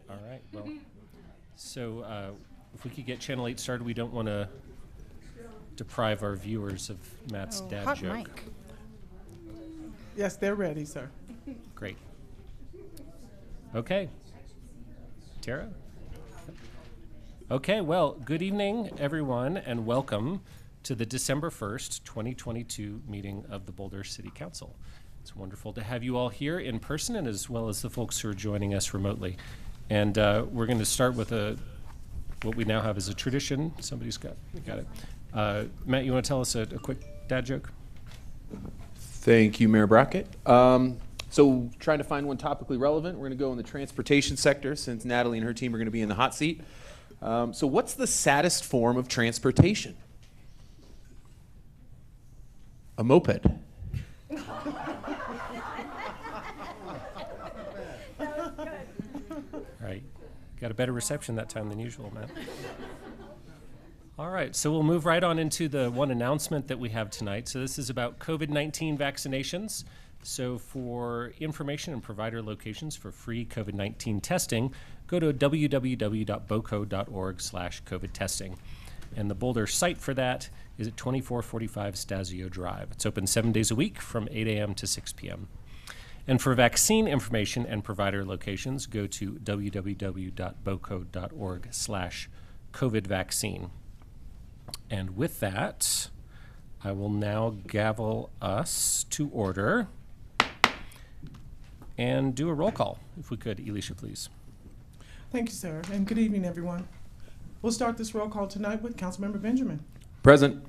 All right, well, so if we could get Channel 8 started, we don't want to deprive our viewers of Matt's dad hot joke. mic. Yes, they're ready, sir. Great. Okay. Tara? Okay, well, good evening, everyone, and welcome to the December 1st, 2022 meeting of the Boulder City Council. It's wonderful to have you all here in person and as well as the folks who are joining us remotely. And we're going to start with what we now have as a tradition. Somebody's got it. Matt, you want to tell us a quick dad joke? Thank you, Mayor Brockett. So trying to find one topically relevant. We're going to go in the transportation sector since Natalie and her team are going to be in the hot seat. So what's the saddest form of transportation? A moped. Right. Got a better reception that time than usual, Matt. All right, so we'll move right on into the one announcement that we have tonight. So this is about COVID-19 vaccinations. So for information and provider locations for free COVID-19 testing, go to www.boco.org/COVID testing. And the Boulder site for that is at 2445 Stasio Drive. It's open 7 days a week from 8 a.m. to 6 p.m. And for vaccine information and provider locations, go to www.boco.org/COVID vaccine. And with that, I will now gavel us to order and do a roll call, if we could. Elisha, please. Thank you, sir, and good evening, everyone. We'll start this roll call tonight with Councilmember Benjamin. Present.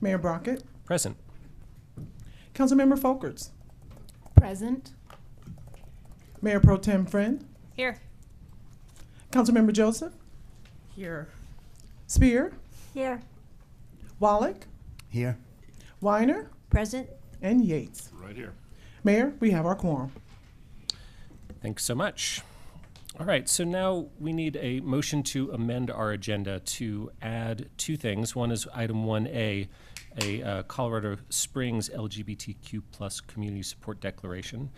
Mayor Brockett. Present. Councilmember Folkerts. Present. Mayor Pro Tem Friend. Here. Councilmember Joseph. Here. Spear. Here. Wallach. Here. Weiner. Present. And Yates. Right here. Mayor, we have our quorum. Thanks so much. All right, so now we need a motion to amend our agenda to add two things. One is item 1A, a Colorado Springs LGBTQ plus community support declaration.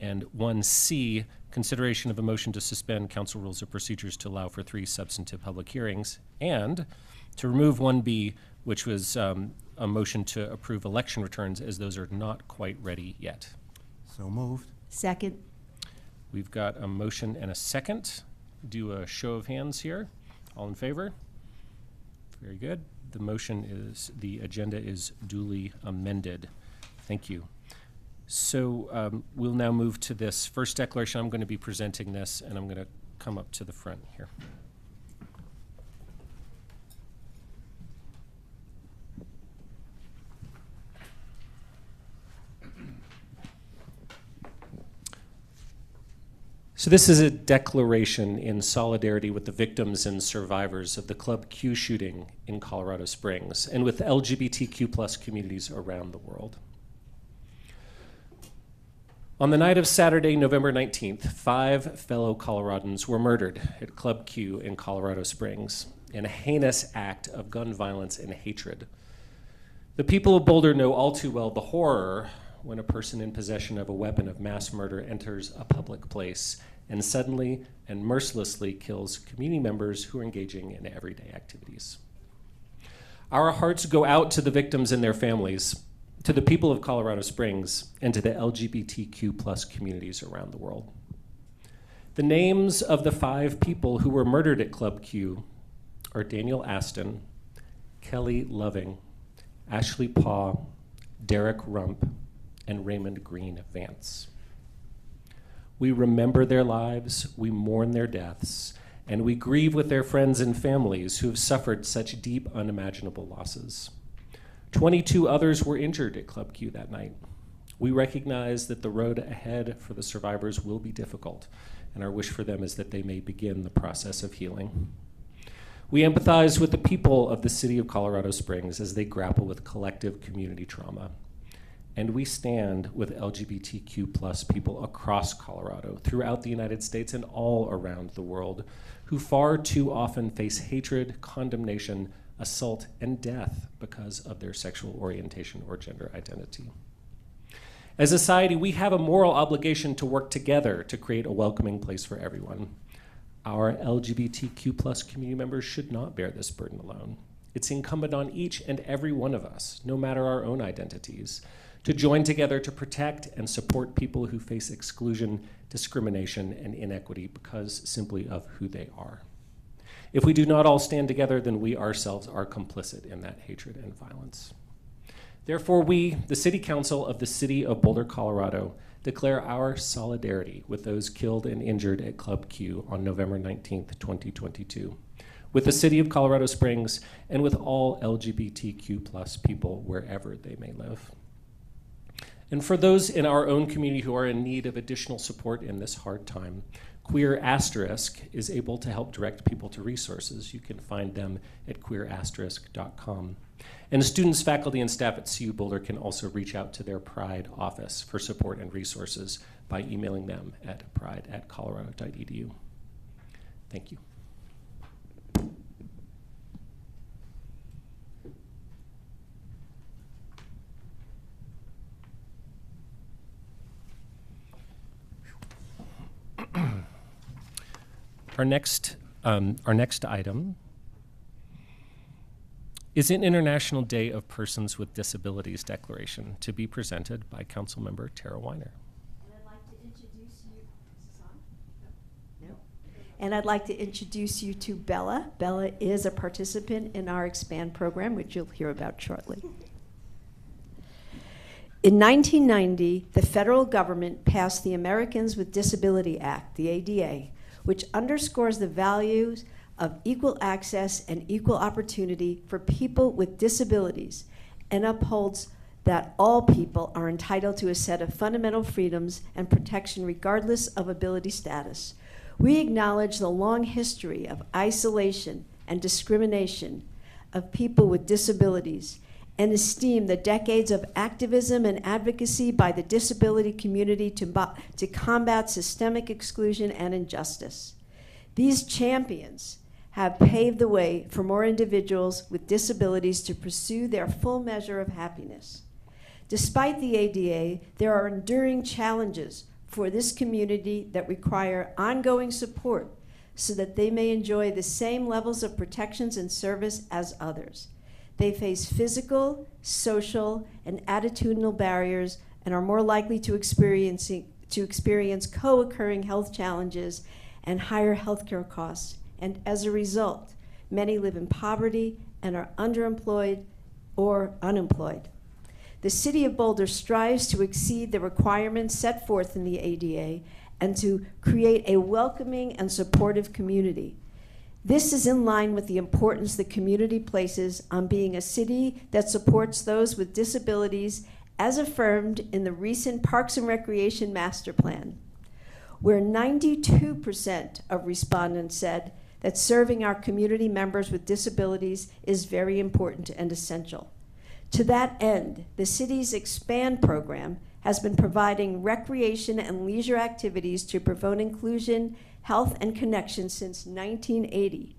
And 1C, consideration of a motion to suspend council rules of procedures to allow for 3 substantive public hearings. And to remove 1B, which was a motion to approve election returns, as those are not quite ready yet. So moved. Second. We've got a motion and a second. Do a show of hands here. All in favor? Very good. The agenda is duly amended. Thank you. So we'll now move to this first declaration. I'm going to be presenting this, and I'm going to come up to the front here. So this is a declaration in solidarity with the victims and survivors of the Club Q shooting in Colorado Springs and with LGBTQ plus communities around the world. On the night of Saturday, November 19th, 5 fellow Coloradans were murdered at Club Q in Colorado Springs in a heinous act of gun violence and hatred. The people of Boulder know all too well the horror when a person in possession of a weapon of mass murder enters a public place and suddenly and mercilessly kills community members who are engaging in everyday activities. Our hearts go out to the victims and their families, to the people of Colorado Springs, and to the LGBTQ plus communities around the world. The names of the 5 people who were murdered at Club Q are Daniel Aston, Kelly Loving, Ashley Paw, Derek Rump, and Raymond Green Vance. We remember their lives, we mourn their deaths, and we grieve with their friends and families who have suffered such deep, unimaginable losses. 22 others were injured at Club Q that night. We recognize that the road ahead for the survivors will be difficult, and our wish for them is that they may begin the process of healing. We empathize with the people of the city of Colorado Springs as they grapple with collective community trauma. And we stand with LGBTQ plus people across Colorado, throughout the United States and all around the world, who far too often face hatred, condemnation, assault, and death because of their sexual orientation or gender identity. As a society, we have a moral obligation to work together to create a welcoming place for everyone. Our LGBTQ plus community members should not bear this burden alone. It's incumbent on each and every one of us, no matter our own identities, to join together to protect and support people who face exclusion, discrimination, and inequity because simply of who they are. If we do not all stand together, then we ourselves are complicit in that hatred and violence. Therefore, we, the City Council of the City of Boulder, Colorado, declare our solidarity with those killed and injured at Club Q on November 19th, 2022, with the City of Colorado Springs, and with all LGBTQ plus people wherever they may live. And for those in our own community who are in need of additional support in this hard time, Queer Asterisk is able to help direct people to resources. You can find them at queerasterisk.com. And students, faculty, and staff at CU Boulder can also reach out to their Pride office for support and resources by emailing them at pride@colorado.edu. Thank you. Our next item is an International Day of Persons with Disabilities Declaration to be presented by Councilmember Tara Weiner. And I'd like to introduce you to Bella. Bella is a participant in our Expand program, which you'll hear about shortly. In 1990, the federal government passed the Americans with Disability Act, the ADA, which underscores the values of equal access and equal opportunity for people with disabilities and upholds that all people are entitled to a set of fundamental freedoms and protection regardless of ability status. We acknowledge the long history of isolation and discrimination of people with disabilities and esteem the decades of activism and advocacy by the disability community to combat systemic exclusion and injustice. These champions have paved the way for more individuals with disabilities to pursue their full measure of happiness. Despite the ADA, there are enduring challenges for this community that require ongoing support so that they may enjoy the same levels of protections and service as others. They face physical, social, and attitudinal barriers and are more likely to experience co-occurring health challenges and higher healthcare costs. And as a result, many live in poverty and are underemployed or unemployed. The City of Boulder strives to exceed the requirements set forth in the ADA and to create a welcoming and supportive community. This is in line with the importance the community places on being a city that supports those with disabilities as affirmed in the recent Parks and Recreation Master Plan, where 92% of respondents said that serving our community members with disabilities is very important and essential. To that end, the city's Expand program has been providing recreation and leisure activities to promote inclusion, health, and connection since 1980.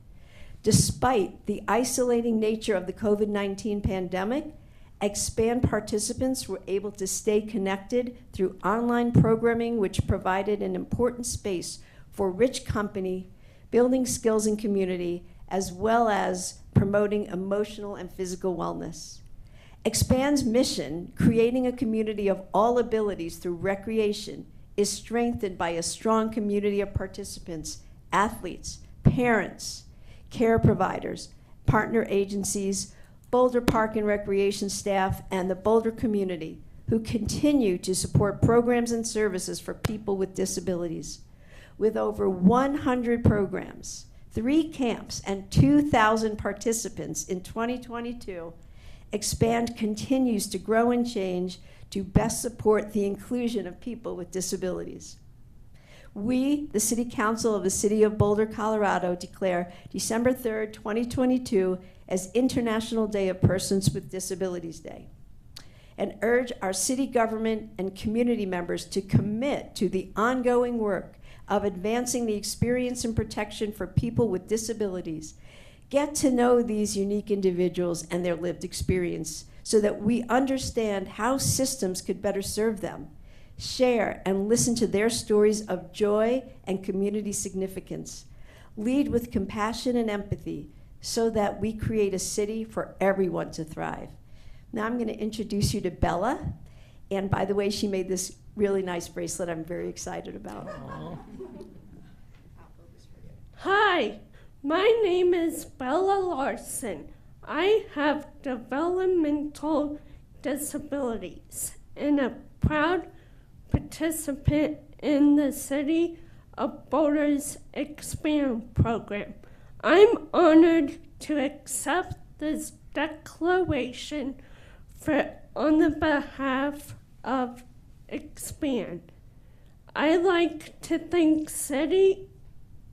Despite the isolating nature of the COVID-19 pandemic, Expand participants were able to stay connected through online programming, which provided an important space for rich company, building skills and community, as well as promoting emotional and physical wellness. Expand's mission, creating a community of all abilities through recreation, is strengthened by a strong community of participants, athletes, parents, care providers, partner agencies, Boulder Park and Recreation staff, and the Boulder community, who continue to support programs and services for people with disabilities. With over 100 programs, 3 camps, and 2,000 participants in 2022, Expand continues to grow and change to best support the inclusion of people with disabilities. We, the City Council of the City of Boulder, Colorado, declare December 3rd, 2022 as International Day of Persons with Disabilities Day, and urge our city government and community members to commit to the ongoing work of advancing the experience and protection for people with disabilities. Get to know these unique individuals and their lived experience so that we understand how systems could better serve them. Share and listen to their stories of joy and community significance. Lead with compassion and empathy so that we create a city for everyone to thrive. Now I'm going to introduce you to Bella. And by the way, she made this really nice bracelet I'm very excited about. Hi, my name is Bella Larson. I have developmental disabilities and a proud participant in the City of Boulder's Expand program. I'm honored to accept this declaration on the behalf of Expand. I like to thank City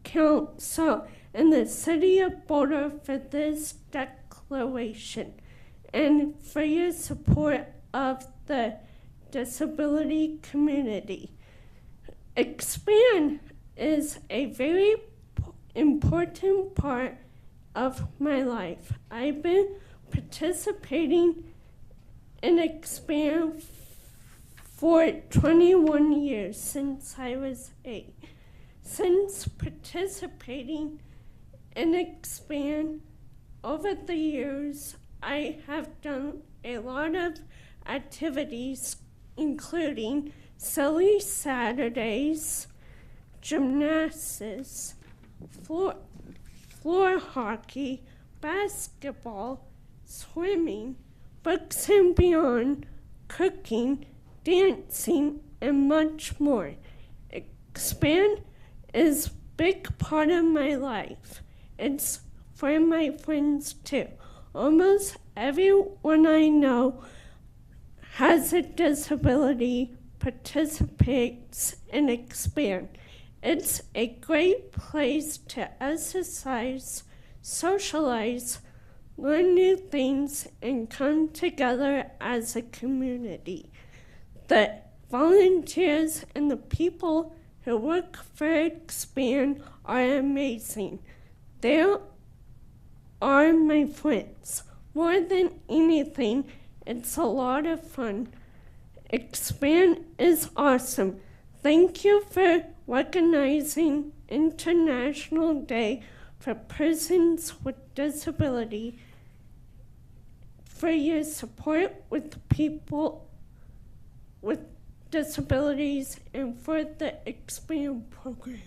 Council and the City of Boulder for this declaration and for your support of the disability community. Expand is a very important part of my life. I've been participating in Expand for 21 years since I was 8. Since participating in Expand over the years, I have done a lot of activities, including Silly Saturdays, gymnastics, floor hockey, basketball, swimming, books and beyond, cooking, dancing, and much more. Expand is a big part of my life. It's for my friends too. Almost everyone I know has a disability, participates in Expand. It's a great place to exercise, socialize, learn new things, and come together as a community. The volunteers and the people who work for Expand are amazing. They are my friends. More than anything, it's a lot of fun. Expand is awesome. Thank you for recognizing International Day for Persons with Disability, for your support with people with disabilities, and for the Expand program.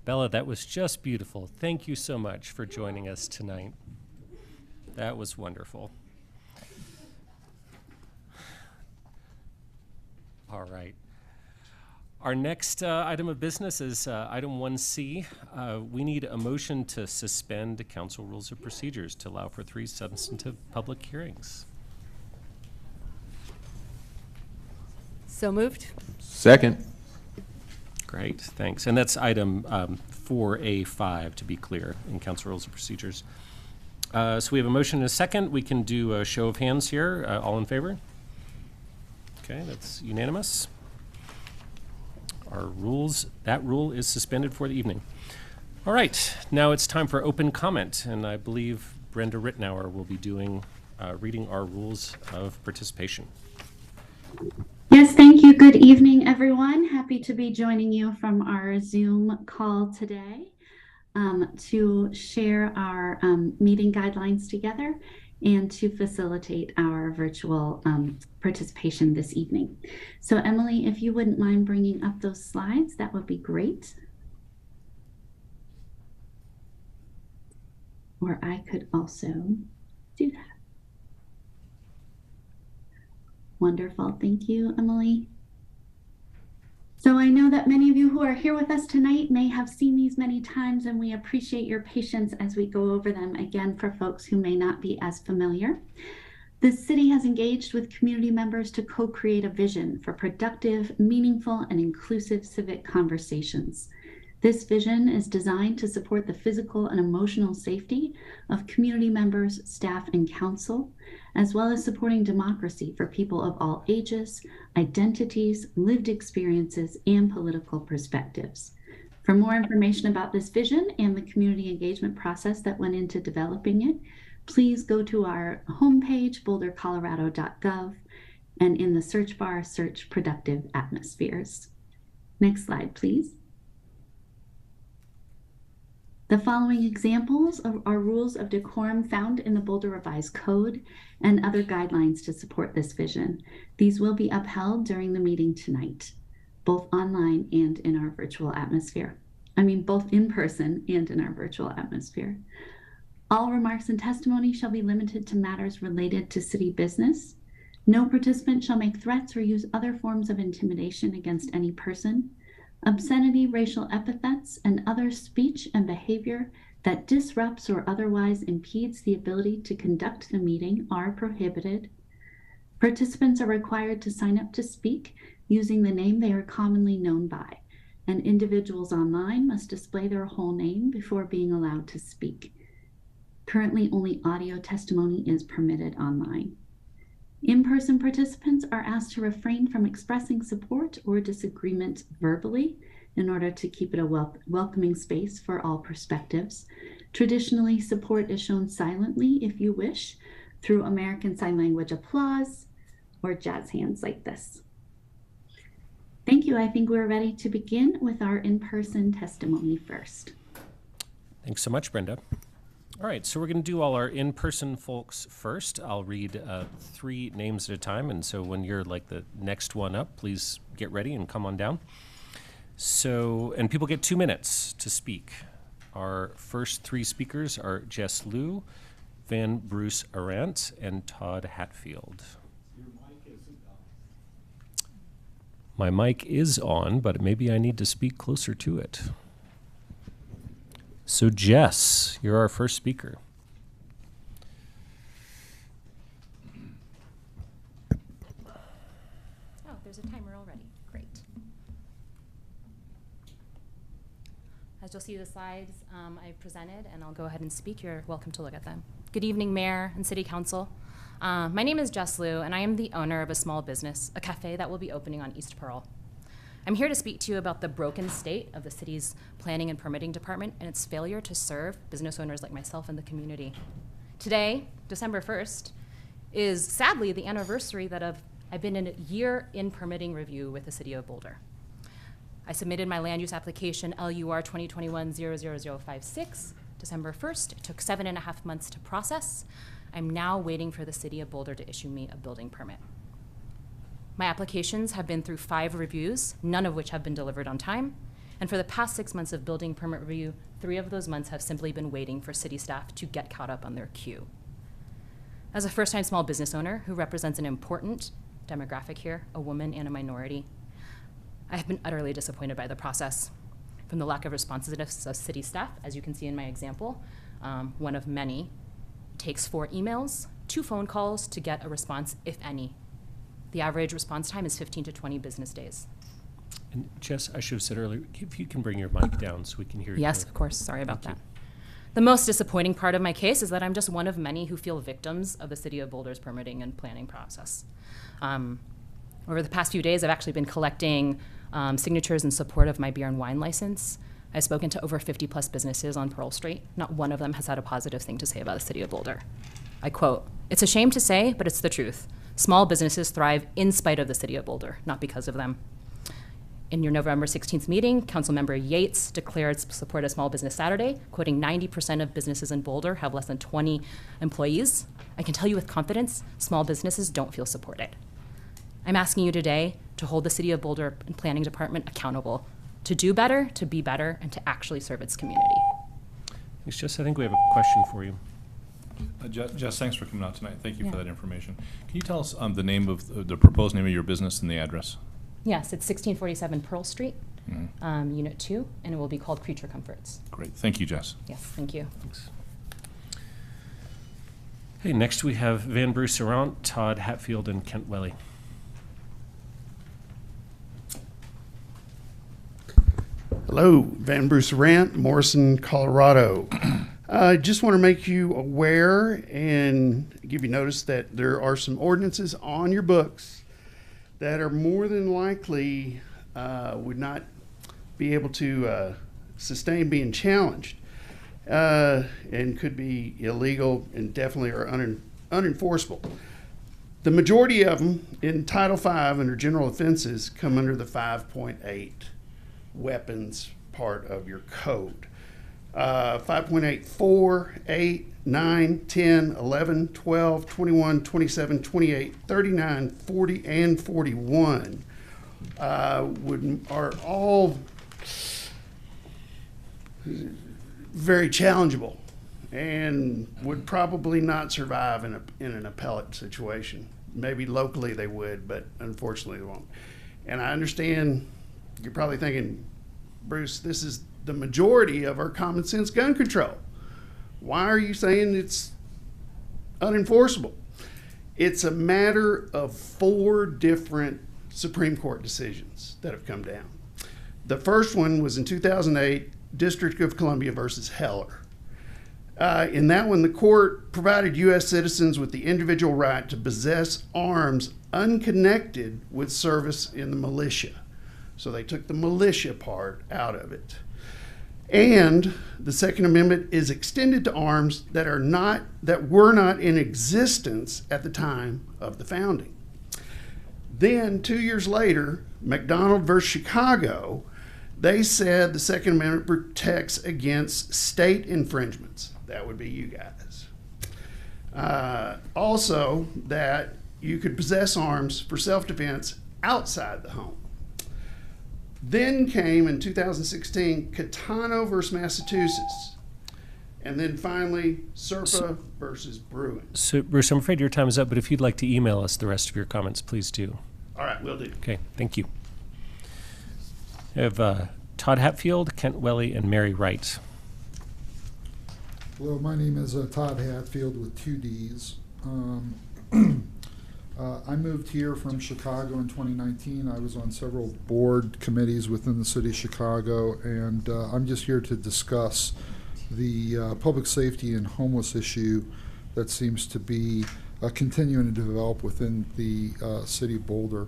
Bella, that was just beautiful. Thank you so much for joining us tonight. That was wonderful. All right. Our next item of business is item 1C. We need a motion to suspend council rules of procedures to allow for 3 substantive public hearings. So moved. Second. Great, thanks. And that's item 4A5, to be clear, in council rules of procedures. So we have a motion and a second. We can do a show of hands here. All in favor? Okay, that's unanimous. That rule is suspended for the evening. All right, now it's time for open comment, and I believe Brenda Rittenauer will be reading our rules of participation. Yes, thank you. Good evening, everyone. Happy to be joining you from our Zoom call today to share our meeting guidelines together and to facilitate our virtual participation this evening. So Emily, if you wouldn't mind bringing up those slides, that would be great. Or I could also do that. Wonderful. Thank you, Emily. So I know that many of you who are here with us tonight may have seen these many times, and we appreciate your patience as we go over them again for folks who may not be as familiar. The city has engaged with community members to co-create a vision for productive, meaningful, and inclusive civic conversations. This vision is designed to support the physical and emotional safety of community members, staff, and council, as well as supporting democracy for people of all ages, identities, lived experiences, and political perspectives. For more information about this vision and the community engagement process that went into developing it, please go to our homepage, bouldercolorado.gov, and in the search bar, search Productive Atmospheres. Next slide, please. The following examples are rules of decorum found in the Boulder Revised Code and other guidelines to support this vision. These will be upheld during the meeting tonight, both online and in our virtual atmosphere. Both in person and in our virtual atmosphere. All remarks and testimony shall be limited to matters related to city business. No participant shall make threats or use other forms of intimidation against any person. Obscenity, racial epithets, and other speech and behavior that disrupts or otherwise impedes the ability to conduct the meeting are prohibited. Participants are required to sign up to speak using the name they are commonly known by, and individuals online must display their whole name before being allowed to speak. Currently, only audio testimony is permitted online. In-person participants are asked to refrain from expressing support or disagreement verbally in order to keep it a welcoming space for all perspectives. Traditionally, support is shown silently if you wish, through American Sign Language applause or jazz hands like this. Thank you. I think we're ready to begin with our in-person testimony first. Thanks so much, Brenda. All right, so we're going to do all our in-person folks first. I'll read 3 names at a time, and so when you're like the next one up, please get ready and come on down. So, and people get 2 minutes to speak. Our first 3 speakers are Jess Liu, Van Bruce Arendt, and Todd Hatfield. Your mic isn't on. My mic is on, but maybe I need to speak closer to it. So Jess, you're our first speaker. Oh, there's a timer already. Great. As you'll see the slides I presented, and I'll go ahead and speak. You're welcome to look at them. Good evening, Mayor and City Council. My name is Jess Liu, and I am the owner of a small business, a cafe that will be opening on East Pearl. I'm here to speak to you about the broken state of the city's planning and permitting department and its failure to serve business owners like myself and the community. Today, December 1st, is sadly the anniversary that I've been in a year in permitting review with the City of Boulder. I submitted my land use application LUR 2021-00056 December 1st. It took 7.5 months to process. I'm now waiting for the City of Boulder to issue me a building permit. My applications have been through 5 reviews, none of which have been delivered on time. And for the past 6 months of building permit review, 3 of those months have simply been waiting for city staff to get caught up on their queue. As a first-time small business owner who represents an important demographic here, a woman and a minority, I have been utterly disappointed by the process. From the lack of responsiveness of city staff, as you can see in my example, one of many, takes 4 emails, 2 phone calls to get a response, if any. The average response time is 15 to 20 business days. And Jess, I should have said earlier, if you can bring your mic down so we can hear you. Yes, of course. Sorry about that. The most disappointing part of my case is that I'm just one of many who feel victims of the City of Boulder's permitting and planning process. Over the past few days, I've actually been collecting signatures in support of my beer and wine license. I've spoken to over 50 plus businesses on Pearl Street. Not one of them has had a positive thing to say about the City of Boulder. I quote, "It's a shame to say, but it's the truth. Small businesses thrive in spite of the City of Boulder, not because of them." In your November 16th meeting, Councilmember Yates declared support of Small Business Saturday, quoting 90% of businesses in Boulder have less than 20 employees. I can tell you with confidence, small businesses don't feel supported. I'm asking you today to hold the City of Boulder and Planning Department accountable, to do better, to be better, and to actually serve its community. Thanks, Jess. I think we have a question for you. Jess, thanks for coming out tonight. Thank you for that information. Can you tell us the name of the proposed name of your business and the address? Yes, it's 1647 Pearl Street, Unit 2, and it will be called Creature Comforts. Great. Thank you, Jess. Yes, thank you. Thanks. Hey, next we have Van Bruce Arendt, Todd Hatfield, and Kent Welly. Hello, Van Bruce Rant, Morrison, Colorado. I just want to make you aware and give you notice that there are some ordinances on your books that are more than likely would not be able to sustain being challenged and could be illegal and definitely are unenforceable. The majority of them in Title V under general offenses come under the 5.8 weapons part of your code. 5.8, 4, 8, 9, 10, 11, 12, 21, 27, 28, 39, 40, and 41 are all very challengeable and would probably not survive in an appellate situation. Maybe locally they would, but unfortunately they won't. And I understand you're probably thinking, Bruce, this is the majority of our common sense gun control. Why are you saying it's unenforceable? It's a matter of 4 different Supreme Court decisions that have come down. The first one was in 2008, District of Columbia versus Heller. In that one, the court provided U.S. citizens with the individual right to possess arms unconnected with service in the militia. So they took the militia part out of it. And the Second Amendment is extended to arms that were not in existence at the time of the founding. Then 2 years later, McDonald versus Chicago, they said the Second Amendment protects against state infringements. That would be you guys. Also, that you could possess arms for self-defense outside the home. Then came in 2016, Catano versus Massachusetts. And then finally, Serpa versus Bruin. So, Bruce, I'm afraid your time is up, but if you'd like to email us the rest of your comments, please do. All right, will do. Okay, thank you. I have Todd Hatfield, Kent Welly, and Mary Wright. Hello, my name is Todd Hatfield with 2 Ds. I moved here from Chicago in 2019. I was on several board committees within the city of Chicago, and I'm just here to discuss the public safety and homeless issue that seems to be continuing to develop within the city of Boulder.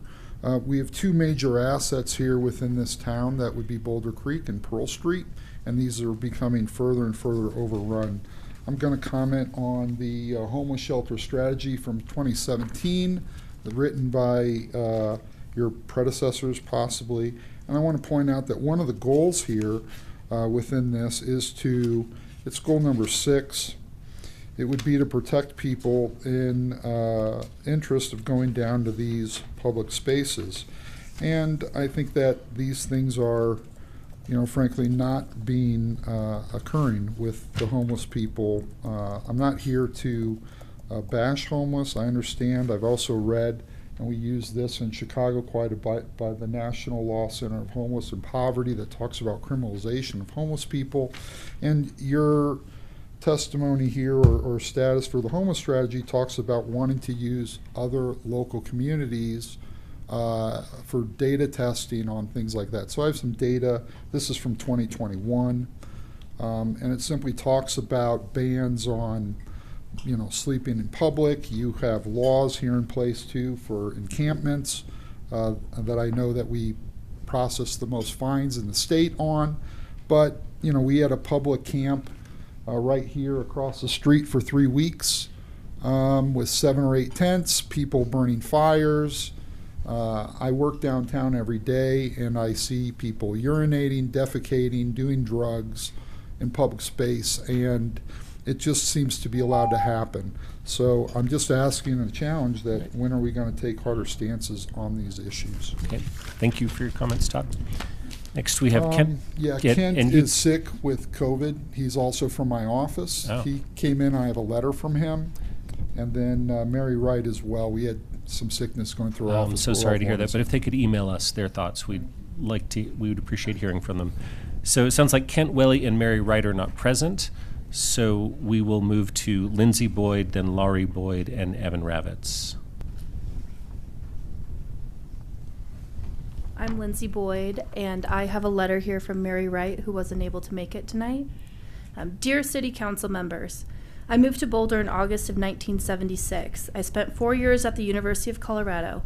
We have 2 major assets here within this town. That would be Boulder Creek and Pearl Street, and these are becoming further and further overrun. I'm going to comment on the homeless shelter strategy from 2017, written by your predecessors possibly. And I want to point out that one of the goals here within this is it's goal number 6. It would be to protect people in interest of going down to these public spaces. And I think that these things are, frankly, not being occurring with the homeless people. I'm not here to bash homeless. I understand. I've also read, and we use this in Chicago quite a bit, by the National Law Center of Homeless and Poverty that talks about criminalization of homeless people. And your testimony here or status for the homeless strategy talks about wanting to use other local communities for data testing on things like that. So I have some data. This is from 2021, and it simply talks about bans on, sleeping in public. You have laws here in place too for encampments that I know that we process the most fines in the state on. But we had a public camp right here across the street for 3 weeks with 7 or 8 tents, people burning fires. I work downtown every day, and I see people urinating, defecating, doing drugs in public space, and it just seems to be allowed to happen. So I'm just asking a challenge that when are we going to take harder stances on these issues? Okay. Thank you for your comments, Todd. Next, we have Kent. Kent is sick with COVID. He's also from my office. Oh. He came in, I have a letter from him. And then Mary Wright as well. We had some sickness going through our office. I'm so sorry to hear that, but if they could email us their thoughts, we would appreciate hearing from them. So it sounds like Kent Welly and Mary Wright are not present, so we will move to Lindsay Boyd, then Laurie Boyd, and Evan Ravitz. I'm Lindsay Boyd, and I have a letter here from Mary Wright, who wasn't able to make it tonight. Dear City Council members, I moved to Boulder in August of 1976. I spent 4 years at the University of Colorado.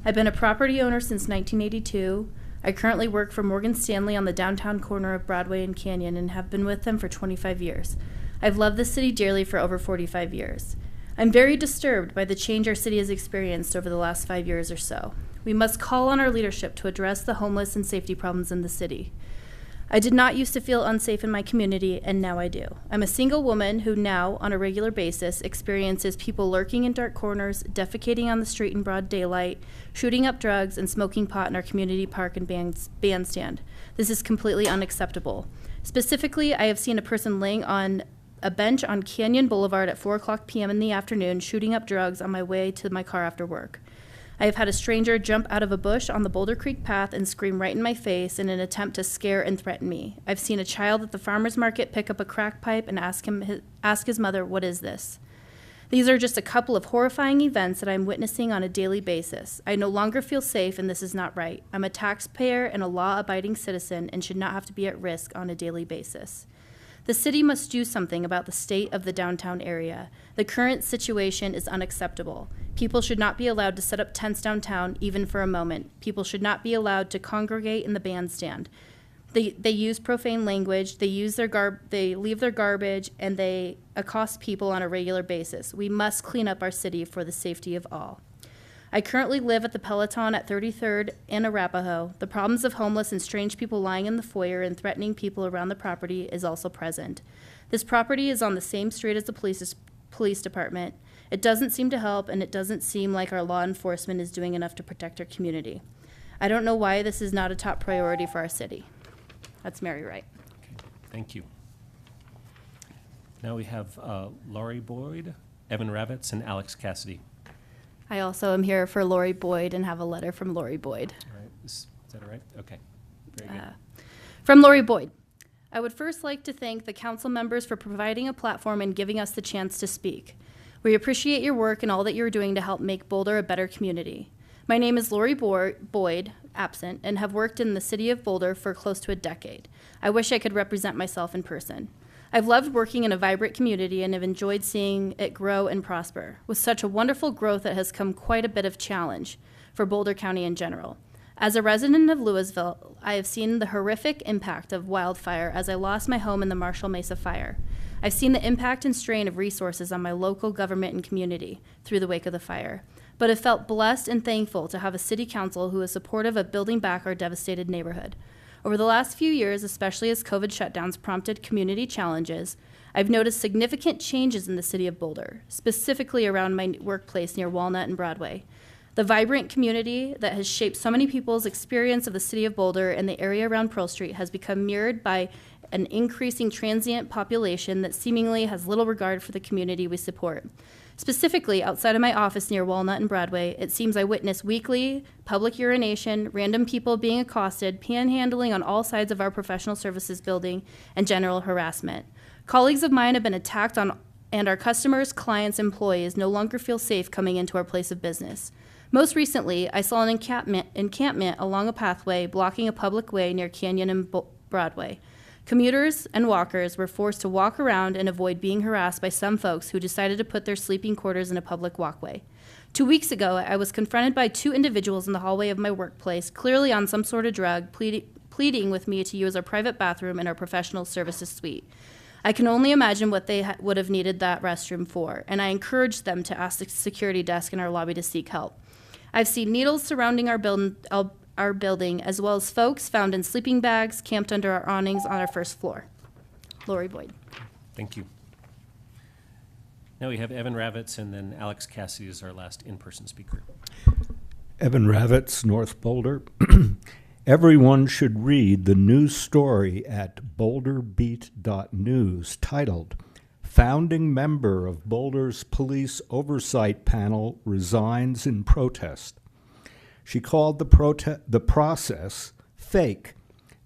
I've been a property owner since 1982. I currently work for Morgan Stanley on the downtown corner of Broadway and Canyon and have been with them for 25 years. I've loved the city dearly for over 45 years. I'm very disturbed by the change our city has experienced over the last 5 years or so. We must call on our leadership to address the homeless and safety problems in the city. I did not used to feel unsafe in my community, and now I do. I'm a single woman who now, on a regular basis, experiences people lurking in dark corners, defecating on the street in broad daylight, shooting up drugs, and smoking pot in our community park and bandstand. This is completely unacceptable. Specifically, I have seen a person laying on a bench on Canyon Boulevard at 4:00 p.m. in the afternoon, shooting up drugs on my way to my car after work. I have had a stranger jump out of a bush on the Boulder Creek path and scream right in my face in an attempt to scare and threaten me. I've seen a child at the farmer's market pick up a crack pipe and ask his mother, "What is this?" These are just a couple of horrifying events that I'm witnessing on a daily basis. I no longer feel safe, and this is not right. I'm a taxpayer and a law-abiding citizen and should not have to be at risk on a daily basis. The city must do something about the state of the downtown area. The current situation is unacceptable. People should not be allowed to set up tents downtown, even for a moment. People should not be allowed to congregate in the bandstand. They use profane language, they leave their garbage, and they accost people on a regular basis. We must clean up our city for the safety of all. I currently live at the Peloton at 33rd and Arapahoe. The problems of homeless and strange people lying in the foyer and threatening people around the property is also present. This property is on the same street as the police department. It doesn't seem to help, and it doesn't seem like our law enforcement is doing enough to protect our community. I don't know why this is not a top priority for our city. That's Mary Wright. Okay, thank you. Now we have Laurie Boyd, Evan Ravitz, and Alex Cassidy. I also am here for Lori Boyd and have a letter from Lori Boyd. All right, is that all right? Okay, very good. From Lori Boyd. I would first like to thank the council members for providing a platform and giving us the chance to speak. We appreciate your work and all that you're doing to help make Boulder a better community. My name is Lori Boyd, absent, and have worked in the city of Boulder for close to a decade. I wish I could represent myself in person. I've loved working in a vibrant community and have enjoyed seeing it grow and prosper. With such a wonderful growth, it has come quite a bit of challenge for Boulder County in general. As a resident of Louisville, I have seen the horrific impact of wildfire as I lost my home in the Marshall Mesa fire. I've seen the impact and strain of resources on my local government and community through the wake of the fire, but have felt blessed and thankful to have a city council who is supportive of building back our devastated neighborhood. Over the last few years, especially as COVID shutdowns prompted community challenges, I've noticed significant changes in the city of Boulder, specifically around my workplace near Walnut and Broadway. The vibrant community that has shaped so many people's experience of the city of Boulder and the area around Pearl Street has become mirrored by an increasing transient population that seemingly has little regard for the community we support. Specifically, outside of my office near Walnut and Broadway, it seems I witness weekly public urination, random people being accosted, panhandling on all sides of our professional services building, and general harassment. Colleagues of mine have been attacked and our customers, clients, employees no longer feel safe coming into our place of business. Most recently, I saw an encampment along a pathway blocking a public way near Canyon and Broadway. Commuters and walkers were forced to walk around and avoid being harassed by some folks who decided to put their sleeping quarters in a public walkway. 2 weeks ago, I was confronted by two individuals in the hallway of my workplace, clearly on some sort of drug, pleading with me to use our private bathroom in our professional services suite. I can only imagine what they would have needed that restroom for, and I encouraged them to ask the security desk in our lobby to seek help. I've seen needles surrounding our building, as well as folks found in sleeping bags camped under our awnings on our first floor. Lori Boyd. Thank you. Now we have Evan Ravitz, and then Alex Cassidy is our last in-person speaker. Evan Ravitz, North Boulder. Everyone should read the news story at boulderbeat.news titled, "Founding Member of Boulder's Police Oversight Panel Resigns in Protest." She called the process fake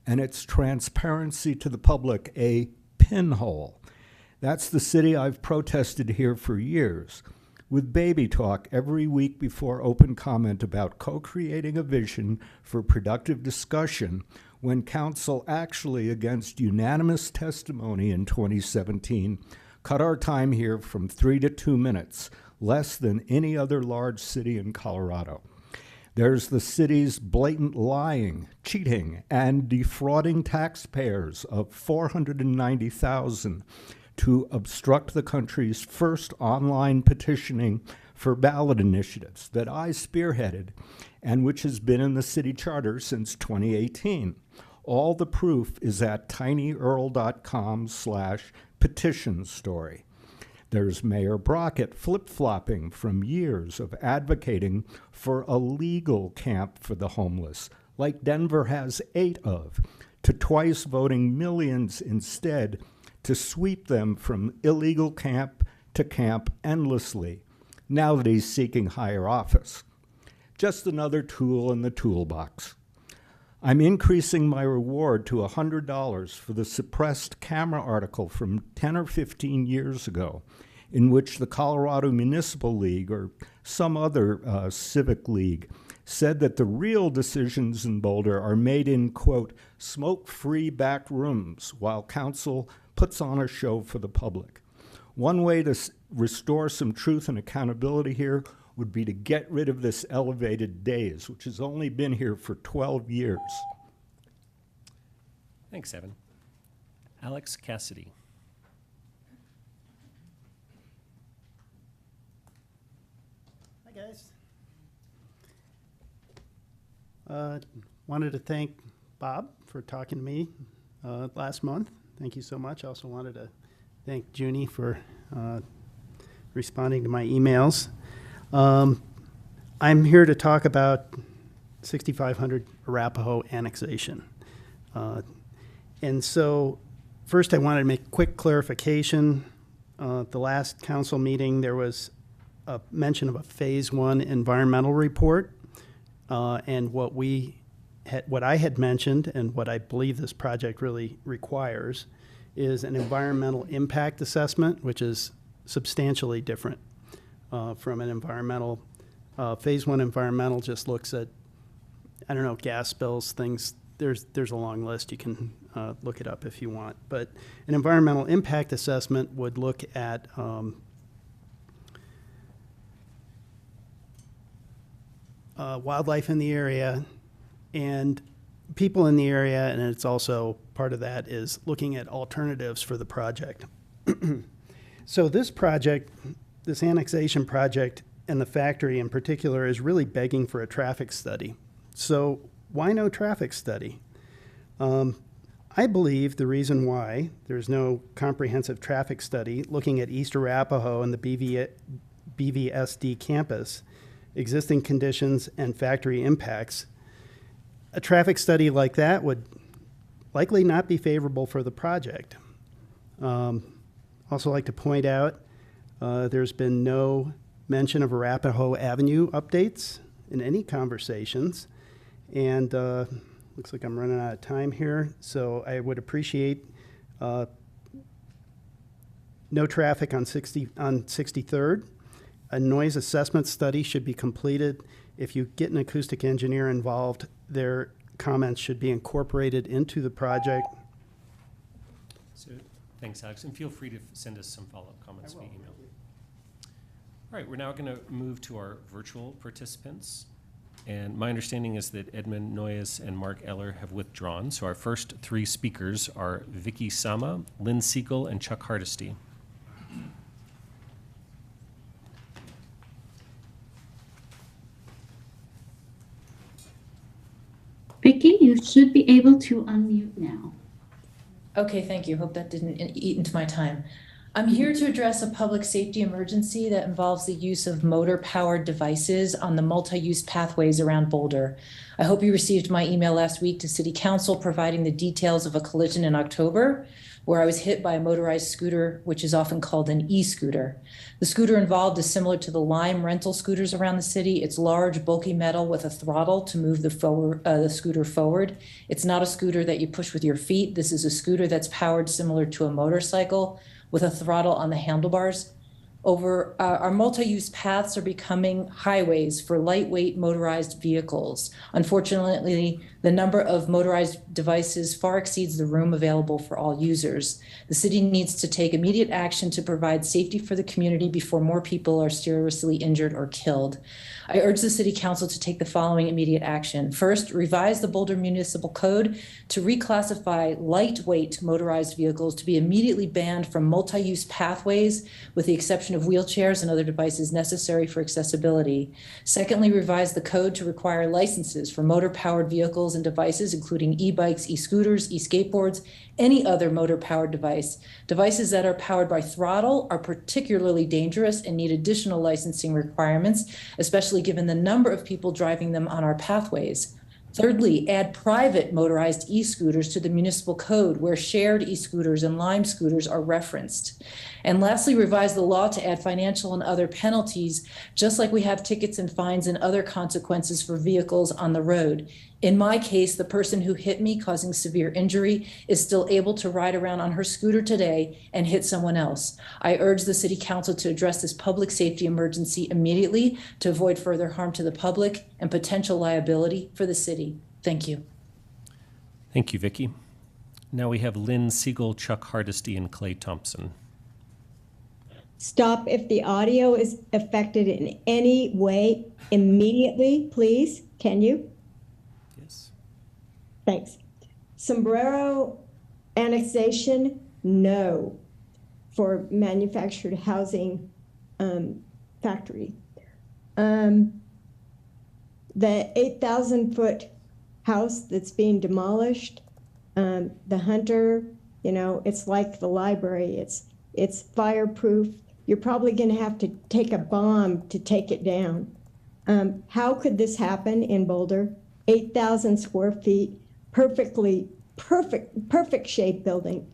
and its transparency to the public a pinhole. That's the city I've protested here for years. with baby talk every week before open comment about co-creating a vision for productive discussion, when council actually, against unanimous testimony in 2017, cut our time here from 3 to 2 minutes, less than any other large city in Colorado. There's the city's blatant lying, cheating, and defrauding taxpayers of $490,000 to obstruct the country's first online petitioning for ballot initiatives that I spearheaded and which has been in the city charter since 2018. All the proof is at tinyurl.com/petition story. There's Mayor Brockett flip-flopping from years of advocating for a legal camp for the homeless, like Denver has 8 of, to twice voting millions instead to sweep them from illegal camp to camp endlessly, now that he's seeking higher office. Just another tool in the toolbox. I'm increasing my reward to $100 for the suppressed camera article from 10 or 15 years ago, in which the Colorado Municipal League or some other civic league said that the real decisions in Boulder are made in, quote, smoke-free back rooms while council puts on a show for the public. One way to restore some truth and accountability here would be to get rid of this elevated days, which has only been here for 12 years. Thanks, Evan. Alex Cassidy. Hi, guys. Wanted to thank Bob for talking to me last month. Thank you so much. I also wanted to thank Junie for responding to my emails. I'm here to talk about 6500 Arapahoe annexation. And so first I wanted to make a quick clarification. The last council meeting, there was a mention of a phase 1 environmental report. And what I had mentioned and what I believe this project really requires is an environmental impact assessment, which is substantially different from an environmental. Phase 1 environmental just looks at, I don't know, gas spills, things. There's a long list. You can look it up if you want. But an environmental impact assessment would look at wildlife in the area and people in the area, and it's also part of that is looking at alternatives for the project. So this project, this annexation project, and the factory in particular is really begging for a traffic study. So why no traffic study? I believe the reason why there's no comprehensive traffic study looking at East Arapahoe and the BVSD campus, existing conditions and factory impacts, a traffic study like that would likely not be favorable for the project. Also like to point out, there's been no mention of Arapahoe Avenue updates in any conversations. And looks like I'm running out of time here. So I would appreciate no traffic on 63rd. A noise assessment study should be completed. If you get an acoustic engineer involved, their comments should be incorporated into the project. So, thanks, Alex. And feel free to send us some follow-up comments via email. All right, we're now going to move to our virtual participants. And my understanding is that Edmund Noyes and Mark Eller have withdrawn. So our first 3 speakers are Vicky Sama, Lynn Siegel, and Chuck Hardesty. Vicky, you should be able to unmute now. Okay, thank you. Hope that didn't eat into my time. I'm here to address a public safety emergency that involves the use of motor-powered devices on the multi-use pathways around Boulder. I hope you received my email last week to City Council providing the details of a collision in October where I was hit by a motorized scooter, which is often called an e-scooter. The scooter involved is similar to the Lime rental scooters around the city. It's large, bulky metal with a throttle to move the scooter forward. It's not a scooter that you push with your feet. This is a scooter that's powered similar to a motorcycle with a throttle on the handlebars. Our multi-use paths are becoming highways for lightweight motorized vehicles. Unfortunately, the number of motorized devices far exceeds the room available for all users. The city needs to take immediate action to provide safety for the community before more people are seriously injured or killed. I urge the City Council to take the following immediate action. First, revise the Boulder Municipal Code to reclassify lightweight motorized vehicles to be immediately banned from multi-use pathways, with the exception of wheelchairs and other devices necessary for accessibility. Secondly, revise the code to require licenses for motor-powered vehicles and devices, including e-bikes, e-scooters, e-skateboards, any other motor-powered device. Devices that are powered by throttle are particularly dangerous and need additional licensing requirements, especially given the number of people driving them on our pathways. Thirdly, add private motorized e-scooters to the municipal code where shared e-scooters and Lime scooters are referenced. And lastly, revise the law to add financial and other penalties, just like we have tickets and fines and other consequences for vehicles on the road. In my case, the person who hit me, causing severe injury, is still able to ride around on her scooter today and hit someone else. I urge the City Council to address this public safety emergency immediately to avoid further harm to the public and potential liability for the city. Thank you. Thank you, Vicki. Now we have Lynn Siegel, Chuck Hardesty, and Clay Thompson. Stop if the audio is affected in any way immediately, please. Can you? Yes. Thanks. Sombrero annexation, no, for manufactured housing factory. The 8,000-foot house that's being demolished, the Hunter, you know, it's like the library. It's fireproof. You're probably going to have to take a bomb to take it down. How could this happen in Boulder? 8,000 square feet, perfect shape building.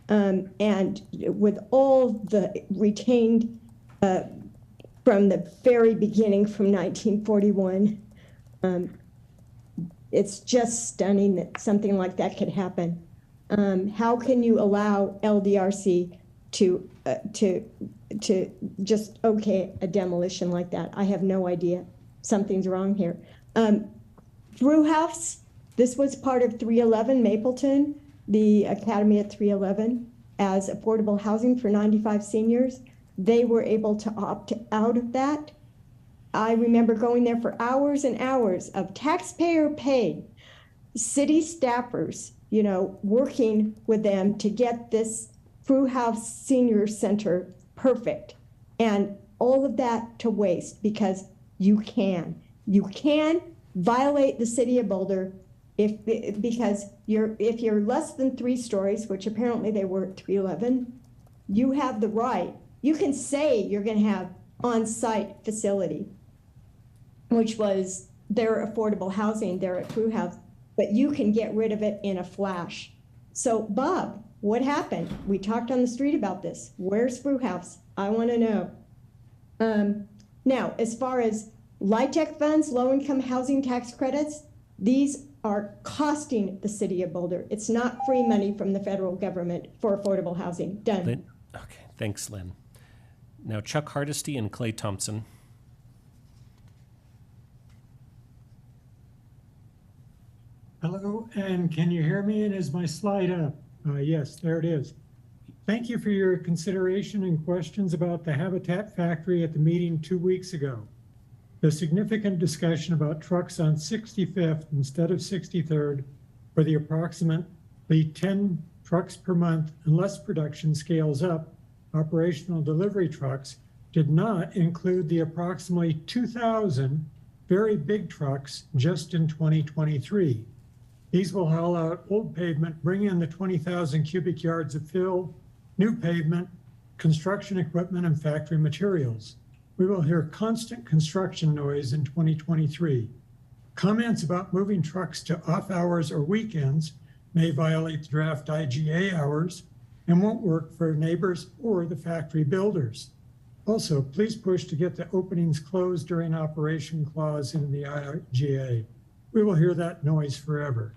And with all the retained from the very beginning from 1941, it's just stunning that something like that could happen. How can you allow LDRC to just okay a demolition like that? I have no idea. Something's wrong here. Brew House, this was part of 311 Mapleton, the Academy at 311, as affordable housing for 95 seniors. They were able to opt out of that. I remember going there for hours and hours of taxpayer paid city staffers, you know, working with them to get this Brew House Senior Center perfect. And all of that to waste because you can violate the city of Boulder because if you're less than 3 stories, which apparently they were at 311, you have the right. You can say you're going to have on-site facility, which was their affordable housing there at Brew House, but you can get rid of it in a flash. So Bob, what happened? We talked on the street about this. Where's Brew House? I want to know. Now, as far as LIHTC funds, low-income housing tax credits, these are costing the city of Boulder. It's not free money from the federal government for affordable housing. Done. Lynn? Okay, thanks, Lynn. Now Chuck Hardesty and Clay Thompson. Hello, and can you hear me? And is my slide up? Yes, there it is. Thank you for your consideration and questions about the Habitat Factory at the meeting 2 weeks ago. The significant discussion about trucks on 65th instead of 63rd for the approximately 10 trucks per month unless production scales up, operational delivery trucks did not include the approximately 2,000 very big trucks just in 2023. These will haul out old pavement, bring in the 20,000 cubic yards of fill, new pavement, construction equipment, and factory materials. We will hear constant construction noise in 2023. Comments about moving trucks to off hours or weekends may violate the draft IGA hours and won't work for neighbors or the factory builders. Also, please push to get the openings closed during operation clause in the IGA. We will hear that noise forever.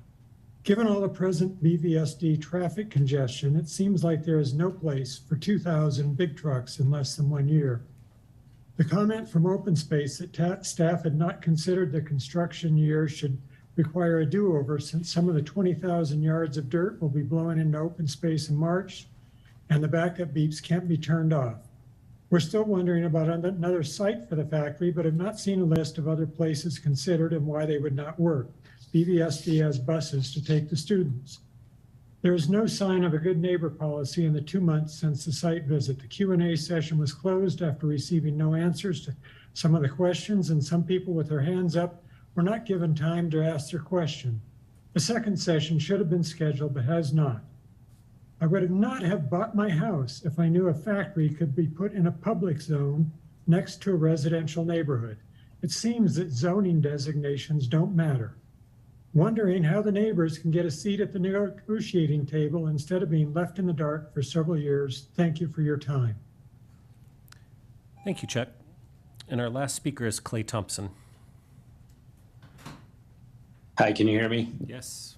Given all the present BVSD traffic congestion, it seems like there is no place for 2,000 big trucks in less than 1 year. The comment from Open Space that staff had not considered the construction year should require a do-over, since some of the 20,000 yards of dirt will be blown into open space in March and the backup beeps can't be turned off. We're still wondering about another site for the factory, but have not seen a list of other places considered and why they would not work. BVSD has buses to take the students. There is no sign of a good neighbor policy in the 2 months since the site visit. The Q&A session was closed after receiving no answers to some of the questions, and some people with their hands up were not given time to ask their question. A second session should have been scheduled, but has not. I would not have bought my house if I knew a factory could be put in a public zone next to a residential neighborhood. It seems that zoning designations don't matter. Wondering how the neighbors can get a seat at the negotiating table instead of being left in the dark for several years. Thank you for your time. Thank you, Chuck. And our last speaker is Clay Thompson. Hi, can you hear me? Yes.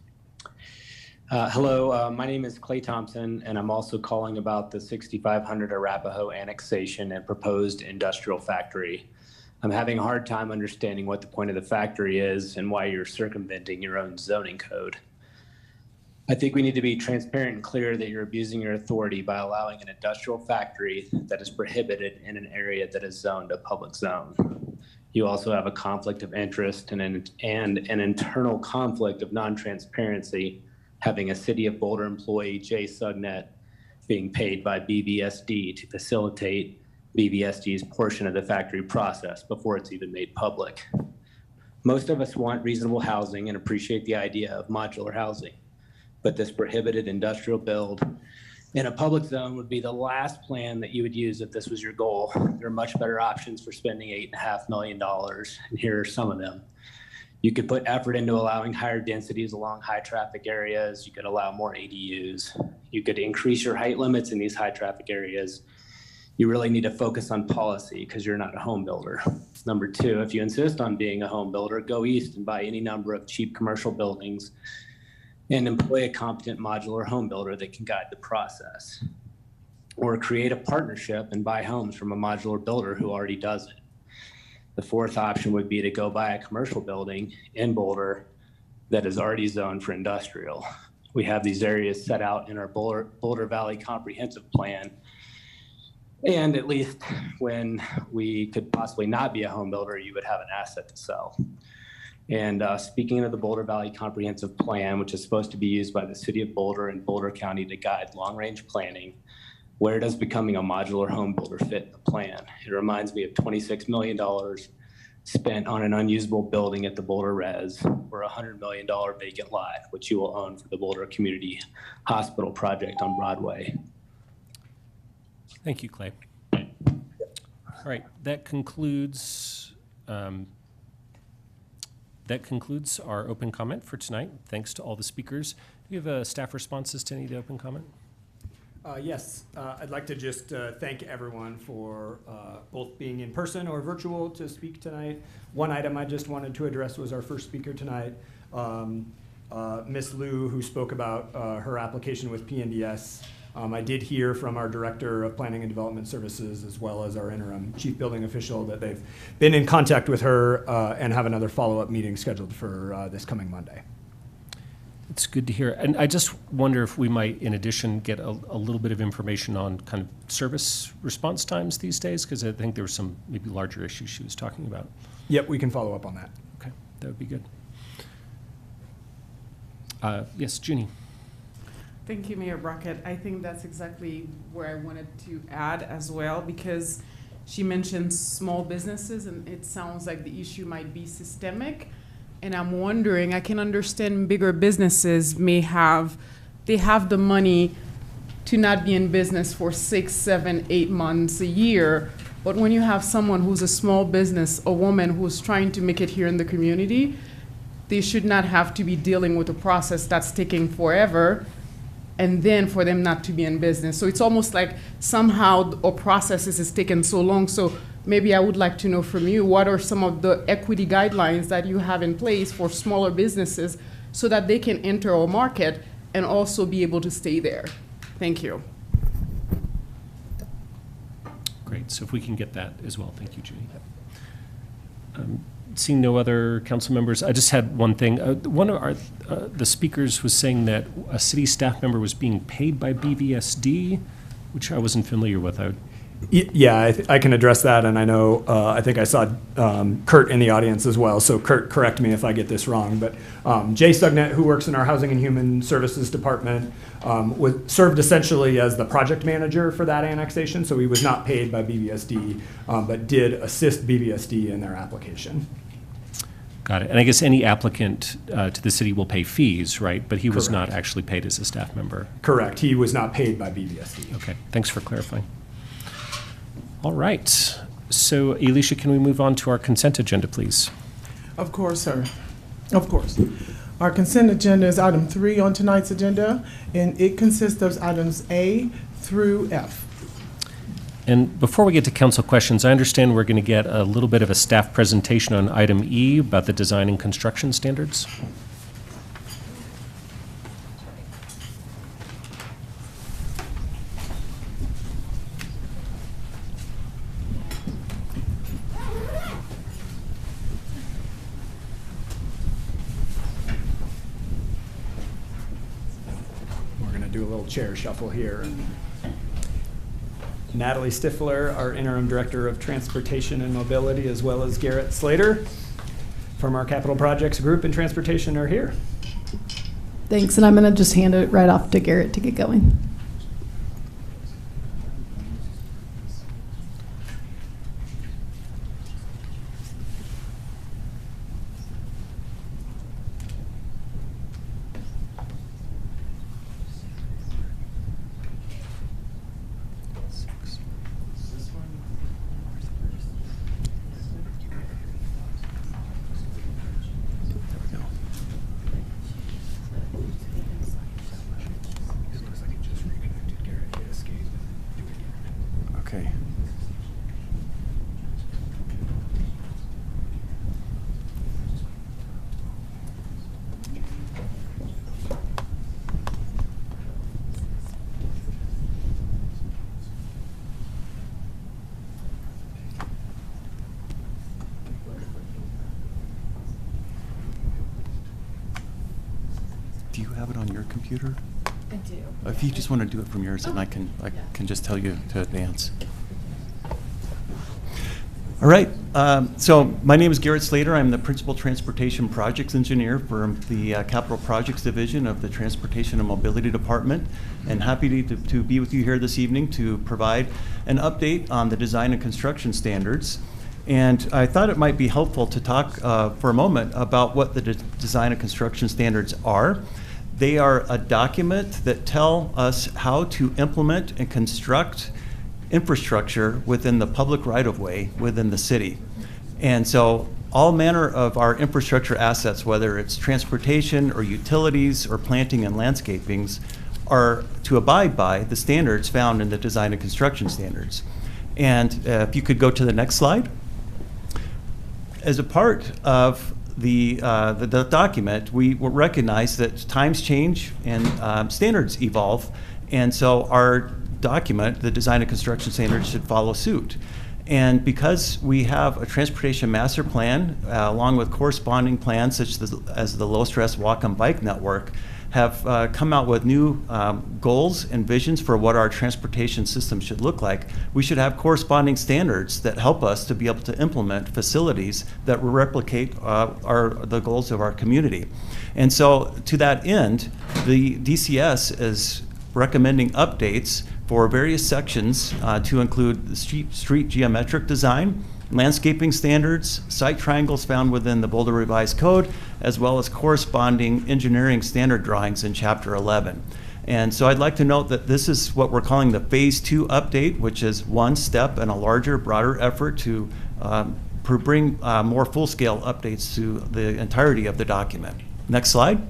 Hello, my name is Clay Thompson, and I'm also calling about the 6,500 Arapahoe annexation and proposed industrial factory. I'm having a hard time understanding what the point of the factory is and why you're circumventing your own zoning code. I think we need to be transparent and clear that you're abusing your authority by allowing an industrial factory that is prohibited in an area that is zoned a public zone. You also have a conflict of interest and an internal conflict of non-transparency, having a City of Boulder employee, Jay Sugnet, being paid by BVSD to facilitate BVSD's portion of the factory process before it's even made public. Most of us want reasonable housing and appreciate the idea of modular housing, but this prohibited industrial build in a public zone would be the last plan that you would use if this was your goal. There are much better options for spending $8.5 million, and here are some of them. You could put effort into allowing higher densities along high traffic areas. You could allow more ADUs. You could increase your height limits in these high traffic areas. You really need to focus on policy because you're not a home builder. Number two, if you insist on being a home builder, go east and buy any number of cheap commercial buildings and employ a competent modular home builder that can guide the process. Or create a partnership and buy homes from a modular builder who already does it. The fourth option would be to go buy a commercial building in Boulder that is already zoned for industrial. We have these areas set out in our Boulder Valley Comprehensive Plan. And at least when we could possibly not be a home builder, you would have an asset to sell. And speaking of the Boulder Valley Comprehensive Plan, which is supposed to be used by the City of Boulder and Boulder County to guide long-range planning, where does becoming a modular home builder fit in the plan? It reminds me of $26 million spent on an unusable building at the Boulder Res, or a $100 million vacant lot, which you will own for the Boulder Community Hospital project on Broadway. Thank you, Clay. All right, that concludes our open comment for tonight. Thanks to all the speakers. Do you have staff responses to any of the open comment? Yes, I'd like to just thank everyone for both being in person or virtual to speak tonight. One item I just wanted to address was our first speaker tonight, Ms. Liu, who spoke about her application with PNDS. I did hear from our Director of Planning and Development Services, as well as our interim Chief Building Official, that they've been in contact with her and have another follow-up meeting scheduled for this coming Monday. It's good to hear. And I just wonder if we might, in addition, get a little bit of information on kind of service response times these days, because I think there were some maybe larger issues she was talking about. Yep, we can follow up on that. Okay, that would be good. Yes, Junie. Thank you, Mayor Brockett. I think that's exactly where I wanted to add as well, because she mentioned small businesses, and it sounds like the issue might be systemic. And I'm wondering, I can understand bigger businesses they have the money to not be in business for 6, 7, 8 months, a year. But when you have someone who's a small business, a woman who's trying to make it here in the community, they should not have to be dealing with a process that's taking forever, and then for them not to be in business. So it's almost like somehow our processes is taking so long. So maybe I would like to know from you, what are some of the equity guidelines that you have in place for smaller businesses so that they can enter our market and also be able to stay there. Thank you. Great. So if we can get that as well. Thank you, Judy. Seeing no other council members, I just had one thing. One of the speakers was saying that a city staff member was being paid by BVSD, which I wasn't familiar with. Yeah, I can address that, and I know, I think I saw Kurt in the audience as well, so Kurt, correct me if I get this wrong, but Jay Stugnet, who works in our Housing and Human Services Department, served essentially as the project manager for that annexation, so he was not paid by BVSD, but did assist BVSD in their application. Got it. And I guess any applicant to the city will pay fees, right? But he was Correct. not actually paid as a staff member. Correct. He was not paid by BVSD. Okay. Thanks for clarifying. All right. So, Alicia, can we move on to our consent agenda, please? Of course, sir. Of course. Our consent agenda is item 3 on tonight's agenda, and it consists of items A through F. And before we get to council questions, I understand we're going to get a little bit of a staff presentation on item E about the design and construction standards. We're going to do a little chair shuffle here. Natalie Stifler, our Interim Director of Transportation and Mobility, as well as Garrett Slater from our Capital Projects Group in Transportation are here. Thanks, and I'm going to just hand it right off to Garrett to get going. Okay. Do you have it on your computer? I do. If you just want to do it from yours, then I can just tell you to advance. All right. So my name is Garrett Slater. I'm the Principal Transportation Projects Engineer for the Capital Projects Division of the Transportation and Mobility Department, and happy to be with you here this evening to provide an update on the design and construction standards. And I thought it might be helpful to talk for a moment about what the design and construction standards are. They are a document that tell us how to implement and construct infrastructure within the public right-of-way within the city. And so all manner of our infrastructure assets, whether it's transportation or utilities or planting and landscapings, are to abide by the standards found in the design and construction standards. And if you could go to the next slide. As a part of the document, we recognize that times change and standards evolve, and so our document, the design and construction standards, should follow suit. And because we have a transportation master plan, along with corresponding plans such as the low-stress walk and bike network, have come out with new goals and visions for what our transportation system should look like, we should have corresponding standards that help us to be able to implement facilities that will replicate the goals of our community. And so to that end, the DCS is recommending updates for various sections to include the street geometric design, landscaping standards, site triangles found within the Boulder Revised Code, as well as corresponding engineering standard drawings in Chapter 11. And so I'd like to note that this is what we're calling the Phase 2 update, which is one step in a larger, broader effort to bring more full-scale updates to the entirety of the document. Next slide.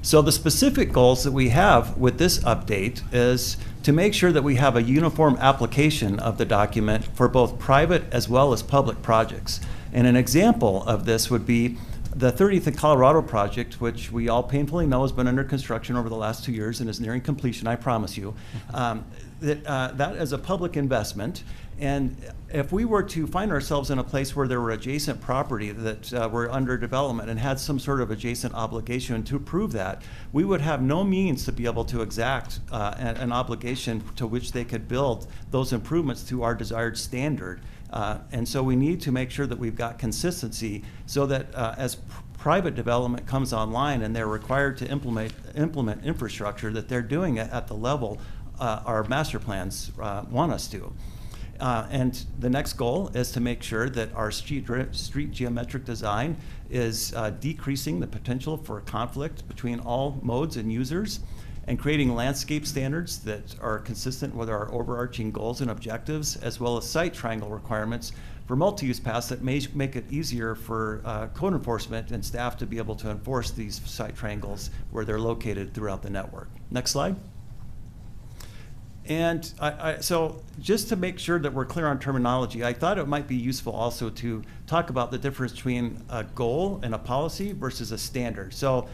So the specific goals that we have with this update is to make sure that we have a uniform application of the document for both private as well as public projects. And an example of this would be The 30th and Colorado project, which we all painfully know has been under construction over the last 2 years and is nearing completion, I promise you, that is a public investment. And if we were to find ourselves in a place where there were adjacent property that were under development and had some sort of adjacent obligation to approve that, we would have no means to be able to exact an obligation to which they could build those improvements to our desired standard. And so we need to make sure that we've got consistency so that as private development comes online and they're required to implement infrastructure, that they're doing it at the level our master plans want us to. And the next goal is to make sure that our street geometric design is decreasing the potential for conflict between all modes and users, and creating landscape standards that are consistent with our overarching goals and objectives, as well as site triangle requirements for multi-use paths that may make it easier for code enforcement and staff to be able to enforce these site triangles where they're located throughout the network. Next slide. And so just to make sure that we're clear on terminology, I thought it might be useful also to talk about the difference between a goal and a policy versus a standard. So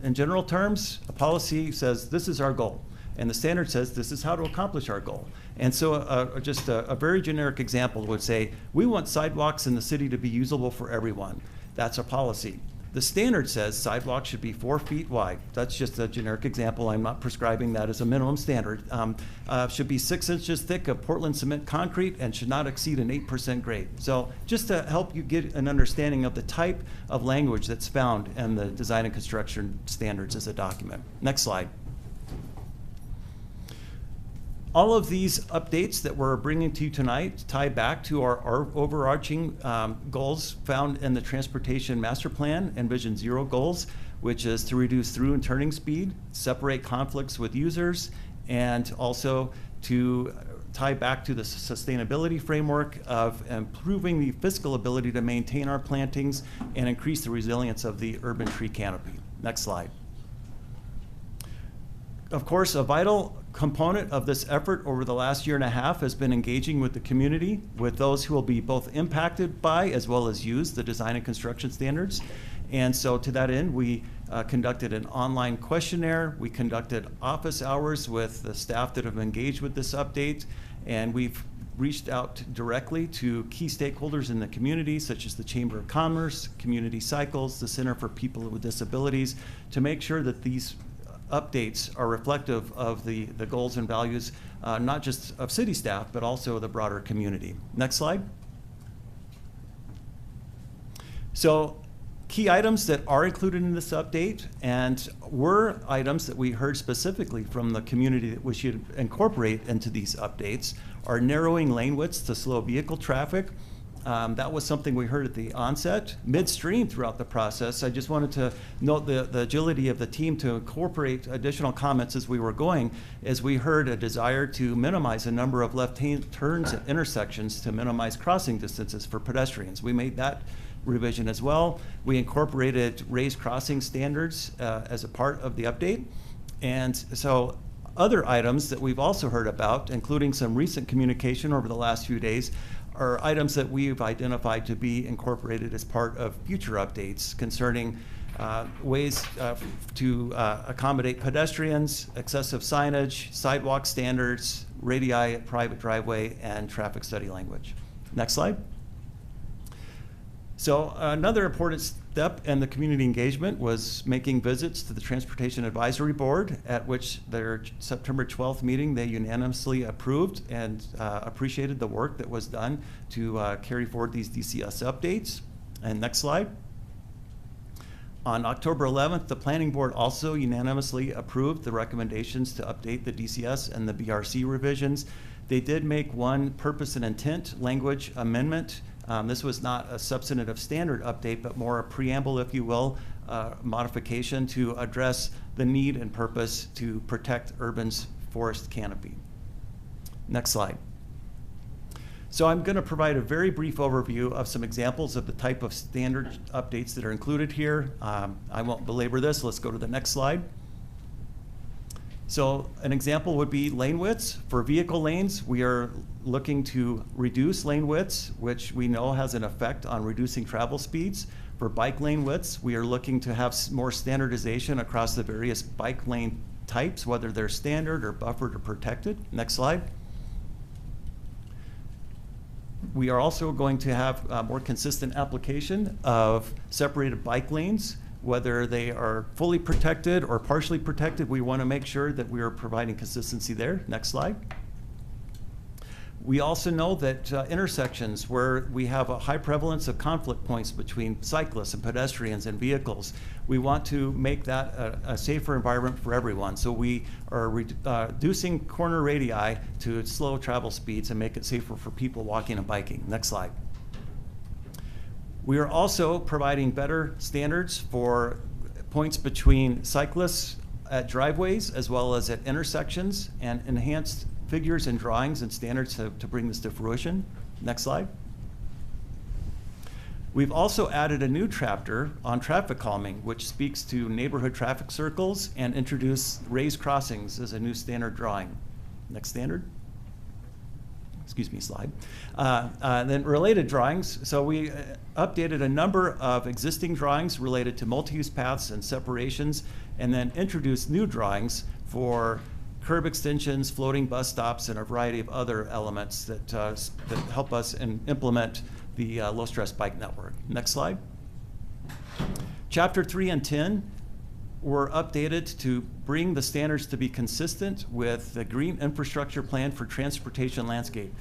in general terms, a policy says this is our goal, and the standard says this is how to accomplish our goal. And so just a very generic example would say, we want sidewalks in the city to be usable for everyone. That's a policy. The standard says sidewalks should be 4 feet wide. That's just a generic example. I'm not prescribing that as a minimum standard. Should be 6 inches thick of Portland cement concrete and should not exceed an 8% grade. So just to help you get an understanding of the type of language that's found in the design and construction standards as a document. Next slide. All of these updates that we're bringing to you tonight tie back to our overarching goals found in the Transportation Master Plan and Vision Zero goals, which is to reduce through and turning speed, separate conflicts with users, and also to tie back to the sustainability framework of improving the physical ability to maintain our plantings and increase the resilience of the urban tree canopy. Next slide. Of course, a vital component of this effort over the last 1.5 years has been engaging with the community, with those who will be both impacted by as well as use the design and construction standards. And so to that end, we conducted an online questionnaire. We conducted office hours with the staff that have engaged with this update. And we've reached out directly to key stakeholders in the community, such as the Chamber of Commerce, Community Cycles, the Center for People with Disabilities, to make sure that these updates are reflective of the goals and values, not just of city staff, but also the broader community. Next slide. So key items that are included in this update and were items that we heard specifically from the community that we should incorporate into these updates are narrowing lane widths to slow vehicle traffic. That was something we heard at the onset. Midstream throughout the process, I just wanted to note the agility of the team to incorporate additional comments as we were going, as we heard a desire to minimize the number of left-hand turns at intersections to minimize crossing distances for pedestrians. We made that revision as well. We incorporated raised crossing standards as a part of the update. And so other items that we've also heard about, including some recent communication over the last few days, are items that we've identified to be incorporated as part of future updates concerning ways to accommodate pedestrians, excessive signage, sidewalk standards, radii at private driveway, and traffic study language. Next slide. So another important step in the community engagement was making visits to the Transportation Advisory Board, at which their September 12th meeting, they unanimously approved and appreciated the work that was done to carry forward these DCS updates. And next slide. On October 11th, the Planning Board also unanimously approved the recommendations to update the DCS and the BRC revisions. They did make one purpose and intent language amendment. This was not a substantive standard update, but more a preamble, if you will, modification to address the need and purpose to protect urban's forest canopy. Next slide. So I'm going to provide a very brief overview of some examples of the type of standard updates that are included here. I won't belabor this. Let's go to the next slide. So an example would be lane widths. For vehicle lanes, we are looking to reduce lane widths, which we know has an effect on reducing travel speeds. For bike lane widths, we are looking to have more standardization across the various bike lane types, whether they're standard or buffered or protected. Next slide. We are also going to have more consistent application of separated bike lanes, whether they are fully protected or partially protected. We want to make sure that we are providing consistency there. Next slide. We also know that intersections where we have a high prevalence of conflict points between cyclists and pedestrians and vehicles, we want to make that a safer environment for everyone. So we are reducing corner radii to slow travel speeds and make it safer for people walking and biking. Next slide. We are also providing better standards for points between cyclists at driveways as well as at intersections, and enhanced figures and drawings and standards to bring this to fruition. Next slide. We've also added a new chapter on traffic calming, which speaks to neighborhood traffic circles, and introduced raised crossings as a new standard drawing. Next standard. Excuse me, slide. Then related drawings. So we updated a number of existing drawings related to multi-use paths and separations, and then introduced new drawings for curb extensions, floating bus stops, and a variety of other elements that help us implement the low-stress bike network. Next slide. Chapter 3 and 10 were updated to bring the standards to be consistent with the Green Infrastructure Plan for Transportation Landscape.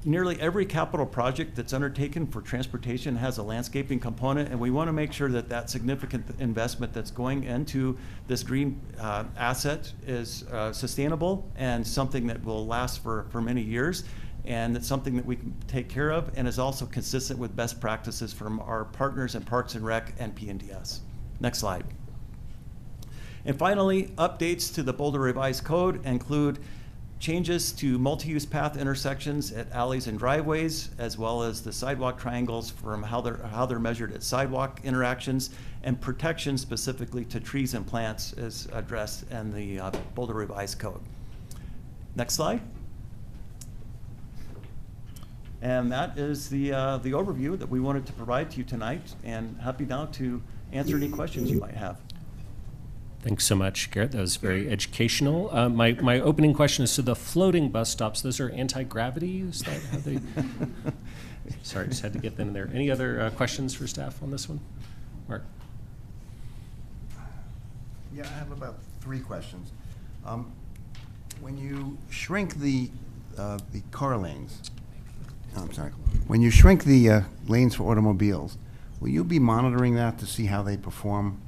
Nearly every capital project that's undertaken for transportation has a landscaping component, and we want to make sure that that significant investment that's going into this green asset is sustainable and something that will last for many years, and it's something that we can take care of and is also consistent with best practices from our partners in Parks and Rec and PNDS. Next slide. And finally, updates to the Boulder Revised Code include changes to multi-use path intersections at alleys and driveways, as well as the sidewalk triangles from how they're measured at sidewalk interactions, and protection specifically to trees and plants is addressed in the Boulder Revised Code. Next slide. And that is the overview that we wanted to provide to you tonight, and happy now to answer any questions you might have. Thanks so much, Garrett. That was very educational. My opening question is, so the floating bus stops, those are anti-gravity? Is that how they... Sorry, just had to get them in there. Any other questions for staff on this one? Mark? Yeah, I have about 3 questions. When you shrink the car lanes, I'm sorry, when you shrink the lanes for automobiles, will you be monitoring that to see how they perform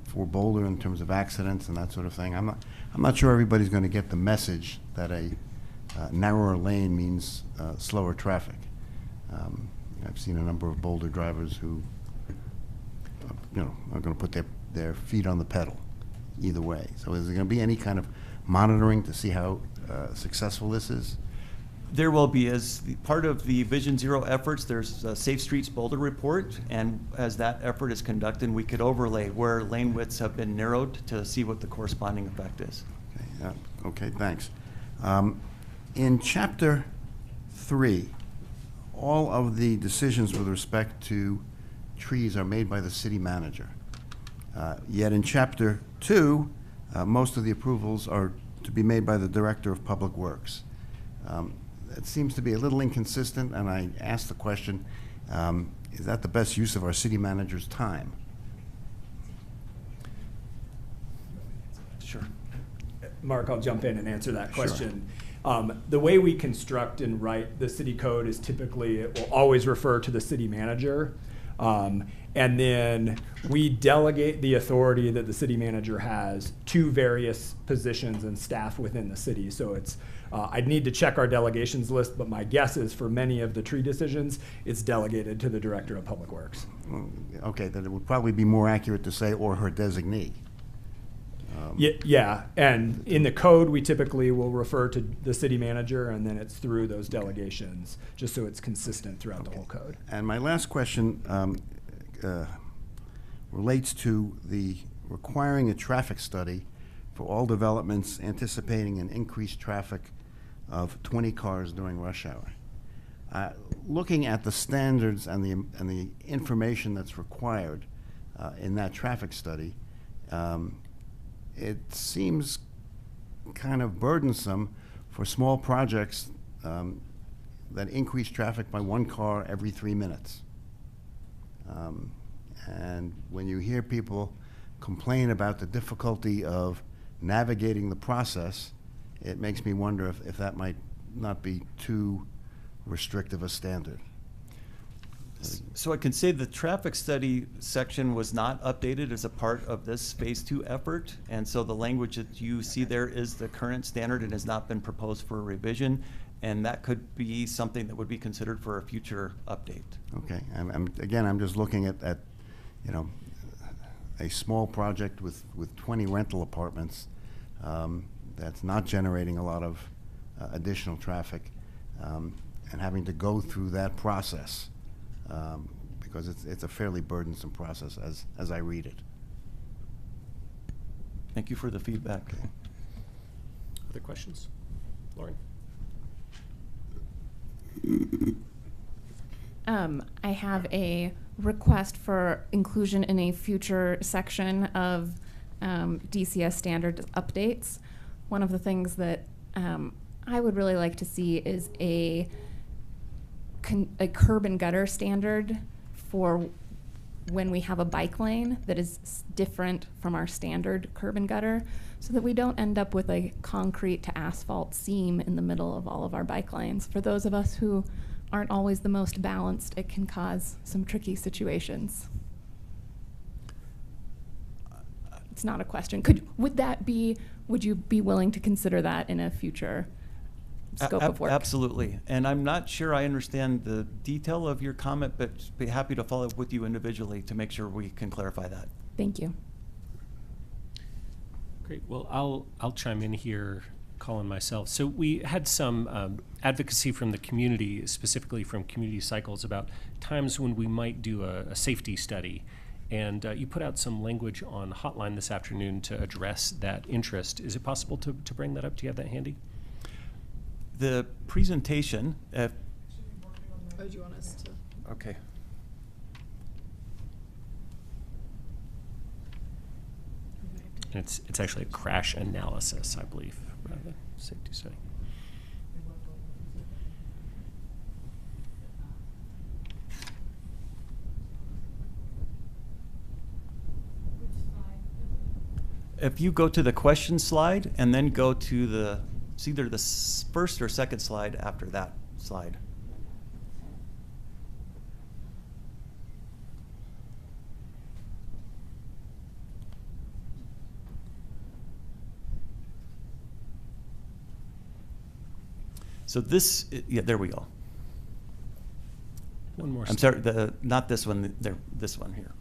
for Boulder in terms of accidents and that sort of thing? I'm not sure everybody's going to get the message that a narrower lane means slower traffic. I've seen a number of Boulder drivers who, are going to put their feet on the pedal either way. So is there going to be any kind of monitoring to see how successful this is? There will be. As part of the Vision Zero efforts, there's a Safe Streets Boulder report, and as that effort is conducted, we could overlay where lane widths have been narrowed to see what the corresponding effect is. Okay, thanks. In Chapter 3, all of the decisions with respect to trees are made by the city manager. Yet in Chapter 2, most of the approvals are to be made by the Director of Public Works. It seems to be a little inconsistent, and I asked the question, is that the best use of our city manager's time? Sure. Mark, I'll jump in and answer that question. Sure. The way we construct and write the city code is typically, it will always refer to the city manager. And then we delegate the authority that the city manager has to various positions and staff within the city. So it's, I'd need to check our delegations list, but my guess is for many of the tree decisions, it's delegated to the Director of Public Works. Okay, then it would probably be more accurate to say, or her designee. Yeah, and in the code, we typically will refer to the city manager, and then it's through those delegations, just so it's consistent throughout the whole code. And my last question relates to the requiring a traffic study for all developments anticipating an increased traffic of 20 cars during rush hour. Looking at the standards and the information that's required in that traffic study, it seems kind of burdensome for small projects that increase traffic by 1 car every 3 minutes. And when you hear people complain about the difficulty of navigating the process, it makes me wonder if that might not be too restrictive a standard. So I can say the traffic study section was not updated as a part of this phase 2 effort, and so the language that you see there is the current standard and has not been proposed for a revision, and that could be something that would be considered for a future update. Okay, I'm just looking at you know, a small project with 20 rental apartments that's not generating a lot of additional traffic, and having to go through that process. Because it's a fairly burdensome process as I read it. Thank you for the feedback. Okay. Other questions? Lauren? I have a request for inclusion in a future section of DCS standard updates. One of the things that I would really like to see is a curb and gutter standard for when we have a bike lane that is different from our standard curb and gutter, so that we don't end up with a concrete to asphalt seam in the middle of all of our bike lanes. For those of us who aren't always the most balanced, it can cause some tricky situations. It's not a question. Would you be willing to consider that in a future scope of work? Absolutely. And I'm not sure I understand the detail of your comment, but be happy to follow up with you individually to make sure we can clarify that. Thank you. Great. Well, I'll chime in here, Colin, myself. So we had some advocacy from the community, specifically from Community Cycles, about times when we might do a safety study. And you put out some language on Hotline this afternoon to address that interest. Is it possible to bring that up? Do you have that handy? The presentation. Oh, do you want us to? Okay. It's actually a crash analysis, I believe, rather than safety study. If you go to the question slide and then go to it's either the first or second slide after that slide. So this, yeah, there we go. One more. I'm sorry, not this one, this one here.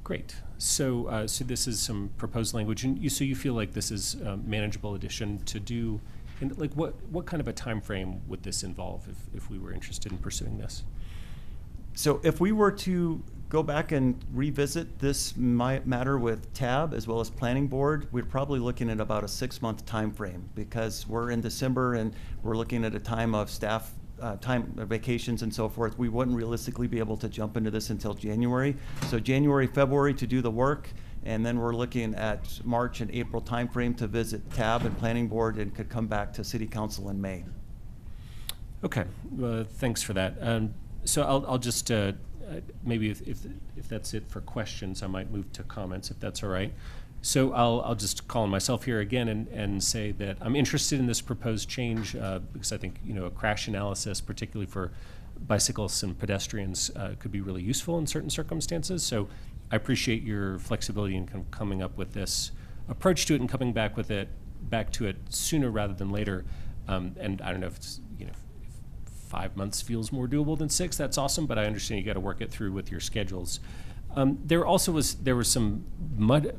Great. So, so this is some proposed language, and so you feel like this is a manageable addition to do, and like what kind of a time frame would this involve if we were interested in pursuing this? So if we were to go back and revisit this matter with TAB as well as Planning Board, we're probably looking at about a 6-month time frame, because we're in December and we're looking at a time of staff time vacations and so forth. We wouldn't realistically be able to jump into this until January. So January, February to do the work, and then we're looking at March and April timeframe to visit TAB and Planning Board, and could come back to City Council in May. Okay, thanks for that. So I'll just maybe if that's it for questions, I might move to comments if that's all right. So I'll just call on myself here again and say that I'm interested in this proposed change because I think a crash analysis, particularly for bicyclists and pedestrians, could be really useful in certain circumstances. So I appreciate your flexibility in kind of coming up with this approach to it and coming back to it sooner rather than later. And I don't know if it's, if 5 months feels more doable than 6. That's awesome, but I understand you got to work it through with your schedules. There was some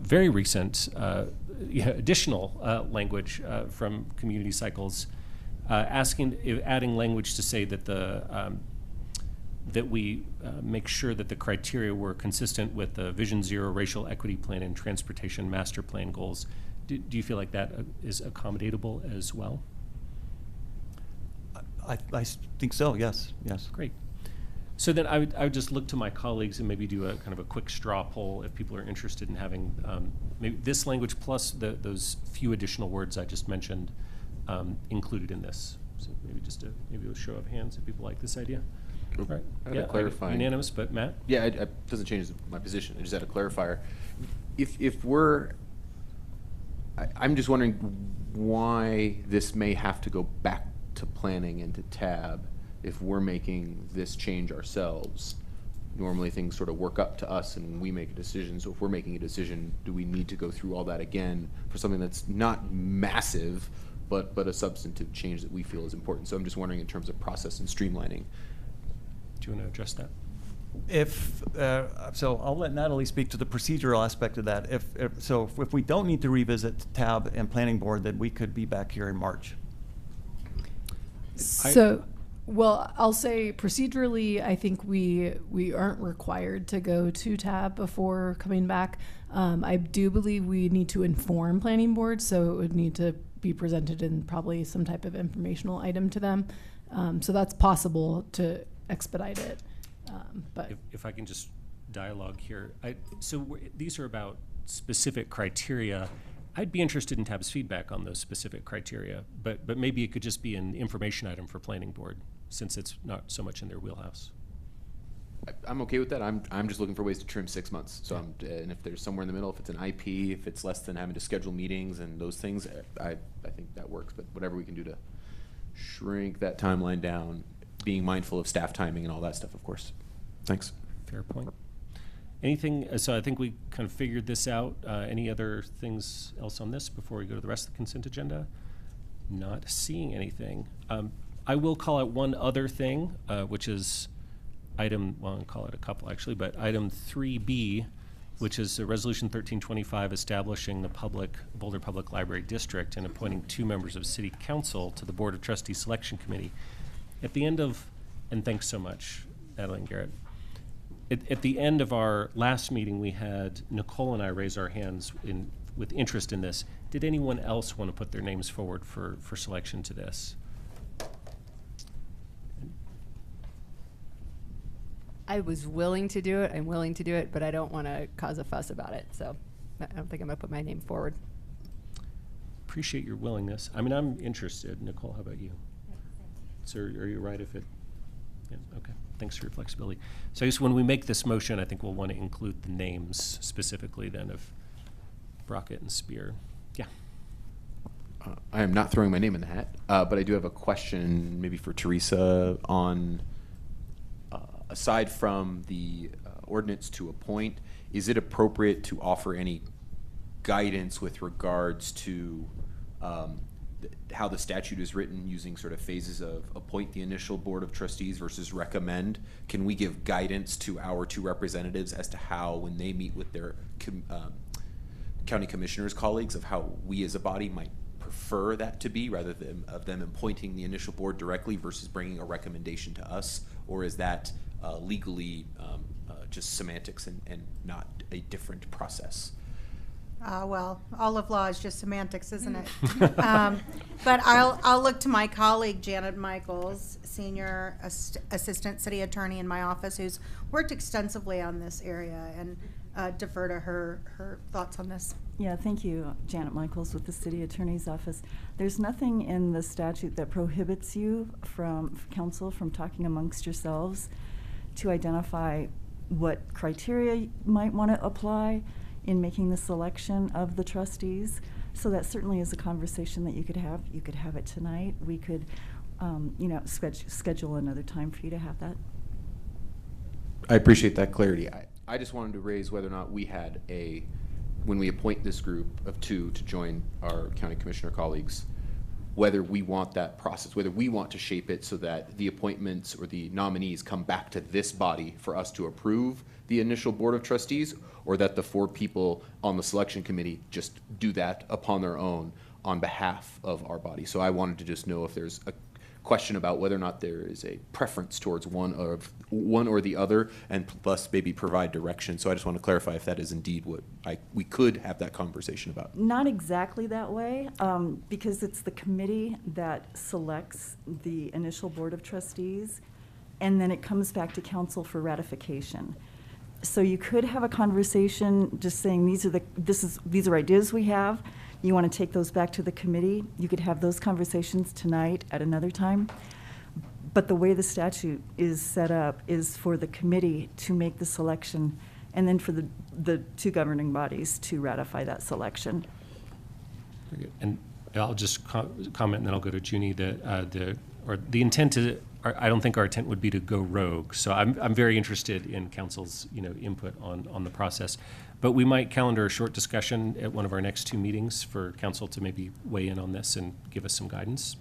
very recent additional language from Community Cycles adding language to say that that we make sure that the criteria were consistent with the Vision Zero Racial Equity Plan and Transportation Master Plan goals. Do you feel like that is accommodatable as well? I think so, yes, yes. Great. So then I would just look to my colleagues and maybe do a kind of a quick straw poll if people are interested in having maybe this language plus those few additional words I just mentioned included in this. So maybe just maybe a show of hands if people like this idea. Right. I had a clarifying. Unanimous, but Matt? Yeah, it doesn't change my position. I just had a clarifier. If we're, I'm just wondering why this may have to go back to planning and to tab if we're making this change ourselves. Normally things sort of work up to us and we make a decision. So if we're making a decision, do we need to go through all that again for something that's not massive, but a substantive change that we feel is important? So I'm just wondering in terms of process and streamlining. Do you want to address that? So I'll let Natalie speak to the procedural aspect of that. If we don't need to revisit TAB and Planning Board, then we could be back here in March. So, well, I'll say procedurally, I think we aren't required to go to TAB before coming back. I do believe we need to inform Planning Board, so it would need to be presented in probably some type of informational item to them. So that's possible to expedite it. But if I can just dialogue here, these are about specific criteria. I'd be interested in TAB's feedback on those specific criteria, but maybe it could just be an information item for Planning Board since it's not so much in their wheelhouse. I'm okay with that. I'm just looking for ways to trim 6 months. So and if there's somewhere in the middle, if it's an IP, if it's less than having to schedule meetings and those things, I think that works. But whatever we can do to shrink that timeline down, being mindful of staff timing and all that stuff, of course. Thanks. Fair point. Anything, so I think we kind of figured this out. Any other things else on this before we go to the rest of the consent agenda? Not seeing anything. I will call out one other thing, which is item, well, I'll call it a couple actually, but item 3B, which is Resolution 1325 establishing the Boulder Public Library District and appointing 2 members of City Council to the Board of Trustees Selection Committee. At the end of, and thanks so much, Natalie and Garrett. At the end of our last meeting, we had Nicole and I raise our hands with interest in this. Did anyone else want to put their names forward for selection to this? I was willing to do it. I'm willing to do it, but I don't want to cause a fuss about it. So I don't think I'm going to put my name forward. Appreciate your willingness. I mean, I'm interested. Nicole, how about you? So are you right if it? Yeah, okay. Thanks for your flexibility. So I guess when we make this motion, I think we'll want to include the names specifically then of Brockett and Spear. Yeah. I am not throwing my name in the hat, but I do have a question maybe for Teresa on, aside from the ordinance to appoint, is it appropriate to offer any guidance with regards to how the statute is written using sort of phases of appoint the initial board of trustees versus recommend? Can we give guidance to our 2 representatives as to how, when they meet with their county commissioners colleagues, of how we as a body might prefer that to be, rather than of them appointing the initial board directly versus bringing a recommendation to us? Or is that legally just semantics and not a different process? Well, all of law is just semantics, isn't it? But I'll look to my colleague, Janet Michaels, Senior Assistant City Attorney in my office, who's worked extensively on this area, and defer to her thoughts on this. Yeah, thank you, Janet Michaels with the City Attorney's Office. There's nothing in the statute that prohibits you from council from talking amongst yourselves to identify what criteria you might want to apply in making the selection of the trustees. So that certainly is a conversation that you could have. You could have it tonight. We could, schedule another time for you to have that. I appreciate that clarity. I just wanted to raise whether or not we had when we appoint this group of 2 to join our county commissioner colleagues, whether we want that process, whether we want to shape it so that the appointments or the nominees come back to this body for us to approve the initial board of trustees, or that the 4 people on the selection committee just do that upon their own on behalf of our body. So I wanted to just know if there's a question about whether or not there is a preference towards one or the other, and thus maybe provide direction. So I just want to clarify if that is indeed what we could have that conversation about. Not exactly that way, because it's the committee that selects the initial board of trustees, and then it comes back to council for ratification. So you could have a conversation just saying these are ideas we have. You want to take those back to the committee. You could have those conversations tonight at another time. But the way the statute is set up is for the committee to make the selection, and then for the two governing bodies to ratify that selection. Very good. And I'll just comment, and then I'll go to Junie. The intent to, I don't think our intent would be to go rogue. So I'm very interested in council's input on the process. But we might calendar a short discussion at one of our next two meetings for council to maybe weigh in on this and give us some guidance,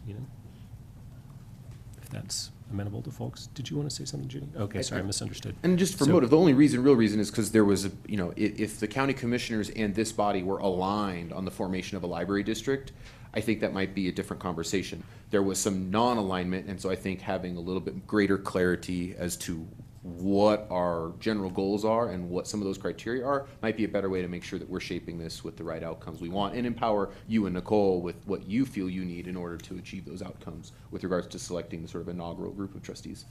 if that's amenable to folks. Did you want to say something, Judy? Okay, sorry, I misunderstood. And just for motive, the only real reason is because there was if the county commissioners and this body were aligned on the formation of a library district, I think that might be a different conversation. There was some non-alignment, and so I think having a little bit greater clarity as to what our general goals are and what some of those criteria are might be a better way to make sure that we're shaping this with the right outcomes we want, and empower you and Nicole with what you feel you need in order to achieve those outcomes with regards to selecting the sort of inaugural group of trustees.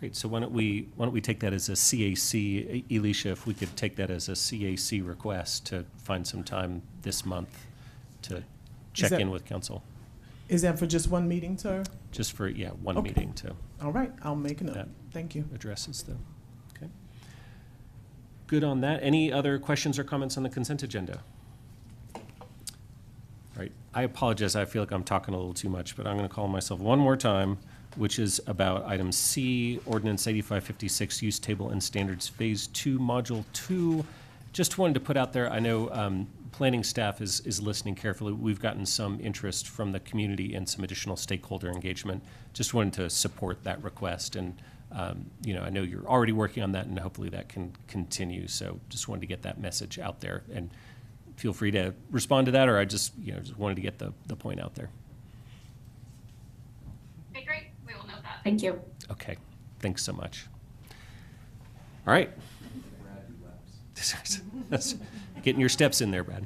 Great. So why don't we take that as a CAC, Elisha, if we could take that as a CAC request to find some time this month to check in with council. Is that for just one meeting, sir? Just for, one meeting to. All right, I'll make a note. Thank you. Addresses them. Okay. Good on that. Any other questions or comments on the consent agenda? All right. I apologize. I feel like I'm talking a little too much, but I'm going to call myself one more time, which is about item C, Ordinance 8556, Use Table and Standards, Phase 2, Module 2. Just wanted to put out there, I know planning staff is listening carefully. We've gotten some interest from the community and some additional stakeholder engagement. Just wanted to support that request. And, I know you're already working on that, and hopefully that can continue. So just wanted to get that message out there. And feel free to respond to that, or I just wanted to get the point out there. Okay, great. We will note that. Thank you. Okay. Thanks so much. All right. That's getting your steps in there, Brad.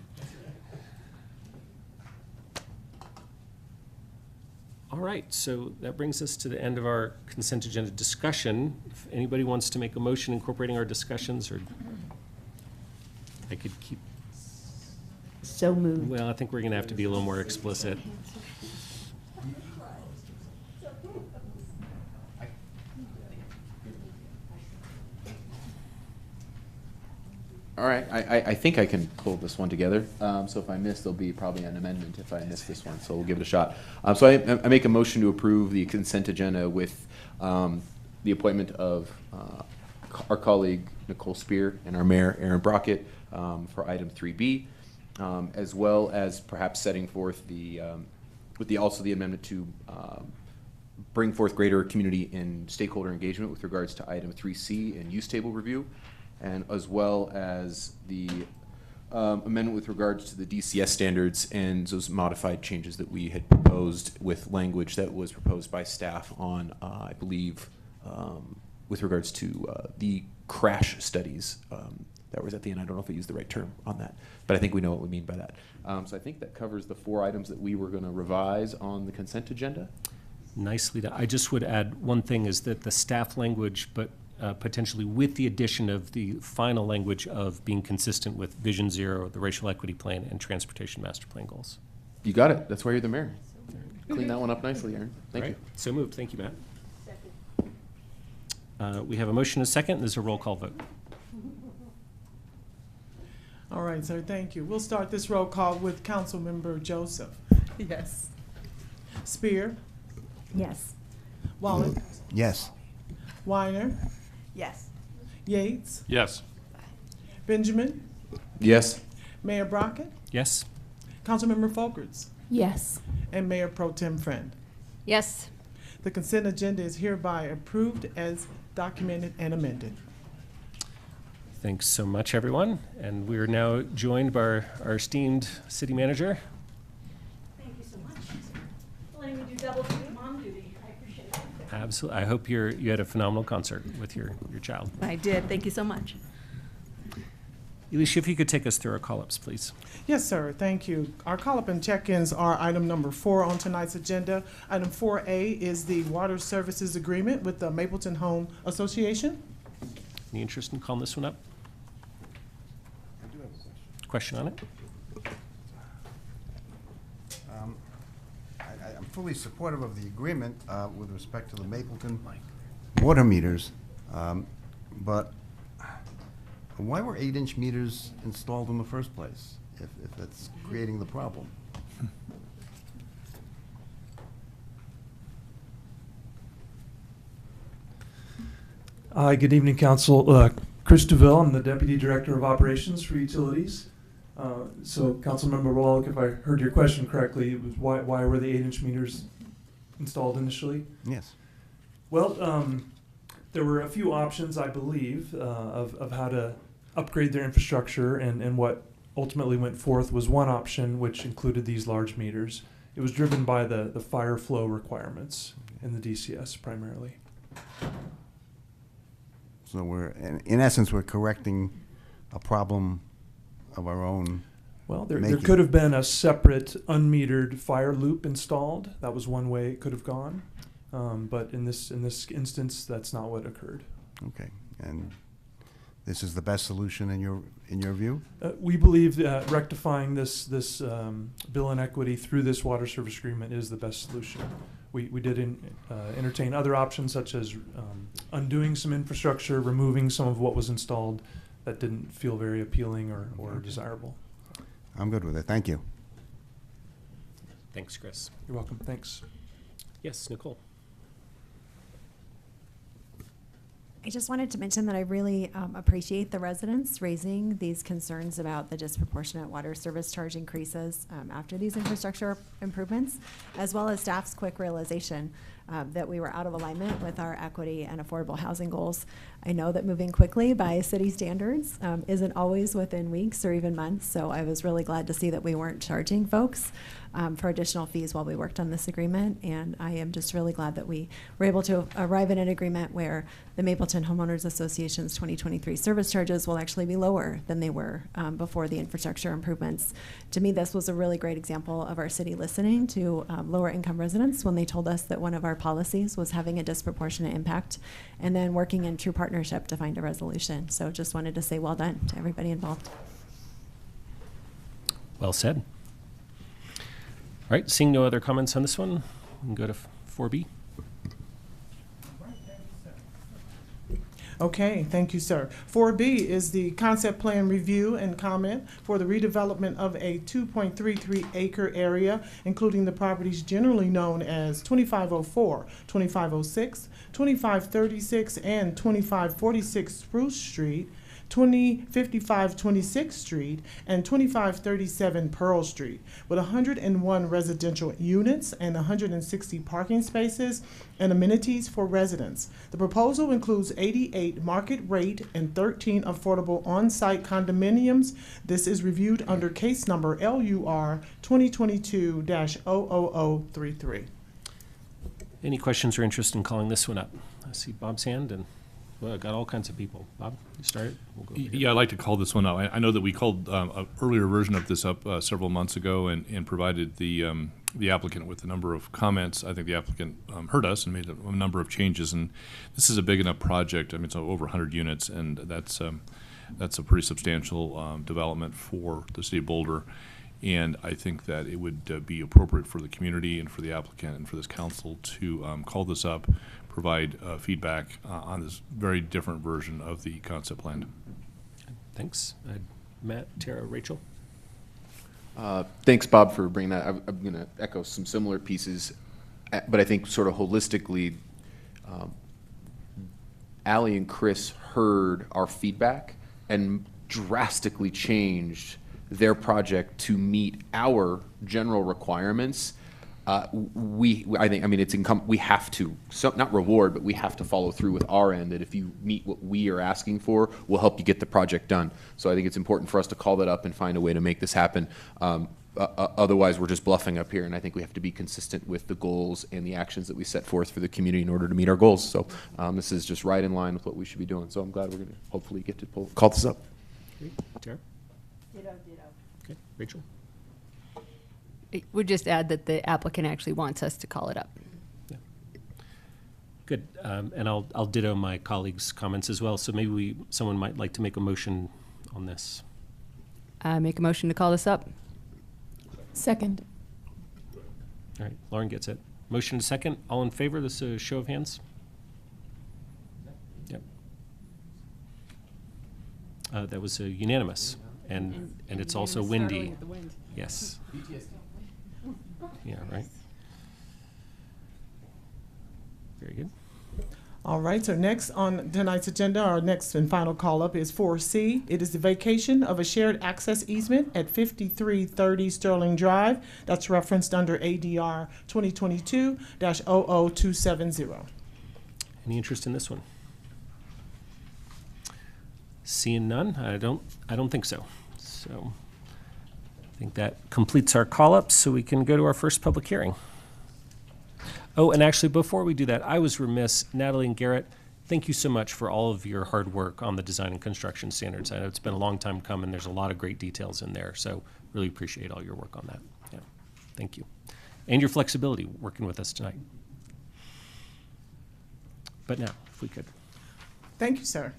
All right, so that brings us to the end of our consent agenda discussion. If anybody wants to make a motion incorporating our discussions, or I could keep. So moved. Well, I think we're going to have to be a little more explicit. All right, I think I can pull this one together. So if I miss, there'll be probably an amendment if I miss this one. So we'll give it a shot. So I make a motion to approve the consent agenda with the appointment of our colleague Nicole Spear and our mayor Aaron Brockett for item 3B, as well as perhaps setting forth also the amendment to bring forth greater community and stakeholder engagement with regards to item 3C and use table review, and as well as the amendment with regards to the DCS standards and those modified changes that we had proposed with language that was proposed by staff on, I believe, with regards to the crash studies that was at the end. I don't know if I used the right term on that, but I think we know what we mean by that. So I think that covers the 4 items that we were going to revise on the consent agenda. Nicely done. I just would add one thing, is that the staff language, but potentially with the addition of the final language of being consistent with Vision Zero, the racial equity plan, and transportation master plan goals. You got it. That's why you're the mayor. Clean that one up nicely, Aaron. Thank you. So moved. Thank you, Matt. We have a motion and a second. There's a roll call vote. All right, sir, thank you. We'll start this roll call with Councilmember Joseph. Yes. Spear. Yes. Wallen. Yes. Weiner. Yes. Yates. Yes. Benjamin. Yes. Mayor Brockett. Yes. Councilmember Folkerts. Yes. And Mayor Pro Tem Friend. Yes. The consent agenda is hereby approved as documented and amended. Thanks so much, everyone. And we are now joined by our esteemed city manager. Thank you so much for letting me do double duty, mom duty. I Absolutely. I hope you had a phenomenal concert with your child. I did. Thank you so much. Alicia, if you could take us through our call-ups, please. Yes, sir. Thank you. Our call-up and check-ins are item number 4 on tonight's agenda. Item 4A is the Water Services Agreement with the Mapleton Home Association. Any interest in calling this one up? I do have a Question on it? I'm fully supportive of the agreement with respect to the Mapleton water meters, but why were 8-inch meters installed in the first place, if that's creating the problem? Hi, good evening, Council. Chris DeVille, I'm the Deputy Director of Operations for Utilities. So, Councilmember Wallach, if I heard your question correctly, it was why were the 8-inch meters installed initially? Yes. Well, there were a few options, I believe, of how to upgrade their infrastructure, and what ultimately went forth was one option, which included these large meters. It was driven by the fire flow requirements in the DCS primarily. So in essence, we're correcting a problem of our own. Well, there could have been a separate unmetered fire loop installed. That was one way it could have gone, but in this instance, that's not what occurred. Okay, and this is the best solution in your view? We believe that rectifying this bill inequity through this water service agreement is the best solution. We did entertain other options, such as undoing some infrastructure, removing some of what was installed that didn't feel very appealing or desirable. I'm good with it. Thank you. Thanks, Chris. You're welcome. Thanks. Yes, Nicole. I just wanted to mention that I really appreciate the residents raising these concerns about the disproportionate water service charge increases after these infrastructure improvements, as well as staff's quick realization that we were out of alignment with our equity and affordable housing goals. I know that moving quickly by city standards isn't always within weeks or even months, so I was really glad to see that we weren't charging folks for additional fees while we worked on this agreement, and I am just really glad that we were able to arrive at an agreement where the Mapleton Homeowners Association's 2023 service charges will actually be lower than they were before the infrastructure improvements. To me, this was a really great example of our city listening to lower income residents when they told us that one of our policies was having a disproportionate impact, and then working in true partnership to find a resolution. So just wanted to say well done to everybody involved. Well said. All right, seeing no other comments on this one, we can go to 4B. Okay, thank you, sir. 4B is the concept plan review and comment for the redevelopment of a 2.33 acre area, including the properties generally known as 2504, 2506, 2536, and 2546 Spruce Street, 2055 26th Street, and 2537 Pearl Street, with 101 residential units and 160 parking spaces and amenities for residents. The proposal includes 88 market rate and 13 affordable on-site condominiums. This is reviewed under case number LUR 2022-00033. Any questions or interest in calling this one up? I see Bob's hand, and well, I got all kinds of people. Bob, you start it. We'll go Yeah, I'd like to call this one up. I know that we called an earlier version of this up several months ago and provided the applicant with a number of comments. I think the applicant heard us and made a number of changes. And this is a big enough project. I mean, it's over 100 units, and that's a pretty substantial development for the city of Boulder. And I think that it would be appropriate for the community and for the applicant and for this council to call this up, provide feedback on this very different version of the concept plan. Thanks. Matt, Tara, Rachel? Thanks, Bob, for bringing that. I'm going to echo some similar pieces, but I think sort of holistically, Allie and Chris heard our feedback and drastically changed their project to meet our general requirements. I mean, we have to, not reward, but we have to follow through with our end, that if you meet what we are asking for, we'll help you get the project done. So I think it's important for us to call that up and find a way to make this happen. otherwise we're just bluffing up here, and I think we have to be consistent with the goals and the actions that we set forth for the community in order to meet our goals. So this is just right in line with what we should be doing. So I'm glad we're going to hopefully get to call this up. Great. Tara? Ditto. Okay. Rachel? Would just add that the applicant actually wants us to call it up. Good. And I'll ditto my colleagues' comments as well. So maybe someone might like to make a motion on this. Make a motion to call this up. Second. All right. Lauren gets it. Motion to second. All in favor? This is a show of hands. Yep. That was unanimous. And it's also windy. Yes. Yeah, right. Very good. All right, so next on tonight's agenda, our next and final call-up is 4C. It is the vacation of a shared access easement at 5330 Sterling Drive. That's referenced under ADR 2022-00270. Any interest in this one? Seeing none, I don't think so. So I think that completes our call-ups, so we can go to our first public hearing. Oh, and actually, before we do that, I was remiss. Natalie and Garrett, thank you so much for all of your hard work on the design and construction standards. I know it's been a long time coming. There's a lot of great details in there, so really appreciate all your work on that. Yeah, thank you. And your flexibility working with us tonight. But now, if we could. Thank you, sir.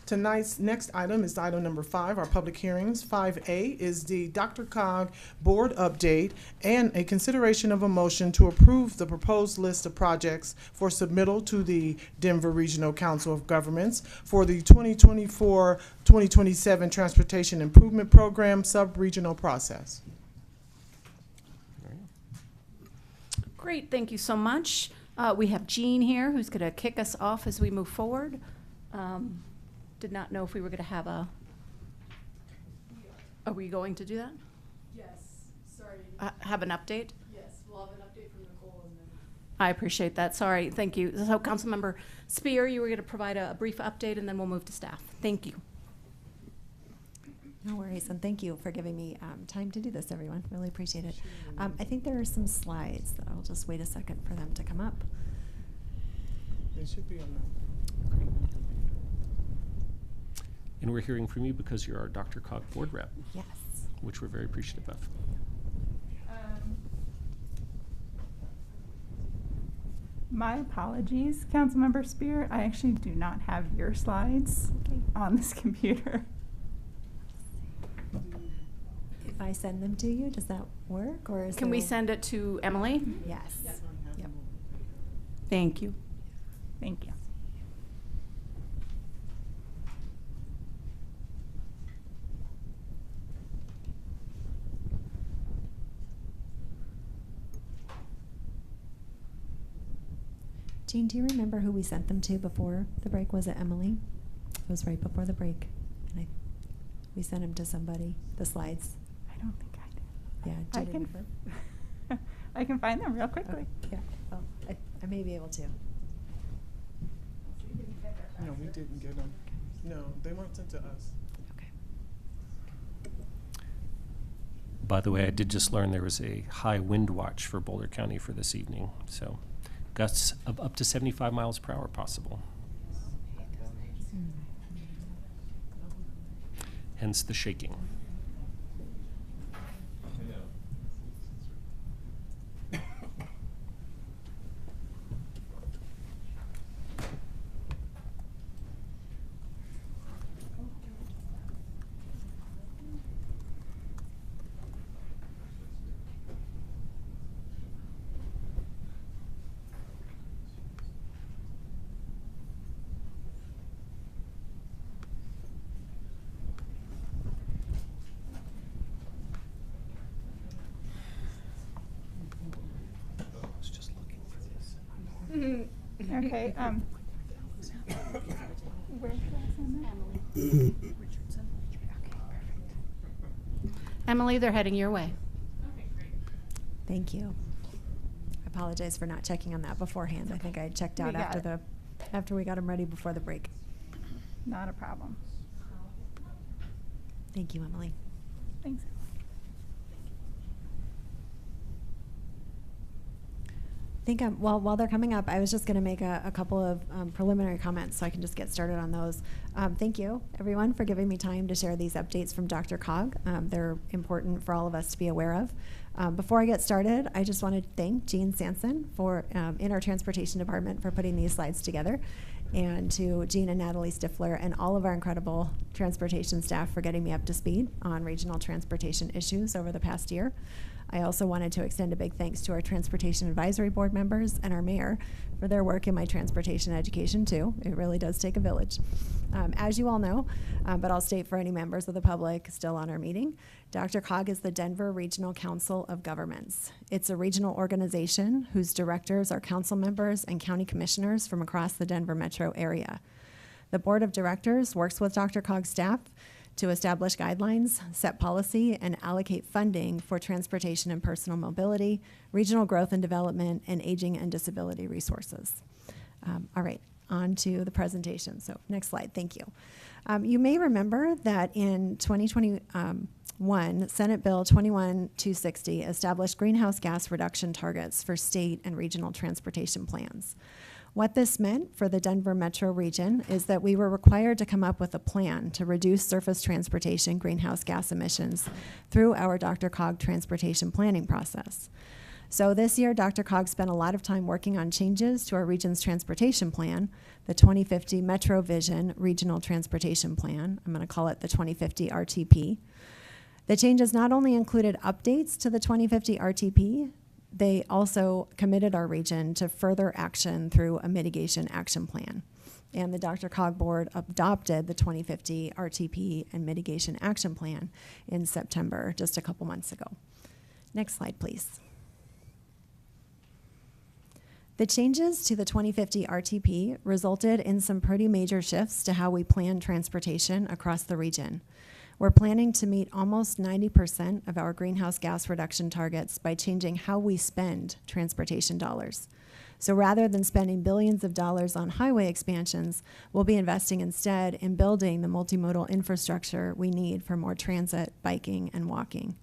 Tonight's next item is item number 5, our public hearings. 5A is the DRCOG board update and a consideration of a motion to approve the proposed list of projects for submittal to the Denver Regional Council of Governments for the 2024-2027 Transportation Improvement Program sub-regional process. Great, thank you so much. We have Jean here who's going to kick us off as we move forward. Did not know if we were going to have a. Are we going to do that? Yes, sorry. Have an update? Yes, we'll have an update from Nicole and then. I appreciate that. Sorry, thank you. So Councilmember Spear, you were going to provide a brief update and then we'll move to staff. Thank you. No worries, and thank you for giving me time to do this, everyone. Really appreciate it. I think there are some slides that I'll just wait a second for them to come up. They should be on the. And we're hearing from you because you're our DRCOG board rep. Yes. Which we're very appreciative of. My apologies, Councilmember Spear. I actually do not have your slides on this computer. If I send them to you, does that work, or is Can we send it to Emily? Yes. Yep. Thank you. Thank you. Jean, do you remember who we sent them to before the break? Was it Emily? It was right before the break. And we sent them to somebody, the slides. I don't think I did. Yeah, do you remember? I can find them real quickly. Yeah, well, I may be able to. No, we didn't get them. No, they weren't sent to us. Okay. By the way, I did just learn there was a high wind watch for Boulder County for this evening. So gusts of up to 75 miles per hour possible. Hence the shaking. Okay. Where should I send that? Emily, they're heading your way. Thank you. I apologize for not checking on that beforehand. I think I checked out after we got them ready before the break. Not a problem. Thank you, Emily. Thanks. think while they're coming up, I was just going to make a couple of preliminary comments so I can just get started on those. Thank you, everyone, for giving me time to share these updates from Dr. Cog. They're important for all of us to be aware of. Before I get started, I just want to thank Jean Sanson for, in our transportation department, for putting these slides together, and to Jean and Natalie Stifler and all of our incredible transportation staff for getting me up to speed on regional transportation issues over the past year. I also wanted to extend a big thanks to our Transportation Advisory Board members and our mayor for their work in my transportation education too. It really does take a village. As you all know, but I'll state for any members of the public still on our meeting, Dr. Cog is the Denver Regional Council of Governments. It's a regional organization whose directors are council members and county commissioners from across the Denver metro area. The board of directors works with Dr. Cog's staff to establish guidelines, set policy, and allocate funding for transportation and personal mobility, regional growth and development, and aging and disability resources. All right, on to the presentation. So next slide, thank you. You may remember that in 2021, Senate Bill 21260 established greenhouse gas reduction targets for state and regional transportation plans. What this meant for the Denver metro region is that we were required to come up with a plan to reduce surface transportation greenhouse gas emissions through our Dr. Cog transportation planning process. So this year, Dr. Cog spent a lot of time working on changes to our region's transportation plan, the 2050 Metro Vision Regional Transportation Plan. I'm going to call it the 2050 RTP. The changes not only included updates to the 2050 RTP, they also committed our region to further action through a mitigation action plan. And the Dr. Cog board adopted the 2050 RTP and mitigation action plan in September, just a couple months ago. Next slide, please. The changes to the 2050 RTP resulted in some pretty major shifts to how we plan transportation across the region. We're planning to meet almost 90% of our greenhouse gas reduction targets by changing how we spend transportation dollars. So rather than spending billions of dollars on highway expansions, we'll be investing instead in building the multimodal infrastructure we need for more transit, biking, and walking.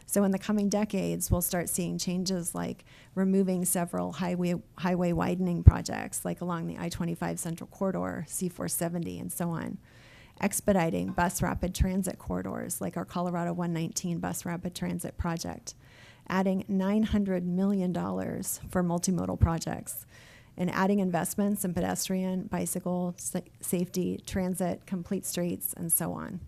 So in the coming decades, we'll start seeing changes like removing several highway widening projects, like along the I-25 Central Corridor, C-470, and so on. Expediting bus rapid transit corridors like our Colorado 119 bus rapid transit project, adding $900 million for multimodal projects, and adding investments in pedestrian, bicycle, safety, transit, complete streets, and so on.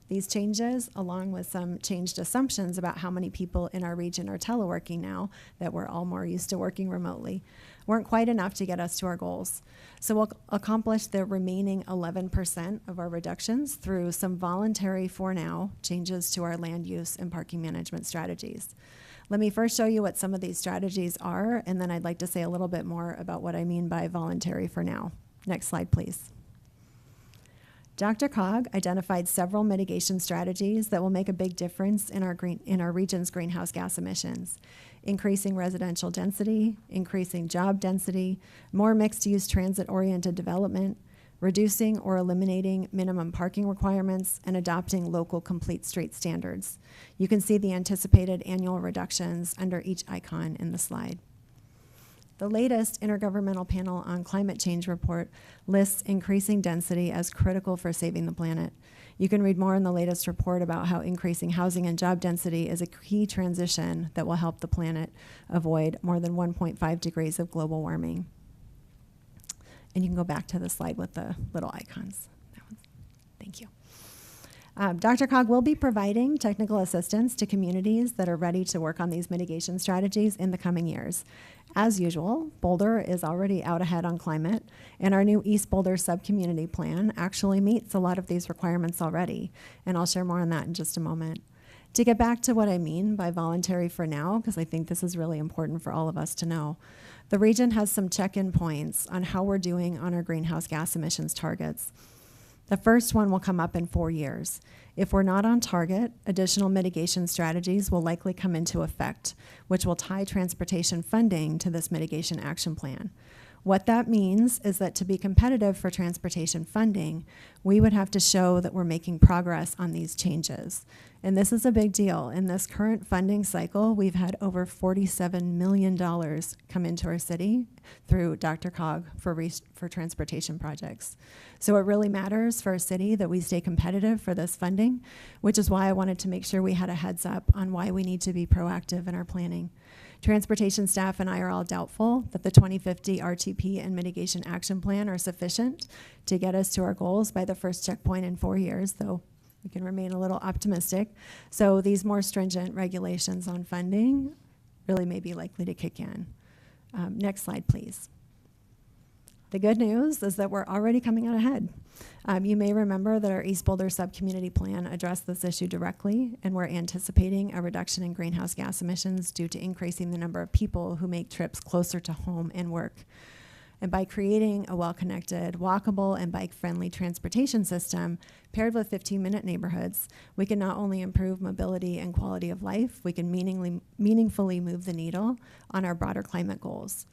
These changes, along with some changed assumptions about how many people in our region are teleworking now, that we're all more used to working remotely, weren't quite enough to get us to our goals. So we'll accomplish the remaining 11% of our reductions through some voluntary, for now, changes to our land use and parking management strategies. Let me first show you what some of these strategies are, and then I'd like to say a little bit more about what I mean by voluntary for now. Next slide, please. Dr. Cog identified several mitigation strategies that will make a big difference in our region's greenhouse gas emissions. Increasing residential density, increasing job density, more mixed-use transit-oriented development, reducing or eliminating minimum parking requirements, and adopting local complete street standards. You can see the anticipated annual reductions under each icon in the slide. The latest Intergovernmental Panel on Climate Change report lists increasing density as critical for saving the planet. You can read more in the latest report about how increasing housing and job density is a key transition that will help the planet avoid more than 1.5 degrees of global warming. And you can go back to the slide with the little icons. Thank you. Dr. Cog will be providing technical assistance to communities that are ready to work on these mitigation strategies in the coming years. As usual, Boulder is already out ahead on climate, and our new East Boulder subcommunity plan actually meets a lot of these requirements already, and I'll share more on that in just a moment. To get back to what I mean by voluntary for now, because I think this is really important for all of us to know, the region has some check-in points on how we're doing on our greenhouse gas emissions targets. The first one will come up in 4 years. If we're not on target, additional mitigation strategies will likely come into effect, which will tie transportation funding to this mitigation action plan. What that means is that to be competitive for transportation funding, we would have to show that we're making progress on these changes. And this is a big deal. In this current funding cycle, we've had over $47 million come into our city through DRCOG for transportation projects. So it really matters for our city that we stay competitive for this funding, which is why I wanted to make sure we had a heads up on why we need to be proactive in our planning. Transportation staff and I are all doubtful that the 2050 RTP and Mitigation Action Plan are sufficient to get us to our goals by the first checkpoint in 4 years, though we can remain a little optimistic. So these more stringent regulations on funding really may be likely to kick in. Next slide, please. The good news is that we're already coming out ahead. You may remember that our East Boulder Subcommunity Plan addressed this issue directly, and we're anticipating a reduction in greenhouse gas emissions due to increasing the number of people who make trips closer to home and work. And by creating a well-connected, walkable, and bike-friendly transportation system paired with 15-minute neighborhoods, we can not only improve mobility and quality of life, we can meaningfully move the needle on our broader climate goals.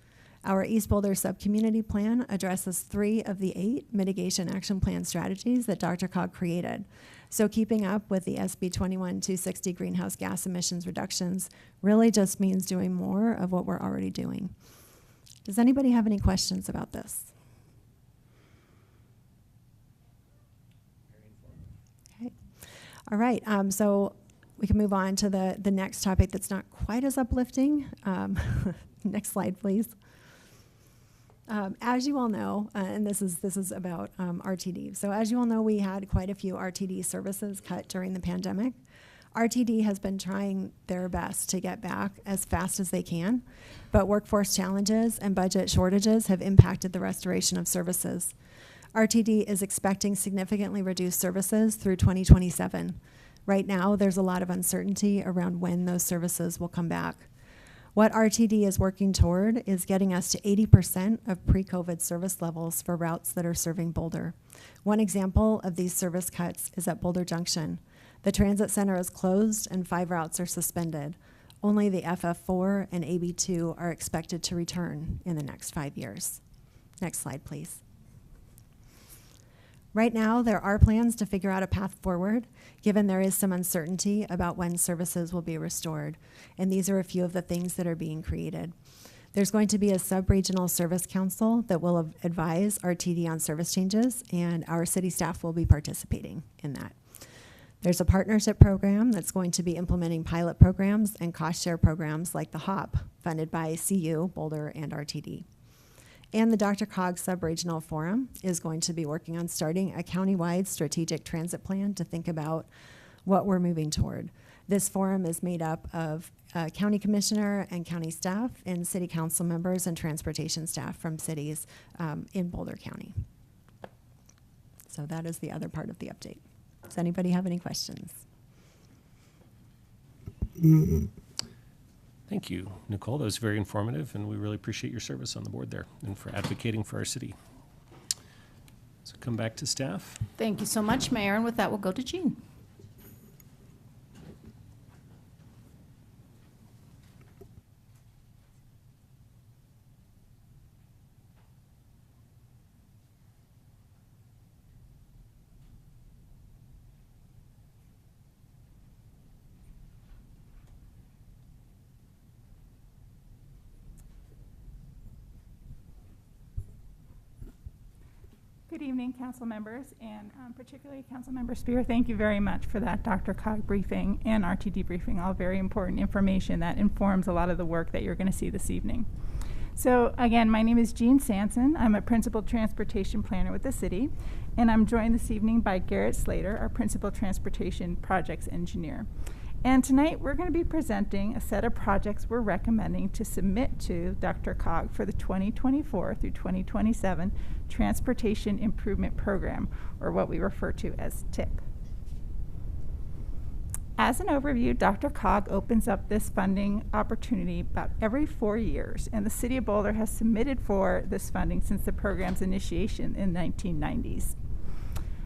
Our East Boulder Subcommunity Plan addresses 3 of the 8 Mitigation Action Plan strategies that DRCOG created. So keeping up with the SB 21-260 greenhouse gas emissions reductions really just means doing more of what we're already doing. Does anybody have any questions about this? Okay. All right, so we can move on to the next topic that's not quite as uplifting. Next slide, please. As you all know, and this is about RTD. So as you all know, we had quite a few RTD services cut during the pandemic. RTD has been trying their best to get back as fast as they can, but workforce challenges and budget shortages have impacted the restoration of services. RTD is expecting significantly reduced services through 2027. Right now, there's a lot of uncertainty around when those services will come back. What RTD is working toward is getting us to 80% of pre-COVID service levels for routes that are serving Boulder. One example of these service cuts is at Boulder Junction. The transit center is closed and 5 routes are suspended. Only the FF4 and AB2 are expected to return in the next 5 years. Next slide, please. Right now, there are plans to figure out a path forward, given there is some uncertainty about when services will be restored. And these are a few of the things that are being created. There's going to be a sub-regional service council that will advise RTD on service changes, and our city staff will be participating in that. There's a partnership program that's going to be implementing pilot programs and cost share programs like the HOP, funded by CU, Boulder, and RTD. And the DRCOG Sub-Regional Forum is going to be working on starting a county-wide strategic transit plan to think about what we're moving toward. This forum is made up of county commissioner and county staff and city council members and transportation staff from cities in Boulder County. So that is the other part of the update. Does anybody have any questions? Thank you, Nicole. That was very informative, and we really appreciate your service on the board there and for advocating for our city. So come back to staff. Thank you so much, Mayor. And with that, we'll go to Jean. Good evening, council members, and particularly Council Member Spear. Thank you very much for that DRCOG briefing and RTD briefing, all very important information that informs a lot of the work that you're going to see this evening. So again, my name is Jean Sanson. I'm a Principal Transportation Planner with the city, and I'm joined this evening by Garrett Slater, our Principal Transportation Projects Engineer. And tonight we're going to be presenting a set of projects we're recommending to submit to DRCOG for the 2024 through 2027 Transportation Improvement Program, or what we refer to as TIP. As an overview, DRCOG opens up this funding opportunity about every 4 years, and the City of Boulder has submitted for this funding since the program's initiation in the 1990s.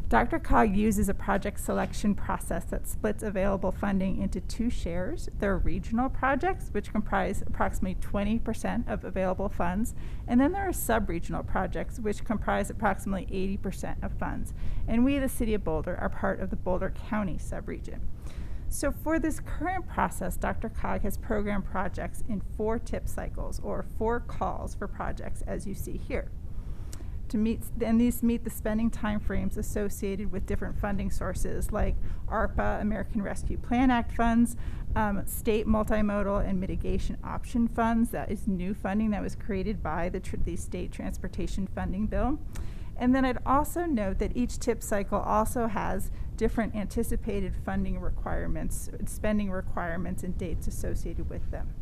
DRCOG uses a project selection process that splits available funding into two shares. There are regional projects, which comprise approximately 20% of available funds, and then there are sub-regional projects, which comprise approximately 80% of funds. And we, the City of Boulder, are part of the Boulder County subregion. So for this current process, DRCOG has programmed projects in 4 tip cycles, or 4 calls for projects, as you see here. These meet the spending timeframes associated with different funding sources like ARPA, American Rescue Plan Act funds, state multimodal and mitigation option funds. That is new funding that was created by the state transportation funding bill. And then I'd also note that each tip cycle also has different anticipated funding requirements, spending requirements, and dates associated with them.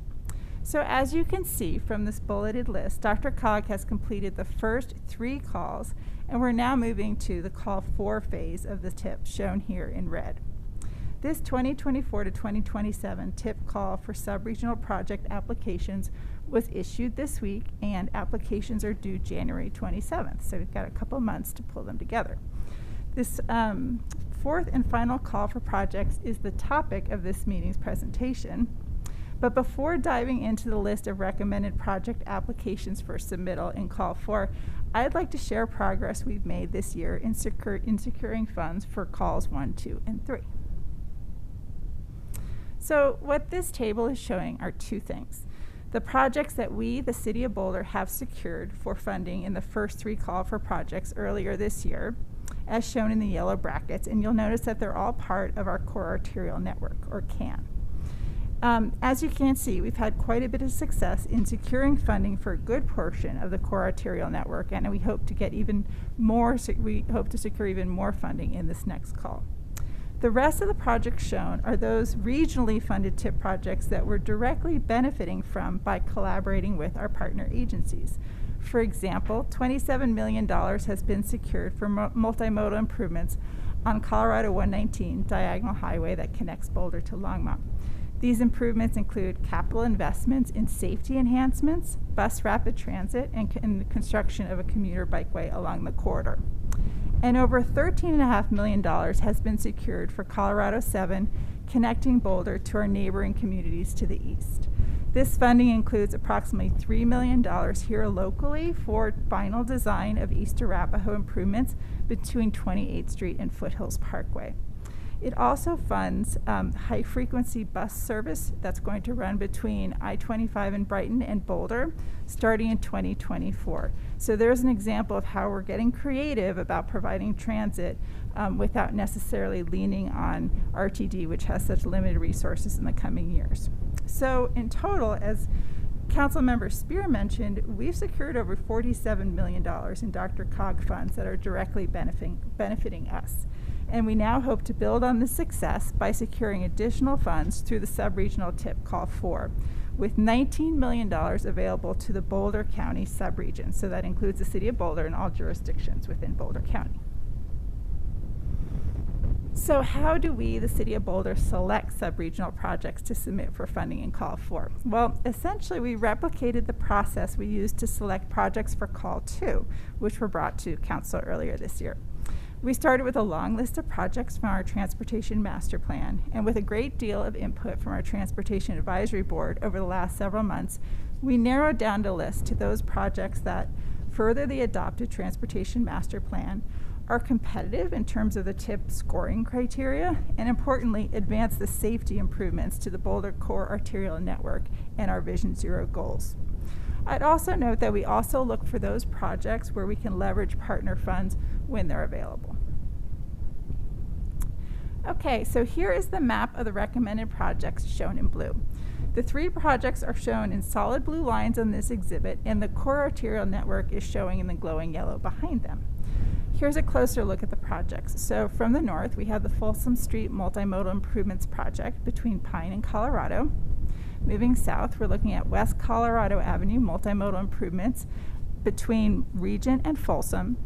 So as you can see from this bulleted list, DRCOG has completed the first 3 calls, and we're now moving to the call 4 phase of the tip, shown here in red. This 2024 to 2027 tip call for sub-regional project applications was issued this week, and applications are due January 27th, so we've got a couple months to pull them together. This 4th and final call for projects is the topic of this meeting's presentation. But before diving into the list of recommended project applications for submittal in Call 4, I'd like to share progress we've made this year in securing funds for Calls 1, 2, and 3. So what this table is showing are 2 things. The projects that we, the City of Boulder, have secured for funding in the first 3 call for projects earlier this year, as shown in the yellow brackets, and you'll notice that they're all part of our core arterial network, or CAN. As you can see, we've had quite a bit of success in securing funding for a good portion of the core arterial network, and we hope to get even more. We hope to secure even more funding in this next call. The rest of the projects shown are those regionally funded TIP projects that we're directly benefiting from by collaborating with our partner agencies. For example, $27 million has been secured for multimodal improvements on Colorado 119 diagonal highway that connects Boulder to Longmont. These improvements include capital investments in safety enhancements, bus rapid transit, and the construction of a commuter bikeway along the corridor. And over $13.5 million has been secured for Colorado 7, connecting Boulder to our neighboring communities to the east. This funding includes approximately $3 million here locally for final design of East Arapahoe improvements between 28th Street and Foothills Parkway. It also funds high-frequency bus service that's going to run between I-25 in Brighton and Boulder starting in 2024. So there's an example of how we're getting creative about providing transit without necessarily leaning on RTD, which has such limited resources in the coming years. So in total, as Councilmember Spear mentioned, we've secured over $47 million in DRCOG funds that are directly benefiting us. And we now hope to build on this success by securing additional funds through the sub-regional TIP Call 4, with $19 million available to the Boulder County subregion. So that includes the City of Boulder and all jurisdictions within Boulder County. So how do we, the City of Boulder, select sub-regional projects to submit for funding in Call 4? Well, essentially we replicated the process we used to select projects for Call 2, which were brought to Council earlier this year. We started with a long list of projects from our Transportation Master Plan, and with a great deal of input from our Transportation Advisory Board over the last several months, we narrowed down the list to those projects that further the adopted Transportation Master Plan, are competitive in terms of the TIP scoring criteria, and importantly, advance the safety improvements to the Boulder Core Arterial Network and our Vision Zero goals. I'd also note that we also look for those projects where we can leverage partner funds when they're available. Okay, so here is the map of the recommended projects shown in blue. The 3 projects are shown in solid blue lines on this exhibit, and the core arterial network is showing in the glowing yellow behind them. Here's a closer look at the projects. So from the north, we have the Folsom Street Multimodal Improvements Project between Pine and Colorado. Moving south, we're looking at West Colorado Avenue Multimodal Improvements between Regent and Folsom,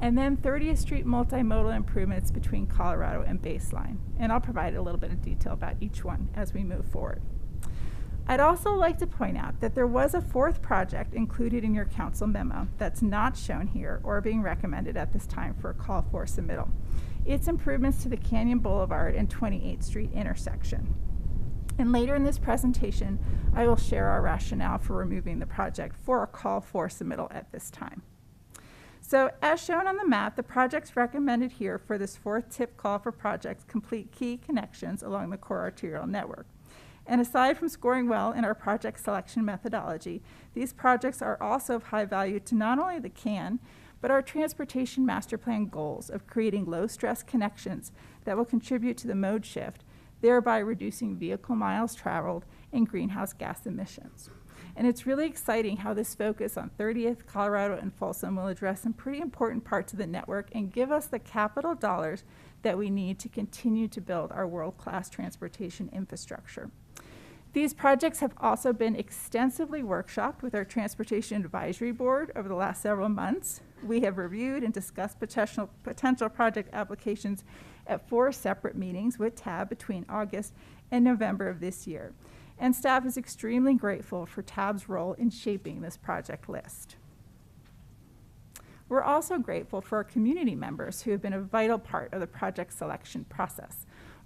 and then 30th Street Multimodal Improvements between Colorado and Baseline. And I'll provide a little bit of detail about each one as we move forward. I'd also like to point out that there was a fourth project included in your council memo that's not shown here or being recommended at this time for a call for submittal. It's improvements to the Canyon Boulevard and 28th Street intersection. And later in this presentation, I will share our rationale for removing the project for a call for submittal at this time. So as shown on the map, the projects recommended here for this fourth tip call for projects complete key connections along the core arterial network. And aside from scoring well in our project selection methodology, these projects are also of high value to not only the CAN, but our transportation master plan goals of creating low-stress connections that will contribute to the mode shift, thereby reducing vehicle miles traveled and greenhouse gas emissions. And it's really exciting how this focus on 30th, Colorado, and Folsom will address some pretty important parts of the network and give us the capital dollars that we need to continue to build our world-class transportation infrastructure. These projects have also been extensively workshopped with our Transportation Advisory Board over the last several months. We have reviewed and discussed potential project applications at 4 separate meetings with TAB between August and November of this year. And staff is extremely grateful for TAB's role in shaping this project list. We're also grateful for our community members who have been a vital part of the project selection process.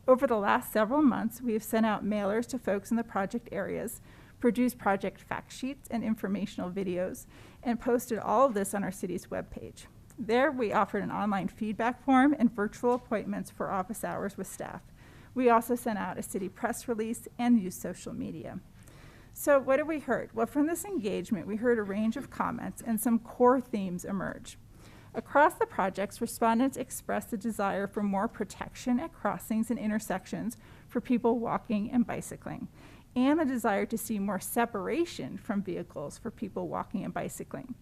Over the last several months, we have sent out mailers to folks in the project areas, produced project fact sheets and informational videos, and posted all of this on our city's webpage. There, we offered an online feedback form and virtual appointments for office hours with staff. We also sent out a city press release and used social media. So what have we heard? Well, from this engagement, we heard a range of comments and some core themes emerge. Across the projects, respondents expressed a desire for more protection at crossings and intersections for people walking and bicycling, and a desire to see more separation from vehicles for people walking and bicycling.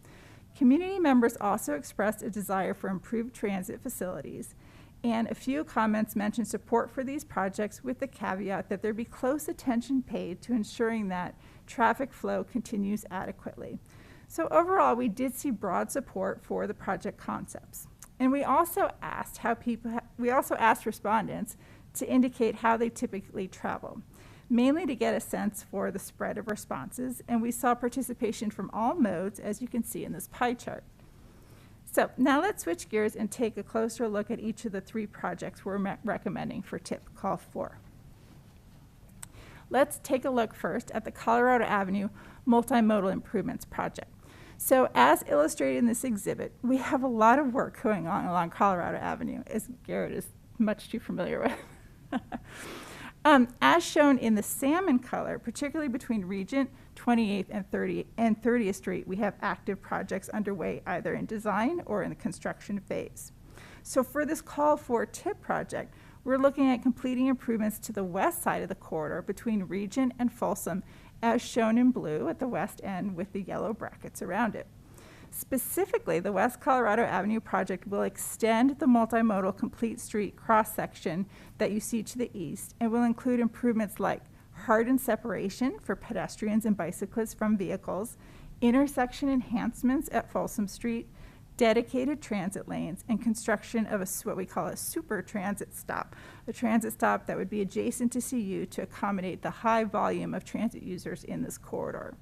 Community members also expressed a desire for improved transit facilities, and a few comments mentioned support for these projects with the caveat that there be close attention paid to ensuring that traffic flow continues adequately. So overall, we did see broad support for the project concepts. And we also asked respondents to indicate how they typically travel, mainly to get a sense for the spread of responses, and we saw participation from all modes, as you can see in this pie chart. So now let's switch gears and take a closer look at each of the 3 projects we're recommending for tip call 4. Let's take a look first at the Colorado Avenue Multimodal Improvements Project. So as illustrated in this exhibit, we have a lot of work going on along Colorado Avenue, as Garrett is much too familiar with. As shown in the salmon color, particularly between Regent, 28th, and 30th Street, we have active projects underway either in design or in the construction phase. So for this call for tip project, we're looking at completing improvements to the west side of the corridor between Regent and Folsom, as shown in blue at the west end with the yellow brackets around it. Specifically, the West Colorado Avenue project will extend the multimodal complete street cross-section that you see to the east and will include improvements like hardened separation for pedestrians and bicyclists from vehicles, intersection enhancements at Folsom Street, dedicated transit lanes, and construction of what we call a super transit stop, a transit stop that would be adjacent to CU to accommodate the high volume of transit users in this corridor.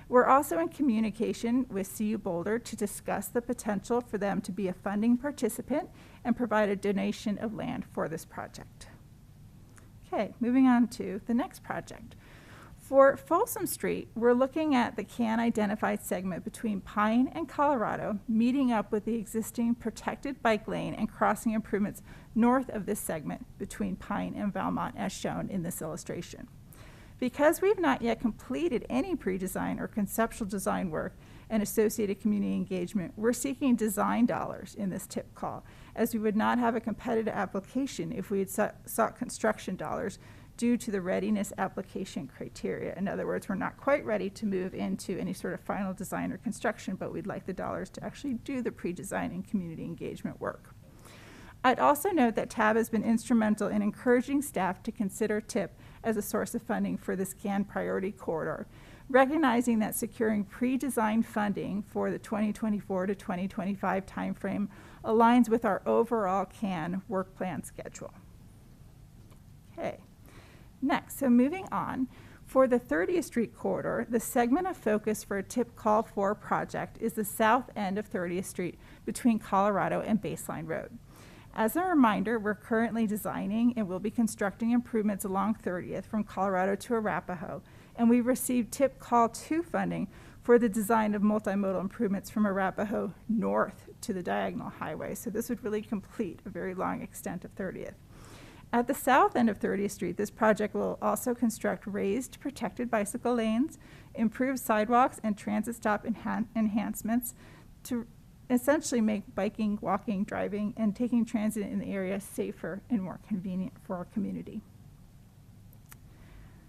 We're also in communication with CU Boulder to discuss the potential for them to be a funding participant and provide a donation of land for this project. Okay, moving on to the next project. For Folsom Street, we're looking at the CAN identified segment between Pine and Colorado, meeting up with the existing protected bike lane and crossing improvements north of this segment between Pine and Valmont, as shown in this illustration. Because we've not yet completed any pre-design or conceptual design work and associated community engagement, we're seeking design dollars in this tip call, as we would not have a competitive application if we had sought construction dollars due to the readiness application criteria. In other words, we're not quite ready to move into any sort of final design or construction, but we'd like the dollars to actually do the pre-design and community engagement work. I'd also note that TAB has been instrumental in encouraging staff to consider TIP as a source of funding for this CAN priority corridor, recognizing that securing pre-designed funding for the 2024 to 2025 timeframe aligns with our overall CAN work plan schedule. Okay. Next, so moving on, For the 30th Street corridor, the segment of focus for a TIP Call 4 project is the south end of 30th Street between Colorado and Baseline Road. As a reminder, we're currently designing and will be constructing improvements along 30th from Colorado to Arapahoe, and we received TIP Call 2 funding for the design of multimodal improvements from Arapahoe north to the Diagonal Highway. So this would really complete a very long extent of 30th. At the south end of 30th Street, this project will also construct raised protected bicycle lanes, improve sidewalks and transit stop enhancements to essentially make biking, walking, driving, and taking transit in the area safer and more convenient for our community.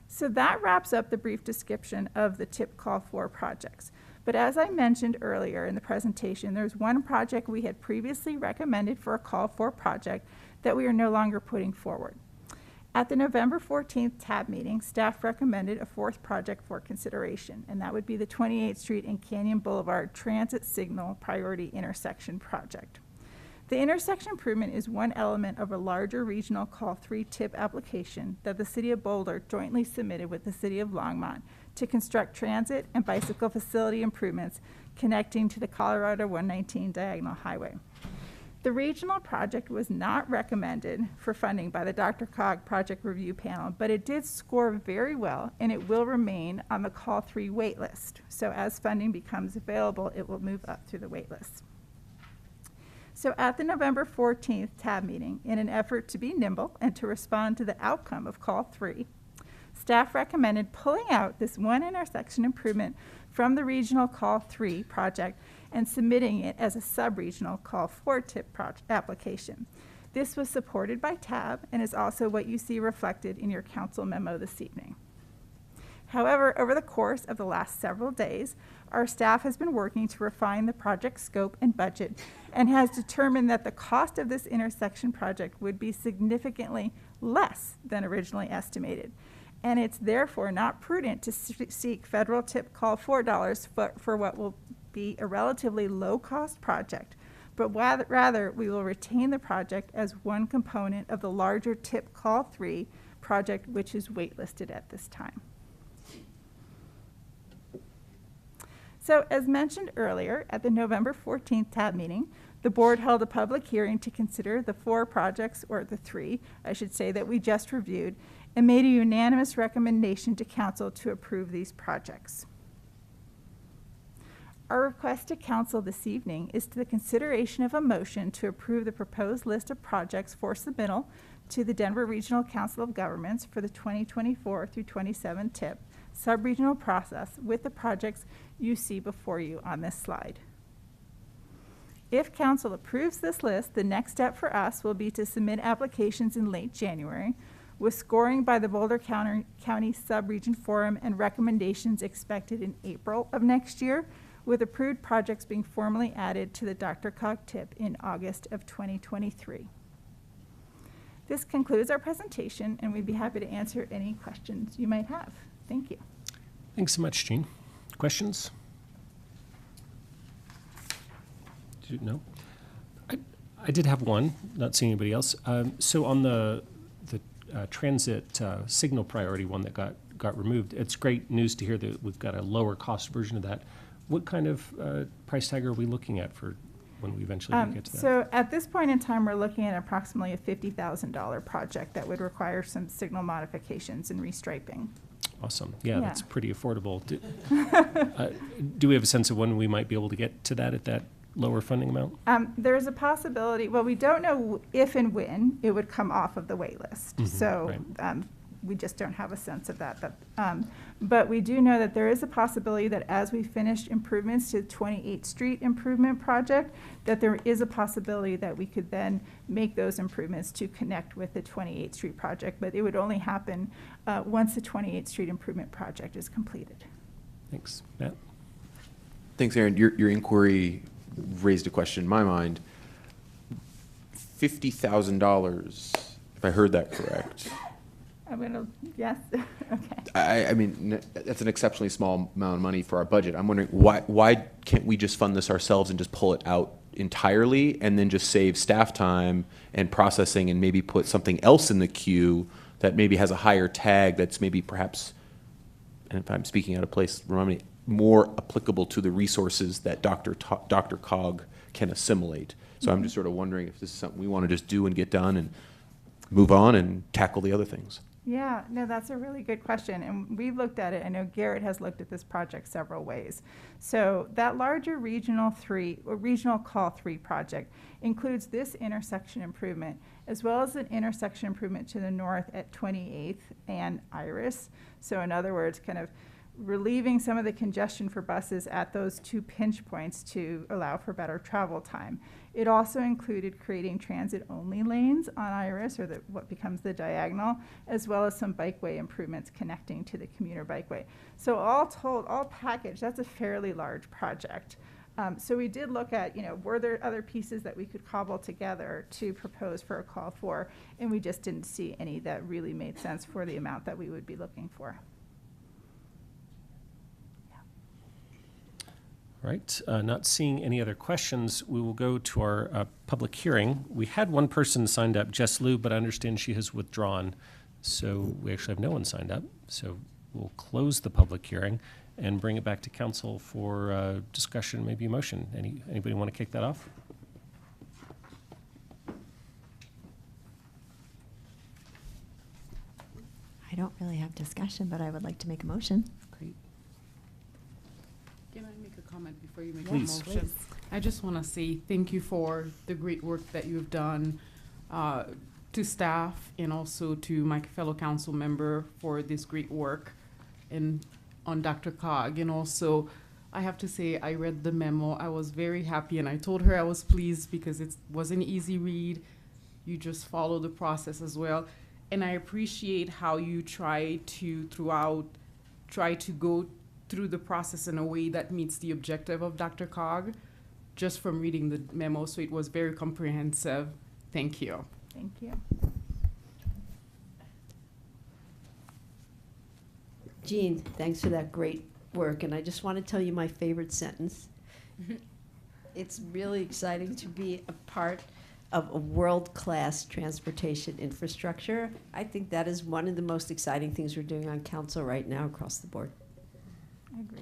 So that wraps up the brief description of the TIP Call 4 projects. But as I mentioned earlier in the presentation, there's one project we had previously recommended for a Call 4 project that we are no longer putting forward. At the November 14th TAB meeting, staff recommended a fourth project for consideration, and that would be the 28th Street and Canyon Boulevard Transit Signal Priority Intersection Project. The intersection improvement is one element of a larger regional Call 3 TIP application that the City of Boulder jointly submitted with the City of Longmont to construct transit and bicycle facility improvements connecting to the Colorado 119 Diagonal Highway. The regional project was not recommended for funding by the DRCOG project review panel, but it did score very well, and it will remain on the Call 3 wait list. So as funding becomes available, it will move up through the wait list. So at the November 14th TAB meeting, in an effort to be nimble and to respond to the outcome of Call 3, staff recommended pulling out this one intersection improvement from the regional Call 3 project and submitting it as a sub-regional Call 4 TIP application. This was supported by TAB and is also what you see reflected in your council memo this evening. However, over the course of the last several days, our staff has been working to refine the project scope and budget and has determined that the cost of this intersection project would be significantly less than originally estimated. And it's therefore not prudent to seek federal TIP Call 4 dollars for what will be a relatively low-cost project, but rather we will retain the project as one component of the larger TIP Call 3 project, which is waitlisted at this time. So as mentioned earlier, at the November 14th TAB meeting, the board held a public hearing to consider the four projects, or the three, I should say, that we just reviewed, and made a unanimous recommendation to council to approve these projects. Our request to council this evening is to the consideration of a motion to approve the proposed list of projects for submittal to the Denver Regional Council of Governments for the 2024 through 27 TIP sub-regional process with the projects you see before you on this slide. If council approves this list, the next step for us will be to submit applications in late January, with scoring by the Boulder County Sub-Region Forum and recommendations expected in April of next year, with approved projects being formally added to the DRCOG TIP in August of 2023. This concludes our presentation, and we'd be happy to answer any questions you might have. Thank you. Thanks so much, Jean. Questions? No? I did have one, not seeing anybody else. So on the transit signal priority one that got removed, it's great news to hear that we've got a lower cost version of that. What kind of price tag are we looking at for when we eventually get to that? So at this point in time, we're looking at approximately a $50,000 project that would require some signal modifications and restriping. Awesome. Yeah, that's pretty affordable. Do we have a sense of when we might be able to get to that at that lower funding amount? There's a possibility. Well, we don't know if and when it would come off of the wait list. Mm-hmm, So right. We just don't have a sense of that. But we do know that there is a possibility that as we finish improvements to the 28th Street improvement project, that there is a possibility that we could then make those improvements to connect with the 28th Street project. But it would only happen once the 28th Street improvement project is completed. Thanks. Matt? Thanks, Aaron. Your inquiry raised a question in my mind. $50,000, if I heard that correct. I'm going to, yes, okay. I mean, that's an exceptionally small amount of money for our budget. I'm wondering why can't we just fund this ourselves and just pull it out entirely and then just save staff time and processing and maybe put something else in the queue that maybe has a higher tag that's maybe perhaps and if I'm speaking out of place, remind me, more applicable to the resources that Dr. Cog can assimilate. So I'm just sort of wondering if this is something we want to just do and get done and move on and tackle the other things. Yeah, no, that's a really good question. And we've looked at it. I know Garrett has looked at this project several ways. So that larger regional call 3 project includes this intersection improvement, as well as an intersection improvement to the north at 28th and Iris. So in other words, kind of relieving some of the congestion for buses at those 2 pinch points to allow for better travel time. It also included creating transit-only lanes on Iris, or what becomes the diagonal, as well as some bikeway improvements connecting to the commuter bikeway. So all told, all packaged, that's a fairly large project. So we did look at, were there other pieces that we could cobble together to propose for a call for, and we just didn't see any that really made sense for the amount that we would be looking for. Right, not seeing any other questions, we will go to our public hearing. We had one person signed up, Jess Liu, but I understand she has withdrawn. So we actually have no one signed up. So we'll close the public hearing and bring it back to council for discussion, maybe a motion. Anybody want to kick that off? I don't really have discussion, but I would like to make a motion. Great. Can I make a comment before you make Please. a motion? I just want to say thank you for the great work that you've done to staff and also to my fellow council member for this great work and on Dr. Cog. And also, I have to say, I read the memo. I was very happy, and I told her I was pleased because it was an easy read. You just follow the process as well. And I appreciate how you try to go through the process in a way that meets the objective of Dr. Cog, just from reading the memo. So it was very comprehensive. Thank you. Thank you. Jean, thanks for that great work. And I just want to tell you my favorite sentence. It's really exciting to be a part of a world-class transportation infrastructure. I think that is one of the most exciting things we're doing on council right now across the board. I agree.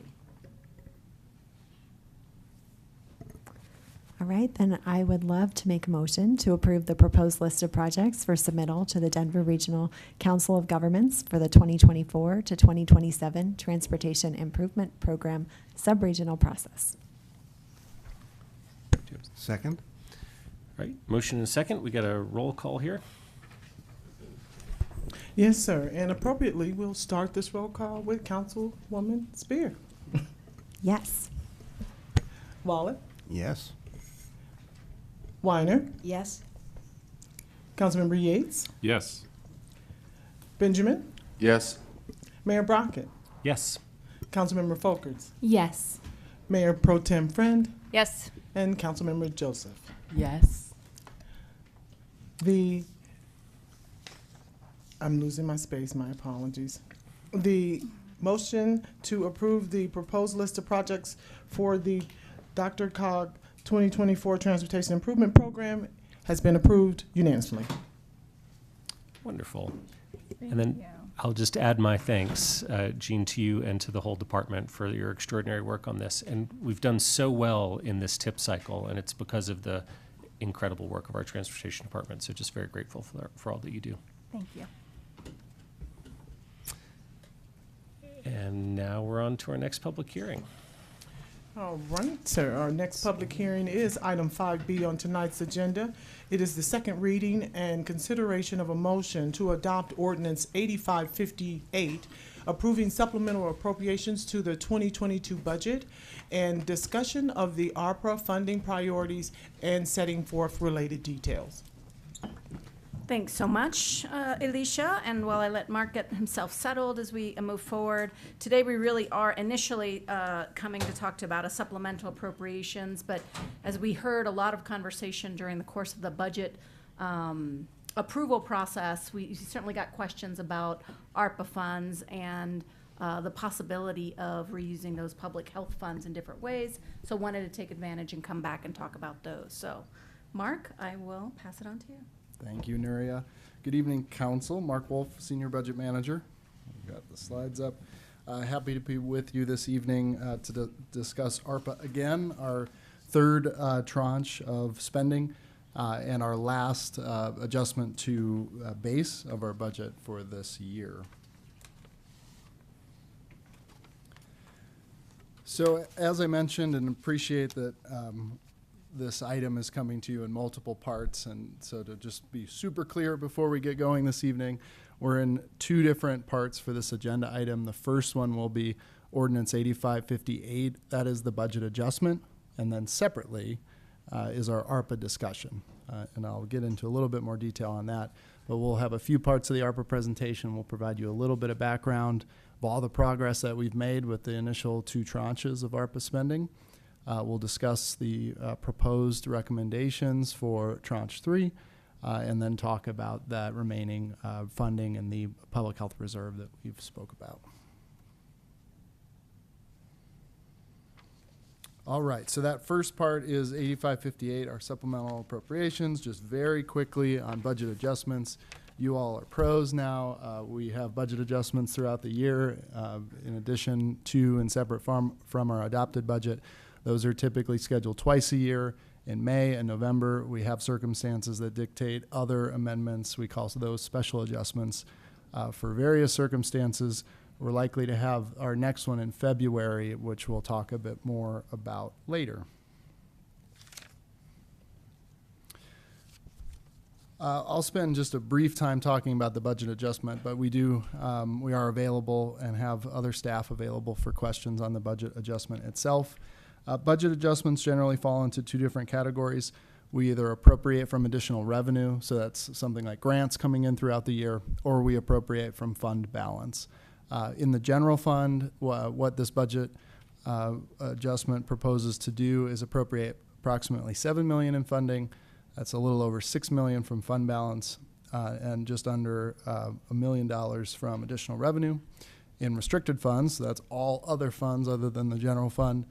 All right, then I would love to make a motion to approve the proposed list of projects for submittal to the Denver Regional Council of Governments for the 2024 to 2027 Transportation Improvement Program sub-regional process. Second? Right, motion and a second. We got a roll call here. Yes, sir. And appropriately, we'll start this roll call with Councilwoman Spear. Yes. Wallet? Yes. Weiner? Yes. Councilmember Yates? Yes. Benjamin? Yes. Mayor Brockett? Yes. Councilmember Folkerts? Yes. Mayor Pro Tem Friend? Yes. And Councilmember Joseph? Yes. I'm losing my space, my apologies. The motion to approve the proposed list of projects for the Dr. Cog 2024 Transportation Improvement Program has been approved unanimously. Wonderful. Thank And then you. I'll just add my thanks, Jean, to you and to the whole department for your extraordinary work on this. And we've done so well in this tip cycle, and it's because of the incredible work of our transportation department. So just very grateful for all that you do. Thank you. And now we're on to our next public hearing. All right, sir. Our next public hearing is item 5B on tonight's agenda. It is the second reading and consideration of a motion to adopt ordinance 8558, approving supplemental appropriations to the 2022 budget, and discussion of the ARPA funding priorities and setting forth related details. Thanks so much, Alicia. And while I let Mark get himself settled as we move forward, today we really are initially coming to talk about a supplemental appropriations. But as we heard a lot of conversation during the course of the budget approval process, we certainly got questions about ARPA funds and the possibility of reusing those public health funds in different ways. So wanted to take advantage and come back and talk about those. So, Mark, I will pass it on to you. Thank you, Nuria. Good evening, Council. Mark Wolf, Senior Budget Manager. I've got the slides up. Happy to be with you this evening to discuss ARPA again, our third tranche of spending and our last adjustment to base of our budget for this year. So as I mentioned, and appreciate that this item is coming to you in multiple parts, and so to just be super clear before we get going this evening, we're in two different parts for this agenda item. The first one will be Ordinance 8558. That is the budget adjustment. And then separately is our ARPA discussion. And I'll get into a little bit more detail on that. But we'll have a few parts of the ARPA presentation. We'll provide you a little bit of background of all the progress that we've made with the initial two tranches of ARPA spending. We'll discuss the proposed recommendations for Tranche 3, and then talk about that remaining funding in the public health reserve that we've spoke about. All right, so that first part is 8558, our supplemental appropriations. Just very quickly on budget adjustments. You all are pros now. We have budget adjustments throughout the year, in addition to and separate from our adopted budget. Those are typically scheduled twice a year. In May and November, we have circumstances that dictate other amendments. We call those special adjustments. For various circumstances, we're likely to have our next one in February, which we'll talk a bit more about later. I'll spend just a brief time talking about the budget adjustment, but we are available and have other staff available for questions on the budget adjustment itself. Budget adjustments generally fall into two different categories. We either appropriate from additional revenue, so that's something like grants coming in throughout the year, or we appropriate from fund balance. In the general fund, what this budget adjustment proposes to do is appropriate approximately $7 million in funding. That's a little over $6 million from fund balance, and just under $1 million from additional revenue. In restricted funds, so that's all other funds other than the general fund,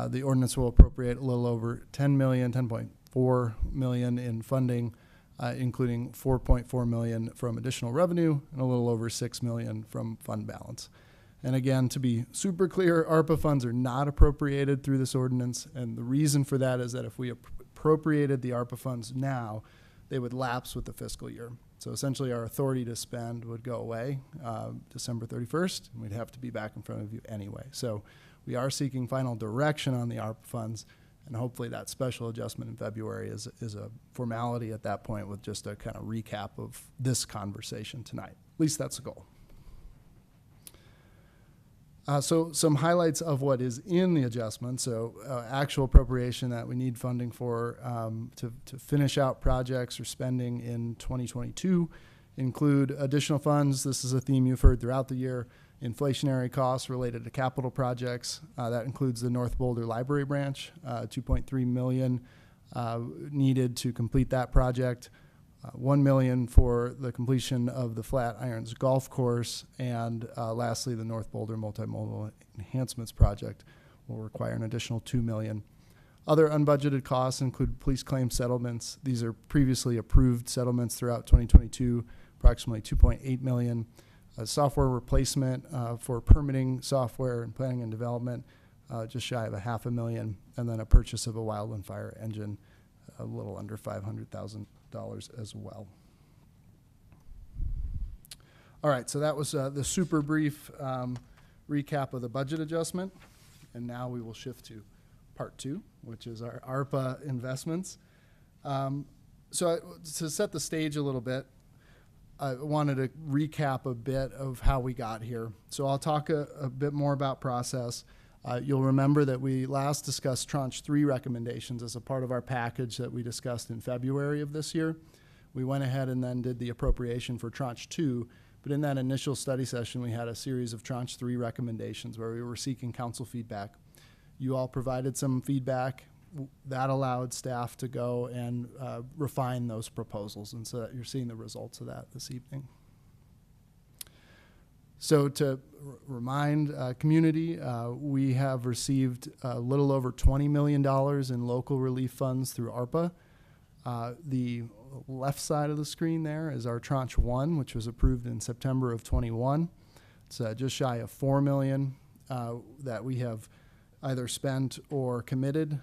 the ordinance will appropriate a little over $10.4 million in funding, including $4.4 million from additional revenue and a little over $6 million from fund balance. And again, to be super clear, ARPA funds are not appropriated through this ordinance, and the reason for that is that if we appropriated the ARPA funds now, they would lapse with the fiscal year. So essentially our authority to spend would go away December 31st, and we'd have to be back in front of you anyway. So we are seeking final direction on the ARPA funds, and hopefully that special adjustment in February is a formality at that point with just a kind of recap of this conversation tonight. At least that's the goal. So some highlights of what is in the adjustment. So actual appropriation that we need funding for to finish out projects or spending in 2022 include additional funds. This is a theme you've heard throughout the year. Inflationary costs related to capital projects. That includes the North Boulder Library Branch, $2.3 million needed to complete that project. $1 million for the completion of the Flatirons Golf Course, and lastly, the North Boulder Multimodal Enhancements Project will require an additional $2 million. Other unbudgeted costs include police claim settlements. These are previously approved settlements throughout 2022, approximately $2.8 million. Software replacement for permitting software and planning and development, just shy of $500,000, and then a purchase of a wildland fire engine, a little under $500,000 as well. All right, so that was the super brief recap of the budget adjustment, and now we will shift to part two, which is our ARPA investments. To set the stage a little bit, I wanted to recap a bit of how we got here. So I'll talk a bit more about process. You'll remember that we last discussed Tranche 3 recommendations as a part of our package that we discussed in February of this year. We went ahead and then did the appropriation for Tranche 2, but in that initial study session, we had a series of Tranche 3 recommendations where we were seeking council feedback. You all provided some feedback. That allowed staff to go and refine those proposals, and so that you're seeing the results of that this evening. So to remind community, we have received a little over $20 million in local relief funds through ARPA. The left side of the screen there is our Tranche 1, which was approved in September of 21. It's just shy of $4 million that we have either spent or committed.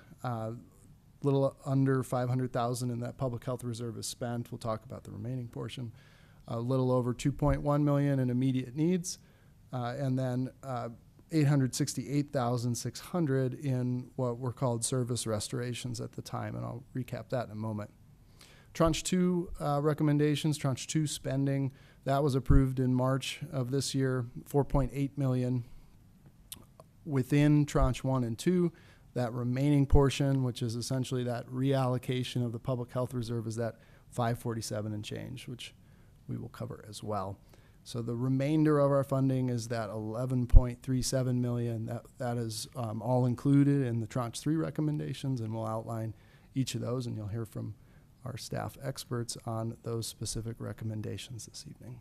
Little under 500,000 in that public health reserve is spent. We'll talk about the remaining portion. A little over 2.1 million in immediate needs, and then 868,600 in what were called service restorations at the time, and I'll recap that in a moment. Tranche 2 recommendations, Tranche 2 spending, that was approved in March of this year, 4.8 million. Within Tranche 1 and 2, that remaining portion, which is essentially that reallocation of the public health reserve, is that 547 and change, which we will cover as well. So the remainder of our funding is that 11.37 million. That is all included in the Tranche 3 recommendations, and we'll outline each of those, and you'll hear from our staff experts on those specific recommendations this evening.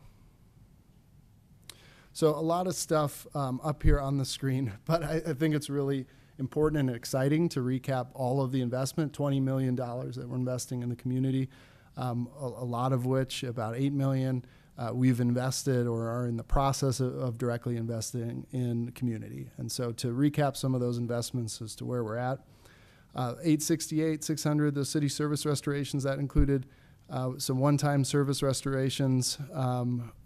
So a lot of stuff up here on the screen, but I think it's really important and exciting to recap all of the investment, $20 million that we're investing in the community, a lot of which, about $8 million, we've invested or are in the process of directly investing in the community. And so to recap some of those investments as to where we're at, 600, the city service restorations, that included some one-time service restorations,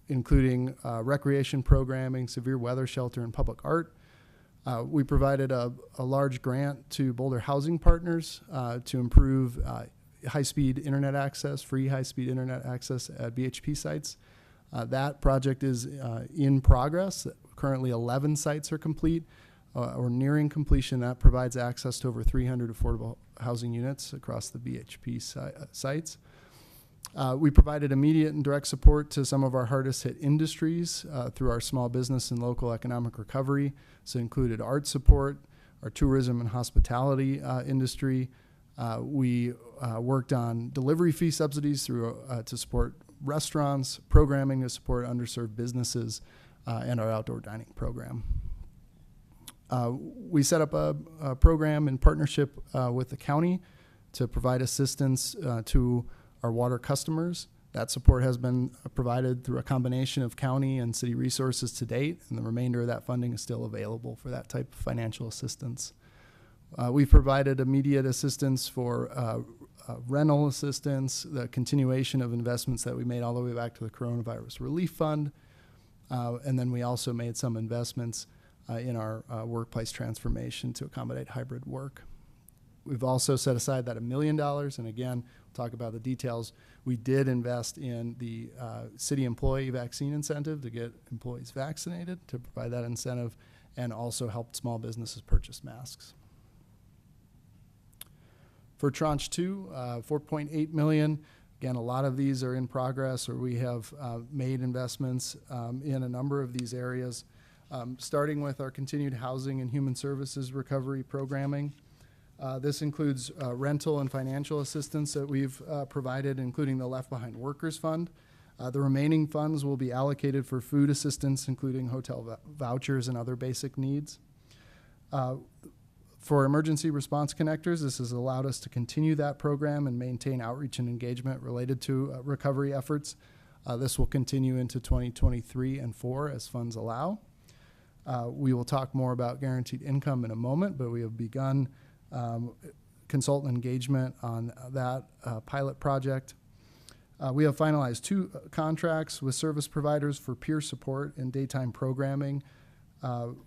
including recreation programming, severe weather shelter, and public art. We provided a large grant to Boulder Housing Partners to improve high-speed internet access, free high-speed internet access at BHP sites. That project is in progress. Currently 11 sites are complete or nearing completion. That provides access to over 300 affordable housing units across the BHP sites. We provided immediate and direct support to some of our hardest hit industries through our small business and local economic recovery. So included art support, our tourism and hospitality industry. We worked on delivery fee subsidies through to support restaurants, programming to support underserved businesses, and our outdoor dining program. We set up a program in partnership with the county to provide assistance to our water customers. That support has been provided through a combination of county and city resources to date, and the remainder of that funding is still available for that type of financial assistance. We've provided immediate assistance for rental assistance, the continuation of investments that we made all the way back to the Coronavirus Relief Fund, and then we also made some investments in our workplace transformation to accommodate hybrid work. We've also set aside that $1 million, and again, we'll talk about the details. We did invest in the city employee vaccine incentive to get employees vaccinated, to provide that incentive, and also helped small businesses purchase masks. For Tranche 2, $4.8 million. Again, a lot of these are in progress, or we have made investments in a number of these areas, starting with our continued housing and human services recovery programming. This includes rental and financial assistance that we've provided, including the Left Behind Workers Fund. The remaining funds will be allocated for food assistance, including hotel vouchers and other basic needs. For emergency response connectors, this has allowed us to continue that program and maintain outreach and engagement related to recovery efforts. This will continue into 2023 and 4 as funds allow. We will talk more about guaranteed income in a moment, but we have begun consultant engagement on that pilot project. We have finalized 2 contracts with service providers for peer support and daytime programming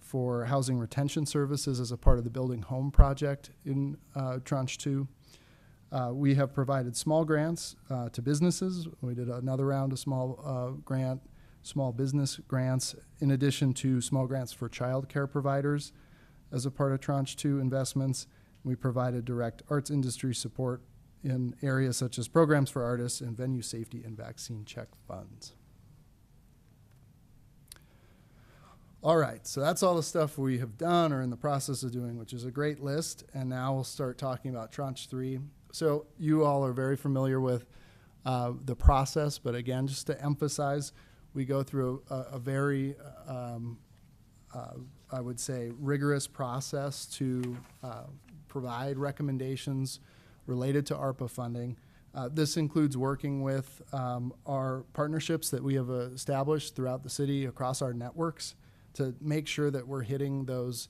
for housing retention services as a part of the Building Home project in Tranche 2. We have provided small grants to businesses. We did another round of small business grants, in addition to small grants for child care providers as a part of Tranche 2 investments. We provided direct arts industry support in areas such as programs for artists and venue safety and vaccine check funds. All right, so that's all the stuff we have done or in the process of doing, which is a great list. And now we'll start talking about Tranche 3. So you all are very familiar with the process, but again, just to emphasize, we go through a very, I would say, rigorous process to provide recommendations related to ARPA funding. This includes working with our partnerships that we have established throughout the city across our networks to make sure that we're hitting those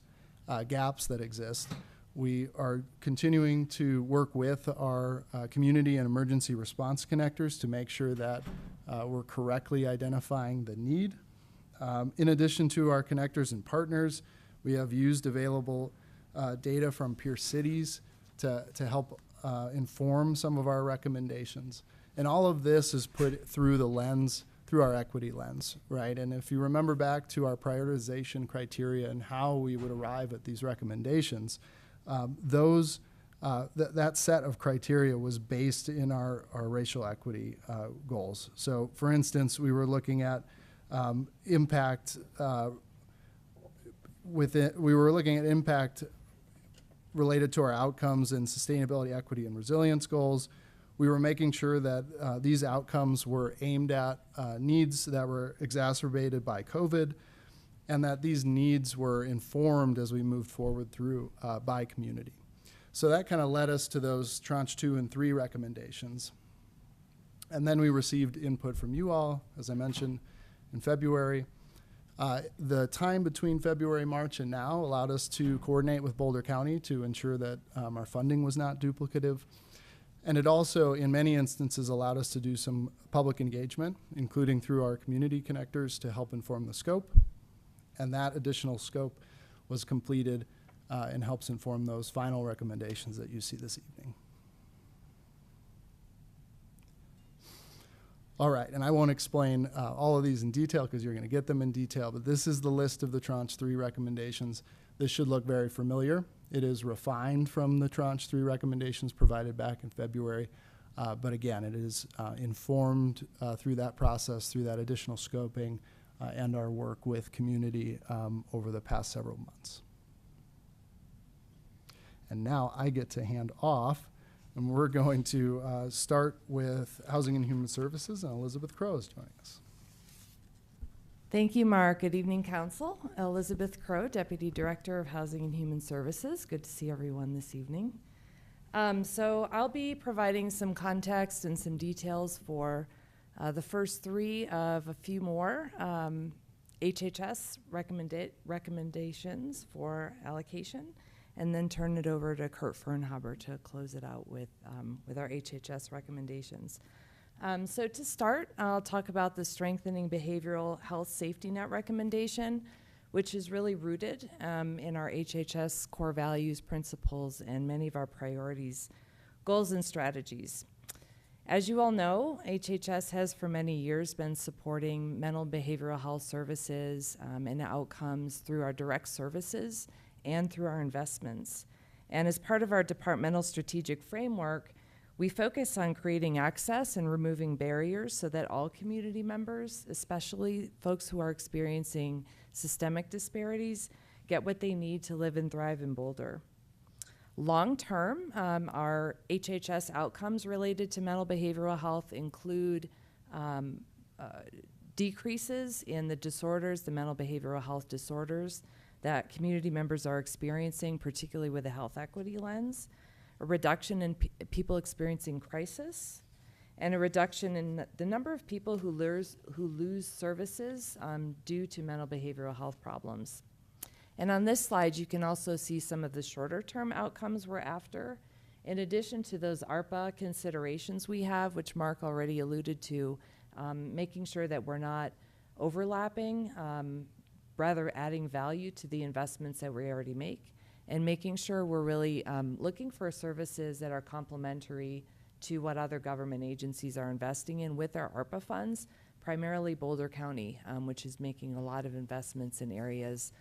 gaps that exist. We are continuing to work with our community and emergency response connectors to make sure that we're correctly identifying the need. In addition to our connectors and partners, we have used available data from peer cities to help inform some of our recommendations. And all of this is put through the lens, through our equity lens, right? And if you remember back to our prioritization criteria and how we would arrive at these recommendations, that set of criteria was based in our racial equity goals. So, for instance, we were looking at impact we were looking at impact related to our outcomes and sustainability, equity, and resilience goals. We were making sure that these outcomes were aimed at needs that were exacerbated by COVID, and that these needs were informed as we moved forward through by community. So that kind of led us to those tranche 2 and 3 recommendations. And then we received input from you all, as I mentioned, in February. The time between February, March, and now allowed us to coordinate with Boulder County to ensure that our funding was not duplicative. And it also, in many instances, allowed us to do some public engagement, including through our community connectors to help inform the scope. And that additional scope was completed and helps inform those final recommendations that you see this evening. All right, and I won't explain all of these in detail because you're going to get them in detail, but this is the list of the Tranche 3 recommendations. This should look very familiar. It is refined from the Tranche 3 recommendations provided back in February, but again, it is informed through that process, through that additional scoping, and our work with community over the past several months. And now I get to hand off, and we're going to start with Housing and Human Services, and Elizabeth Crow is joining us. Thank you, Mark. Good evening, Council. Elizabeth Crow, Deputy Director of Housing and Human Services. Good to see everyone this evening. So I'll be providing some context and some details for the first 3 of a few more HHS recommendations for allocation, and then turn it over to Kurt Fernhaber to close it out with our HHS recommendations. So to start, I'll talk about the Strengthening Behavioral Health Safety Net recommendation, which is really rooted in our HHS core values, principles, and many of our priorities, goals, and strategies. As you all know, HHS has for many years been supporting mental and behavioral health services and outcomes through our direct services and through our investments. And as part of our departmental strategic framework, we focus on creating access and removing barriers so that all community members, especially folks who are experiencing systemic disparities, get what they need to live and thrive in Boulder. Long term, our HHS outcomes related to mental behavioral health include decreases in the disorders, the mental behavioral health disorders that community members are experiencing, particularly with a health equity lens, a reduction in people experiencing crisis, and a reduction in the number of people who lose services due to mental behavioral health problems. And on this slide, you can also see some of the shorter term outcomes we're after. In addition to those ARPA considerations we have, which Mark already alluded to, making sure that we're not overlapping, rather adding value to the investments that we already make, and making sure we're really looking for services that are complementary to what other government agencies are investing in with our ARPA funds, primarily Boulder County, which is making a lot of investments in areas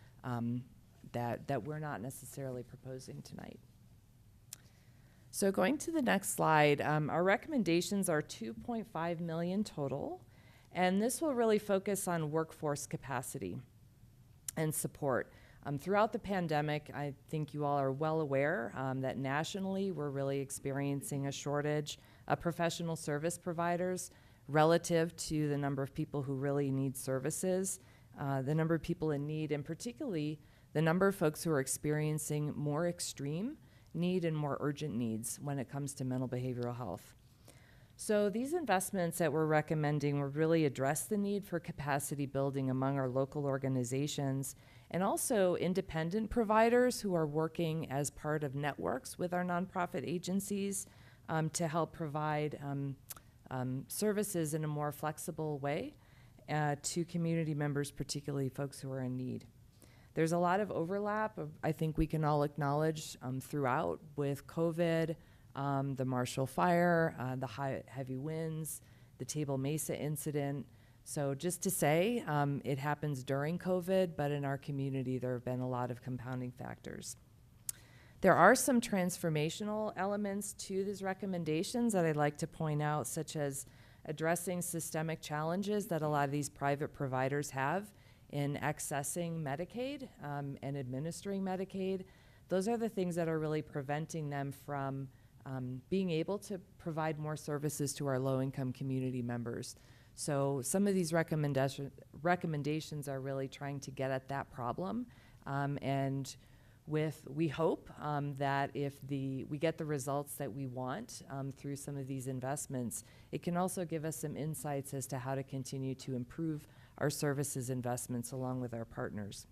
that we're not necessarily proposing tonight. So going to the next slide, our recommendations are $2.5 million total, and this will really focus on workforce capacity and support. Throughout the pandemic, I think you all are well aware that nationally we're really experiencing a shortage of professional service providers relative to the number of people who really need services, the number of people in need, and particularly the number of folks who are experiencing more extreme need and more urgent needs when it comes to mental behavioral health. So these investments that we're recommending will really address the need for capacity building among our local organizations and also independent providers who are working as part of networks with our nonprofit agencies to help provide services in a more flexible way to community members, particularly folks who are in need. There's a lot of overlap, I think we can all acknowledge throughout with COVID, the Marshall Fire, the heavy winds, the Table Mesa incident. So just to say, it happens during COVID, but in our community there have been a lot of compounding factors. There are some transformational elements to these recommendations that I'd like to point out, such as addressing systemic challenges that a lot of these private providers have in accessing Medicaid and administering Medicaid. Those are the things that are really preventing them from being able to provide more services to our low-income community members. So some of these recommendations are really trying to get at that problem, and we hope that if we get the results that we want through some of these investments, it can also give us some insights as to how to continue to improve our services investments along with our partners.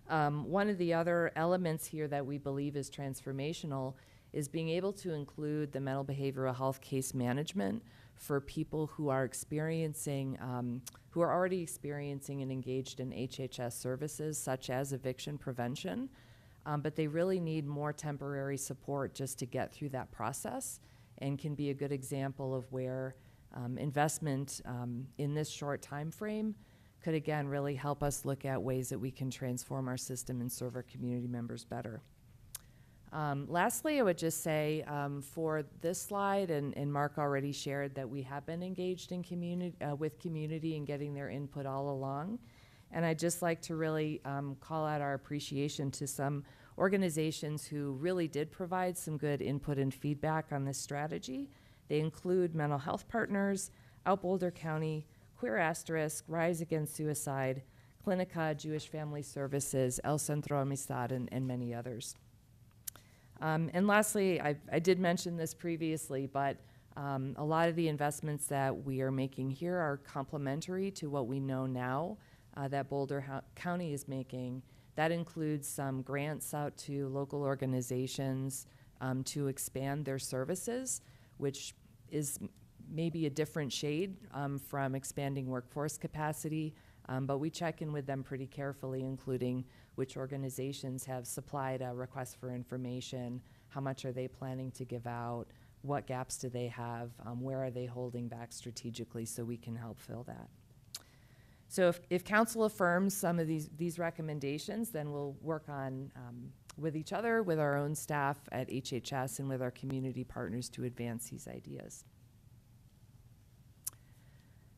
One of the other elements here that we believe is transformational is being able to include the mental behavioral health case management for people who are experiencing, who are already experiencing and engaged in HHS services such as eviction prevention, but they really need more temporary support just to get through that process, and can be a good example of where investment in this short time frame could again really help us look at ways that we can transform our system and serve our community members better. Lastly, I would just say for this slide, and Mark already shared that we have been engaged in with community and getting their input all along. And I'd just like to really call out our appreciation to some organizations who really did provide some good input and feedback on this strategy. They include Mental Health Partners, Out Boulder County, Queer Asterisk, Rise Against Suicide, Clinica, Jewish Family Services, El Centro Amistad, and many others. And lastly, I did mention this previously, but a lot of the investments that we are making here are complementary to what we know now that Boulder County is making. That includes some grants out to local organizations to expand their services, which is maybe a different shade from expanding workforce capacity, but we check in with them pretty carefully, including which organizations have supplied a request for information, how much are they planning to give out, what gaps do they have, where are they holding back strategically, so we can help fill that. So if council affirms some of these recommendations, then we'll work on with each other, with our own staff at HHS, and with our community partners to advance these ideas.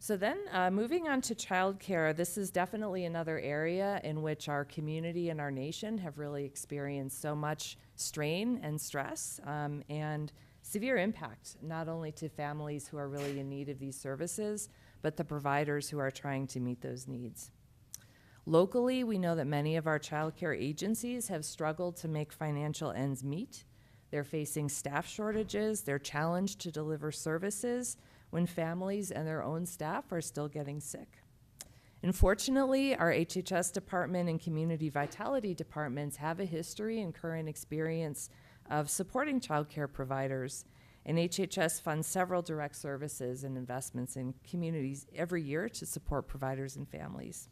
So then moving on to childcare, this is definitely another area in which our community and our nation have really experienced so much strain and stress and severe impact, not only to families who are really in need of these services, but the providers who are trying to meet those needs. Locally, we know that many of our childcare agencies have struggled to make financial ends meet. They're facing staff shortages, they're challenged to deliver services when families and their own staff are still getting sick. Unfortunately, our HHS department and community vitality departments have a history and current experience of supporting childcare providers, and HHS funds several direct services and investments in communities every year to support providers and families.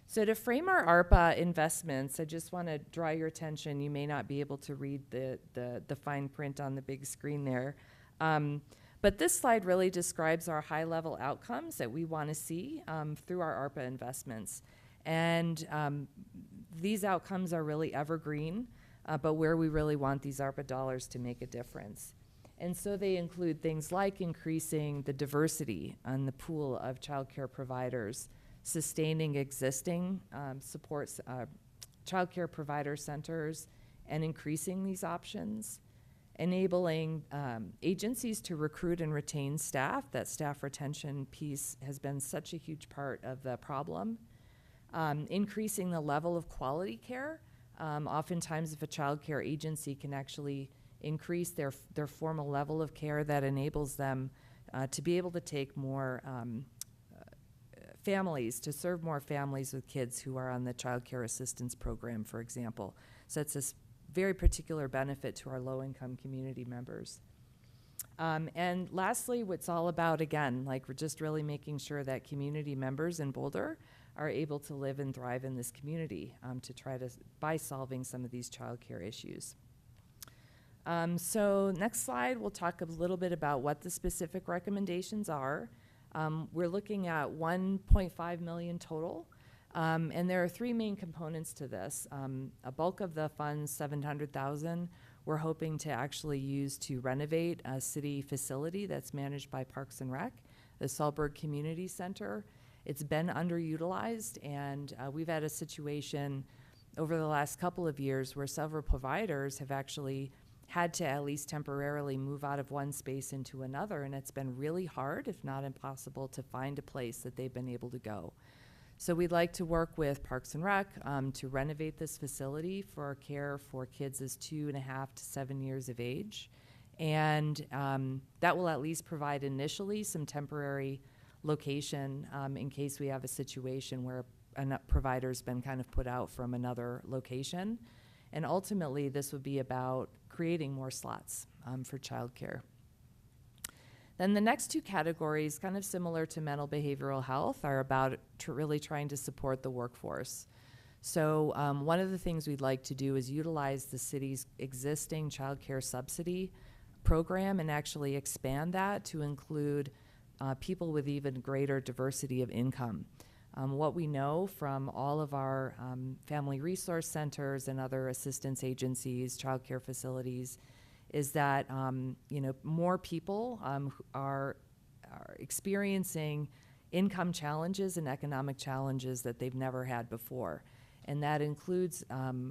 So to frame our ARPA investments, I just want to draw your attention. You may not be able to read the fine print on the big screen there. But this slide really describes our high-level outcomes that we want to see through our ARPA investments. And these outcomes are really evergreen, but where we really want these ARPA dollars to make a difference. And so they include things like increasing the diversity on the pool of childcare providers, sustaining existing childcare provider centers, and increasing these options, enabling agencies to recruit and retain staff. That staff retention piece has been such a huge part of the problem. Increasing the level of quality care. Oftentimes, if a child care agency can actually increase their formal level of care that enables them to be able to take more families, to serve more families with kids who are on the child care assistance program, for example. So it's this very particular benefit to our low-income community members. And lastly, what's all about, again, like we're just really making sure that community members in Boulder are able to live and thrive in this community by solving some of these child care issues. So next slide, we'll talk a little bit about what the specific recommendations are. We're looking at 1.5 million total, and there are three main components to this. A bulk of the funds, 700,000, we're hoping to actually use to renovate a city facility that's managed by Parks and Rec, the Salzburg Community Center. It's been underutilized, and we've had a situation over the last couple of years where several providers have actually had to at least temporarily move out of one space into another, and it's been really hard, if not impossible, to find a place that they've been able to go. So we'd like to work with Parks and Rec to renovate this facility for care for kids as 2.5 to 7 years of age. And that will at least provide initially some temporary location in case we have a situation where a provider's been kind of put out from another location. And ultimately, this would be about creating more slots for childcare. Then the next two categories, kind of similar to mental behavioral health, are about really trying to support the workforce. So one of the things we'd like to do is utilize the city's existing child care subsidy program and actually expand that to include people with even greater diversity of income. What we know from all of our family resource centers and other assistance agencies, child care facilities, is that more people are experiencing income challenges and economic challenges that they've never had before. And that includes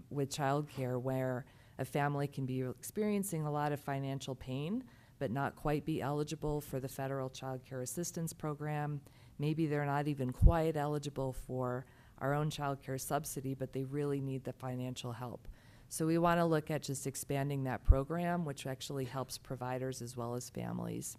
with childcare, where a family can be experiencing a lot of financial pain, but not quite be eligible for the federal child care assistance program. Maybe they're not even quite eligible for our own child care subsidy, but they really need the financial help. So we want to look at just expanding that program, which actually helps providers as well as families.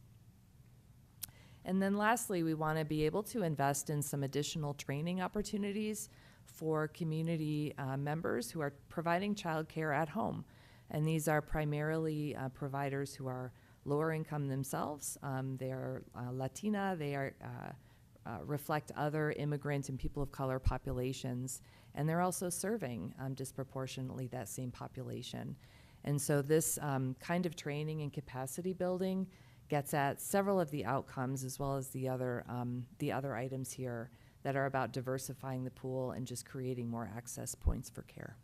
And then lastly, we want to be able to invest in some additional training opportunities for community members who are providing child care at home. And these are primarily providers who are lower income themselves. They are Latina, they are reflect other immigrant and people of color populations, and they're also serving disproportionately that same population. And so this kind of training and capacity building gets at several of the outcomes, as well as the other items here that are about diversifying the pool and just creating more access points for care.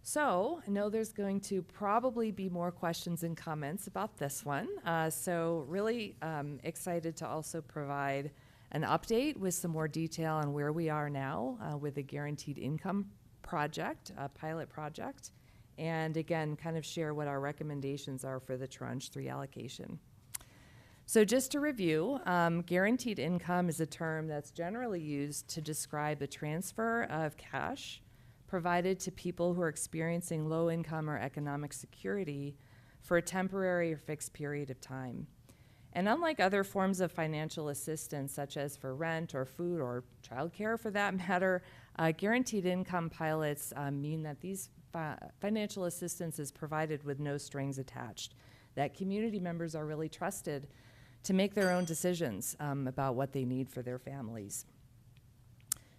So I know there's going to probably be more questions and comments about this one. So really excited to also provide an update with some more detail on where we are now with the Guaranteed Income Project, pilot project, and again, kind of share what our recommendations are for the Tranche 3 allocation. So just to review, guaranteed income is a term that's generally used to describe the transfer of cash provided to people who are experiencing low income or economic security for a temporary or fixed period of time. And unlike other forms of financial assistance, such as for rent or food or childcare for that matter, guaranteed income pilots mean that these financial assistance is provided with no strings attached, that community members are really trusted to make their own decisions about what they need for their families.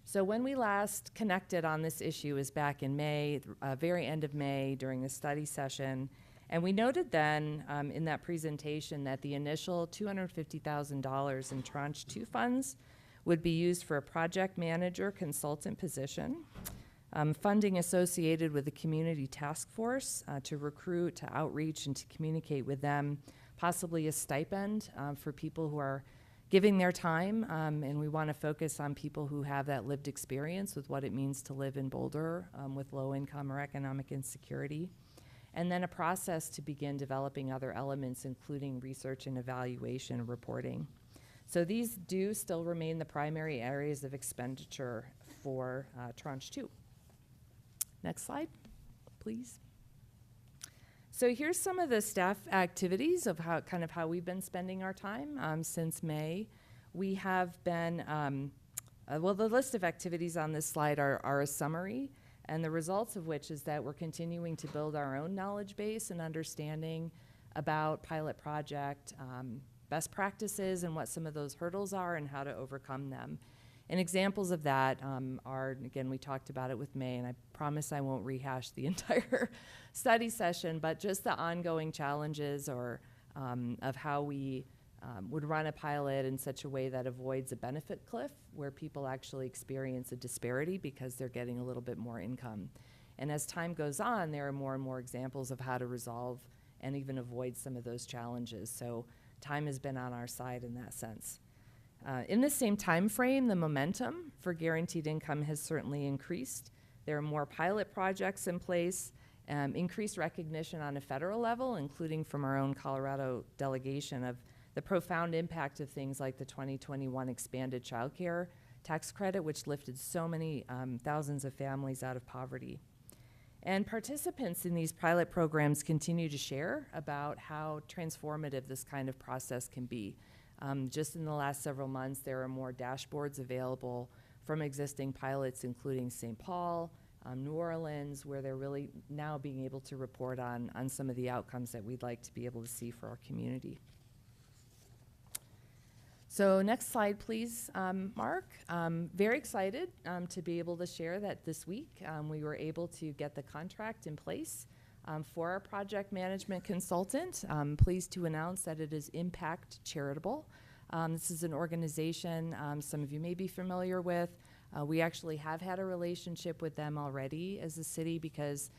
So when we last connected on this issue was back in May, very end of May, during the study session. And we noted then in that presentation that the initial $250,000 in Tranche 2 funds would be used for a project manager consultant position, funding associated with the community task force to recruit, to outreach, and to communicate with them, possibly a stipend for people who are giving their time, and we want to focus on people who have that lived experience with what it means to live in Boulder with low income or economic insecurity. And then a process to begin developing other elements, including research and evaluation and reporting. So these do still remain the primary areas of expenditure for Tranche 2. Next slide, please. So here's some of the staff activities of how we've been spending our time since May. We have been, well, the list of activities on this slide are a summary, and the results of which is that we're continuing to build our own knowledge base and understanding about pilot project, best practices and what some of those hurdles are and how to overcome them. And examples of that are, again, we talked about it with May, and I promise I won't rehash the entire study session, but just the ongoing challenges or of how we would run a pilot in such a way that avoids a benefit cliff where people actually experience a disparity because they're getting a little bit more income. And as time goes on, there are more and more examples of how to resolve and even avoid some of those challenges. So time has been on our side in that sense. In the same time frame, the momentum for guaranteed income has certainly increased. There are more pilot projects in place, increased recognition on a federal level, including from our own Colorado delegation, of the profound impact of things like the 2021 expanded child care tax credit, which lifted so many thousands of families out of poverty. And participants in these pilot programs continue to share about how transformative this kind of process can be. Just in the last several months, there are more dashboards available from existing pilots, including St. Paul, New Orleans, where they're really now being able to report on some of the outcomes that we'd like to be able to see for our community. So next slide, please, Mark. Very excited to be able to share that this week we were able to get the contract in place for our project management consultant. I'm pleased to announce that it is Impact Charitable. This is an organization some of you may be familiar with. We actually have had a relationship with them already as a city because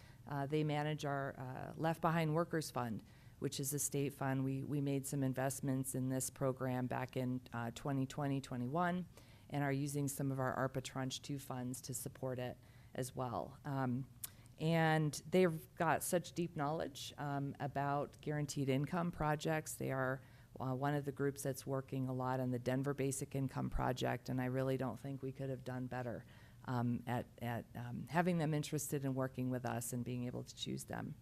they manage our Left Behind Workers Fund, which is a state fund. We made some investments in this program back in 2020-21 and are using some of our ARPA Tranche 2 funds to support it as well. And they've got such deep knowledge about guaranteed income projects. They are one of the groups that's working a lot on the Denver Basic Income Project, and I really don't think we could have done better at having them interested in working with us and being able to choose them.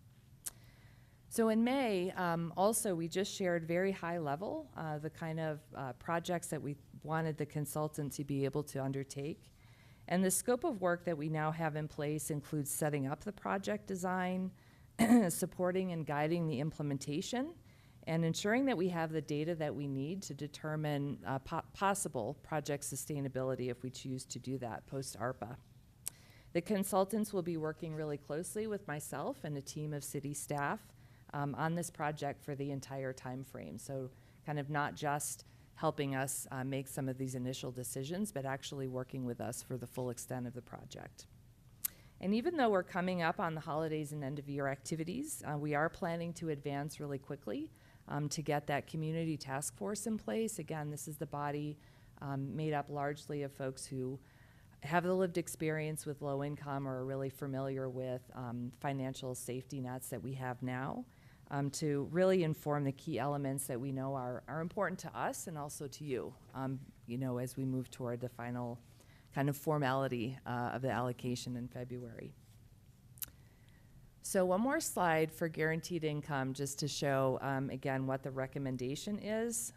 So in May, also, we just shared very high level the kind of projects that we wanted the consultant to be able to undertake. And the scope of work that we now have in place includes setting up the project design, supporting and guiding the implementation, and ensuring that we have the data that we need to determine possible project sustainability if we choose to do that post-ARPA. The consultants will be working really closely with myself and a team of city staff on this project for the entire time frame. So kind of not just helping us make some of these initial decisions, but actually working with us for the full extent of the project. And even though we're coming up on the holidays and end of year activities, we are planning to advance really quickly to get that community task force in place. Again, this is the body made up largely of folks who have the lived experience with low income or are really familiar with financial safety nets that we have now. To really inform the key elements that we know are important to us and also to you, as we move toward the final kind of formality of the allocation in February. So one more slide for guaranteed income, just to show, again, what the recommendation is.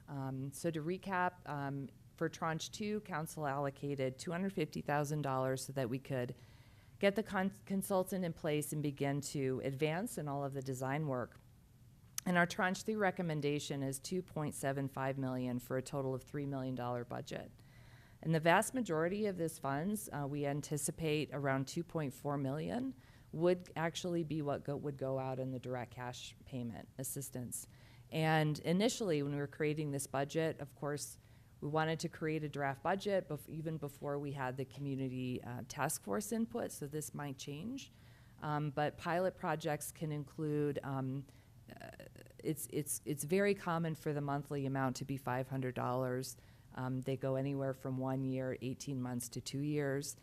So to recap, for Tranche 2, Council allocated $250,000 so that we could get the consultant in place and begin to advance in all of the design work. And our Tranche 3 recommendation is $2.75 million for a total of $3 million budget. And the vast majority of this funds, we anticipate around $2.4 million, would actually be what would go out in the direct cash payment assistance. And initially, when we were creating this budget, of course, we wanted to create a draft budget even before we had the community task force input, so this might change. But pilot projects can include it's very common for the monthly amount to be $500. They go anywhere from 1 year, 18 months to 2 years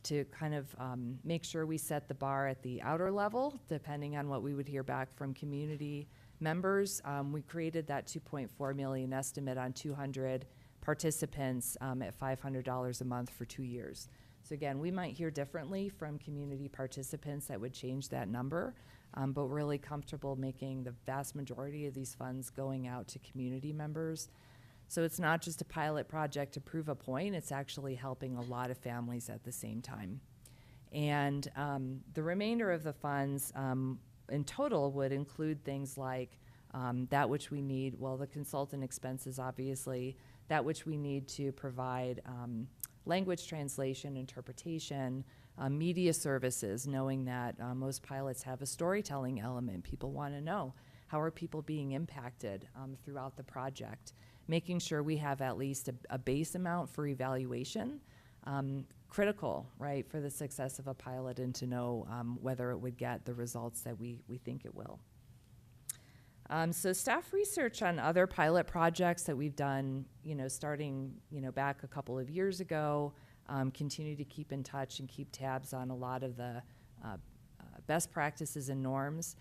to kind of make sure we set the bar at the outer level, depending on what we would hear back from community members. We created that $2.4 million estimate on 200 participants at $500 a month for 2 years. So again, we might hear differently from community participants that would change that number, but really comfortable making the vast majority of these funds going out to community members. So it's not just a pilot project to prove a point, it's actually helping a lot of families at the same time. And the remainder of the funds in total would include things like that which we need, well, the consultant expenses, obviously, that which we need to provide language translation, interpretation, media services, knowing that most pilots have a storytelling element. People want to know, how are people being impacted throughout the project? Making sure we have at least a base amount for evaluation, critical, right, for the success of a pilot and to know whether it would get the results that we think it will. So staff research on other pilot projects that we've done, starting, back a couple of years ago, continue to keep in touch and keep tabs on a lot of the best practices and norms,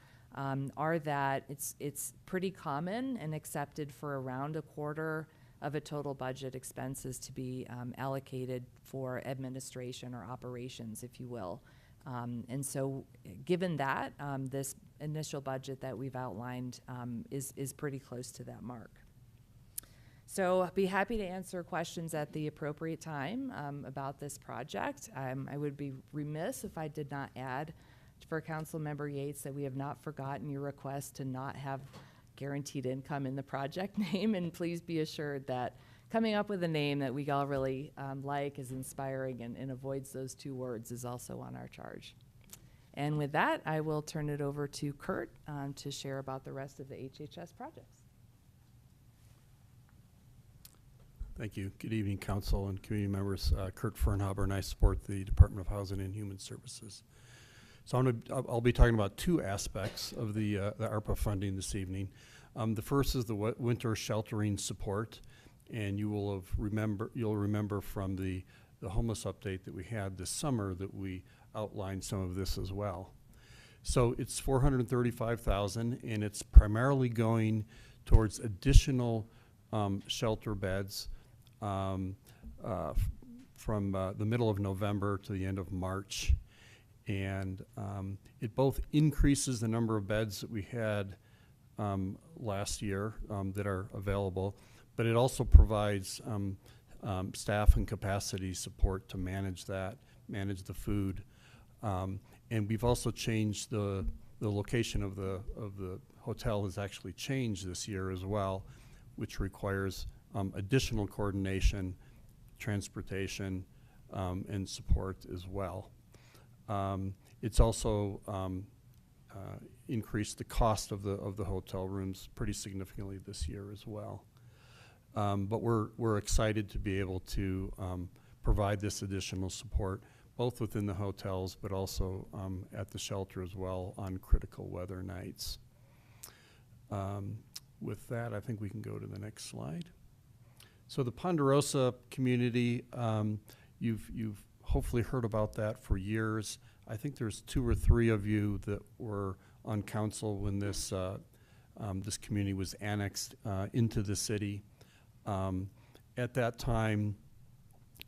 are that it's pretty common and accepted for around a quarter of a total budget expenses to be allocated for administration or operations, if you will. And so given that, this initial budget that we've outlined is pretty close to that mark. So I'd be happy to answer questions at the appropriate time about this project. I would be remiss if I did not add for Councilmember Yates that we have not forgotten your request to not have guaranteed income in the project name, and please be assured that coming up with a name that we all really like, is inspiring, and avoids those two words is also on our charge. And with that, I will turn it over to Kurt to share about the rest of the HHS projects. Thank you. Good evening, Council and community members. Kurt Fernhaber, and I support the Department of Housing and Human Services. So I'll be talking about two aspects of the ARPA funding this evening. The first is the winter sheltering support, and you'll remember from the homeless update that we had this summer that we outlined some of this as well. So it's $435,000, and it's primarily going towards additional shelter beds from the middle of November to the end of March. And it both increases the number of beds that we had last year that are available, but it also provides staff and capacity support to manage that, manage the food. And we've also changed the location of the hotel has actually changed this year as well, which requires additional coordination, transportation, and support as well. It's also increased the cost of the hotel rooms pretty significantly this year as well. But we're excited to be able to provide this additional support, both within the hotels, but also at the shelter as well on critical weather nights. With that, I think we can go to the next slide. So the Ponderosa community, you've hopefully heard about that for years. I think there's 2 or 3 of you that were on council when this this community was annexed into the city. At that time,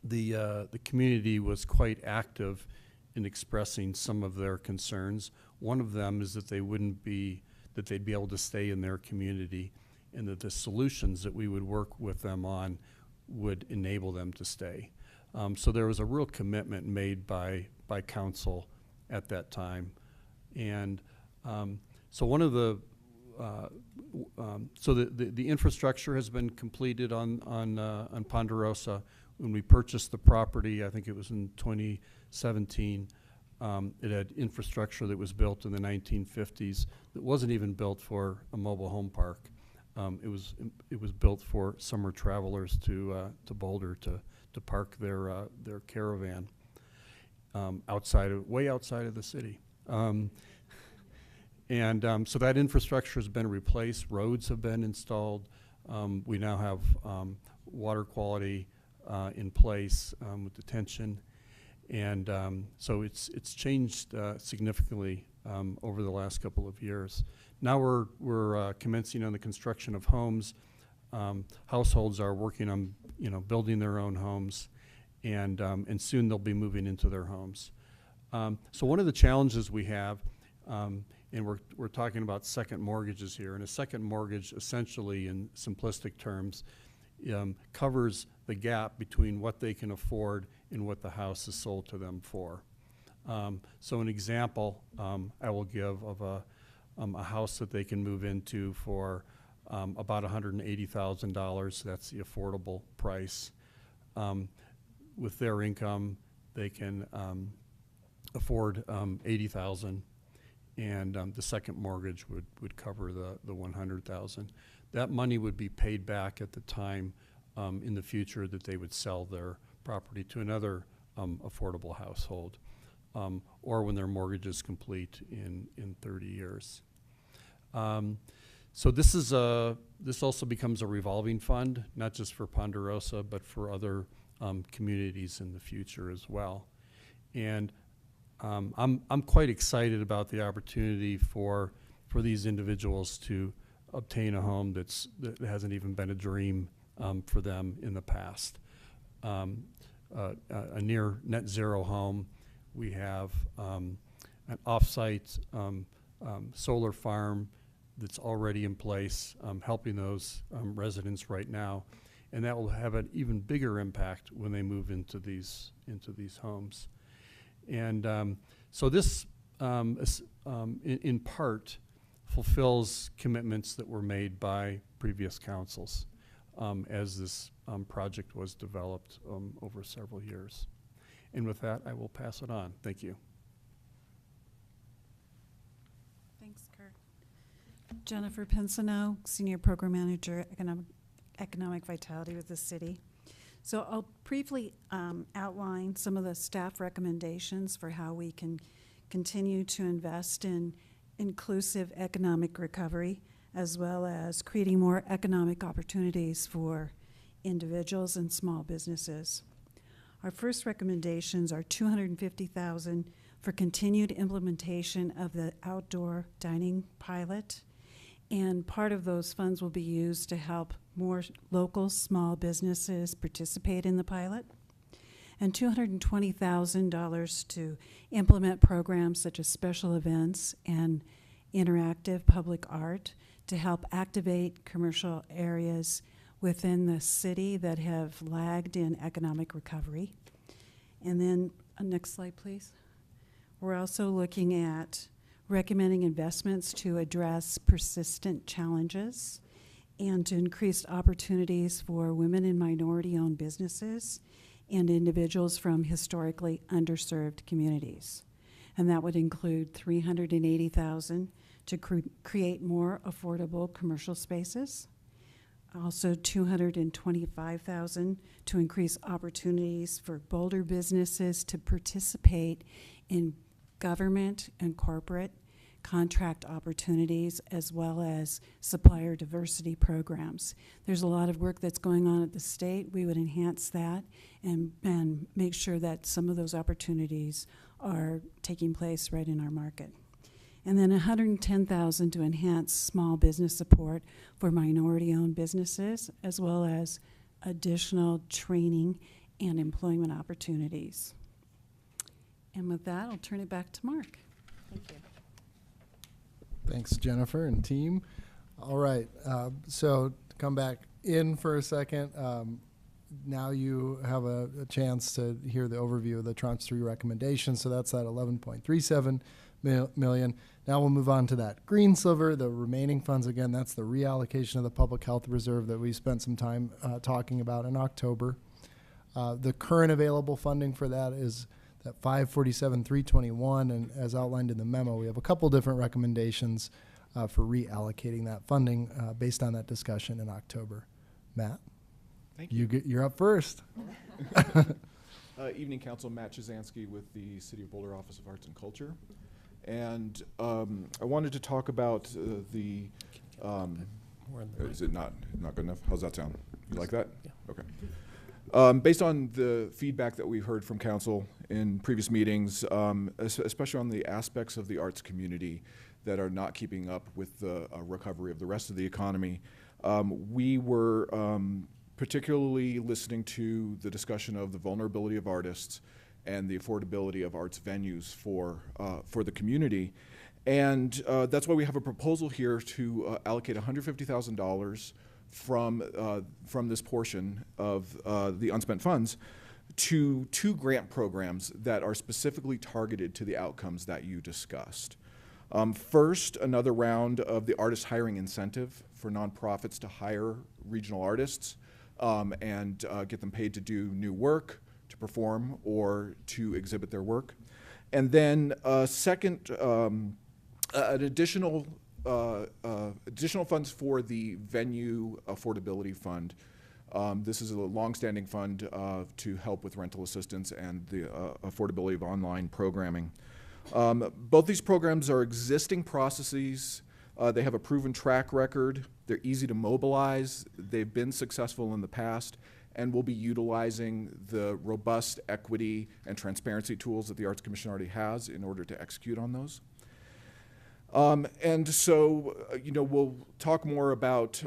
the community was quite active in expressing some of their concerns. One of them is that they'd be able to stay in their community, and that the solutions that we would work with them on would enable them to stay. So there was a real commitment made by council at that time. And so one of the the infrastructure has been completed on Ponderosa. When we purchased the property, I think it was in 2017, it had infrastructure that was built in the 1950s that wasn't even built for a mobile home park. It was built for summer travelers to Boulder to park their caravan way outside of the city. So that infrastructure has been replaced. Roads have been installed. We now have water quality in place with detention, and so it's changed significantly over the last couple of years. Now we're commencing on the construction of homes. Households are working on building their own homes, and soon they'll be moving into their homes. So one of the challenges we have And we're talking about second mortgages here. And a second mortgage, essentially, in simplistic terms, covers the gap between what they can afford and what the house is sold to them for. So an example I will give of a house that they can move into for about $180,000. That's the affordable price. With their income, they can afford $80,000, and the second mortgage would cover the $100,000. That money would be paid back at the time in the future that they would sell their property to another affordable household, or when their mortgage is complete in 30 years. So this also becomes a revolving fund, not just for Ponderosa, but for other communities in the future as well. And I'm quite excited about the opportunity for these individuals to obtain a home that hasn't even been a dream for them in the past. A near net zero home. We have an off-site solar farm that's already in place, helping those residents right now, and that will have an even bigger impact when they move into these homes. And so this, in part, fulfills commitments that were made by previous councils as this project was developed over several years. And with that, I will pass it on. Thank you. Thanks, Kurt. Jennifer Pinsino, Senior Program Manager, Economic Vitality with the city. So I'll briefly outline some of the staff recommendations for how we can continue to invest in inclusive economic recovery, as well as creating more economic opportunities for individuals and small businesses. Our first recommendations are $250,000 for continued implementation of the outdoor dining pilot, and part of those funds will be used to help more local small businesses participate in the pilot, and $220,000 to implement programs such as special events and interactive public art to help activate commercial areas within the city that have lagged in economic recovery. And then, next slide, please. We're also looking at recommending investments to address persistent challenges and to increase opportunities for women and minority-owned businesses and individuals from historically underserved communities. And that would include $380,000 to create more affordable commercial spaces, also $225,000 to increase opportunities for Boulder businesses to participate in government and corporate contract opportunities, as well as supplier diversity programs. There's a lot of work that's going on at the state. We would enhance that and make sure that some of those opportunities are taking place right in our market. And then $110,000 to enhance small business support for minority-owned businesses, as well as additional training and employment opportunities. And with that, I'll turn it back to Mark. Thank you. Thanks, Jennifer and team. All right, so to come back in for a second, now you have a chance to hear the overview of the Tranche 3 recommendations. So that's that $11.37 million. Now we'll move on to that green sliver, the remaining funds. Again, that's the reallocation of the public health reserve that we spent some time talking about in October. The current available funding for that is that $547,321, and as outlined in the memo, we have a couple different recommendations for reallocating that funding based on that discussion in October. Matt, thank you. You're up first. Evening, Council. Matt Chizansky with the City of Boulder Office of Arts and Culture, and I wanted to talk about the. Is it not good enough? How's that sound? You like that? Yeah. Okay. Based on the feedback that we've heard from council in previous meetings, especially on the aspects of the arts community that are not keeping up with the recovery of the rest of the economy, we were particularly listening to the discussion of the vulnerability of artists and the affordability of arts venues for the community. And that's why we have a proposal here to allocate $150,000 from this portion of the unspent funds to 2 grant programs that are specifically targeted to the outcomes that you discussed. First, another round of the artist hiring incentive for nonprofits to hire regional artists and get them paid to do new work, to perform, or to exhibit their work. And then second, an additional funds for the venue affordability fund. This is a longstanding fund to help with rental assistance and the affordability of online programming. Both these programs are existing processes. They have a proven track record. They're easy to mobilize. They've been successful in the past, and we'll be utilizing the robust equity and transparency tools that the Arts Commission already has in order to execute on those. And so, we'll talk more about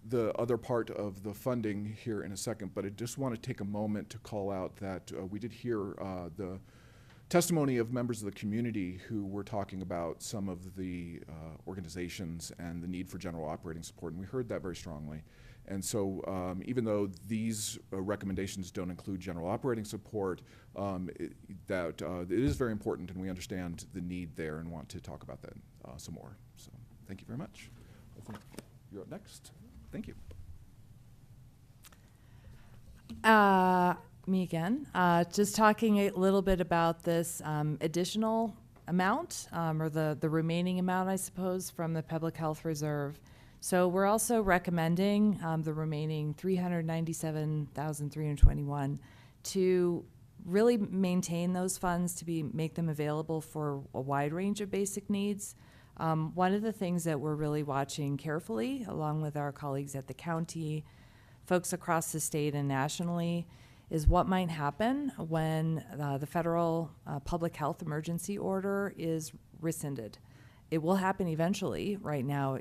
the other part of the funding here in a second, but I just want to take a moment to call out that we did hear the testimony of members of the community who were talking about some of the organizations and the need for general operating support, and we heard that very strongly. And so even though these recommendations don't include general operating support, it is very important, and we understand the need there and want to talk about that some more. So thank you very much. I think you're up next. Thank you. Me again. Just talking a little bit about this additional amount, or the remaining amount, I suppose, from the Public Health Reserve. So we're also recommending the remaining $397,321 to really maintain those funds to make them available for a wide range of basic needs. One of the things that we're really watching carefully, along with our colleagues at the county, folks across the state and nationally, is what might happen when the federal public health emergency order is rescinded. It will happen eventually. Right now,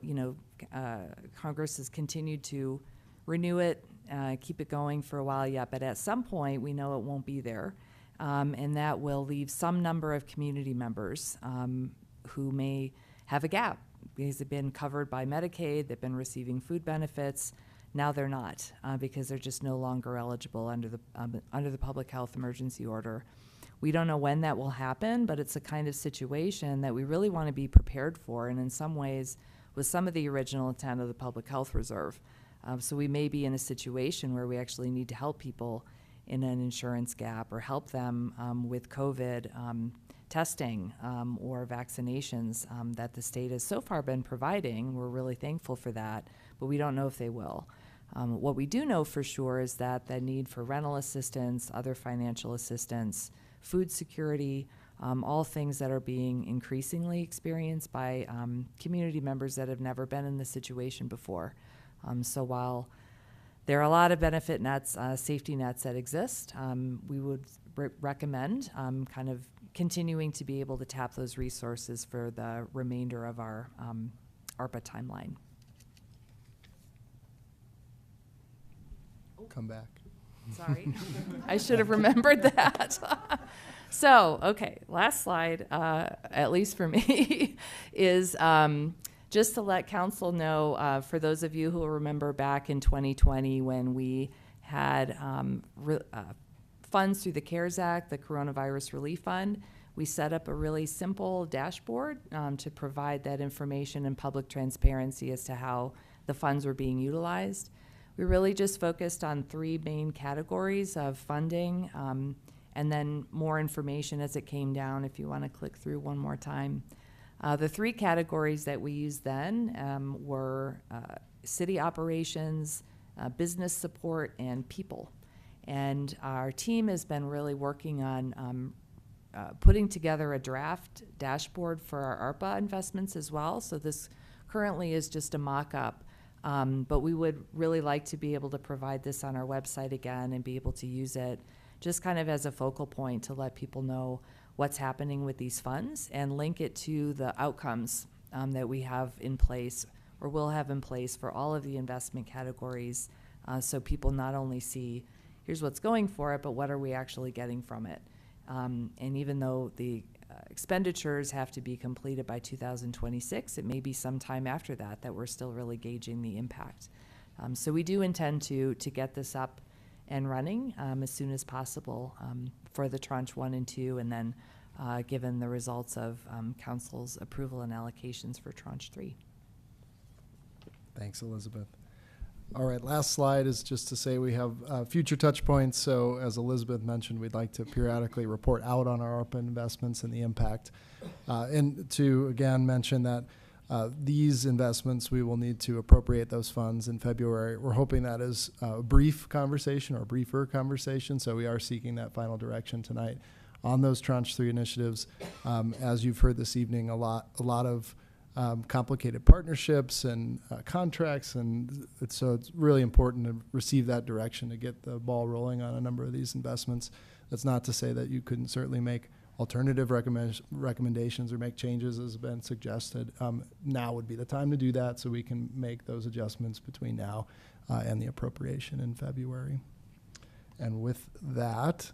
Congress has continued to renew it, keep it going for a while yet, but at some point we know it won't be there. And that will leave some number of community members who may have a gap because they've been covered by Medicaid, they've been receiving food benefits. Now they're not because they're just no longer eligible under the public health emergency order. We don't know when that will happen, but it's a kind of situation that we really want to be prepared for, and in some ways was some of the original intent of the Public Health Reserve. So we may be in a situation where we actually need to help people in an insurance gap or help them with COVID testing or vaccinations that the state has so far been providing. We're really thankful for that, but we don't know if they will. What we do know for sure is that the need for rental assistance, other financial assistance, food security, all things that are being increasingly experienced by community members that have never been in this situation before. So while there are a lot of benefit nets, safety nets that exist, we would recommend kind of continuing to be able to tap those resources for the remainder of our ARPA timeline. Come back. Sorry. I should have remembered that. So, okay, last slide, at least for me, is just to let council know, for those of you who will remember back in 2020 when we had funds through the CARES Act, the Coronavirus Relief Fund, we set up a really simple dashboard to provide that information and public transparency as to how the funds were being utilized. We really just focused on 3 main categories of funding, and then more information as it came down if you want to click through one more time. The 3 categories that we used then were city operations, business support, and people. And our team has been really working on putting together a draft dashboard for our ARPA investments as well. So this currently is just a mock-up. But we would really like to be able to provide this on our website again and be able to use it just kind of as a focal point to let people know what's happening with these funds and link it to the outcomes that we have in place or will have in place for all of the investment categories, so people not only see here's what's going for it, but what are we actually getting from it. And even though the expenditures have to be completed by 2026, it may be some time after that that we're still really gauging the impact. So we do intend to get this up and running as soon as possible for the tranche 1 and 2, and then given the results of council's approval and allocations for tranche 3. Thanks, Elizabeth. All right, last slide is just to say we have future touch points. So as Elizabeth mentioned, we'd like to periodically report out on our ARPA investments and the impact. And to, again, mention that these investments, we will need to appropriate those funds in February. We're hoping that is a brief conversation or a briefer conversation. So we are seeking that final direction tonight on those Tranche 3 initiatives. As you've heard this evening, a lot of complicated partnerships and contracts, and so it's really important to receive that direction to get the ball rolling on a number of these investments. That's not to say that you couldn't certainly make alternative recommendations or make changes as has been suggested. Now would be the time to do that so we can make those adjustments between now and the appropriation in February. And with that,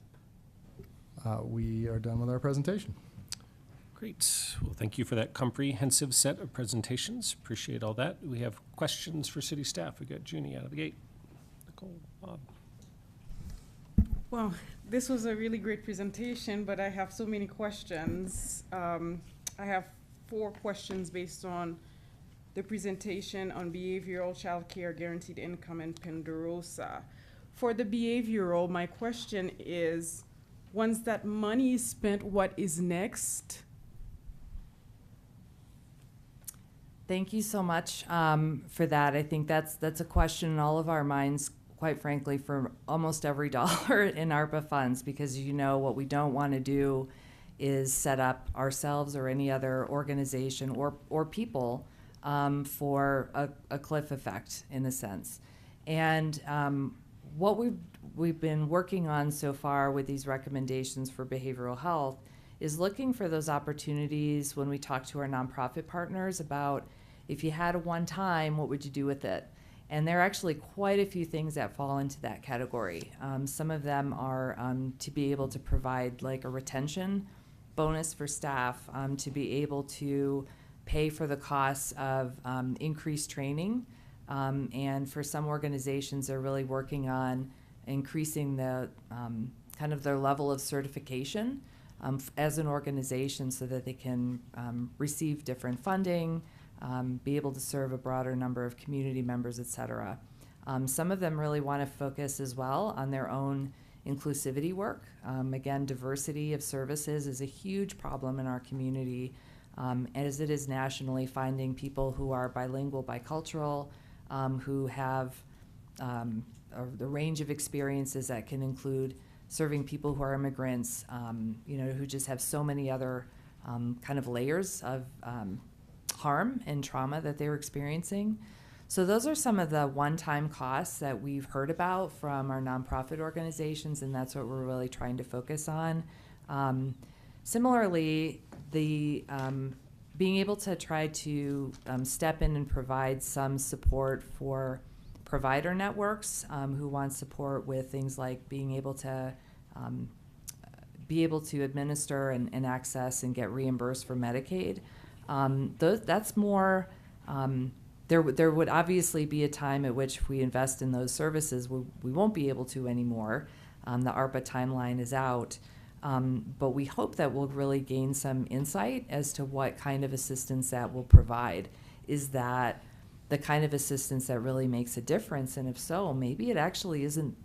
we are done with our presentation. Great. Well, thank you for that comprehensive set of presentations. Appreciate all that. We have questions for city staff. We got Junie out of the gate. Nicole, Bob. Well, this was a really great presentation, but I have so many questions. I have 4 questions based on the presentation on behavioral child care, guaranteed income, and Ponderosa. For the behavioral, my question is, once that money is spent, what is next? Thank you so much for that. I think that's a question in all of our minds, quite frankly, for almost every dollar in ARPA funds, because what we don't want to do is set up ourselves or any other organization or people for a cliff effect, in a sense. And what we've been working on so far with these recommendations for behavioral health is looking for those opportunities when we talk to our nonprofit partners about, if you had a one-time, what would you do with it? And there are actually quite a few things that fall into that category. Some of them are to be able to provide like a retention bonus for staff, to be able to pay for the costs of increased training. And for some organizations, they're really working on increasing the kind of their level of certification as an organization so that they can receive different funding, be able to serve a broader number of community members, et cetera. Some of them really want to focus as well on their own inclusivity work. Again, diversity of services is a huge problem in our community, as it is nationally, finding people who are bilingual, bicultural, who have the range of experiences that can include serving people who are immigrants, who just have so many other kind of layers of harm and trauma that they're experiencing. So those are some of the one-time costs that we've heard about from our nonprofit organizations, and that's what we're really trying to focus on. Similarly, the being able to try to step in and provide some support for provider networks who want support with things like being able to administer and access and get reimbursed for Medicaid. That's more, there would obviously be a time at which if we invest in those services, we won't be able to anymore. The ARPA timeline is out. But we hope that we'll really gain some insight as to what kind of assistance that will provide. Is that the kind of assistance that really makes a difference? And if so, maybe it actually isn't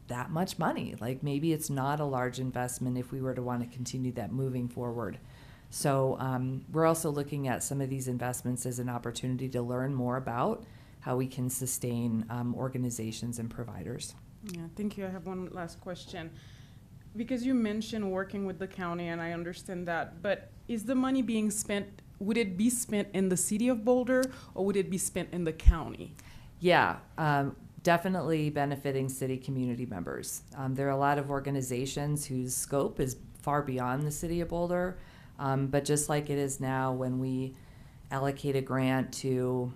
that much money. Like maybe it's not a large investment if we were to want to continue that moving forward. So we're also looking at some of these investments as an opportunity to learn more about how we can sustain organizations and providers. Yeah, thank you. I have one last question. Because you mentioned working with the county, and I understand that, but is the money being spent, would it be spent in the city of Boulder, or would it be spent in the county? Yeah, definitely benefiting city community members. There are a lot of organizations whose scope is far beyond the city of Boulder, but just like it is now when we allocate a grant to,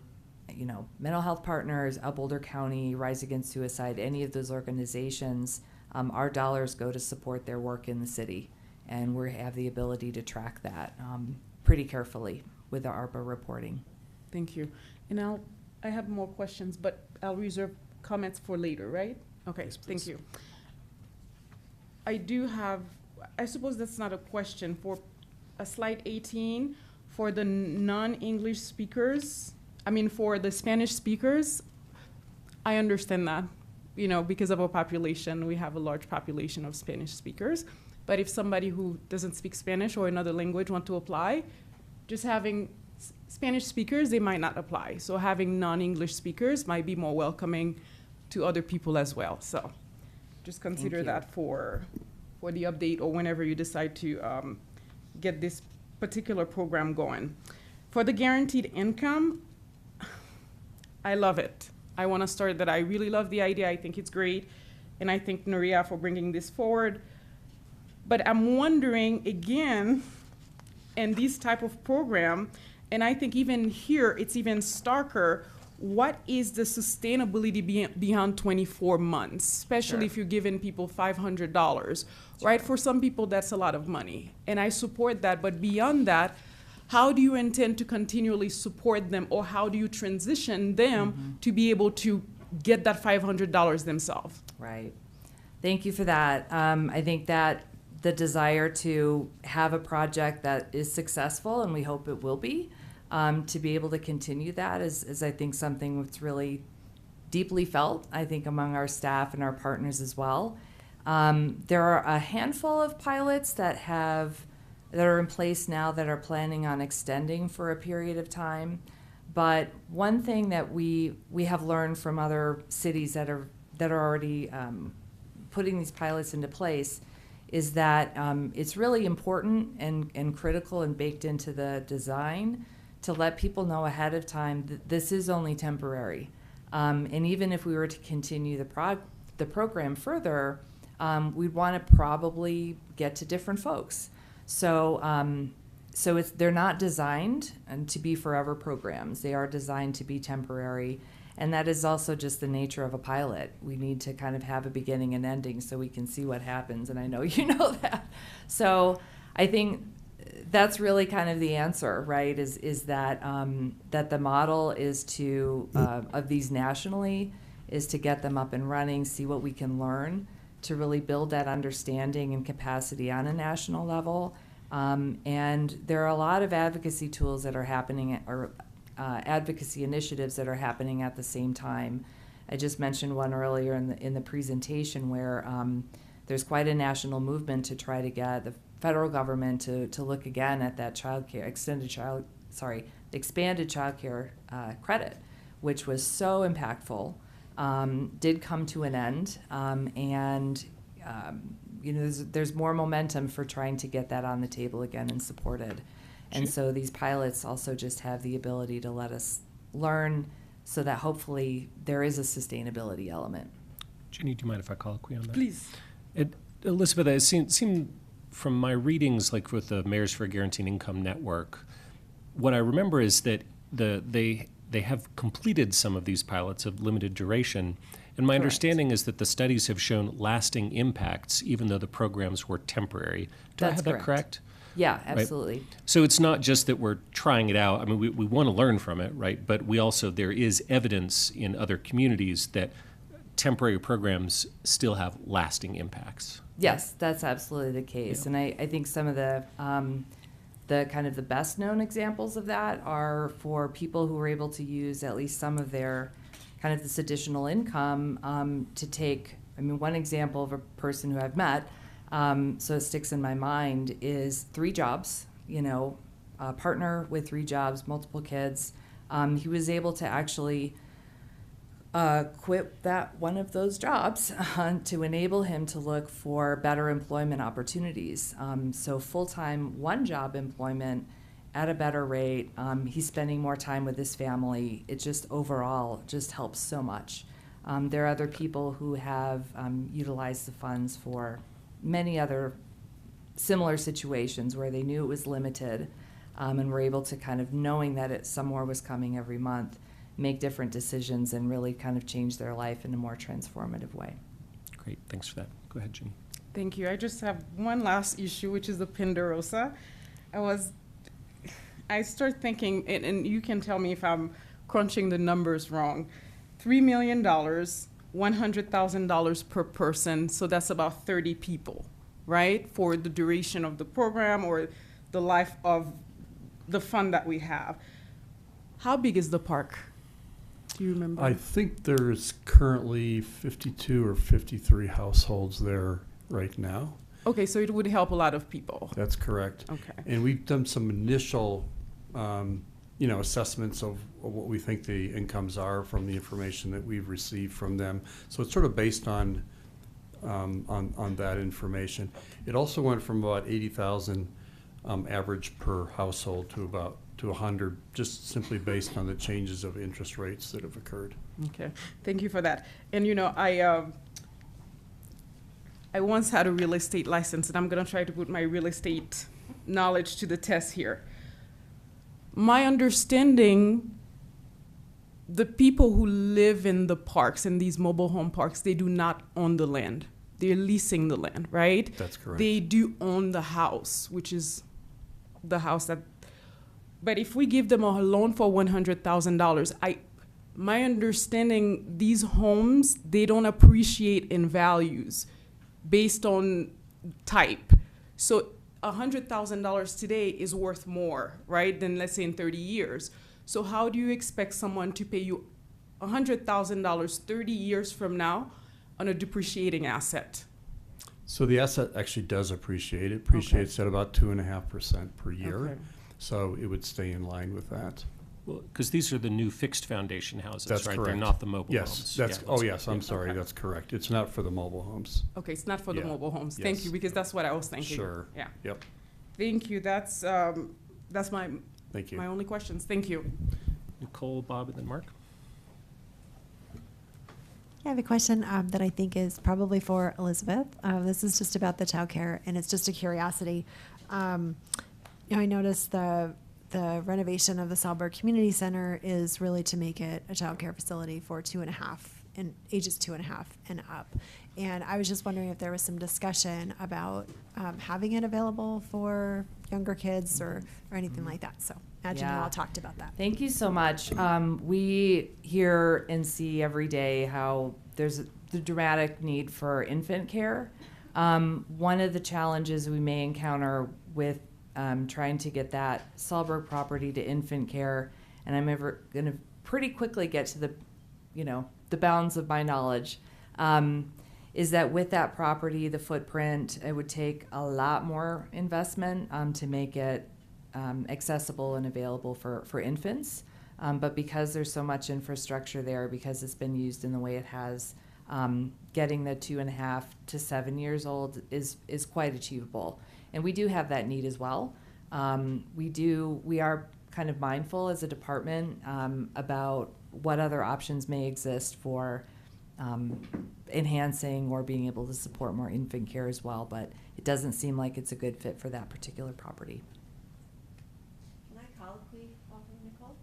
mental health partners, Boulder County, Rise Against Suicide, any of those organizations, our dollars go to support their work in the city. and we have the ability to track that pretty carefully with the ARPA reporting. Thank you. And I have more questions, but I'll reserve comments for later, right? Okay, thank you. I do have, I suppose that's not a question, for a slide 18, for the non-English speakers, for the Spanish speakers, I understand that, because of our population, we have a large population of Spanish speakers. But if somebody who doesn't speak Spanish or another language want to apply, just having Spanish speakers, they might not apply. So having non-English speakers might be more welcoming to other people as well. So just consider that for the update or whenever you decide to get this particular program going. For the guaranteed income, I love it. I want to start that I really love the idea. I think it's great. And I thank Nuria for bringing this forward. But I'm wondering, again, in this type of program, and I think even here it's even starker, what is the sustainability beyond 24 months, especially if you're giving people $500, right? For some people, that's a lot of money, and I support that. But beyond that, how do you intend to continually support them, or how do you transition them to be able to get that $500 themselves? Right. Thank you for that. I think that the desire to have a project that is successful, and we hope it will be, to be able to continue that is I think something that's really deeply felt, I think, among our staff and our partners as well. There are a handful of pilots that are in place now that are planning on extending for a period of time. But one thing that we have learned from other cities that are already putting these pilots into place is that it's really important and critical and baked into the design to let people know ahead of time that this is only temporary. And even if we were to continue the program further, we'd want to probably get to different folks. So they're not designed to be forever programs. They are designed to be temporary. And that is also just the nature of a pilot. We need to kind of have a beginning and ending so we can see what happens, and I know you know that. So I think that's really kind of the answer, right, is that that the model is to, of these nationally, is to get them up and running, see what we can learn, to really build that understanding and capacity on a national level. And there are a lot of advocacy tools that are happening, or advocacy initiatives that are happening at the same time. I just mentioned one earlier in the presentation where there's quite a national movement to try to get the federal government to look again at that expanded child care credit, which was so impactful, did come to an end, and there's more momentum for trying to get that on the table again and supported. And so these pilots also just have the ability to let us learn so that hopefully there is a sustainability element. Jenny, do you mind if I colloquy on that? Please. Elizabeth, it seemed from my readings, like with the Mayors for a Guaranteed Income Network, what I remember is that they have completed some of these pilots of limited duration. And my understanding is that the studies have shown lasting impacts, even though the programs were temporary. Do I have that correct? Yeah, absolutely. Right? So it's not just that we're trying it out. I mean, we want to learn from it, right? But we also, there is evidence in other communities that temporary programs still have lasting impacts. Yes, that's absolutely the case. Yeah. And I think some of the kind of the best known examples of that are for people who were able to use at least some of their kind of this additional income to take, one example of a person who I've met, so it sticks in my mind, is 3 jobs, a partner with 3 jobs, multiple kids. He was able to actually quit that one of those jobs to enable him to look for better employment opportunities. So full-time, 1-job employment at a better rate. He's spending more time with his family. It just overall just helps so much. There are other people who have utilized the funds for many other similar situations where they knew it was limited and were able to kind of, knowing that some more was coming every month, make different decisions and really kind of change their life in a more transformative way. Great, thanks for that. Go ahead, Jenny. Thank you. I just have one last issue, which is the Ponderosa. I start thinking, and you can tell me if I'm crunching the numbers wrong. $3 million, $100,000 per person, so that's about 30 people, right? For the duration of the program or the life of the fund that we have. How big is the park? Do you remember? I think there's currently 52 or 53 households there right now. Okay, so it would help a lot of people. That's correct. Okay. And we've done some initial, assessments of what we think the incomes are from the information that we've received from them. So it's sort of based on that information. It also went from about 80,000 average per household to 100, just simply based on the changes of interest rates that have occurred. Okay, thank you for that. And I once had a real estate license, and I'm gonna try to put my real estate knowledge to the test here. My understanding, the people who live in the parks, in these mobile home parks, they do not own the land. They're leasing the land, right? That's correct. They do own the house, which is the house that, but if we give them a loan for $100,000, my understanding, these homes, they don't appreciate in values based on type. So $100,000 today is worth more, right, than let's say in 30 years. So how do you expect someone to pay you $100,000 30 years from now on a depreciating asset? So the asset actually does appreciate. It appreciates at about 2.5% per year. Okay. So it would stay in line with that. Well, because these are the new fixed foundation houses, That's right? correct. They're not the mobile yes, homes. That's, Yeah, oh, yes, I'm yeah. sorry. Okay. That's correct. It's not for the mobile homes. Okay, it's not for the Yeah. mobile homes. Yes. Thank you, because that's what I was thinking. Sure. Yeah. Yep. Thank you. That's my Thank you. my only questions. Thank you. Nicole, Bob, and then Mark. I have a question that I think is probably for Elizabeth. This is just about the childcare, and it's just a curiosity. I noticed the renovation of the Salberg Community Center is really to make it a childcare facility for 2.5 and ages 2.5 and up. And I was just wondering if there was some discussion about having it available for younger kids or anything like that. So imagine you Yeah. all talked about that. Thank you so much. We hear and see every day how there's the dramatic need for infant care. One of the challenges we may encounter with trying to get that Salberg property to infant care, and I'm ever going to pretty quickly get to the bounds of my knowledge, is that with that property, the footprint, it would take a lot more investment to make it accessible and available for infants. But because there's so much infrastructure there, because it's been used in the way it has, getting the 2.5 to 7 years old is quite achievable. And we do have that need as well. We are kind of mindful as a department about what other options may exist for enhancing or being able to support more infant care as well, but it doesn't seem like it's a good fit for that particular property. Can I colloquy off of Nicole?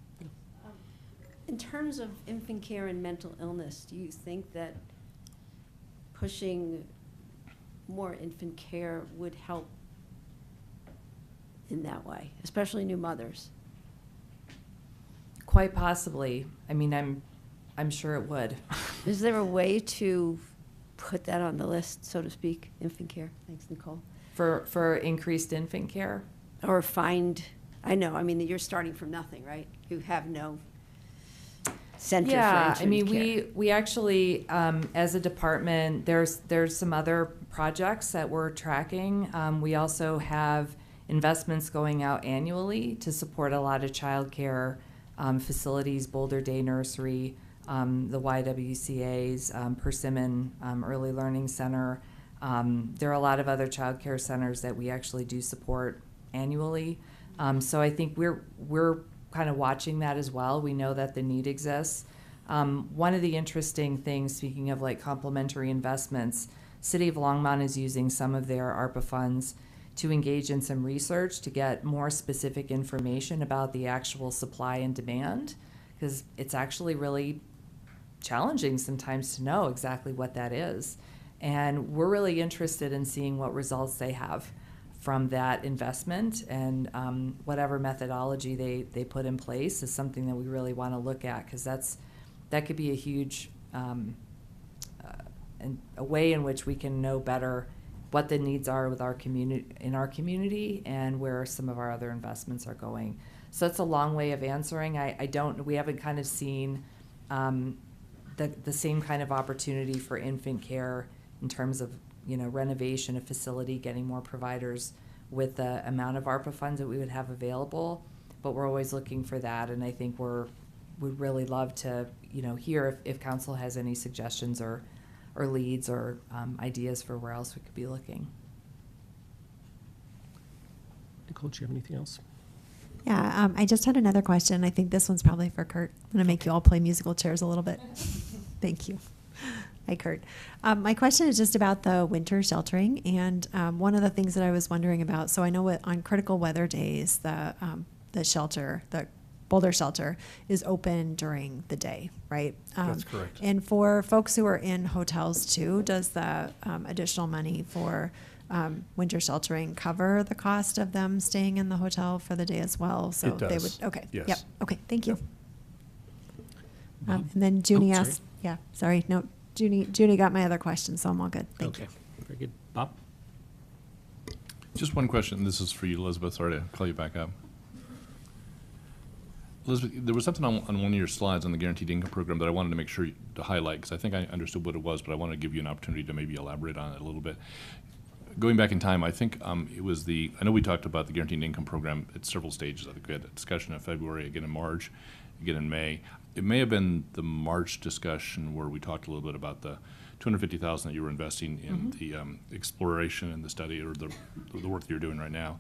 In terms of infant care and mental illness, do you think that pushing more infant care would help in that way, especially new mothers? Quite possibly. I mean, I'm sure it would. Is there a way to put that on the list, so to speak, infant care? Thanks, Nicole. For increased infant care? Or I mean, you're starting from nothing, right? You have no center for infant I mean, care. we actually, as a department, there's some other projects that we're tracking. We also have investments going out annually to support a lot of childcare facilities, Boulder Day Nursery, the YWCA's, Persimmon Early Learning Center. There are a lot of other childcare centers that we actually do support annually. So I think we're kind of watching that as well. We know that the need exists. One of the interesting things, speaking of like complementary investments, City of Longmont is using some of their ARPA funds to engage in some research to get more specific information about the actual supply and demand, because it's actually really challenging sometimes to know exactly what that is. And we're really interested in seeing what results they have from that investment, and whatever methodology they put in place is something that we really want to look at, because that could be a huge and a way in which we can know better what the needs are with our community and where some of our other investments are going. So that's a long way of answering. We haven't kind of seen the same kind of opportunity for infant care in terms of, renovation of facility, getting more providers with the amount of ARPA funds that we would have available. But we're always looking for that, and I think we'd really love to, hear if council has any suggestions or leads or ideas for where else we could be looking. Nicole, do you have anything else? Yeah, I just had another question. I think this one's probably for Kurt. I'm going to make you all play musical chairs a little bit. Thank you. Hi, Kurt. My question is just about the winter sheltering. And one of the things that I was wondering about, so I know on critical weather days, the shelter, the Boulder shelter, is open during the day, right? That's correct. And for folks who are in hotels too, does the additional money for winter sheltering cover the cost of them staying in the hotel for the day as well? So it does. they would. Okay. Yes. Yep. Okay. Thank you. And then Junie sorry. asked. Yeah. Sorry. No. Junie got my other question, so I'm all good. Thank you. Very good. Bob? Just one question. This is for you, Elizabeth. Sorry to call you back up. Elizabeth, there was something on one of your slides on the guaranteed income program that I wanted to make sure to highlight, because I think I understood what it was, but I wanted to give you an opportunity to maybe elaborate on it a little bit. Going back in time, I think it was I know we talked about the guaranteed income program at several stages. I think we had a discussion in February, again in March, again in May. It may have been the March discussion where we talked a little bit about the $250,000 that you were investing in the exploration and the study, or the work that you're doing right now,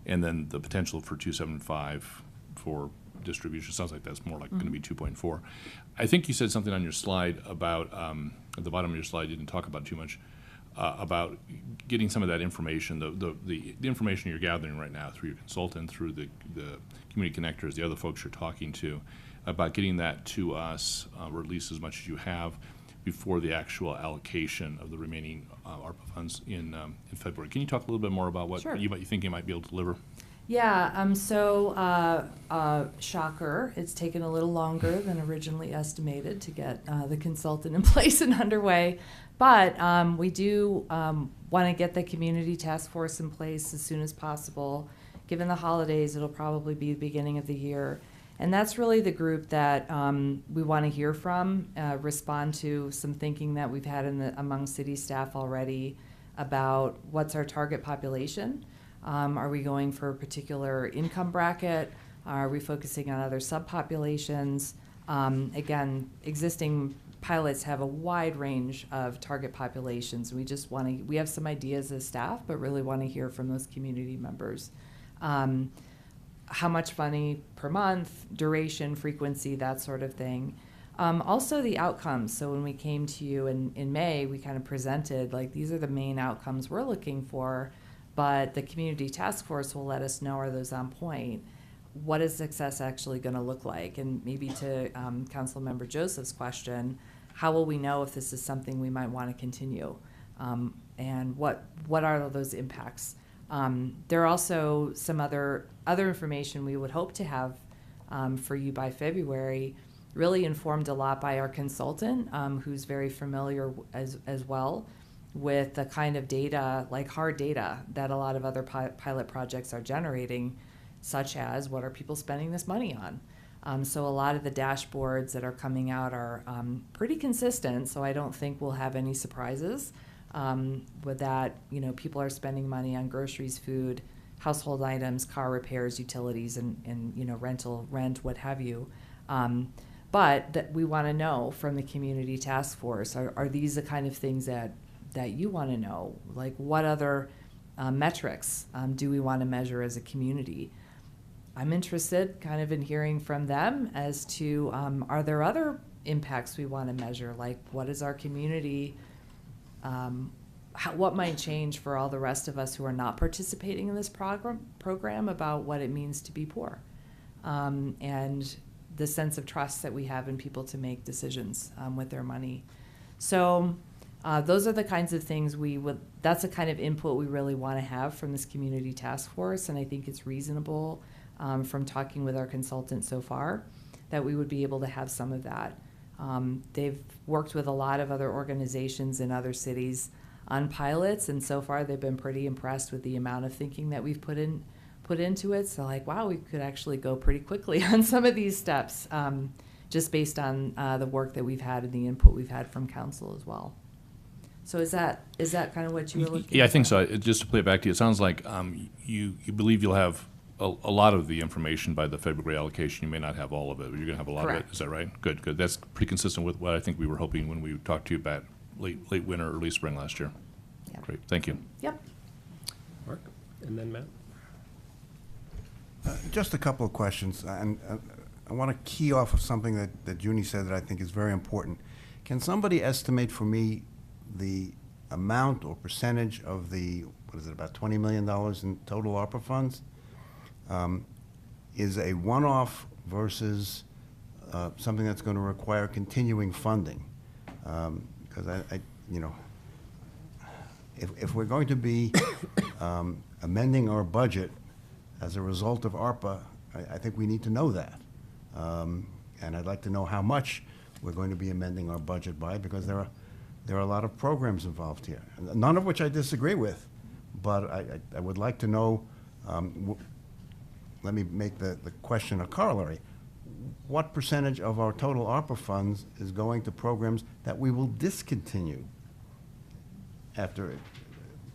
and then the potential for 275 for distribution. Sounds like that's more like going to be 2.4. I think you said something on your slide about at the bottom of your slide. You didn't talk about it too much about getting some of that information, the information you're gathering right now through your consultant, through the community connectors, the other folks you're talking to, about getting that to us, or at least as much as you have, before the actual allocation of the remaining ARPA funds in February. Can you talk a little bit more about what Sure. you think you might be able to deliver? Yeah, shocker, it's taken a little longer than originally estimated to get the consultant in place and underway. But we do want to get the community task force in place as soon as possible. Given the holidays, it'll probably be the beginning of the year. And that's really the group that we want to hear from, respond to some thinking that we've had among city staff already about what's our target population. Are we going for a particular income bracket? Are we focusing on other subpopulations? Again, existing pilots have a wide range of target populations. We have some ideas as staff, but really want to hear from those community members. How much money per month, duration, frequency, that sort of thing. Also the outcomes. So when we came to you in May, we kind of presented, like, these are the main outcomes we're looking for, but the community task force will let us know, are those on point? What is success actually going to look like? And maybe to Councilmember Joseph's question, how will we know if this is something we might want to continue? And what are those impacts? There are also some other information we would hope to have for you by February, really informed a lot by our consultant, who's very familiar as well with the kind of data, like hard data, that a lot of other pilot projects are generating, such as what are people spending this money on. So a lot of the dashboards that are coming out are pretty consistent, so I don't think we'll have any surprises. With that, people are spending money on groceries, food, household items, car repairs, utilities, and rent, what have you. But that we want to know from the community task force, are these the kind of things that you want to know? Like, what other metrics do we want to measure as a community? I'm interested kind of in hearing from them as to, are there other impacts we want to measure? Like, what is our community, what might change for all the rest of us who are not participating in this program about what it means to be poor, and the sense of trust that we have in people to make decisions with their money. So Those are the kinds of things that's the kind of input we really want to have from this community task force, and I think it's reasonable from talking with our consultant so far that we would be able to have some of that. They've worked with a lot of other organizations in other cities on pilots, and so far they've been pretty impressed with the amount of thinking that we've put into it. So like, wow, we could actually go pretty quickly on some of these steps, just based on the work that we've had and the input we've had from council as well. So is that kind of what you were looking for? Yeah, I think so. Just to play it back to you, it sounds like you believe you'll have a lot of the information by the February allocation. You may not have all of it, but you're going to have a lot of it. Is that right? Good. That's pretty consistent with what I think we were hoping when we talked to you about late winter, early spring last year. Yeah. Great. Thank you. Yep. Mark, and then Matt. Just a couple of questions, and I want to key off of something that Junie said that I think is very important. Can somebody estimate for me the amount or percentage of the, about $20 million in total ARPA funds? Is a one-off versus something that's going to require continuing funding? Because if we're going to be amending our budget as a result of ARPA, I think we need to know that. And I'd like to know how much we're going to be amending our budget by, because there are a lot of programs involved here, none of which I disagree with, but I would like to know, let me make the question a corollary. What percentage of our total ARPA funds is going to programs that we will discontinue after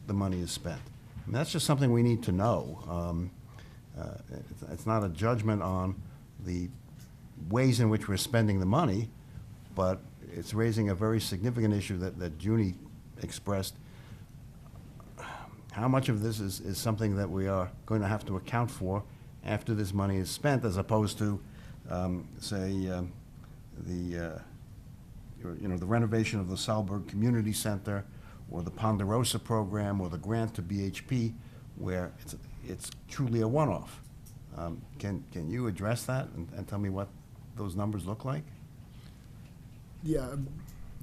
the money is spent? I mean, that's just something we need to know. It's not a judgment on the ways in which we're spending the money, but it's raising a very significant issue that Junie expressed. How much of this is something that we are going to have to account for after this money is spent, as opposed to, say, the renovation of the Salzburg Community Center, or the Ponderosa program, or the grant to BHP, where it's truly a one-off. Can you address that and tell me what those numbers look like? Yeah,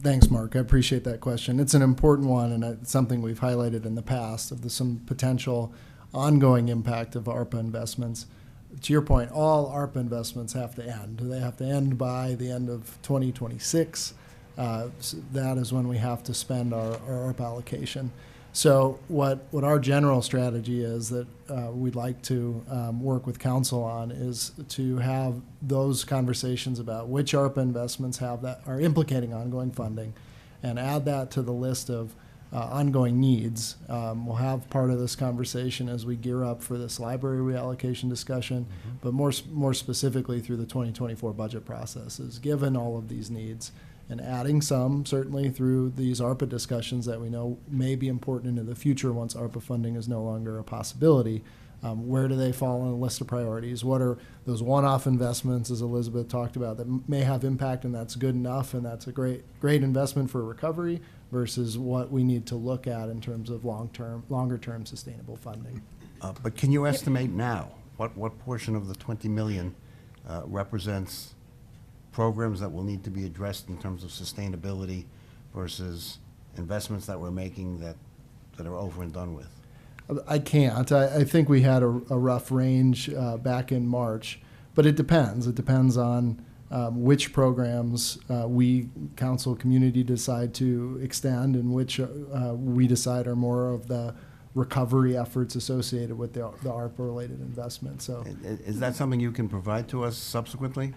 thanks, Mark. I appreciate that question. It's an important one, and it's something we've highlighted in the past of some potential ongoing impact of ARPA investments. To your point, all ARPA investments have to end. They have to end by the end of 2026. So that is when we have to spend our ARPA allocation. So what our general strategy is that we'd like to work with council on is to have those conversations about which ARPA investments are implicating ongoing funding, and add that to the list of ongoing needs. We'll have part of this conversation as we gear up for this library reallocation discussion, but more specifically through the 2024 budget processes, given all of these needs, and adding some, certainly, through these ARPA discussions that we know may be important into the future once ARPA funding is no longer a possibility. Where do they fall on the list of priorities? What are those one-off investments, as Elizabeth talked about, that may have impact and that's good enough and that's a great investment for recovery, versus what we need to look at in terms of longer-term sustainable funding? But can you estimate now what portion of the 20 million represents programs that will need to be addressed in terms of sustainability versus investments that we're making that are over and done with? I can't. I think we had a rough range back in March, but it depends. It depends on which programs we, council community, decide to extend, and which we decide are more of the recovery efforts associated with the ARPA-related investments. So, is that something you can provide to us subsequently?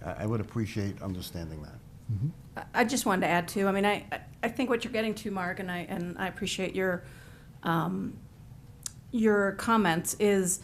I would appreciate understanding that. Mm-hmm. I just wanted to add too. I mean, I think what you're getting to, Mark, and I appreciate your comments, is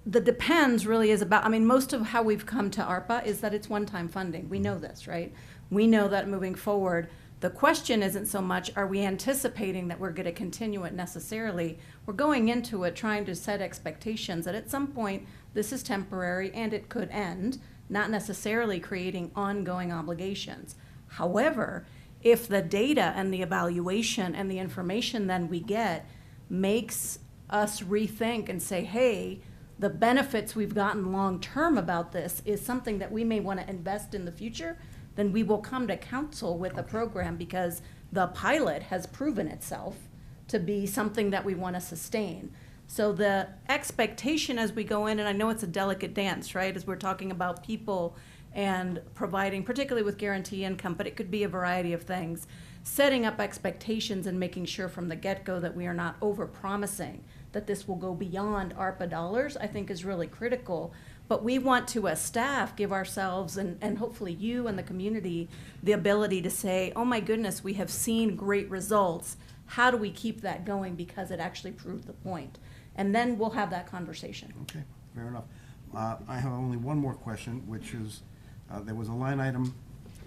the depends really is about, I mean, most of how we've come to ARPA is that it's one-time funding. We know this, right? We know that moving forward, the question isn't so much, are we anticipating that we're going to continue it necessarily? We're going into it trying to set expectations that at some point this is temporary and it could end, not necessarily creating ongoing obligations. However, if the data and the evaluation and the information then we get makes us rethink and say, hey, the benefits we've gotten long-term about this is something that we may want to invest in the future, then we will come to council with a program, because the pilot has proven itself to be something that we want to sustain. So the expectation as we go in, and I know it's a delicate dance, right, as we're talking about people and providing, particularly with guarantee income, but it could be a variety of things. Setting up expectations and making sure from the get-go that we are not over-promising that this will go beyond ARPA dollars, I think is really critical. But we want to, as staff, give ourselves, and hopefully you and the community, the ability to say, oh my goodness, we have seen great results. How do we keep that going because it actually proved the point? And then we'll have that conversation. Okay, fair enough. I have only one more question, which is, there was a line item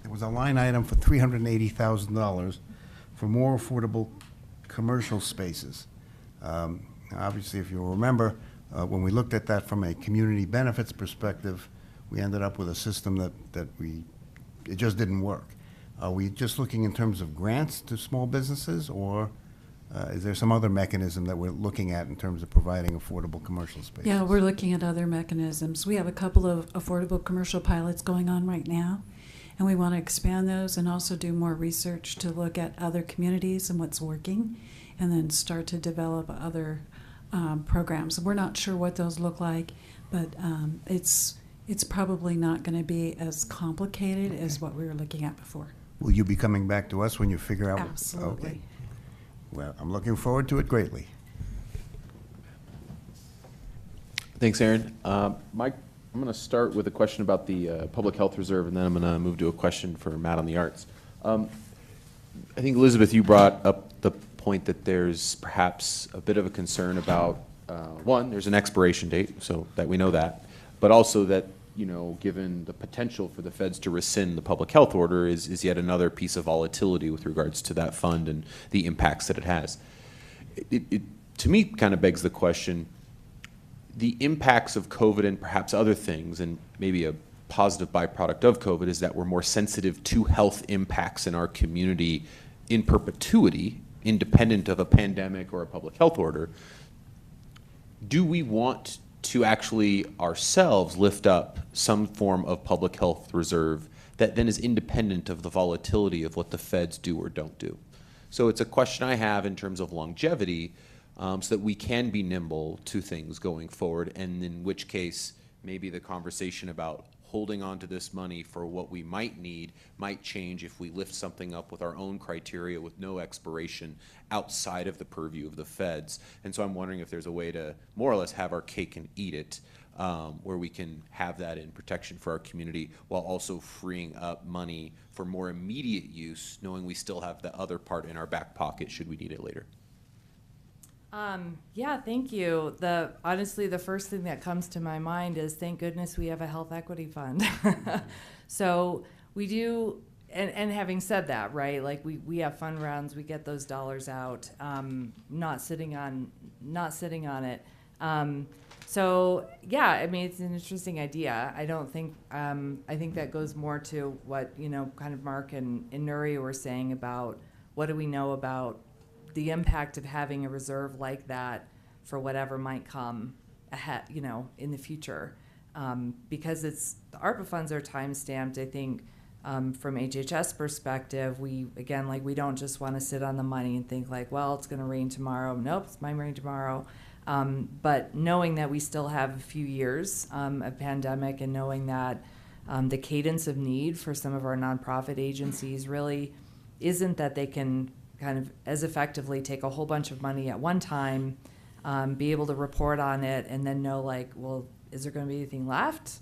for $380,000 for more affordable commercial spaces. Obviously, if you'll remember, when we looked at that from a community benefits perspective, we ended up with a system that it just didn't work. Are we just looking in terms of grants to small businesses, or is there some other mechanism that we're looking at in terms of providing affordable commercial spaces? Yeah, we're looking at other mechanisms. We have a couple of affordable commercial pilots going on right now, and we want to expand those and also do more research to look at other communities and what's working, and then start to develop other programs. We're not sure what those look like, but it's probably not going to be as complicated as what we were looking at before. Will you be coming back to us when you figure out? Absolutely. Okay. Well, I'm looking forward to it greatly. Thanks, Aaron. Mike, I'm going to start with a question about the public health reserve, and then I'm going to move to a question for Matt on the arts. I think, Elizabeth, you brought up the point that there's perhaps a bit of a concern about, one, there's an expiration date, so that we know that, but also that, you know, given the potential for the feds to rescind the public health order is yet another piece of volatility with regards to that fund and the impacts that it has. It to me, kind of begs the question, the impacts of COVID and perhaps other things, and maybe a positive byproduct of COVID is that we're more sensitive to health impacts in our community in perpetuity, independent of a pandemic or a public health order. Do we want to actually ourselves lift up some form of public health reserve that then is independent of the volatility of what the feds do or don't do? So it's a question I have in terms of longevity, so that we can be nimble to things going forward, and in which case maybe the conversation about holding on to this money for what we might need might change if we lift something up with our own criteria with no expiration outside of the purview of the feds. And so I'm wondering if there's a way to more or less have our cake and eat it, where we can have that in protection for our community while also freeing up money for more immediate use, knowing we still have the other part in our back pocket should we need it later. Yeah, thank you. Honestly, the first thing that comes to my mind is thank goodness we have a health equity fund. So we do, and having said that, right, like we have fund rounds, we get those dollars out, not sitting on it. So yeah, I mean, it's an interesting idea. I don't think, I think that goes more to what, you know, kind of Mark and Nuri were saying about what do we know about the impact of having a reserve like that for whatever might come ahead, you know, in the future. Because the ARPA funds are time stamped, I think, from HHS perspective, we don't just want to sit on the money and think like, well, it's going to rain tomorrow. Nope, it might rain tomorrow. But knowing that we still have a few years of pandemic, and knowing that the cadence of need for some of our nonprofit agencies really isn't that they can kind of as effectively take a whole bunch of money at one time, be able to report on it, and then know like, well, is there going to be anything left?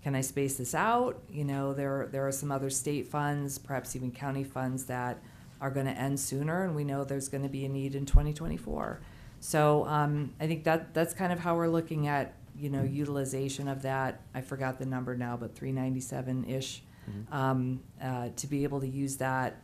Can I space this out? You know, there are some other state funds, perhaps even county funds that are going to end sooner, and we know there's going to be a need in 2024. So I think that's kind of how we're looking at, you know, utilization of that. I forgot the number now, but 397-ish, to be able to use that.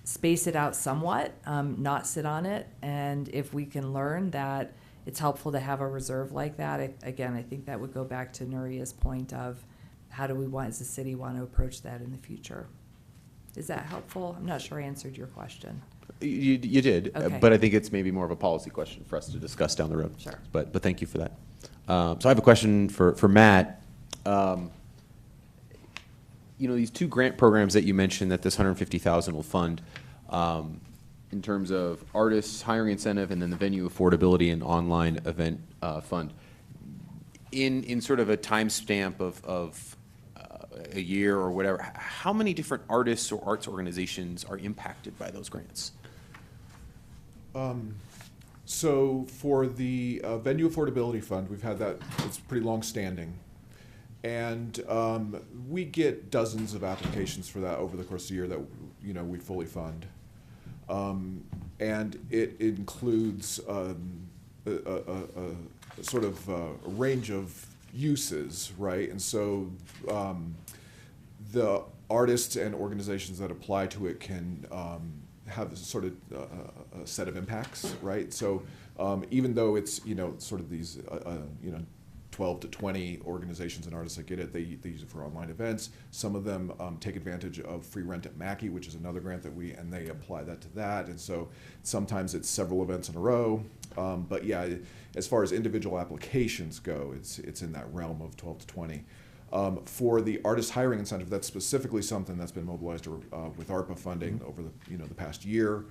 Space it out somewhat, not sit on it. And if we can learn that it's helpful to have a reserve like that, I think that would go back to Nuria's point of how do we want, as a city, want to approach that in the future. Is that helpful? I'm not sure I answered your question. You did, Okay. But I think it's maybe more of a policy question for us to discuss down the road. Sure. But thank you for that. So I have a question for Matt. You know, these two grant programs that you mentioned that this $150,000 will fund, in terms of artists, hiring incentive, and then the venue affordability and online event fund. In sort of a timestamp of a year or whatever, how many different artists or arts organizations are impacted by those grants? So for the venue affordability fund, we've had that, it's pretty long-standing. And we get dozens of applications for that over the course of the year that, you know, we fully fund. And it includes a sort of a range of uses, right? And so the artists and organizations that apply to it can have sort of a set of impacts, right? So even though it's, you know, sort of these, you know, 12 to 20 organizations and artists that get it, they use it for online events. Some of them take advantage of free rent at Mackey, which is another grant that and they apply that to that. And so sometimes it's several events in a row. But yeah, as far as individual applications go, it's in that realm of 12 to 20. For the artist hiring incentive, that's specifically something that's been mobilized with ARPA funding over the past year.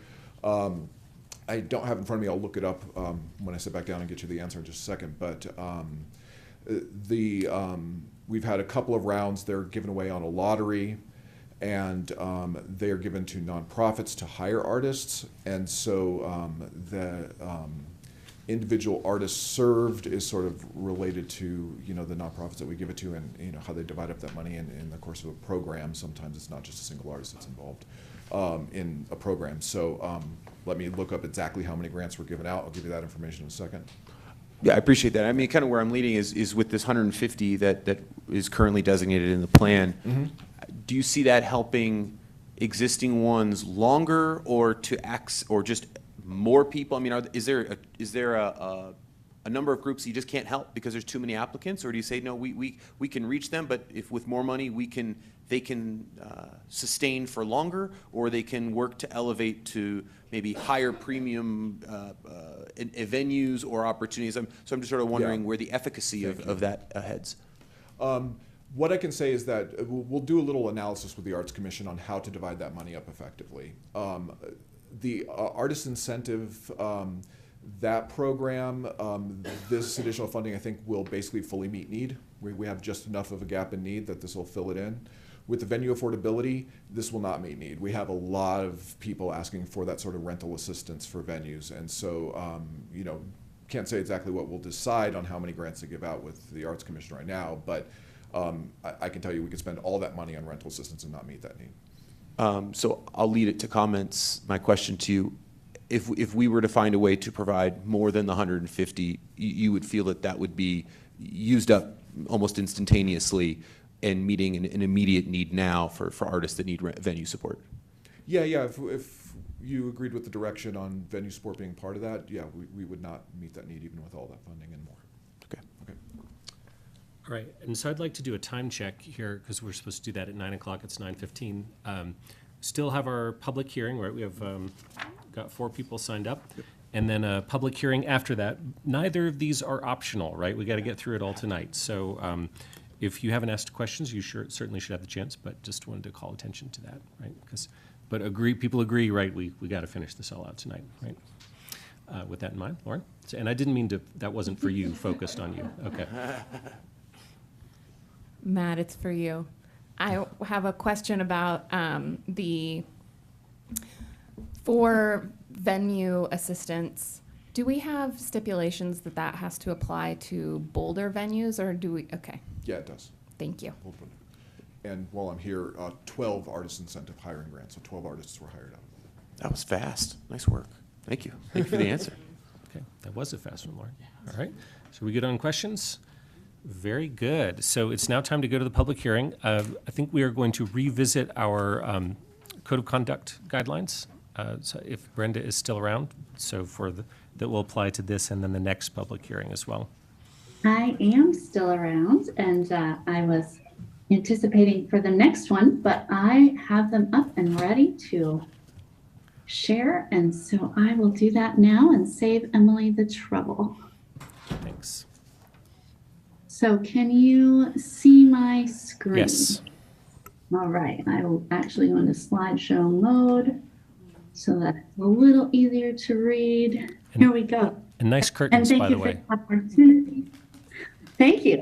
I don't have it in front of me. I'll look it up when I sit back down and get you the answer in just a second. But we've had a couple of rounds. They're given away on a lottery, and they are given to nonprofits to hire artists. And so the individual artists served is sort of related to, you know, the nonprofits that we give it to, and, you know, how they divide up that money in the course of a program. Sometimes it's not just a single artist that's involved in a program. So let me look up exactly how many grants were given out. I'll give you that information in a second. Yeah, I appreciate that. I mean, kind of where I'm leading is with this 150 that is currently designated in the plan. Mm-hmm. Do you see that helping existing ones longer, or or just more people? I mean, is there a number of groups you just can't help because there's too many applicants, or do you say no, we can reach them, but if with more money they can sustain for longer, or they can work to elevate to maybe higher premium venues or opportunities? So I'm just sort of wondering where the efficacy of that heads. What I can say is that we'll do a little analysis with the Arts Commission on how to divide that money up effectively. The artist incentive, that program, this additional funding, I think, will basically fully meet need. We have just enough of a gap in need that this will fill it in. With the venue affordability, this will not meet need. We have a lot of people asking for that sort of rental assistance for venues. And so, you know, can't say exactly what we'll decide on how many grants to give out with the Arts Commission right now, but I can tell you we could spend all that money on rental assistance and not meet that need. So I'll lead it to comments. My question to you, if we were to find a way to provide more than the 150, you would feel that would be used up almost instantaneously and meeting an immediate need now for artists that need venue support? Yeah. If you agreed with the direction on venue support being part of that, yeah, we would not meet that need even with all that funding and more. Okay. All right, and so I'd like to do a time check here because we're supposed to do that at 9 o'clock. It's 9:15. Still have our public hearing, right? We have got 4 people signed up. Yep. And then a public hearing after that. Neither of these are optional, right? We got to get through it all tonight. So if you haven't asked questions, you certainly should have the chance, but just wanted to call attention to that, right? People agree, right? We got to finish this all out tonight, right? With that in mind, Lauren? And I didn't mean to, that wasn't for you, focused on you. Okay. Matt, it's for you. I have a question about for venue assistance. Do we have stipulations that has to apply to Boulder venues, or do we? Okay. Yeah, it does. Thank you. And while I'm here, 12 artist incentive hiring grants, so 12 artists were hired out. That was fast. Nice work. Thank you. Thank you for the answer. Okay, that was a fast one, Lauren. All right. So we good on questions? Very good. So it's now time to go to the public hearing. I think we are going to revisit our code of conduct guidelines. So if Brenda is still around, so that will apply to this and then the next public hearing as well. I am still around, and I was anticipating for the next one, but I have them up and ready to share, and so I will do that now and save Emily the trouble. Thanks. So can you see my screen? Yes. All right, I will actually go into slideshow mode so that's a little easier to read. Here we go. And nice And curtains, thank by you the for way. the opportunity. Thank you.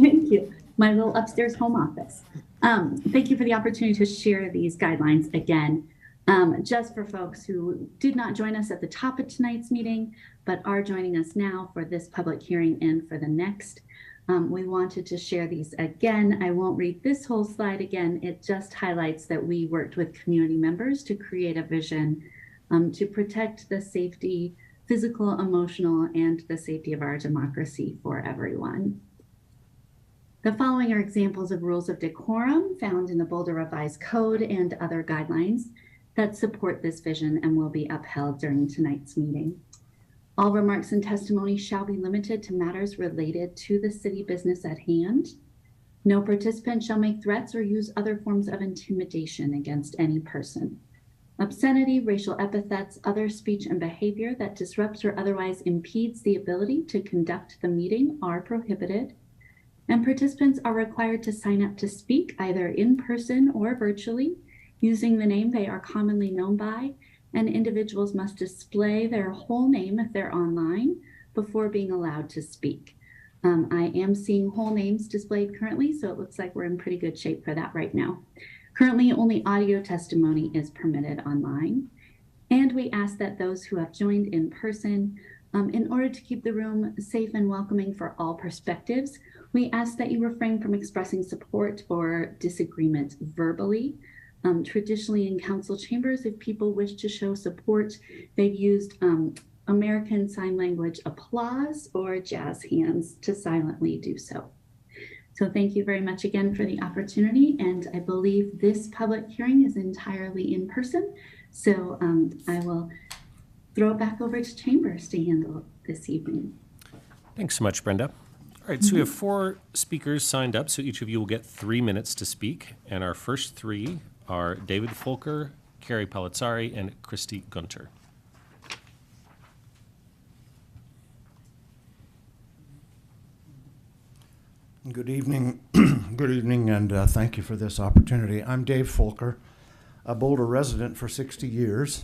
Thank you. My little upstairs home office. Thank you for the opportunity to share these guidelines again. Just for folks who did not join us at the top of tonight's meeting, but are joining us now for this public hearing and for the next. We wanted to share these again. I won't read this whole slide again. It just highlights that we worked with community members to create a vision to protect the safety, physical, emotional, and the safety of our democracy for everyone. The following are examples of rules of decorum found in the Boulder Revised Code and other guidelines that support this vision and will be upheld during tonight's meeting. All remarks and testimony shall be limited to matters related to the city business at hand. No participant shall make threats or use other forms of intimidation against any person. Obscenity, racial epithets, other speech and behavior that disrupts or otherwise impedes the ability to conduct the meeting are prohibited. And participants are required to sign up to speak either in person or virtually using the name they are commonly known by, and individuals must display their whole name if they're online before being allowed to speak. I am seeing whole names displayed currently, so it looks like we're in pretty good shape for that right now. Currently, only audio testimony is permitted online. And we ask that those who have joined in person, in order to keep the room safe and welcoming for all perspectives, we ask that you refrain from expressing support or disagreement verbally. Traditionally in council chambers, if people wish to show support, they've used American Sign Language applause or jazz hands to silently do so. So thank you very much again for the opportunity, and I believe this public hearing is entirely in person, so I will throw it back over to Chambers to handle this evening. Thanks so much, Brenda. All right, so we have 4 speakers signed up, so each of you will get 3 minutes to speak, and our first 3 are David Folker, Carrie Palizzari, and Christy Gunter. Good evening. Good evening, and thank you for this opportunity. I'm Dave Folker, a Boulder resident for 60 years.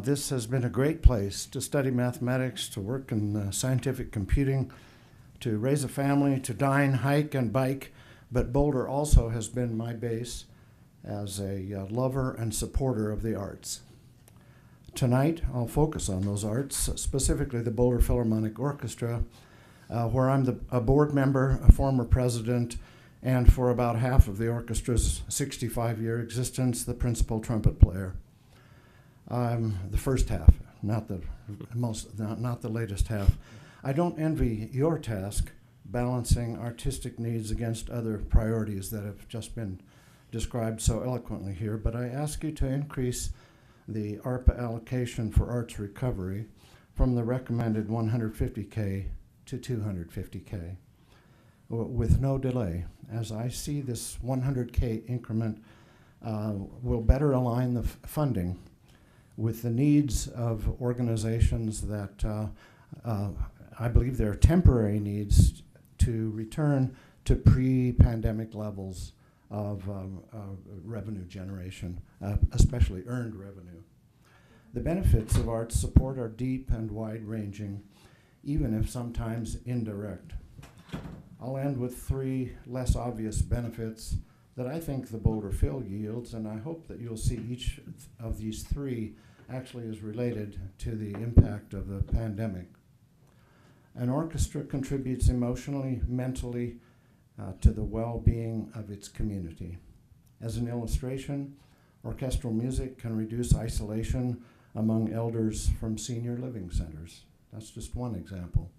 This has been a great place to study mathematics, to work in scientific computing, to raise a family, to dine, hike, and bike, but Boulder also has been my base as a lover and supporter of the arts. Tonight, I'll focus on those arts, specifically the Boulder Philharmonic Orchestra, where I'm a board member, a former president, and for about half of the orchestra's 65-year existence, the principal trumpet player. The first half, not the latest half. I don't envy your task balancing artistic needs against other priorities that have just been described so eloquently here, but I ask you to increase the ARPA allocation for arts recovery from the recommended $150K to $250K with no delay, as I see this $100K increment will better align the funding with the needs of organizations that I believe there are temporary needs to return to pre-pandemic levels of revenue generation, especially earned revenue. The benefits of arts support are deep and wide-ranging, even if sometimes indirect. I'll end with 3 less obvious benefits that I think the Boulder Phil yields, and I hope that you'll see each of these 3 actually is related to the impact of the pandemic. An orchestra contributes emotionally, mentally, to the well-being of its community. As an illustration, orchestral music can reduce isolation among elders from senior living centers. That's just one example.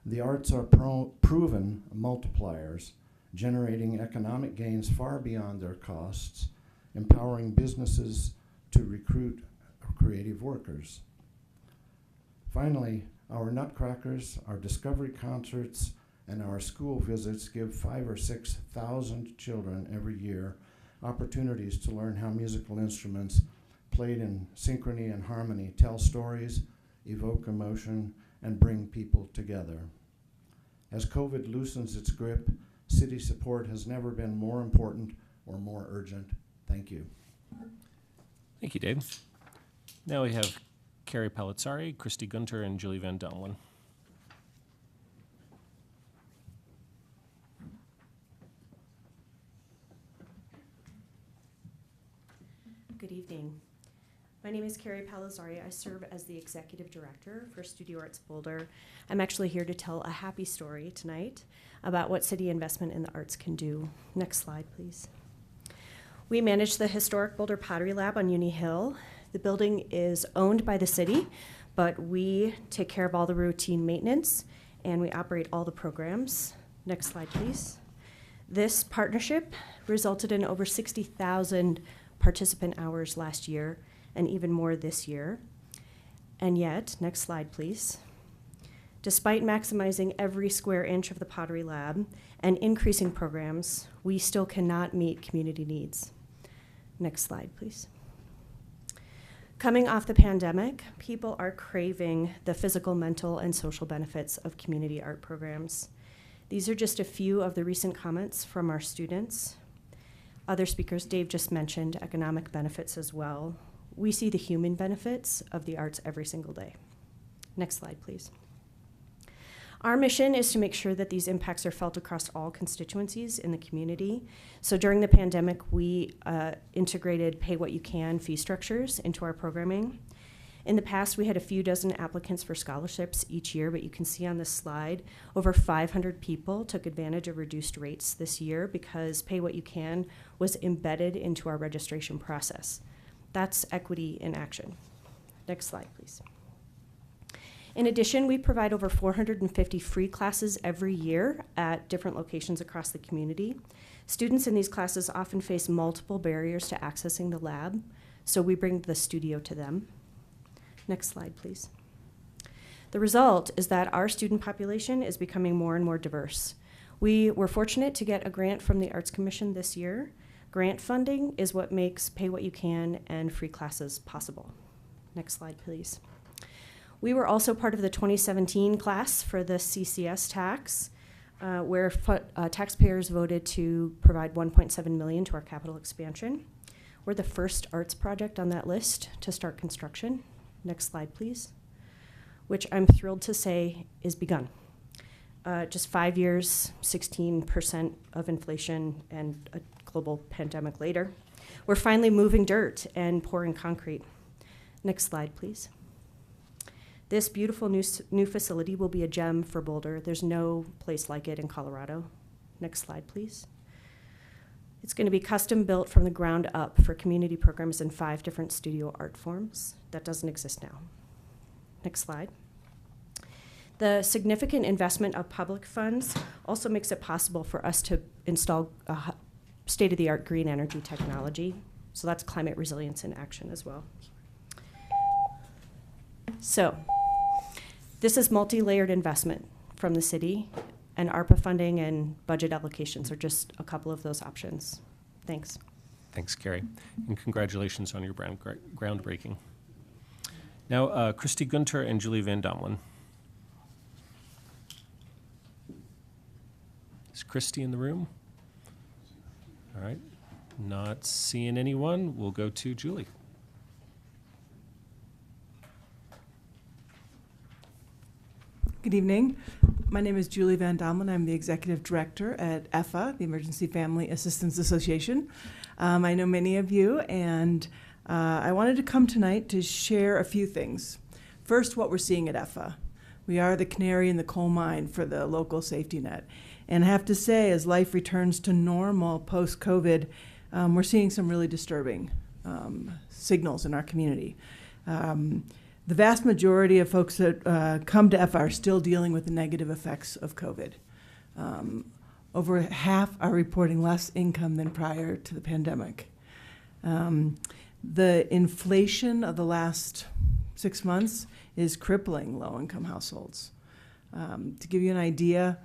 The arts are proven multipliers, generating economic gains far beyond their costs, empowering businesses to recruit creative workers. Finally, our nutcrackers, our discovery concerts, and our school visits give 5,000 or 6,000 children every year opportunities to learn how musical instruments played in synchrony and harmony tell stories, evoke emotion, and bring people together. As COVID loosens its grip, city support has never been more important or more urgent. Thank you. Thank you, Dave. Now we have Carrie Palizzari, Christy Gunter, and Julie Van Domelen. Good evening. My name is Carrie Palizzari. I serve as the Executive Director for Studio Arts Boulder. I'm actually here to tell a happy story tonight about what city investment in the arts can do. Next slide, please. We manage the historic Boulder Pottery Lab on Uni Hill. The building is owned by the city, but we take care of all the routine maintenance and we operate all the programs. Next slide, please. This partnership resulted in over 60,000 participant hours last year and even more this year. And yet, next slide, please. Despite maximizing every square inch of the Pottery Lab and increasing programs, we still cannot meet community needs. Next slide, please. Coming off the pandemic, people are craving the physical, mental, and social benefits of community art programs. These are just a few of the recent comments from our students. Other speakers, Dave just mentioned economic benefits as well. We see the human benefits of the arts every single day. Next slide, please. Our mission is to make sure that these impacts are felt across all constituencies in the community. So during the pandemic, we integrated pay what you can fee structures into our programming. In the past, we had a few dozen applicants for scholarships each year, but you can see on this slide, over 500 people took advantage of reduced rates this year because pay what you can was embedded into our registration process. That's equity in action. Next slide, please. In addition, we provide over 450 free classes every year at different locations across the community. Students in these classes often face multiple barriers to accessing the lab, so we bring the studio to them. Next slide, please. The result is that our student population is becoming more and more diverse. We were fortunate to get a grant from the Arts Commission this year. Grant funding is what makes Pay What You Can and free classes possible. Next slide, please. We were also part of the 2017 class for the CCS tax, where taxpayers voted to provide $1.7 million to our capital expansion. We're the first arts project on that list to start construction. Next slide, please. Which I'm thrilled to say is begun. Just 5 years, 16% of inflation, and a global pandemic later, we're finally moving dirt and pouring concrete. Next slide, please. This beautiful new facility will be a gem for Boulder. There's no place like it in Colorado. Next slide, please. It's going to be custom built from the ground up for community programs in 5 different studio art forms. That doesn't exist now. Next slide. The significant investment of public funds also makes it possible for us to install state-of-the-art green energy technology. So that's climate resilience in action as well. So this is multi-layered investment from the city, and ARPA funding and budget allocations are just a couple of those options. Thanks. Thanks, Carrie. And congratulations on your groundbreaking. Now, Christy Gunter and Julie Van Domelen. Is Christy in the room? All right. Not seeing anyone. We'll go to Julie. Good evening. My name is Julie Van Domelen. I'm the Executive Director at EFA, the Emergency Family Assistance Association. I know many of you, and I wanted to come tonight to share a few things. First, what we're seeing at EFA. We are the canary in the coal mine for the local safety net. And I have to say, as life returns to normal post-COVID, we're seeing some really disturbing signals in our community. The vast majority of folks that come to EFA are still dealing with the negative effects of COVID. Over half are reporting less income than prior to the pandemic. The inflation of the last 6 months is crippling low-income households. To give you an idea,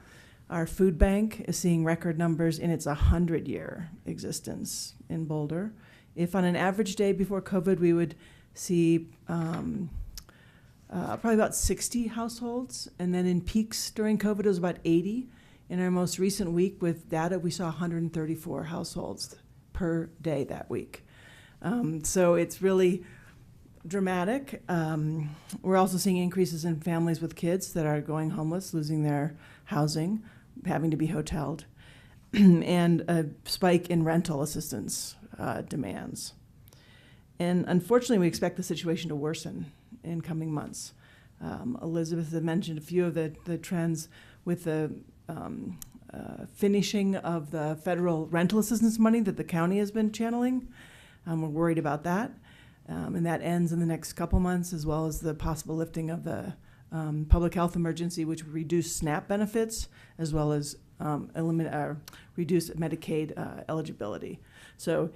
our food bank is seeing record numbers in its 100-year existence in Boulder. If on an average day before COVID we would see probably about 60 households, and then in peaks during COVID it was about 80. In our most recent week with data, we saw 134 households per day that week. So it's really dramatic. We're also seeing increases in families with kids that are going homeless, losing their housing, having to be hoteled, and a spike in rental assistance demands. And unfortunately, we expect the situation to worsen in coming months. Elizabeth had mentioned a few of the trends with the finishing of the federal rental assistance money that the county has been channeling. We're worried about that. And that ends in the next couple months, as well as the possible lifting of the public health emergency, which would reduce SNAP benefits, as well as reduce Medicaid eligibility. So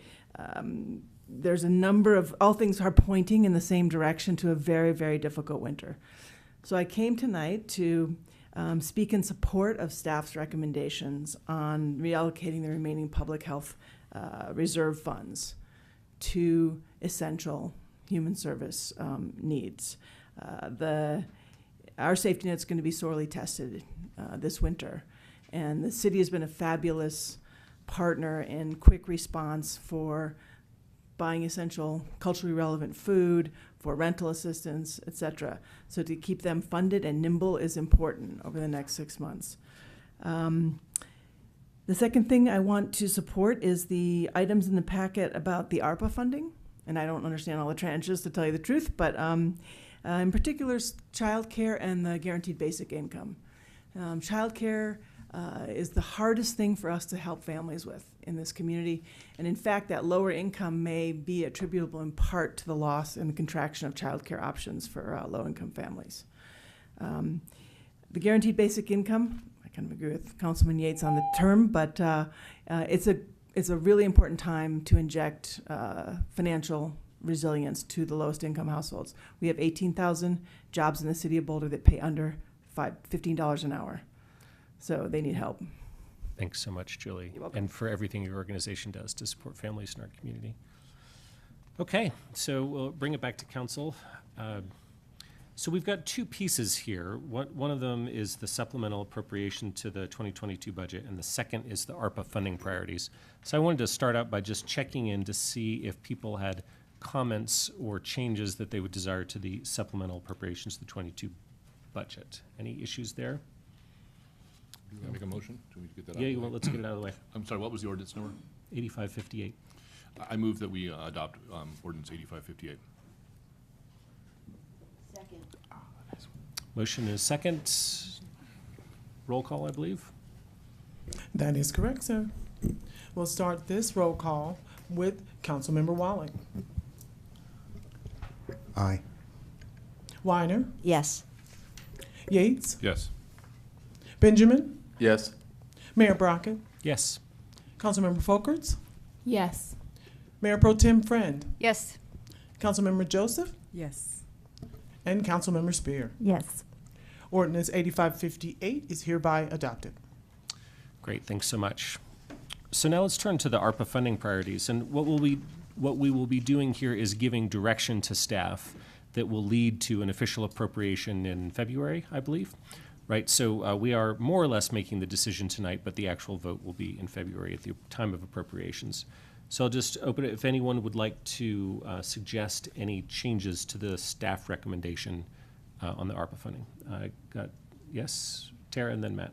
there's a number of, all things are pointing in the same direction to a very, very difficult winter. So I came tonight to speak in support of staff's recommendations on reallocating the remaining public health reserve funds to essential human service needs. Our safety net's going to be sorely tested this winter, and the city has been a fabulous partner in quick response for buying essential culturally relevant food, for rental assistance, et cetera. So to keep them funded and nimble is important over the next 6 months. The second thing I want to support is the items in the packet about the ARPA funding. And I don't understand all the tranches, to tell you the truth, but in particular, childcare and the guaranteed basic income. Childcare is the hardest thing for us to help families with in this community. And in fact, that lower income may be attributable in part to the loss and the contraction of childcare options for low-income families. The guaranteed basic income, I kind of agree with Councilman Yates on the term, but it's a really important time to inject financial resilience to the lowest income households. We have 18,000 jobs in the city of Boulder that pay under $15 an hour. So they need help. Thanks so much, Julie. You're welcome. And for everything your organization does to support families in our community. Okay, so we'll bring it back to council. So we've got two pieces here. One of them is the supplemental appropriation to the 2022 budget, and the second is the ARPA funding priorities. So I wanted to start out by just checking in to see if people had comments or changes that they would desire to the supplemental appropriations to the 22 budget. Any issues there? Do you want to make a motion? Do we get that out? Yeah, well, let's get it out of the way. I'm sorry, what was the ordinance number? 8558. I move that we adopt ordinance 8558. Second. Motion is second. Roll call, I believe. That is correct, sir. We'll start this roll call with Councilmember Walling. Aye. Weiner, Yes. Yates, Yes. Benjamin, Yes. Mayor Brockett, Yes. Councilmember Folkerts, Yes. Mayor Pro Tem Friend, Yes. Councilmember Joseph, Yes. and Councilmember Spear. Yes. Ordinance 8558 is hereby adopted. Great, thanks so much. So now let's turn to the ARPA funding priorities. And what we will be doing here is giving direction to staff that will lead to an official appropriation in February, I believe. Right, so we are more or less making the decision tonight, but the actual vote will be in February at the time of appropriations. So I'll just open it if anyone would like to suggest any changes to the staff recommendation on the ARPA funding. Yes, Tara, and then Matt.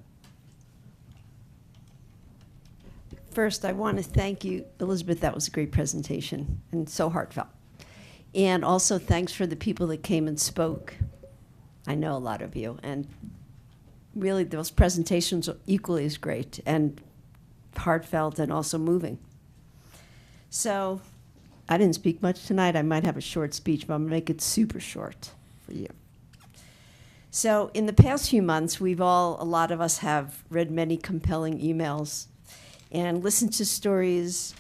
First, I want to thank you, Elizabeth. That was a great presentation and so heartfelt. And also thanks for the people that came and spoke. I know a lot of you, and really those presentations are equally as great and heartfelt and also moving. So I didn't speak much tonight. I might have a short speech, but I'm going to make it super short for you. So in the past few months, a lot of us have read many compelling emails and listened to stories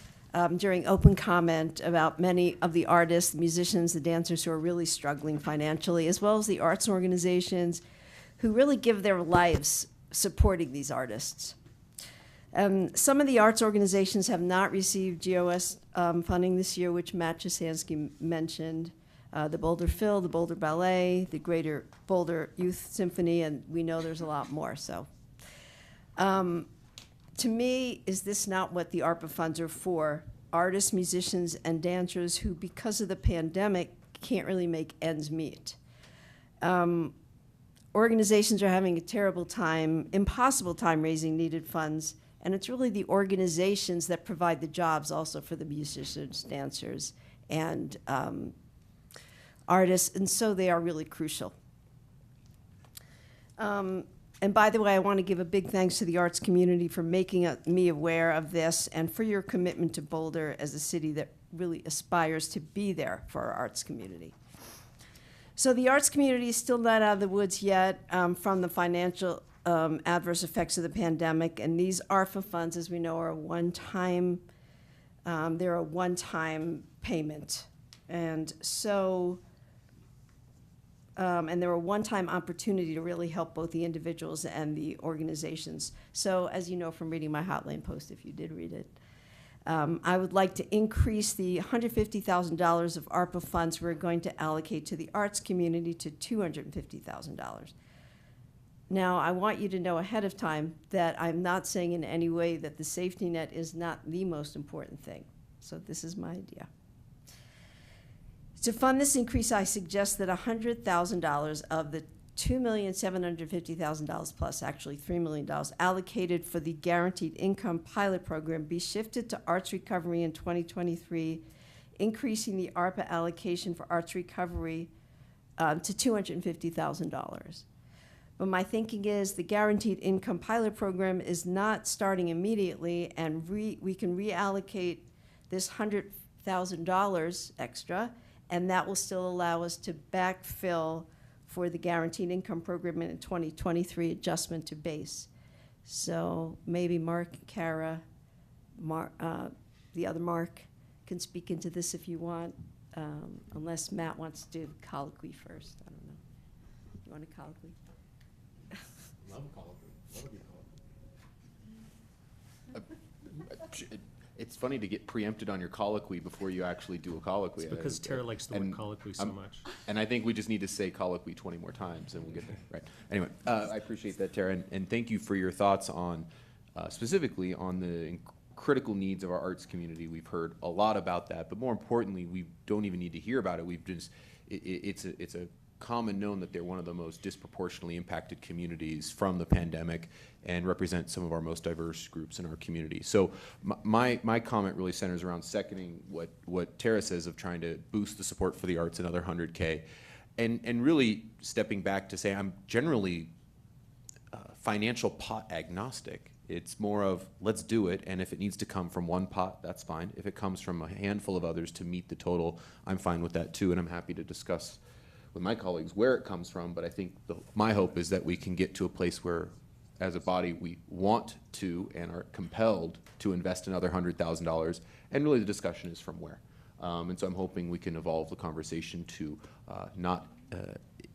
during open comment about many of the artists, the musicians, the dancers who are really struggling financially, as well as the arts organizations who really give their lives supporting these artists. Some of the arts organizations have not received GOS funding this year, which Matt Jasansky mentioned. The Boulder Phil, the Boulder Ballet, the Greater Boulder Youth Symphony, and we know there's a lot more. So to me, is this not what the ARPA funds are for? Artists, musicians, and dancers who, because of the pandemic, can't really make ends meet. Organizations are having a terrible time, impossible time raising needed funds, and it's really the organizations that provide the jobs also for the musicians, dancers, and artists, and so they are really crucial. And by the way, I want to give a big thanks to the arts community for making me aware of this and for your commitment to Boulder as a city that really aspires to be there for our arts community. So the arts community is still not out of the woods yet from the financial adverse effects of the pandemic, and these ARPA funds, as we know, are a one-time, they're a one-time payment. And so, and they're a one-time opportunity to really help both the individuals and the organizations. So as you know from reading my Hotline post, if you did read it, I would like to increase the $150,000 of ARPA funds we're going to allocate to the arts community to $250,000. Now, I want you to know ahead of time that I'm not saying in any way that the safety net is not the most important thing. So this is my idea. To fund this increase, I suggest that $100,000 of the $2,750,000 plus, actually $3 million, allocated for the Guaranteed Income Pilot Program be shifted to arts recovery in 2023, increasing the ARPA allocation for arts recovery to $250,000. But my thinking is the Guaranteed Income Pilot Program is not starting immediately, and we can reallocate this $100,000 extra, and that will still allow us to backfill for the Guaranteed Income Program in a 2023 adjustment to base. So maybe Mark, Kara, the other Mark can speak into this if you want, unless Matt wants to do the colloquy first. I don't know. You want a colloquy? Love a colloquy. Love a good colloquy. It's funny to get preempted on your colloquy before you actually do a colloquy. It's because Tara likes the word colloquy so much. And I think we just need to say colloquy 20 more times and we'll get there. Right. Anyway, I appreciate that, Tara, and thank you for your thoughts on, specifically on the critical needs of our arts community. We've heard a lot about that, but more importantly, we don't even need to hear about it. We've just, it's a common known that they're one of the most disproportionately impacted communities from the pandemic and represent some of our most diverse groups in our community. So my comment really centers around seconding what Tara says of trying to boost the support for the arts another $100K, and really stepping back to say I'm generally financial pot agnostic. It's more of let's do it, and if it needs to come from one pot, that's fine. If it comes from a handful of others to meet the total, I'm fine with that too, and I'm happy to discuss with my colleagues where it comes from, but I think my hope is that we can get to a place where, as a body, we want to and are compelled to invest another $100,000, and really the discussion is from where. And so I'm hoping we can evolve the conversation to not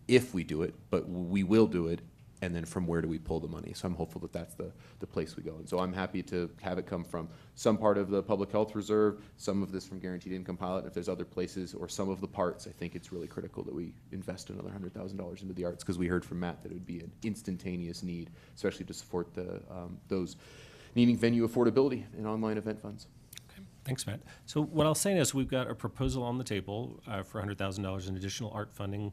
if we do it, but we will do it, and then from where do we pull the money. So I'm hopeful that that's the place we go. And so I'm happy to have it come from some part of the public health reserve, some of this from Guaranteed Income Pilot. If there's other places or some of the parts, I think it's really critical that we invest another $100,000 into the arts, because we heard from Matt that it would be an instantaneous need, especially to support the those needing venue affordability and online event funds. Okay, thanks, Matt. So what I'll say is we've got a proposal on the table for $100,000 in additional art funding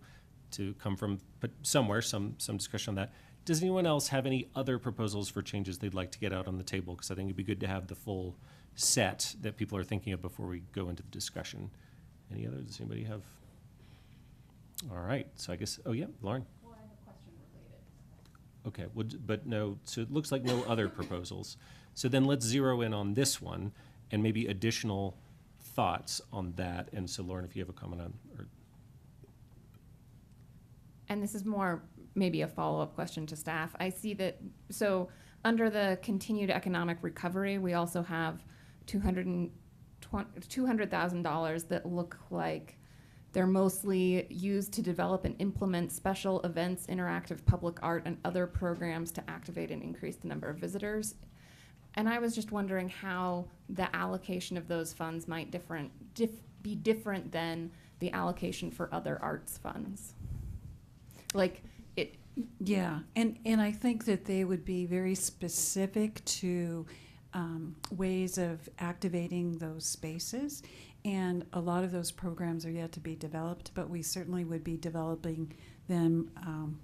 to come from somewhere, some discussion on that. Does anyone else have any other proposals for changes they'd like to get out on the table? Because I think it'd be good to have the full set that people are thinking of before we go into the discussion. Any others? Does anybody have? All right, so I guess, oh yeah, Lauren. Well, I have a question related. Okay, well, but no, so it looks like no other proposals. So then let's zero in on this one and maybe additional thoughts on that. And so Lauren, if you have a comment on, or And this is more maybe a follow-up question to staff. I see that, so under the continued economic recovery, we also have $200,000 that look like they're mostly used to develop and implement special events, interactive public art, and other programs to activate and increase the number of visitors. And I was just wondering how the allocation of those funds might be different than the allocation for other arts funds. Like it. Yeah, and I think that they would be very specific to ways of activating those spaces. And a lot of those programs are yet to be developed, but we certainly would be developing them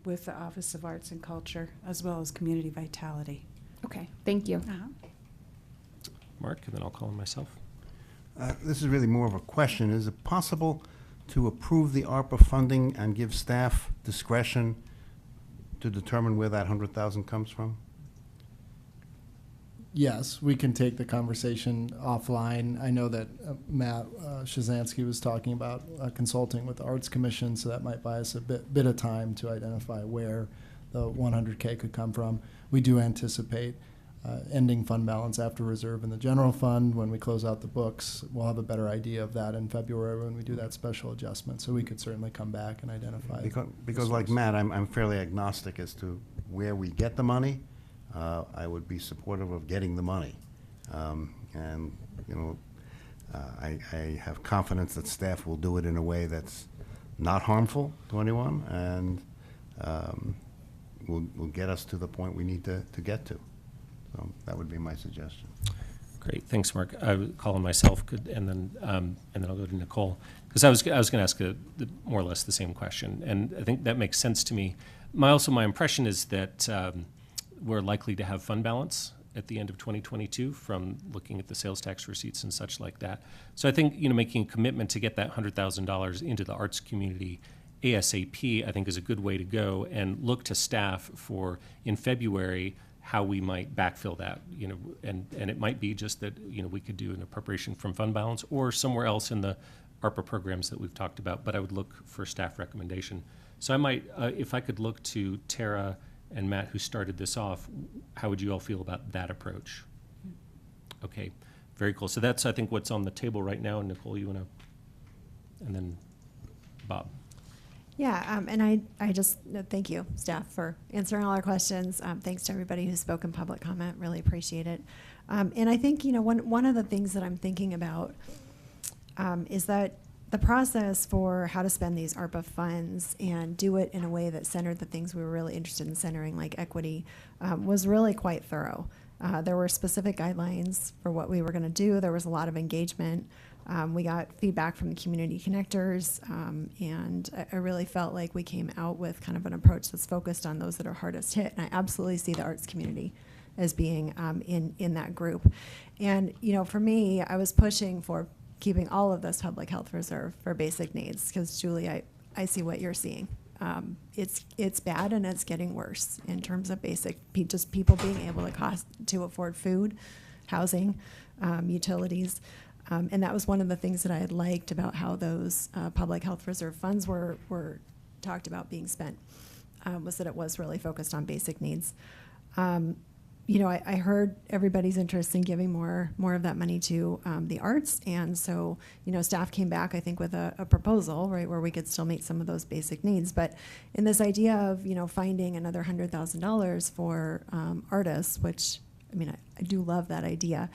with the Office of Arts and Culture as well as Community Vitality. Okay, thank you. Mark, and then I'll call on myself. This is really more of a question. Is it possible to approve the ARPA funding and give staff discretion to determine where that 100,000 comes from? Yes, we can take the conversation offline. I know that Matt Shazansky was talking about consulting with the Arts Commission, so that might buy us a bit of time to identify where the 100K could come from. We do anticipate ending fund balance after reserve in the general fund. When we close out the books, we'll have a better idea of that in February when we do that special adjustment. So we could certainly come back and identify. Because like Matt, I'm fairly agnostic as to where we get the money. I would be supportive of getting the money. And, you know, I have confidence that staff will do it in a way that's not harmful to anyone and will get us to the point we need to get to. So that would be my suggestion. Great, thanks, Mark. I would call on myself, and then I'll go to Nicole, because I was going to ask more or less the same question, and I think that makes sense to me. My impression is that we're likely to have fund balance at the end of 2022 from looking at the sales tax receipts and such like that. So I think making a commitment to get that $100,000 into the arts community ASAP, I think, is a good way to go, and look to staff for in February how we might backfill that, and it might be just that, we could do an appropriation from fund balance or somewhere else in the ARPA programs that we've talked about, but I would look for staff recommendation. So I might, if I could look to Tara and Matt, who started this off, how would you all feel about that approach? Okay, very cool. So that's, I think, what's on the table right now. And Nicole, you want to, and then Bob. Yeah, and I just thank you, staff, for answering all our questions. Thanks to everybody who spoke in public comment. Really appreciate it. And I think, one of the things that I'm thinking about is that the process for how to spend these ARPA funds and do it in a way that centered the things we were really interested in centering, like equity, was really quite thorough. There were specific guidelines for what we were going to do. There was a lot of engagement. We got feedback from the community connectors, and I really felt like we came out with kind of an approach that's focused on those that are hardest hit. And I absolutely see the arts community as being in that group. And, for me, I was pushing for keeping all of this public health reserve for basic needs, because Julie, I see what you're seeing. It's bad, and it's getting worse in terms of basic, just people being able to afford food, housing, utilities. And that was one of the things that I had liked about how those public health reserve funds were talked about being spent, was that it was really focused on basic needs. I heard everybody's interest in giving more of that money to the arts, and so staff came back, I think, with a proposal, right, where we could still meet some of those basic needs. But in this idea of finding another $100,000 for artists, which I do love that idea.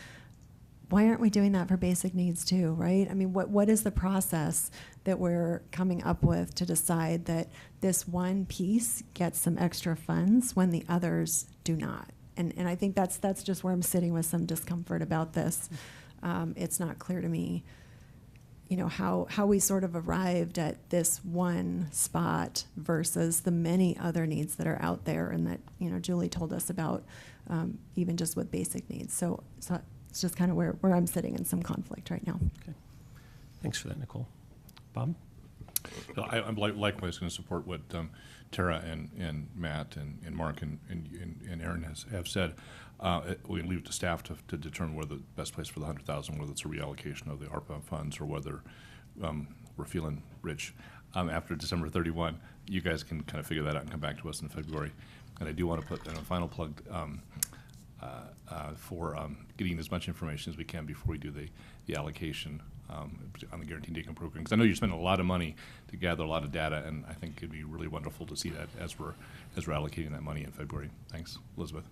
Why aren't we doing that for basic needs too, right? What is the process that we're coming up with to decide that this one piece gets some extra funds when the others do not? And I think that's just where I'm sitting with some discomfort about this. It's not clear to me, how we sort of arrived at this one spot versus the many other needs that are out there, and that Julie told us about, even just with basic needs. So it's just kind of where I'm sitting in some conflict right now. Okay, thanks for that, Nicole. Bob? I'm likewise going to support what Tara and Matt and Mark and Aaron have said. We leave it to staff to determine where the best place for the 100,000, whether it's a reallocation of the ARPA funds or whether we're feeling rich after December 31. You guys can kind of figure that out and come back to us in February. And I do want to put in a final plug for getting as much information as we can before we do the allocation on the Guaranteed Income Program, because I know you're spending a lot of money to gather a lot of data, and I think it'd be really wonderful to see that as we're allocating that money in February. Thanks, Elizabeth.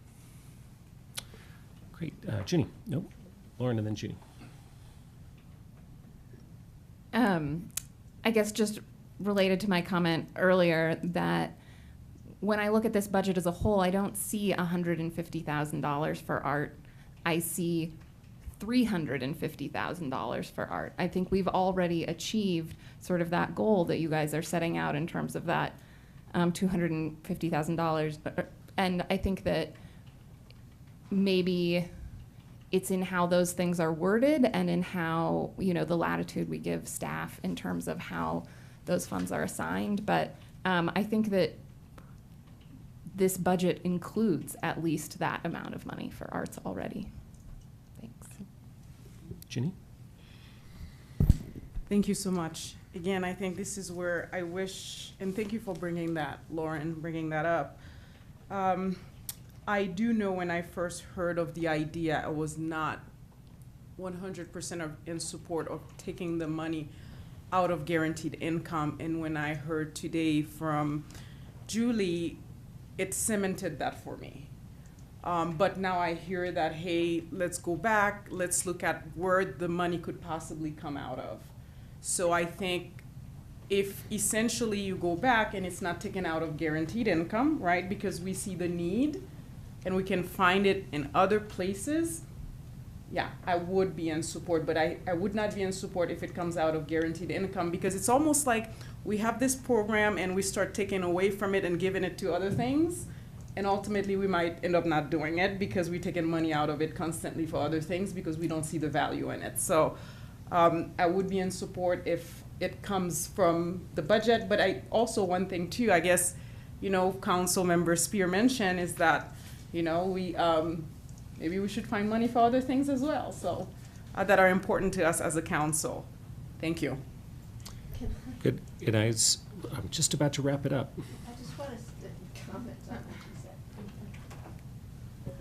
Great, Ginny. Nope, Lauren, and then Ginny. I guess just related to my comment earlier that when I look at this budget as a whole, I don't see $150,000 for art. I see $350,000 for art. I think we've already achieved sort of that goal that you guys are setting out in terms of that $250,000. And I think that maybe it's in how those things are worded and in how, the latitude we give staff in terms of how those funds are assigned. But I think that this budget includes at least that amount of money for arts already. Thanks. Ginny? Thank you so much. Again, I think this is where I wish, and thank you for bringing that, Lauren, bringing that up. I do know when I first heard of the idea, I was not 100% in support of taking the money out of guaranteed income. And when I heard today from Julie, it cemented that for me. But now I hear that, hey, let's go back, let's look at where the money could possibly come out of. So I think if essentially you go back and it's not taken out of guaranteed income, right, because we see the need and we can find it in other places, yeah, I would be in support, but I would not be in support if it comes out of guaranteed income, because it's almost like we have this program and we start taking away from it and giving it to other things, and ultimately we might end up not doing it because we're taking money out of it constantly for other things because we don't see the value in it. So I would be in support if it comes from the budget, but I also, one thing too, I guess, Council Member Spear mentioned is that, we maybe we should find money for other things as well, so that are important to us as a council. Thank you. Good. And I'm just about to wrap it up. I just want to comment on what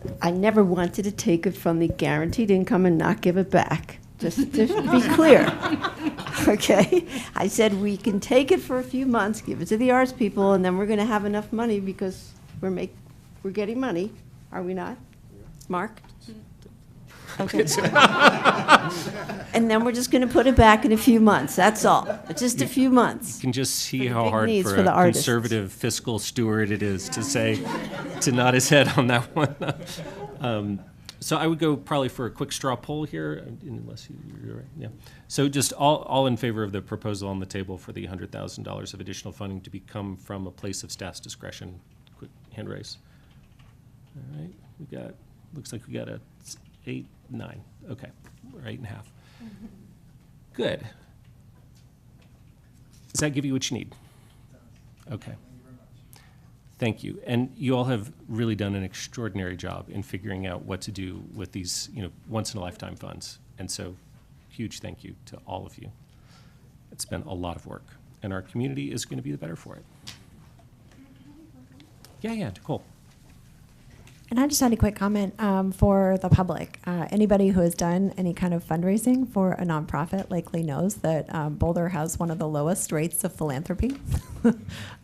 you said. I never wanted to take it from the guaranteed income and not give it back, just to be clear. Okay? I said we can take it for a few months, give it to the arts people, and then we're going to have enough money because we're getting money, are we not? Mark? Okay. And then we're just going to put it back in a few months. That's all. Just a few months. You can just see how hard needs for for a the artists. conservative fiscal steward it is to nod his head on that one. So I would go probably for a quick straw poll here, unless you're right. Yeah. So just all in favor of the proposal on the table for the $100,000 of additional funding to become from a place of staff's discretion. Quick hand raise. All right. Looks like we got a 8, 9. Okay, we're 8.5. Good. Does that give you what you need? Okay. Thank you. And you all have really done an extraordinary job in figuring out what to do with these, once-in-a-lifetime funds. And so, huge thank you to all of you. It's been a lot of work, and our community is going to be the better for it. Yeah, Nicole. And I just had a quick comment for the public. Anybody who has done any kind of fundraising for a nonprofit likely knows that Boulder has one of the lowest rates of philanthropy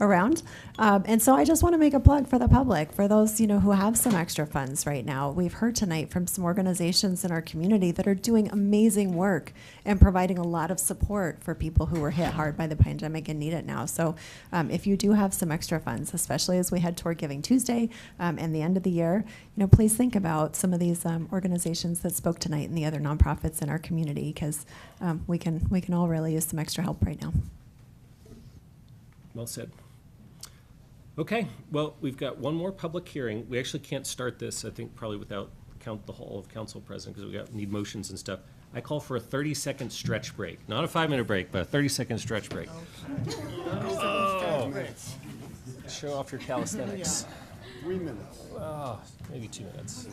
around. And so I just want to make a plug for the public, for those who have some extra funds right now. We've heard tonight from some organizations in our community that are doing amazing work and providing a lot of support for people who were hit hard by the pandemic and need it now. So if you do have some extra funds, especially as we head toward Giving Tuesday and the end of the year, please think about some of these organizations that spoke tonight and the other nonprofits in our community, because we can all really use some extra help right now. Well said. Okay, well, we've got one more public hearing. We actually can't start this, I think, probably without the whole of council present, because we need motions and stuff. I call for a 30-second stretch break. Not a 5-minute break, but a 30-second stretch break. Oh. Show off your calisthenics. 3 minutes. Oh, maybe 2 minutes.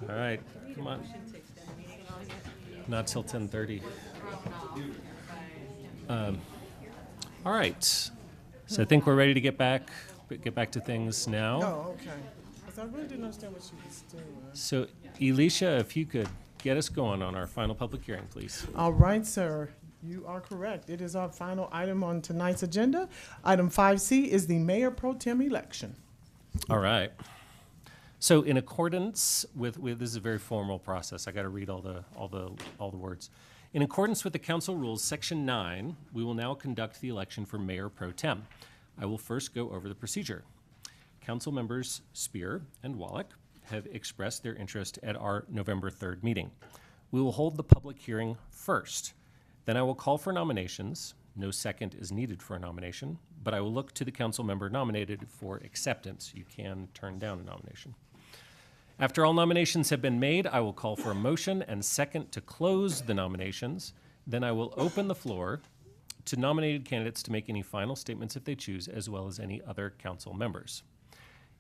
All right, come on. Not till 10:30. All right. So I think we're ready to get back to things now. Oh, okay. Because I really didn't understand what she was doing. So, Elisha, if you could get us going on our final public hearing, please. All right, sir. You are correct. It is our final item on tonight's agenda. Item 5C is the Mayor Pro Tem election. All right. So, in accordance with this is a very formal process. I got to read all the words. In accordance with the council rules, section 9, we will now conduct the election for Mayor Pro Tem. I will first go over the procedure. Council members Spear and Wallach have expressed their interest at our November 3rd meeting. We will hold the public hearing first. Then I will call for nominations. No second is needed for a nomination, but I will look to the council member nominated for acceptance. You can turn down a nomination. After all nominations have been made, I will call for a motion and second to close the nominations. Then I will open the floor to nominated candidates to make any final statements if they choose, as well as any other council members.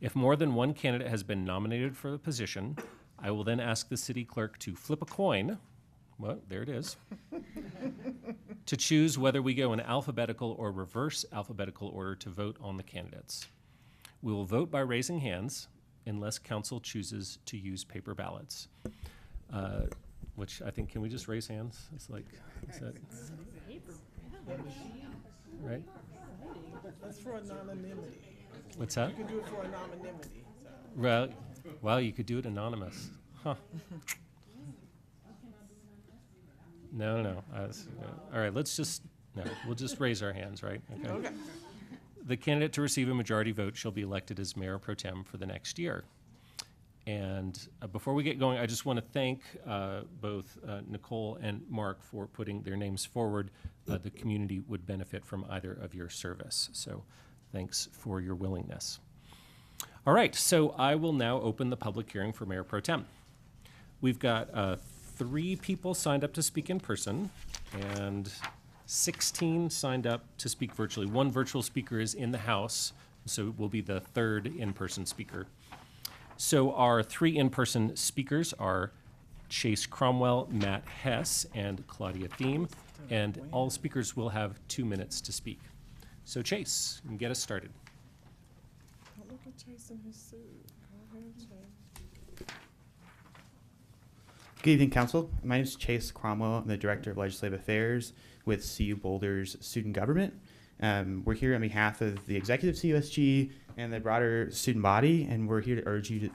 If more than one candidate has been nominated for the position, I will then ask the city clerk to flip a coin. Well, there it is. To choose whether we go in alphabetical or reverse alphabetical order to vote on the candidates. We will vote by raising hands unless council chooses to use paper ballots. Which I think, can we just raise hands? It's like, is that, right? That's for anonymity. What's that? You can do it for anonymity. Well, you could do it anonymous. Huh. No. All right, we'll just raise our hands, right? Okay. The candidate to receive a majority vote shall be elected as Mayor Pro Tem for the next year. And before we get going, I just want to thank both Nicole and Mark for putting their names forward. The community would benefit from either of your service. So thanks for your willingness. All right, so I will now open the public hearing for Mayor Pro Tem. We've got 3 people signed up to speak in person and 16 signed up to speak virtually. 1 virtual speaker is in the house, so will be the 3rd in-person speaker. So our 3 in-person speakers are Chase Cromwell, Matt Hess, and Claudia Thiem, and all speakers will have 2 minutes to speak. So Chase, you can get us started. Don't look at Chase in his suit. Go ahead, Chase. Good evening, Council. My name is Chase Cromwell. I'm the Director of Legislative Affairs with CU Boulder's Student Government. We're here on behalf of the Executive CUSG and the broader student body, and we're here to urge you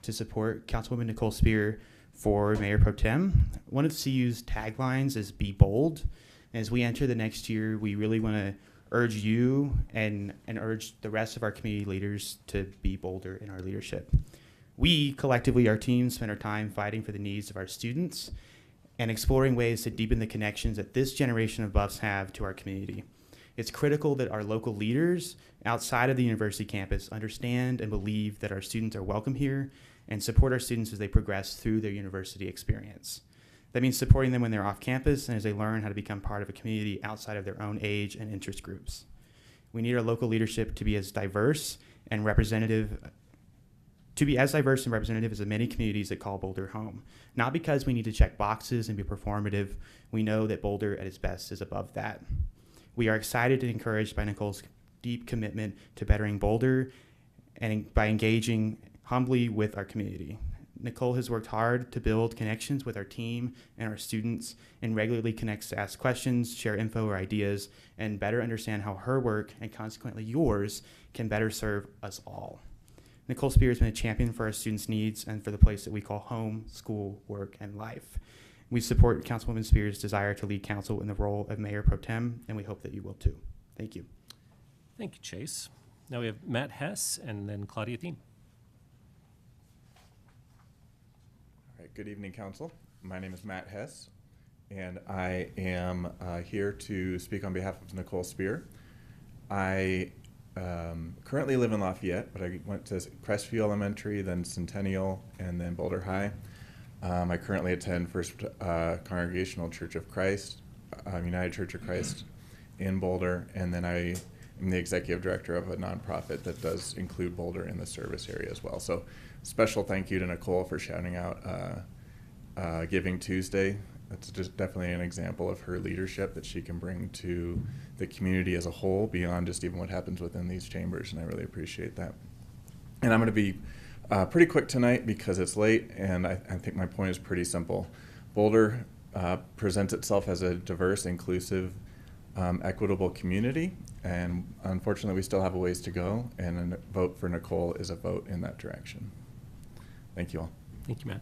to support Councilwoman Nicole Spear for Mayor Pro Tem. One of CU's taglines is "Be Bold." As we enter the next year, we really want to urge you and urge the rest of our community leaders to be bolder in our leadership. We, collectively, our team, spend our time fighting for the needs of our students and exploring ways to deepen the connections that this generation of Buffs have to our community. It's critical that our local leaders outside of the university campus understand and believe that our students are welcome here and support our students as they progress through their university experience. That means supporting them when they're off campus and as they learn how to become part of a community outside of their own age and interest groups. We need our local leadership to be as diverse and representative as the many communities that call Boulder home. Not because we need to check boxes and be performative. We know that Boulder at its best is above that. We are excited and encouraged by Nicole's deep commitment to bettering Boulder and by engaging humbly with our community. Nicole has worked hard to build connections with our team and our students and regularly connects to ask questions, share info or ideas, and better understand how her work, and consequently yours, can better serve us all. Nicole Spear has been a champion for our students' needs and for the place that we call home, school, work, and life. We support Councilwoman Spear's desire to lead council in the role of Mayor Pro Tem, and we hope that you will too. Thank you. Thank you, Chase. Now we have Matt Hess and then Claudia Thiem. All right, good evening, Council. My name is Matt Hess, and I am here to speak on behalf of Nicole Spear. I currently live in Lafayette, but I went to Crestview Elementary, then Centennial, and then Boulder High. I currently attend First Congregational Church of Christ, United Church of Christ in Boulder, and then I I'm the executive director of a nonprofit that does include Boulder in the service area as well. So special thank you to Nicole for shouting out Giving Tuesday. That's just definitely an example of her leadership that she can bring to the community as a whole, beyond just even what happens within these chambers, and I really appreciate that. And I'm going to be pretty quick tonight because it's late, and I think my point is pretty simple. Boulder presents itself as a diverse, inclusive, equitable community, and unfortunately we still have a ways to go, and a vote for Nicole is a vote in that direction. Thank you all. Thank you, Matt.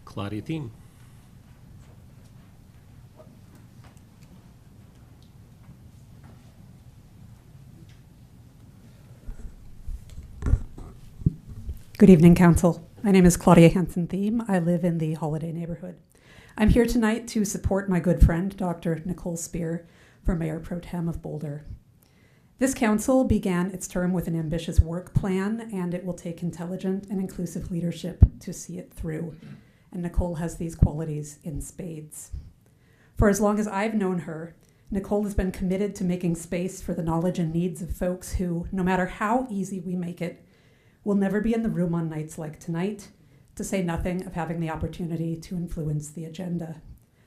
Claudia Thiem. Good evening, Council. My name is Claudia Hansen-Thiem. I live in the Holiday neighborhood. I'm here tonight to support my good friend, Dr. Nicole Spear, for Mayor Pro Tem of Boulder. This council began its term with an ambitious work plan, and it will take intelligent and inclusive leadership to see it through. And Nicole has these qualities in spades. For as long as I've known her, Nicole has been committed to making space for the knowledge and needs of folks who, no matter how easy we make it, will never be in the room on nights like tonight, to say nothing of having the opportunity to influence the agenda.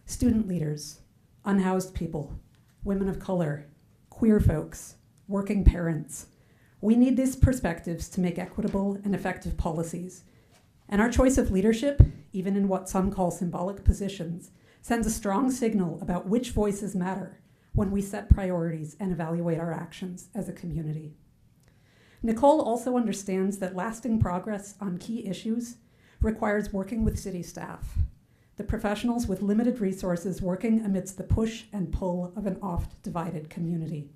Student leaders, unhoused people, women of color, queer folks, working parents. We need these perspectives to make equitable and effective policies. And our choice of leadership, even in what some call symbolic positions, sends a strong signal about which voices matter when we set priorities and evaluate our actions as a community. Nicole also understands that lasting progress on key issues requires working with city staff, the professionals with limited resources working amidst the push and pull of an oft-divided community.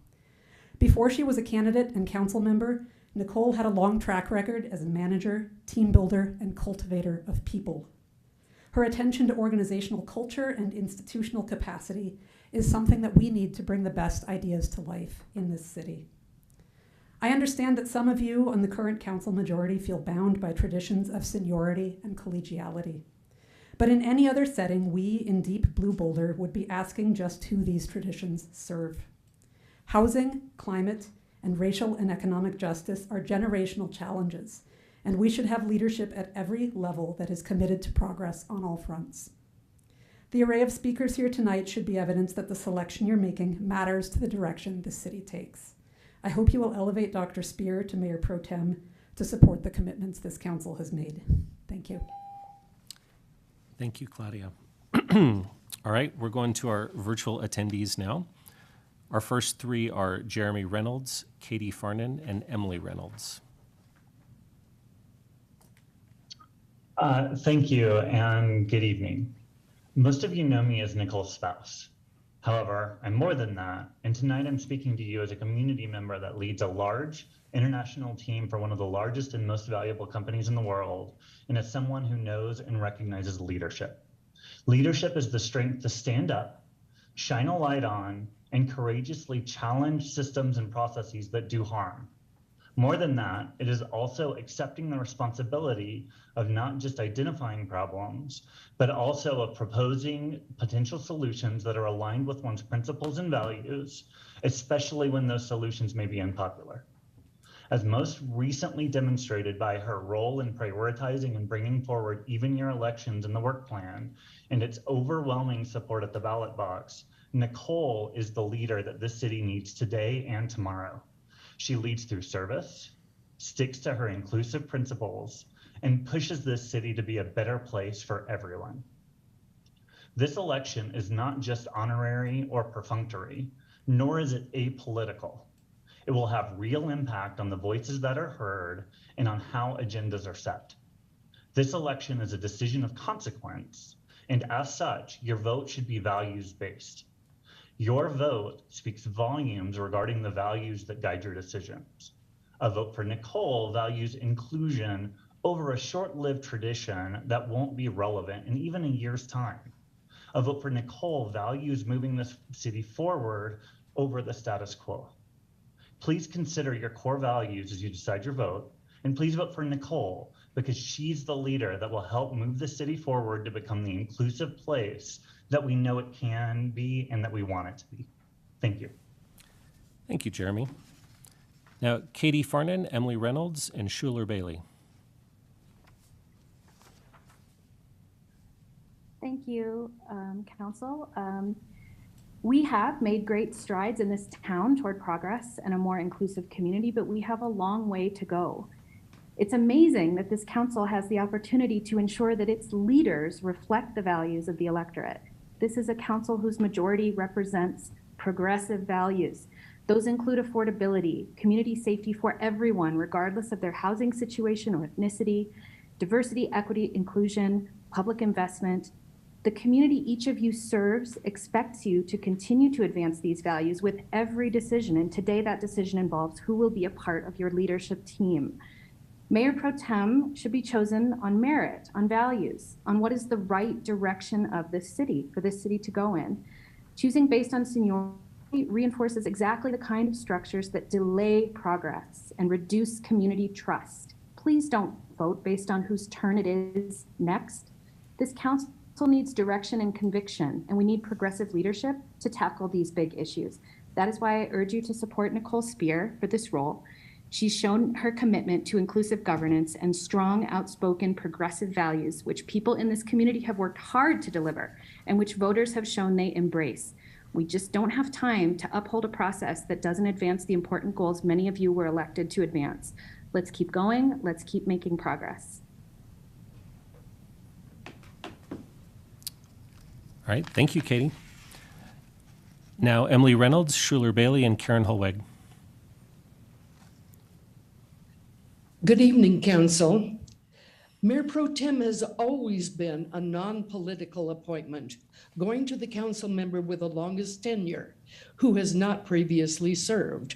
Before she was a candidate and council member, Nicole had a long track record as a manager, team builder, and cultivator of people. Her attention to organizational culture and institutional capacity is something that we need to bring the best ideas to life in this city. I understand that some of you on the current council majority feel bound by traditions of seniority and collegiality. But in any other setting, we in Deep Blue Boulder would be asking just who these traditions serve. Housing, climate, and racial and economic justice are generational challenges, and we should have leadership at every level that is committed to progress on all fronts. The array of speakers here tonight should be evidence that the selection you're making matters to the direction the city takes. I hope you will elevate Dr. Spear to Mayor Pro Tem to support the commitments this council has made. Thank you. Thank you, Claudia. All right, we're going to our virtual attendees now. Our first three are Jeremy Reynolds, Katie Farnan, and Emily Reynolds. Thank you, and good evening. Most of you know me as Nicole's spouse. However, I'm more than that, and tonight I'm speaking to you as a community member that leads a large international team for one of the largest and most valuable companies in the world, and as someone who knows and recognizes leadership. Leadership is the strength to stand up, shine a light on, and courageously challenge systems and processes that do harm. More than that, it is also accepting the responsibility of not just identifying problems, but also of proposing potential solutions that are aligned with one's principles and values, especially when those solutions may be unpopular. As most recently demonstrated by her role in prioritizing and bringing forward even-year elections in the work plan and its overwhelming support at the ballot box, Nicole is the leader that this city needs today and tomorrow. She leads through service, sticks to her inclusive principles, and pushes this city to be a better place for everyone. This election is not just honorary or perfunctory, nor is it apolitical. It will have real impact on the voices that are heard and on how agendas are set. This election is a decision of consequence, and as such, your vote should be values-based. Your vote speaks volumes regarding the values that guide your decisions. A vote for Nicole values inclusion over a short-lived tradition that won't be relevant in even a year's time. A vote for Nicole values moving this city forward over the status quo. Please consider your core values as you decide your vote, and please vote for Nicole because she's the leader that will help move the city forward to become the inclusive place that we know it can be and that we want it to be. Thank you. Thank you, Jeremy. Now, Katie Farnan, Emily Reynolds, and Schuler Bailey. Thank you, Council. We have made great strides in this town toward progress and a more inclusive community, but we have a long way to go. It's amazing that this council has the opportunity to ensure that its leaders reflect the values of the electorate. This is a council whose majority represents progressive values. Those include affordability, community safety for everyone, regardless of their housing situation or ethnicity, diversity, equity, inclusion, public investment. The community each of you serves expects you to continue to advance these values with every decision, and today that decision involves who will be a part of your leadership team. Mayor Pro Tem should be chosen on merit, on values, on what is the right direction of this city, for this city to go in. Choosing based on seniority reinforces exactly the kind of structures that delay progress and reduce community trust. Please don't vote based on whose turn it is next. This council needs direction and conviction, and we need progressive leadership to tackle these big issues. That is why I urge you to support Nicole Spear for this role. She's shown her commitment to inclusive governance and strong, outspoken, progressive values, which people in this community have worked hard to deliver and which voters have shown they embrace. We just don't have time to uphold a process that doesn't advance the important goals many of you were elected to advance. Let's keep going. Let's keep making progress. All right, thank you, Katie. Now, Emily Reynolds, Schuler Bailey, and Karen Holweg. Good evening, Council. Mayor Pro Tem has always been a non-political appointment, going to the council member with the longest tenure, who has not previously served.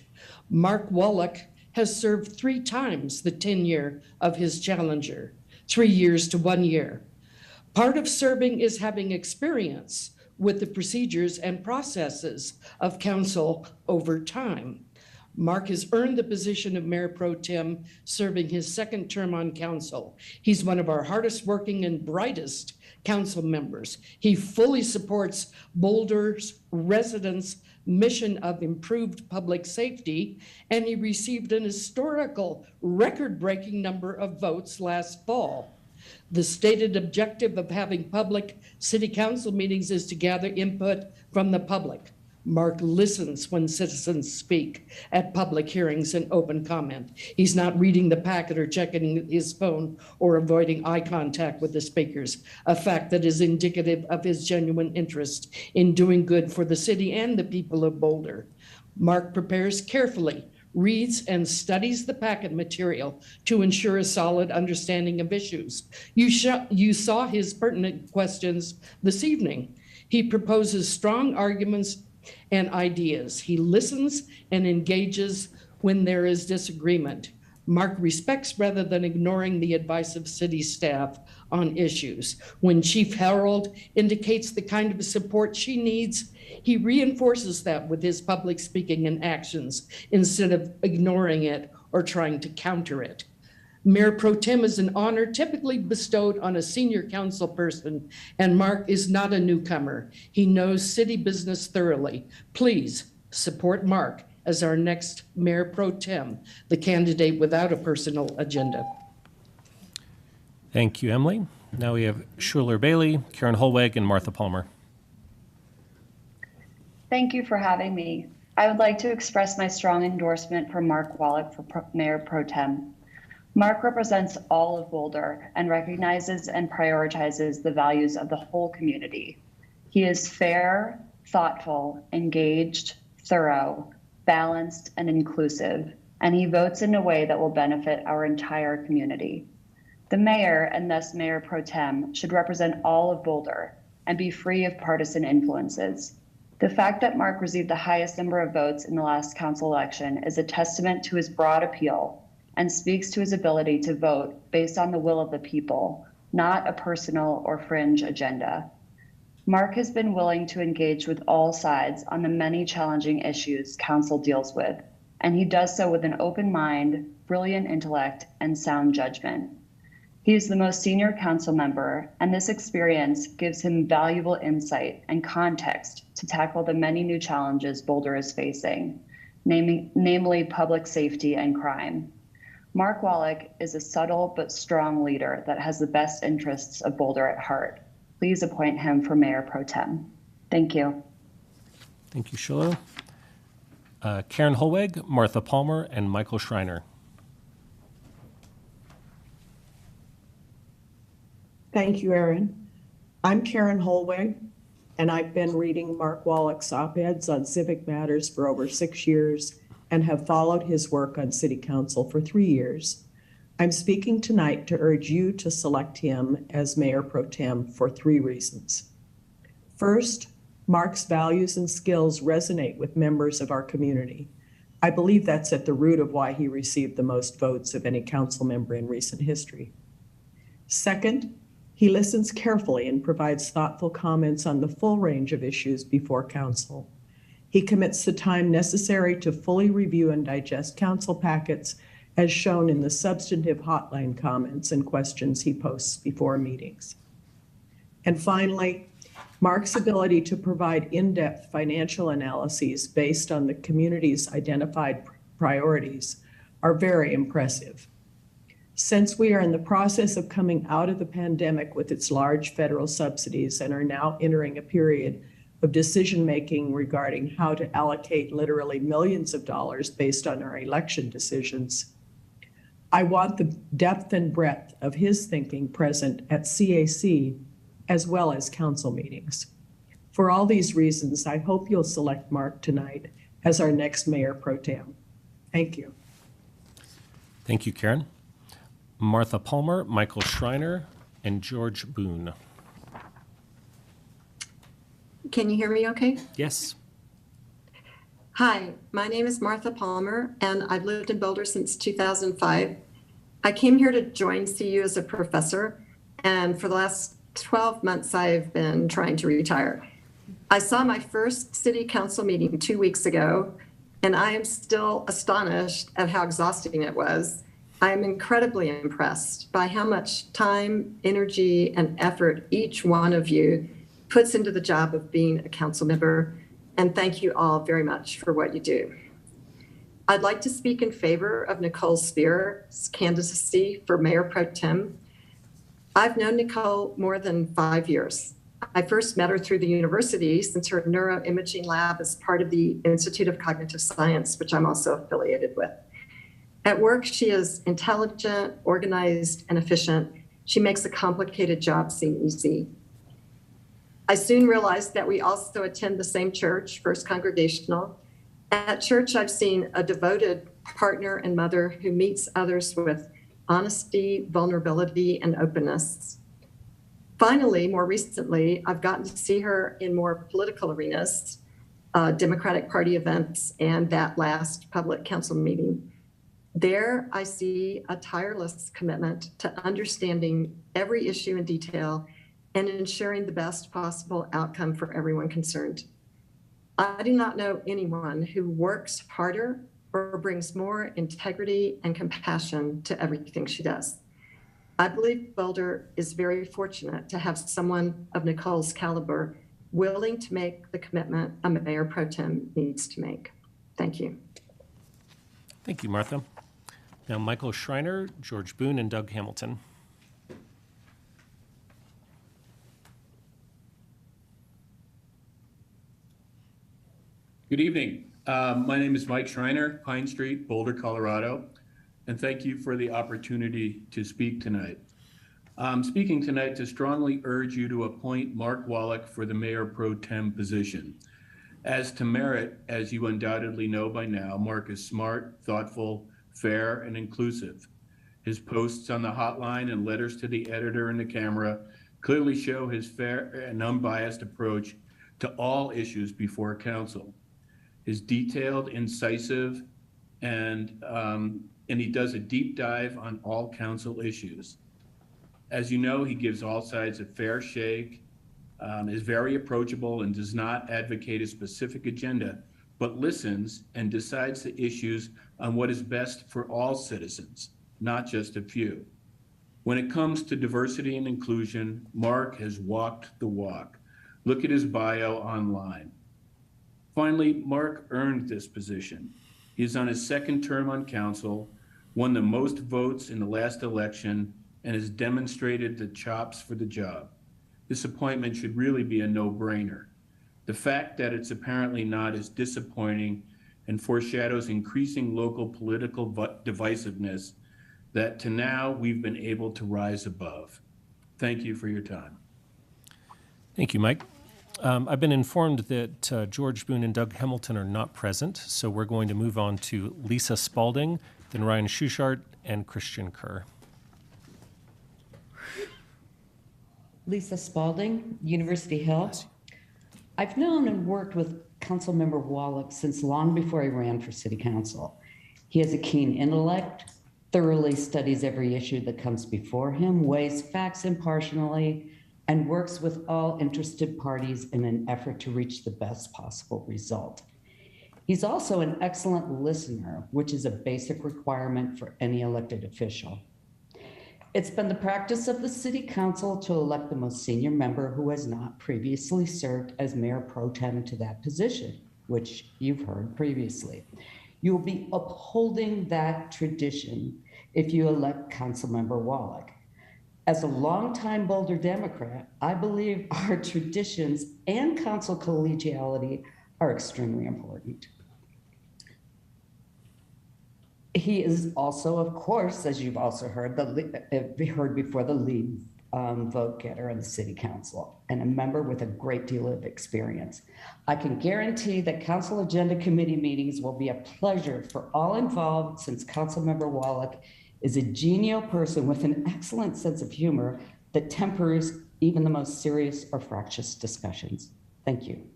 Mark Wallach has served 3 times the tenure of his challenger, 3 years to 1 year. Part of serving is having experience with the procedures and processes of council over time. Mark has earned the position of Mayor Pro Tem, serving his 2nd term on council. He's one of our hardest working and brightest council members. He fully supports Boulder's residents' mission of improved public safety, and he received an historical record-breaking number of votes last fall. The stated objective of having public city council meetings is to gather input from the public. Mark listens when citizens speak at public hearings and open comment. He's not reading the packet or checking his phone or avoiding eye contact with the speakers, a fact that is indicative of his genuine interest in doing good for the city and the people of Boulder. Mark prepares carefully, reads and studies the packet material to ensure a solid understanding of issues. You saw his pertinent questions this evening. He proposes strong arguments and ideas. He listens and engages when there is disagreement. Mark respects rather than ignoring the advice of city staff on issues. When Chief Harold indicates the kind of support she needs, he reinforces that with his public speaking and actions instead of ignoring it or trying to counter it. Mayor Pro Tem is an honor typically bestowed on a senior council person, and Mark is not a newcomer. He knows city business thoroughly. Please support Mark as our next Mayor Pro Tem, the candidate without a personal agenda. Thank you, Emily. Now we have Schuler Bailey, Karen Holweg, and Martha Palmer. Thank you for having me. I would like to express my strong endorsement for Mark Wallach for Mayor Pro Tem. Mark represents all of Boulder and recognizes and prioritizes the values of the whole community. He is fair, thoughtful, engaged, thorough, balanced, and inclusive, and he votes in a way that will benefit our entire community. The mayor, and thus Mayor Pro Tem, should represent all of Boulder and be free of partisan influences. The fact that Mark received the highest number of votes in the last council election is a testament to his broad appeal and speaks to his ability to vote based on the will of the people, not a personal or fringe agenda. Mark has been willing to engage with all sides on the many challenging issues council deals with, and he does so with an open mind, brilliant intellect, and sound judgment. He is the most senior council member, and this experience gives him valuable insight and context to tackle the many new challenges Boulder is facing. namely public safety and crime. Mark Wallach is a subtle but strong leader that has the best interests of Boulder at heart. Please appoint him for Mayor Pro Tem. Thank you. Thank you, Shiloh. Karen Holweg, Martha Palmer, and Michael Schreiner. Thank you, Aaron. I'm Karen Holweg, and I've been reading Mark Wallach's op-eds on civic matters for over 6 years and have followed his work on City Council for 3 years. I'm speaking tonight to urge you to select him as Mayor Pro Tem for 3 reasons. First, Mark's values and skills resonate with members of our community. I believe that's at the root of why he received the most votes of any council member in recent history. Second, he listens carefully and provides thoughtful comments on the full range of issues before council. He commits the time necessary to fully review and digest council packets, as shown in the substantive hotline comments and questions he posts before meetings. And finally, Mark's ability to provide in-depth financial analyses based on the community's identified priorities are very impressive. Since we are in the process of coming out of the pandemic with its large federal subsidies and are now entering a period of decision-making regarding how to allocate literally millions of dollars based on our election decisions, I want the depth and breadth of his thinking present at CAC as well as council meetings. For all these reasons, I hope you'll select Mark tonight as our next Mayor Pro Tem. Thank you. Thank you, Karen. Martha Palmer, Michael Schreiner, and George Boone. Can you hear me okay? Yes. Hi, my name is Martha Palmer, and I've lived in Boulder since 2005. I came here to join CU as a professor, and for the last 12 months, I've been trying to retire. I saw my first city council meeting 2 weeks ago, and I am still astonished at how exhausting it was. I am incredibly impressed by how much time, energy, and effort each one of you puts into the job of being a council member, and thank you all very much for what you do. I'd like to speak in favor of Nicole Spear's candidacy for Mayor Pro Tem. I've known Nicole more than 5 years. I first met her through the university since her neuroimaging lab is part of the Institute of Cognitive Science, which I'm also affiliated with. At work, she is intelligent, organized, and efficient. She makes a complicated job seem easy. I soon realized that we also attend the same church, First Congregational. At church, I've seen a devoted partner and mother who meets others with honesty, vulnerability, and openness. Finally, more recently, I've gotten to see her in more political arenas, Democratic Party events, and that last public council meeting. There, I see a tireless commitment to understanding every issue in detail and ensuring the best possible outcome for everyone concerned. I do not know anyone who works harder or brings more integrity and compassion to everything she does. I believe Boulder is very fortunate to have someone of Nicole's caliber willing to make the commitment a Mayor Pro Tem needs to make. Thank you. Thank you, Martha. Now, Michael Schreiner, George Boone, and Doug Hamilton. Good evening. My name is Mike Schreiner, Pine Street, Boulder, Colorado, and thank you for the opportunity to speak tonight. I'm speaking tonight to strongly urge you to appoint Mark Wallach for the Mayor Pro Tem position. As to merit, as you undoubtedly know by now, Mark is smart, thoughtful, fair, and inclusive. His posts on the hotline and letters to the editor and the camera clearly show his fair and unbiased approach to all issues before council. Is detailed, incisive, and he does a deep dive on all council issues. As you know, he gives all sides a fair shake, is very approachable, and does not advocate a specific agenda, but listens and decides the issues on what is best for all citizens, not just a few. When it comes to diversity and inclusion, Mark has walked the walk. Look at his bio online. Finally, Mark earned this position. He is on his second term on council, won the most votes in the last election, and has demonstrated the chops for the job. This appointment should really be a no-brainer. The fact that it's apparently not is disappointing and foreshadows increasing local political divisiveness that to now we've been able to rise above. Thank you for your time. Thank you, Mike. I've been informed that George Boone and Doug Hamilton are not present, so we're going to move on to Lisa Spalding, then Ryan Schuchart, and Christian Kerr. Lisa Spalding, University Hill. I've known and worked with Councilmember Wallach since long before I ran for City Council. He has a keen intellect, thoroughly studies every issue that comes before him, weighs facts impartially, and works with all interested parties in an effort to reach the best possible result. He's also an excellent listener, which is a basic requirement for any elected official. It's been the practice of the City Council to elect the most senior member who has not previously served as Mayor Pro Tem to that position, which you've heard previously. You will be upholding that tradition if you elect Councilmember Wallach. As a longtime Boulder Democrat, I believe our traditions and council collegiality are extremely important. He is also, of course, as you've also heard, before, the lead vote getter in the City Council and a member with a great deal of experience. I can guarantee that Council Agenda Committee meetings will be a pleasure for all involved, since Councilmember Wallach is a genial person with an excellent sense of humor that tempers even the most serious or fractious discussions. Thank you.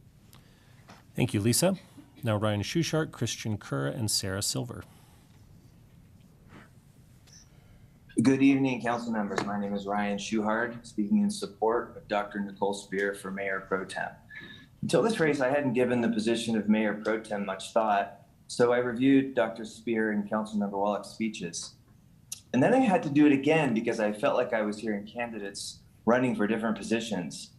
Thank you, Lisa. Now Ryan Schuchart, Christian Kerr, and Sarah Silver. Good evening, council members. My name is Ryan Schuchart, speaking in support of Dr. Nicole Spear for Mayor Pro Tem. Until this race, I hadn't given the position of Mayor Pro Tem much thought, so I reviewed Dr. Spear and Councilmember Wallach's speeches. And then I had to do it again because I felt like I was hearing candidates running for different positions.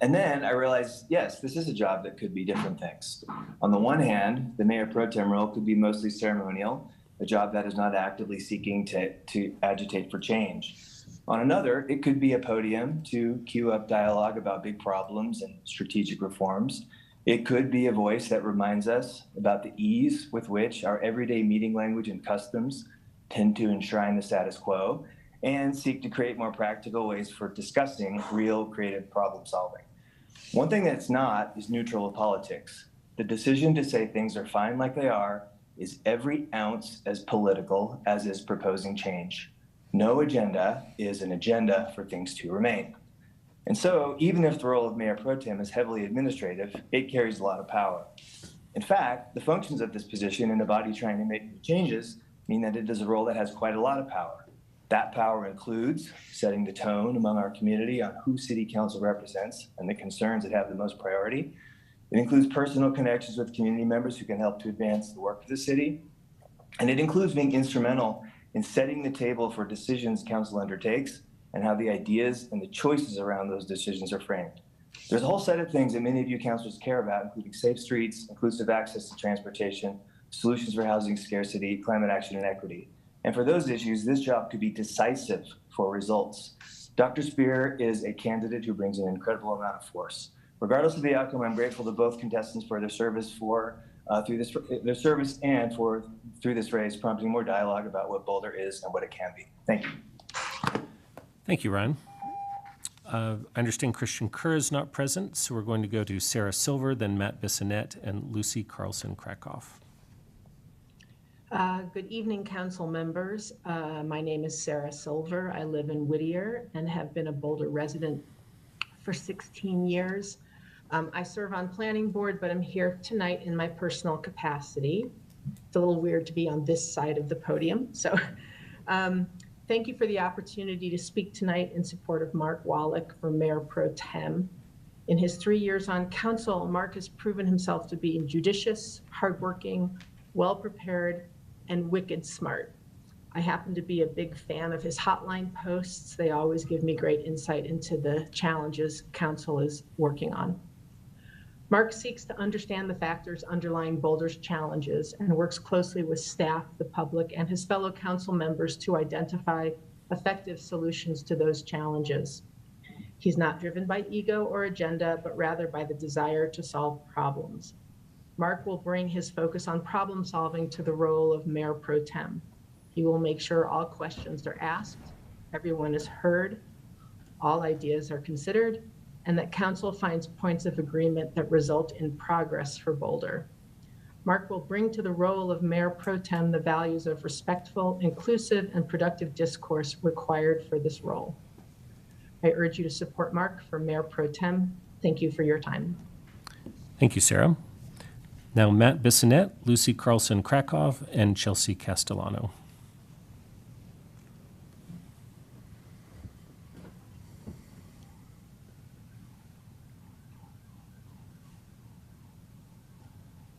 And then I realized, yes, this is a job that could be different things. On the one hand, the Mayor Pro Tem role could be mostly ceremonial, a job that is not actively seeking to agitate for change. On another, it could be a podium to cue up dialogue about big problems and strategic reforms. It could be a voice that reminds us about the ease with which our everyday meeting language and customs tend to enshrine the status quo and seek to create more practical ways for discussing real creative problem solving. One thing that's not is neutral of politics. The decision to say things are fine like they are is every ounce as political as is proposing change. No agenda is an agenda for things to remain. And so even if the role of Mayor Pro Tem is heavily administrative, it carries a lot of power. In fact, the functions of this position in a body trying to make new changes mean that it is a role that has quite a lot of power. That power includes setting the tone among our community on who City Council represents and the concerns that have the most priority. It includes personal connections with community members who can help to advance the work of the city. And it includes being instrumental in setting the table for decisions council undertakes and how the ideas and the choices around those decisions are framed. There's a whole set of things that many of you councilors care about, including safe streets, inclusive access to transportation, solutions for housing scarcity, climate action, and equity. And for those issues, this job could be decisive for results. Dr. Spear is a candidate who brings an incredible amount of force. Regardless of the outcome, I'm grateful to both contestants for their service through this race, prompting more dialogue about what Boulder is and what it can be. Thank you. Thank you, Ryan. I understand Christian Kerr is not present, so we're going to go to Sarah Silver, then Matt Bissonette, and Lucy Carlson-Krakoff. Good evening, council members. My name is Sarah Silver. I live in Whittier and have been a Boulder resident for 16 years. I serve on planning board, but I'm here tonight in my personal capacity. It's a little weird to be on this side of the podium. So thank you for the opportunity to speak tonight in support of Mark Wallach for Mayor Pro Tem. In his 3 years on council, Mark has proven himself to be judicious, hardworking, well-prepared, and wicked smart. I happen to be a big fan of his hotline posts. They always give me great insight into the challenges council is working on. Mark seeks to understand the factors underlying Boulder's challenges and works closely with staff, the public, and his fellow council members to identify effective solutions to those challenges. He's not driven by ego or agenda, but rather by the desire to solve problems. Mark will bring his focus on problem solving to the role of Mayor Pro Tem. He will make sure all questions are asked, everyone is heard, all ideas are considered, and that council finds points of agreement that result in progress for Boulder. Mark will bring to the role of Mayor Pro Tem the values of respectful, inclusive, and productive discourse required for this role. I urge you to support Mark for Mayor Pro Tem. Thank you for your time. Thank you, Sarah. Now Matt Bissonette, Lucy Carlson-Krakow, and Chelsea Castellano.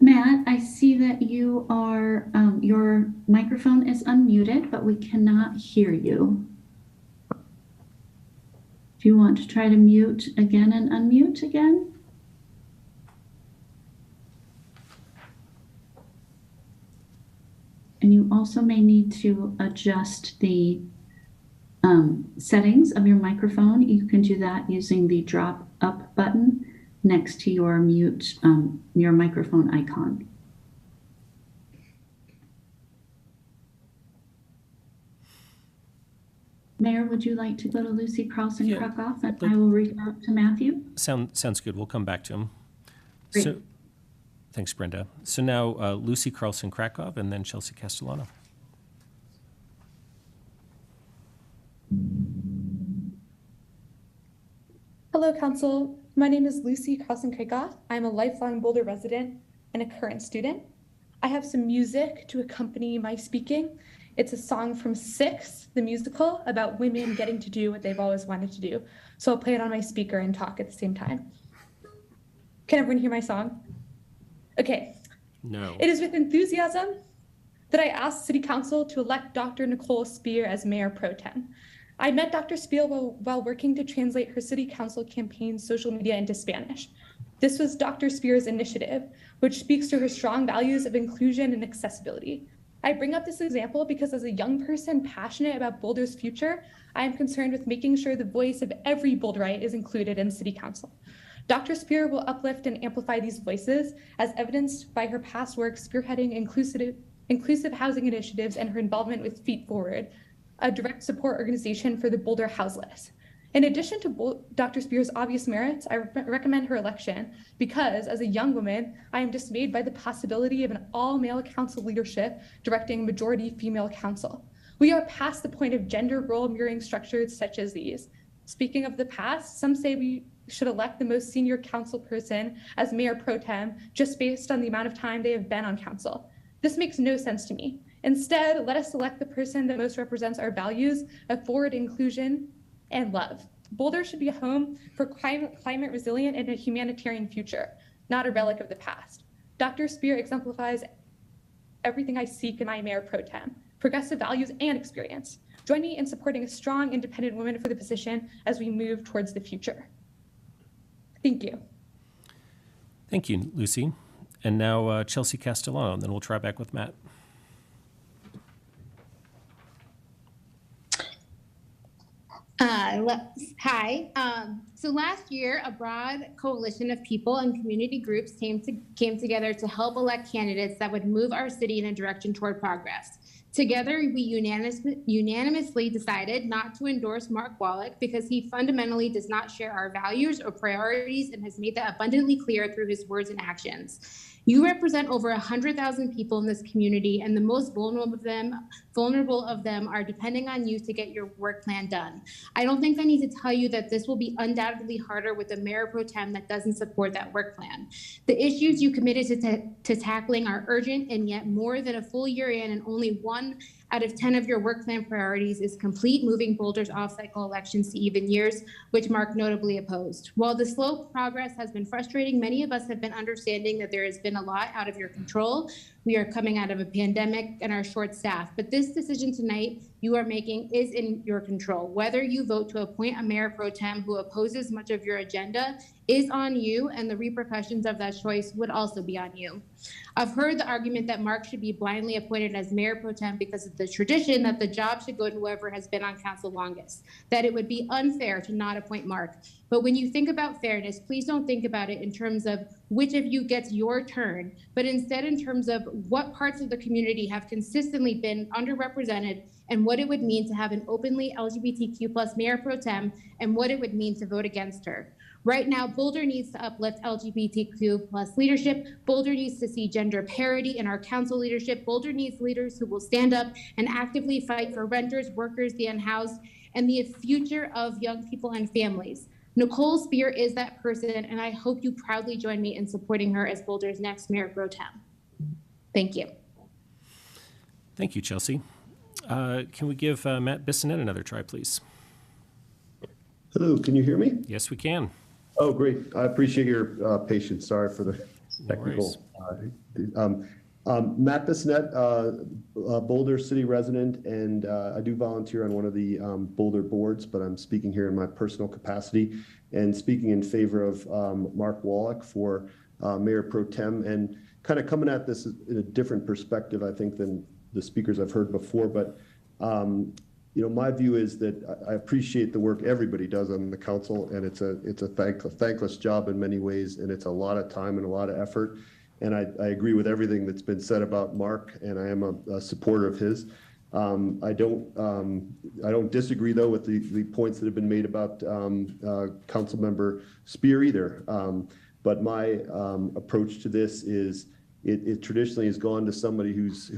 Matt, I see that you are, your microphone is unmuted, but we cannot hear you. Do you want to try to mute again and unmute again? And you also may need to adjust the settings of your microphone. You can do that using the drop up button next to your mute, your microphone icon. Mayor, would you like to go to Lucy Carlson-Krakow, and I will reach out to Matthew? Sounds good. We'll come back to him. Great. So, thanks, Brenda. So now Lucy Carlson-Krakow and then Chelsea Castellano. Hello, Council. My name is Lucy Carlson-Krakow. I'm a lifelong Boulder resident and a current student. I have some music to accompany my speaking. It's a song from Six, the musical, about women getting to do what they've always wanted to do. So I'll play it on my speaker and talk at the same time. Can everyone hear my song? Okay. No. It is with enthusiasm that I asked City Council to elect Dr. Nicole Spear as Mayor Pro Tem. I met Dr. Spear while working to translate her City Council campaign's social media into Spanish. This was Dr. Spear's initiative, which speaks to her strong values of inclusion and accessibility. I bring up this example because as a young person passionate about Boulder's future, I am concerned with making sure the voice of every Boulderite is included in City Council. Dr. Spear will uplift and amplify these voices, as evidenced by her past work spearheading inclusive housing initiatives and her involvement with Feet Forward, a direct support organization for the Boulder houseless. In addition to Dr. Spear's obvious merits, I recommend her election because, as a young woman, I am dismayed by the possibility of an all-male council leadership directing majority female council. We are past the point of gender role mirroring structures such as these. Speaking of the past, some say we should elect the most senior council person as Mayor Pro Tem just based on the amount of time they have been on council. This makes no sense to me. Instead, let us select the person that most represents our values of forward inclusion and love. Boulder should be a home for climate resilient and a humanitarian future, not a relic of the past. Dr. Spear exemplifies everything I seek in my Mayor Pro Tem, progressive values and experience. Join me in supporting a strong, independent woman for the position as we move towards the future. Thank you. Thank you, Lucy. And now Chelsea Castellano, and then we'll try back with Matt. Hi. So last year, a broad coalition of people and community groups came together to help elect candidates that would move our city in a direction toward progress. Together, we unanimously decided not to endorse Mark Wallach because he fundamentally does not share our values or priorities and has made that abundantly clear through his words and actions. You represent over 100,000 people in this community, and the most vulnerable of them are depending on you to get your work plan done. I don't think I need to tell you that this will be undoubtedly harder with a Mayor Pro Tem that doesn't support that work plan. The issues you committed to tackling are urgent, and yet more than a full year in and only 1 out of 10 of your work plan priorities is complete moving Boulder's off-cycle elections to even years, which Mark notably opposed. While the slow progress has been frustrating, many of us have been understanding that there has been a lot out of your control. We are coming out of a pandemic and are short staffed. But this decision tonight you are making is in your control. Whether you vote to appoint a mayor pro tem who opposes much of your agenda is on you, and the repercussions of that choice would also be on you. I've heard the argument that Mark should be blindly appointed as mayor pro tem because of the tradition that the job should go to whoever has been on council longest, that it would be unfair to not appoint Mark. But when you think about fairness, please don't think about it in terms of which of you gets your turn, but instead in terms of what parts of the community have consistently been underrepresented and what it would mean to have an openly LGBTQ plus mayor pro tem and what it would mean to vote against her. Right now, Boulder needs to uplift LGBTQ plus leadership. Boulder needs to see gender parity in our council leadership. Boulder needs leaders who will stand up and actively fight for renters, workers, the unhoused, and the future of young people and families. Nicole Spear is that person, and I hope you proudly join me in supporting her as Boulder's next mayor pro tem. Thank you. Thank you, Chelsea. Can we give Matt Bissonette another try, please? Hello, can you hear me? Yes, we can. Oh, great. I appreciate your patience. Sorry for the technical. Matt Bissonette, Boulder city resident, and I do volunteer on one of the Boulder boards, but I'm speaking here in my personal capacity and speaking in favor of Mark Wallach for mayor pro tem, and kind of coming at this in a different perspective, I think, than the speakers I've heard before. But you know, my view is that I appreciate the work everybody does on the council, and it's a thankless job in many ways, and it's a lot of time and a lot of effort. And I agree with everything that's been said about Mark, and I am a supporter of his. I don't disagree though with the points that have been made about Councilmember Spear either. But my approach to this is it traditionally has gone to somebody who's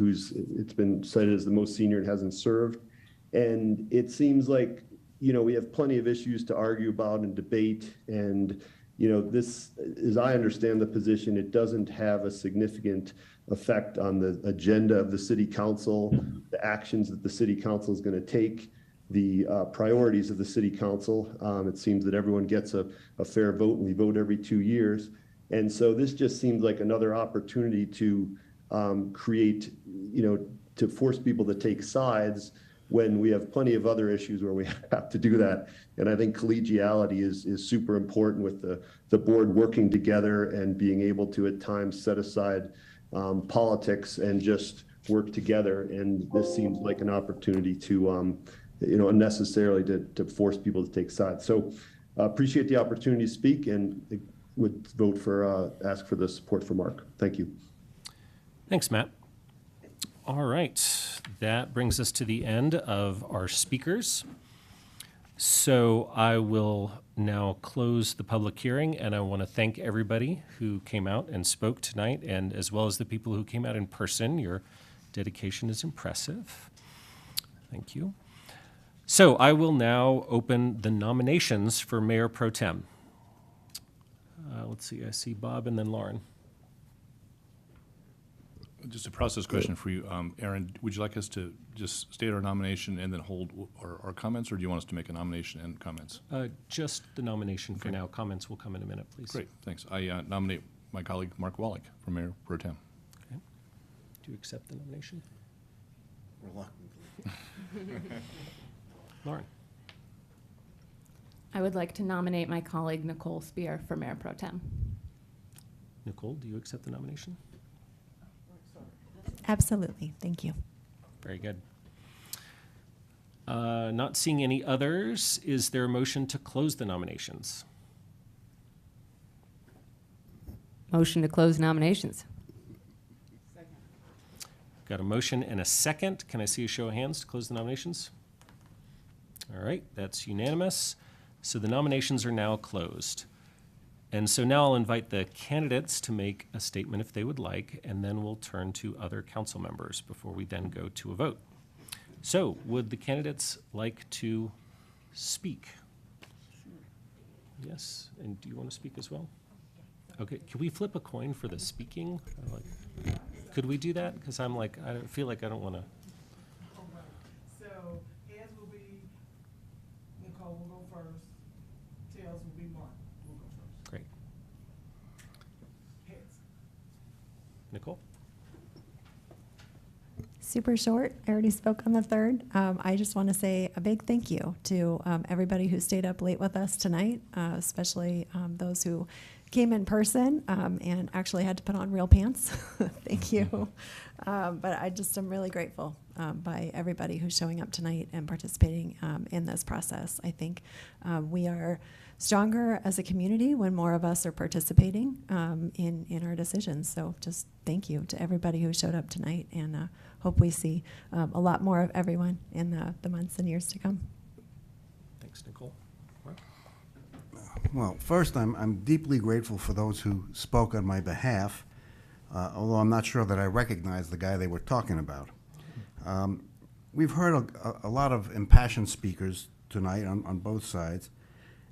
it's been cited as the most senior and hasn't served. And it seems like, you know, we have plenty of issues to argue about and debate. And, you know, this, as I understand the position, it doesn't have a significant effect on the agenda of the city council, the actions that the city council is going to take, the priorities of the city council. It seems that everyone gets a fair vote, and we vote every 2 years. And so this just seems like another opportunity to create, you know, to force people to take sides when we have plenty of other issues where we have to do that. And I think collegiality is super important with the board working together and being able to at times set aside politics and just work together. And this seems like an opportunity to, you know, unnecessarily to force people to take sides. So appreciate the opportunity to speak, and would vote for, ask for the support for Mark. Thank you. Thanks, Matt. All right, that brings us to the end of our speakers. So I will now close the public hearing, and I want to thank everybody who came out and spoke tonight, and as well as the people who came out in person. Your dedication is impressive. Thank you. So I will now open the nominations for Mayor Pro Tem. Let's see, I see Bob and then Lauren. Just a process question for you. Aaron, would you like us to just state our nomination and then hold our comments, or do you want us to make a nomination and comments? Just the nomination for now. Comments will come in a minute, please. Great, thanks. I nominate my colleague Mark Wallach for Mayor Pro Tem. Okay. Do you accept the nomination? Reluctantly. Lauren. I would like to nominate my colleague Nicole Spear for Mayor Pro Tem. Nicole, do you accept the nomination? Absolutely. Thank you. Very good. Not seeing any others, is there a motion to close the nominations? Motion to close nominations. Second. Got a motion and a second. Can I see a show of hands to close the nominations? All right, that's unanimous. So the nominations are now closed. And so now I'll invite the candidates to make a statement if they would like, and then we'll turn to other council members before we then go to a vote. So would the candidates like to speak? Yes, and do you want to speak as well? Okay, can we flip a coin for the speaking? Could we do that? Because I'm like, I feel like I don't want to. So heads will be Nicole will go first. Tails will be Mark. Will go first. Great. Heads. Nicole? super short. I already spoke on the third. I just want to say a big thank you to everybody who stayed up late with us tonight, especially those who came in person and actually had to put on real pants. Thank you. But I just am really grateful by everybody who's showing up tonight and participating in this process. I think we are stronger as a community when more of us are participating in our decisions. So just thank you to everybody who showed up tonight, and hope we see a lot more of everyone in the months and years to come. Thanks, Nicole. Mark? Well, first, I'm deeply grateful for those who spoke on my behalf, although I'm not sure that I recognize the guy they were talking about. We've heard a lot of impassioned speakers tonight on both sides.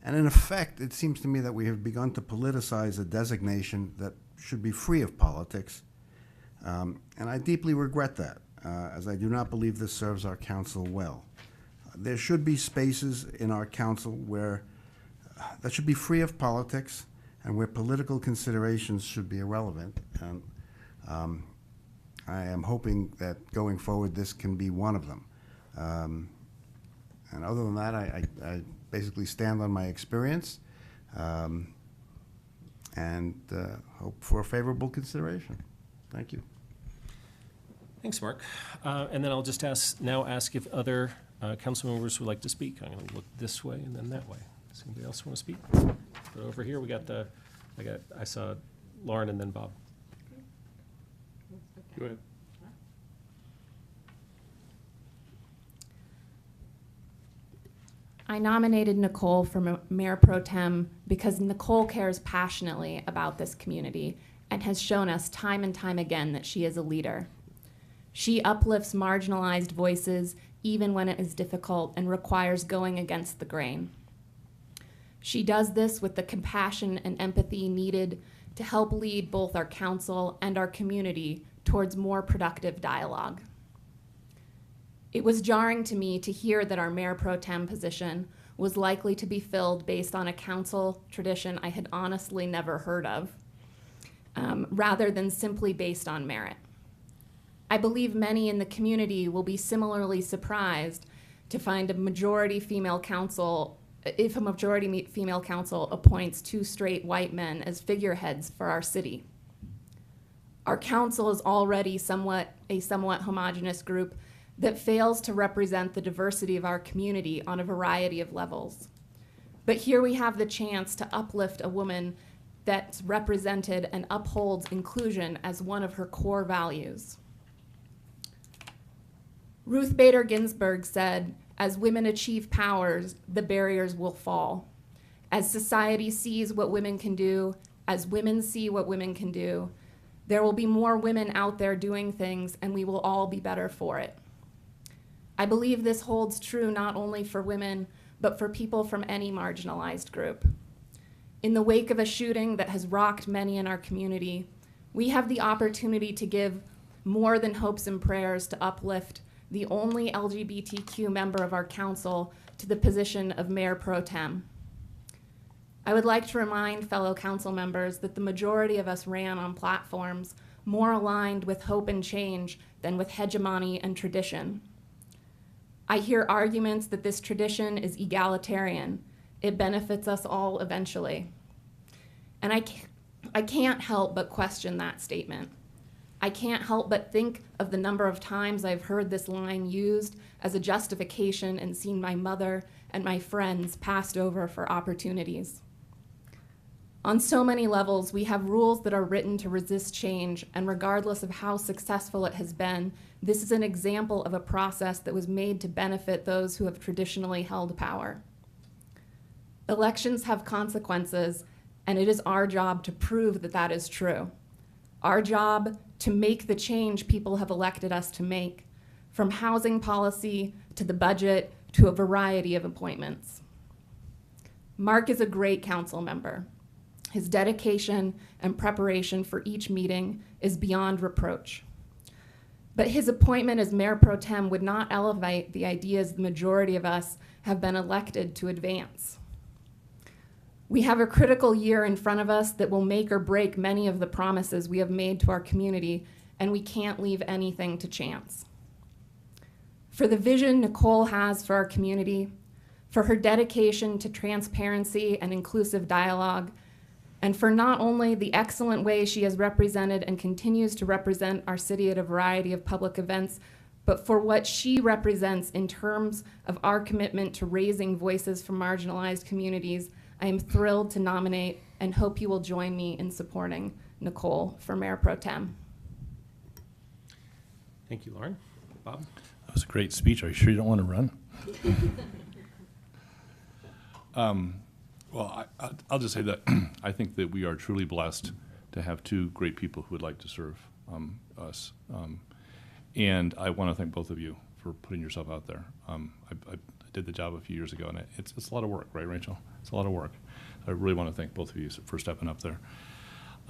And in effect, it seems to me that we have begun to politicize a designation that should be free of politics. And I deeply regret that, as I do not believe this serves our council well. There should be spaces in our council where that should be free of politics and where political considerations should be irrelevant. And I am hoping that going forward, this can be one of them. And other than that, I basically stand on my experience and hope for a favorable consideration. Thank you. Thanks, Mark. And then I'll just ask if other council members would like to speak. I'm going to look this way and then that way. Does anybody else want to speak? But over here, I saw Lauren and then Bob. Go ahead. I nominated Nicole for Mayor Pro Tem because Nicole cares passionately about this community and has shown us time and time again that she is a leader. She uplifts marginalized voices even when it is difficult and requires going against the grain. She does this with the compassion and empathy needed to help lead both our council and our community towards more productive dialogue. It was jarring to me to hear that our Mayor Pro Tem position was likely to be filled based on a council tradition I had honestly never heard of, rather than simply based on merit. I believe many in the community will be similarly surprised to find a majority female council, if a majority female council appoints 2 straight white men as figureheads for our city. Our council is already a somewhat homogenous group that fails to represent the diversity of our community on a variety of levels. But here we have the chance to uplift a woman that's represented and upholds inclusion as one of her core values. Ruth Bader Ginsburg said, "As women achieve powers, the barriers will fall. As society sees what women can do, as women see what women can do, there will be more women out there doing things, and we will all be better for it." I believe this holds true not only for women, but for people from any marginalized group. In the wake of a shooting that has rocked many in our community, we have the opportunity to give more than hopes and prayers to uplift the only LGBTQ member of our council to the position of Mayor Pro Tem. I would like to remind fellow council members that the majority of us ran on platforms more aligned with hope and change than with hegemony and tradition. I hear arguments that this tradition is egalitarian. It benefits us all eventually. And I can't help but question that statement. I can't help but think of the number of times I've heard this line used as a justification and seen my mother and my friends passed over for opportunities. On so many levels, we have rules that are written to resist change, and regardless of how successful it has been, this is an example of a process that was made to benefit those who have traditionally held power. Elections have consequences, and it is our job to prove that that is true. Our job to make the change people have elected us to make, from housing policy to the budget to a variety of appointments. Mark is a great council member. His dedication and preparation for each meeting is beyond reproach. But his appointment as Mayor Pro Tem would not elevate the ideas the majority of us have been elected to advance. We have a critical year in front of us that will make or break many of the promises we have made to our community, and we can't leave anything to chance. for the vision Nicole has for our community, for her dedication to transparency and inclusive dialogue, and for not only the excellent way she has represented and continues to represent our city at a variety of public events, but for what she represents in terms of our commitment to raising voices from marginalized communities. I am thrilled to nominate and hope you will join me in supporting Nicole for Mayor Pro Tem. Thank you, Lauren. Bob? That was a great speech. Are you sure you don't want to run? Well, I'll just say that I think that we are truly blessed to have two great people who would like to serve us. And I want to thank both of you for putting yourself out there. I did the job a few years ago, and it's a lot of work, right, Rachel? It's a lot of work. I really want to thank both of you for stepping up there.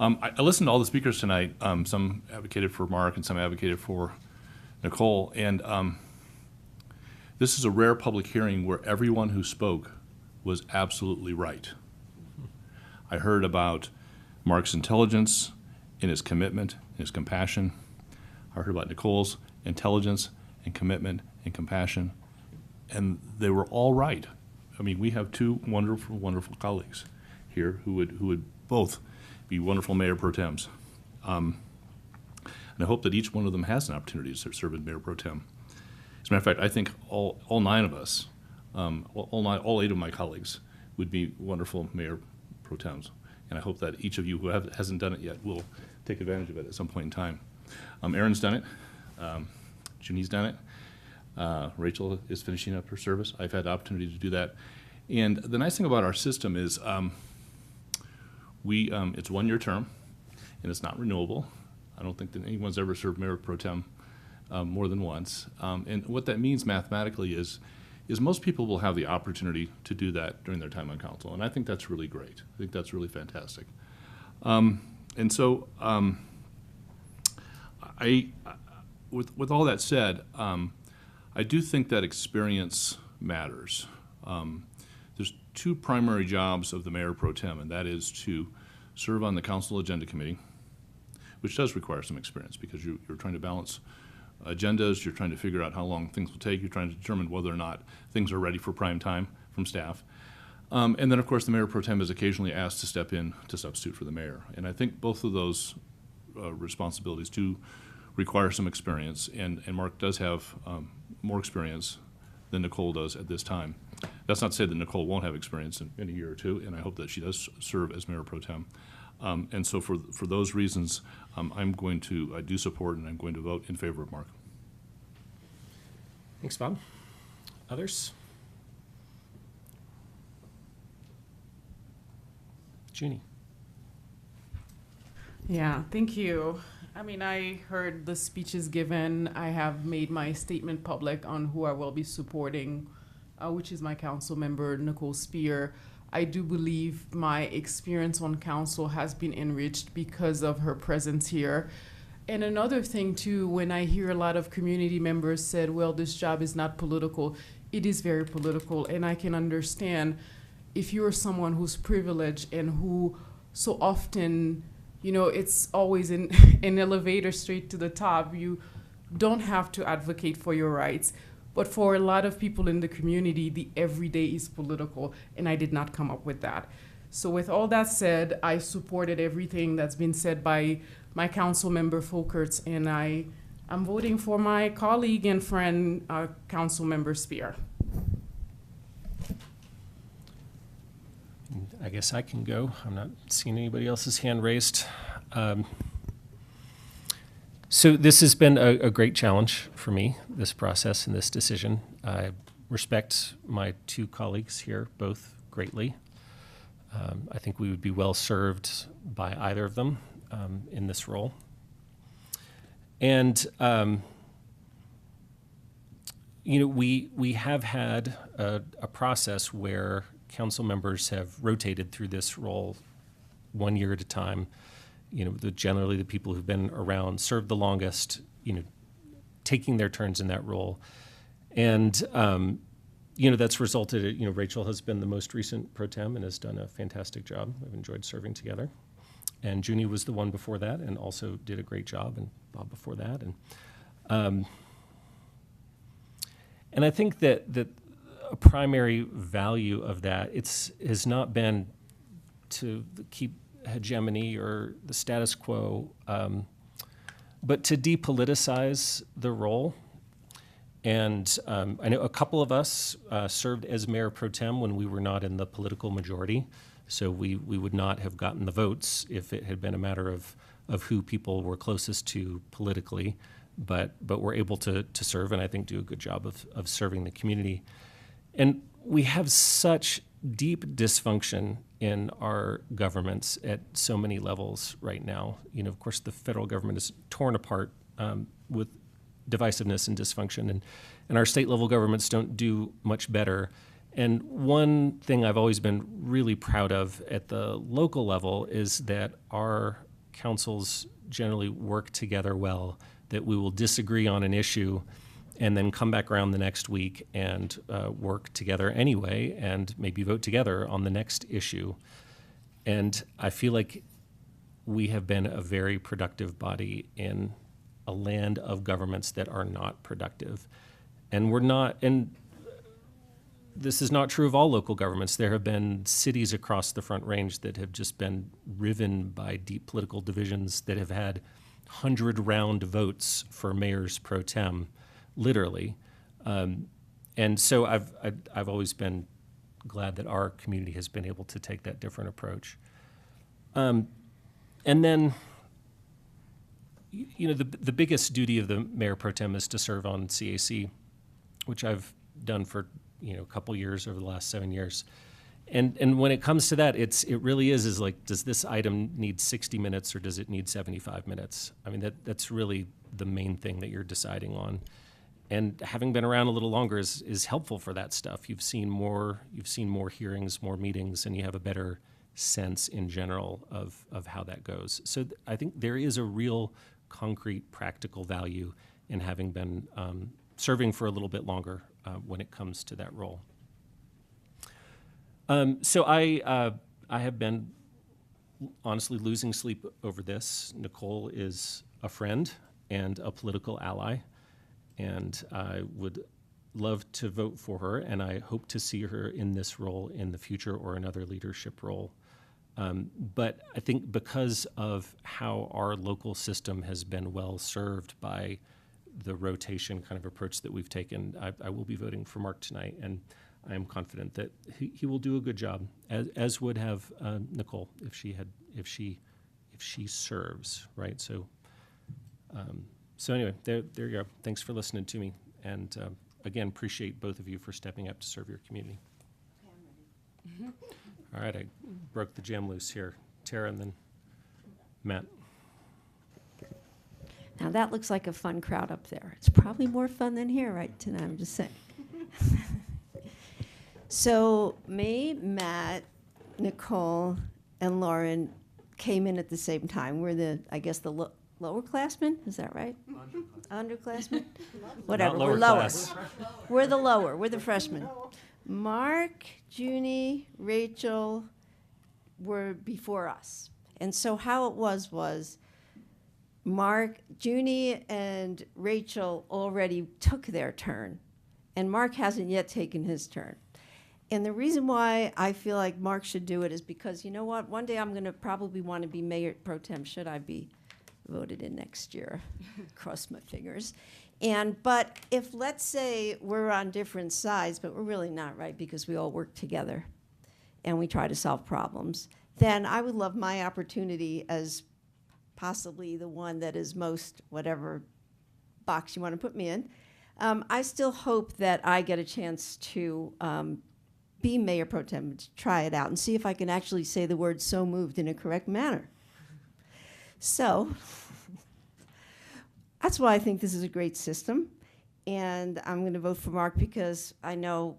I listened to all the speakers tonight. Some advocated for Mark, and some advocated for Nicole. And this is a rare public hearing where everyone who spoke was absolutely right. I heard about Mark's intelligence and his commitment and his compassion. I heard about Nicole's intelligence and commitment and compassion, and they were all right. I mean, we have two wonderful, wonderful colleagues here who would both be wonderful mayor pro tems. And I hope that each one of them has an opportunity to serve as mayor pro tem. As a matter of fact, I think all nine of us, all eight of my colleagues would be wonderful mayor pro tems. And I hope that each of you who hasn't done it yet will take advantage of it at some point in time. Erin's done it. Junie's done it. Rachel is finishing up her service. I've had the opportunity to do that. And the nice thing about our system is it's a one-year term, and it's not renewable. I don't think that anyone's ever served mayor pro tem more than once. And what that means mathematically is most people will have the opportunity to do that during their time on council. And I think that's really great. I think that's really fantastic. And so with all that said, I do think that experience matters. There's two primary jobs of the mayor pro tem, and that is to serve on the council agenda committee, which does require some experience because you're trying to balance agendas, you're trying to figure out how long things will take, you're trying to determine whether or not things are ready for prime time from staff. And then, of course, the mayor pro tem is occasionally asked to step in to substitute for the mayor. And I think both of those responsibilities do require some experience, and Mark does have more experience than Nicole does at this time. That's not to say that Nicole won't have experience in a year or two, and I hope that she does serve as mayor pro tem. And so for those reasons, I do support, and I'm going to vote in favor of Mark. Thanks, Bob. Others? Junie. Yeah, thank you. I mean, I heard the speeches given. I have made my statement public on who I will be supporting, which is my council member, Nicole Spear. I do believe my experience on council has been enriched because of her presence here. And another thing too, when I hear a lot of community members said, well, this job is not political, it is very political. And I can understand if you're someone who's privileged and who so often, it's always an elevator straight to the top. You don't have to advocate for your rights. But for a lot of people in the community, the everyday is political, and I did not come up with that. So with all that said, I supported everything that's been said by my council member Folkerts, and I'm voting for my colleague and friend, council member Spear. I guess I can go. I'm not seeing anybody else's hand raised. So this has been a great challenge for me, this process and this decision. I respect my two colleagues here both greatly. I think we would be well served by either of them in this role. And we have had a process where council members have rotated through this role 1 year at a time. Generally the people who've been around served the longest, taking their turns in that role. And, that's resulted, Rachel has been the most recent pro tem and has done a fantastic job. I've enjoyed serving together. And Junie was the one before that and also did a great job, and Bob before that. And I think that a primary value of that has not been to keep hegemony or the status quo, but to depoliticize the role. And I know a couple of us served as mayor pro tem when we were not in the political majority, so we would not have gotten the votes if it had been a matter of who people were closest to politically, but we're able to serve and I think do a good job of serving the community. And we have such deep dysfunction in our governments at so many levels right now. You know, of course, the federal government is torn apart with divisiveness and dysfunction, and our state level governments don't do much better. And one thing I've always been really proud of at the local level is that our councils generally work together well, that we will disagree on an issue and then come back around the next week and work together anyway and maybe vote together on the next issue. And I feel like we have been a very productive body in a land of governments that are not productive. And we're not, and this is not true of all local governments. There have been cities across the Front Range that have just been riven by deep political divisions that have had 100-round votes for mayors pro tem, literally. And so I've always been glad that our community has been able to take that different approach. And then, you know, the biggest duty of the mayor pro tem is to serve on CAC, which I've done for, you know, a couple years over the last 7 years. And when it comes to that, it really is like, does this item need 60 minutes or does it need 75 minutes? I mean, that's really the main thing that you're deciding on. And having been around a little longer is helpful for that stuff. You've seen more hearings, more meetings, and you have a better sense in general of how that goes. So I think there is a real concrete practical value in having been serving for a little bit longer when it comes to that role. So I have been honestly losing sleep over this. Nicole is a friend and a political ally, and I would love to vote for her, and I hope to see her in this role in the future or another leadership role. But I think because of how our local system has been well served by the rotation kind of approach that we've taken, I will be voting for Mark tonight, and I am confident that he will do a good job, as would have Nicole if she serves, right? So anyway, there you go. Thanks for listening to me, and again, appreciate both of you for stepping up to serve your community. Okay, I'm ready. All right, I broke the jam loose here. Tara and then Matt. Now that looks like a fun crowd up there. It's probably more fun than here right tonight, I'm just saying. So me, Matt, Nicole, and Lauren came in at the same time. We're I guess the lower classmen, is that right? Underclassmen? Whatever, we're lower. We're the lower, we're the freshmen. Mark, Junie, Rachel were before us. And so how it was Mark, Junie, and Rachel already took their turn, and Mark hasn't yet taken his turn. And the reason why I feel like Mark should do it is because, you know what, one day I'm going to probably want to be mayor pro tem, should I be voted in next year. Cross my fingers. But if, let's say, we're on different sides, but we're really not, right, because we all work together and we try to solve problems, then I would love my opportunity as possibly the one that is most whatever box you want to put me in. I still hope that I get a chance to be mayor pro tem, to try it out and see if I can actually say the word "so moved" in a correct manner. So that's why I think this is a great system, and I'm going to vote for Mark because I know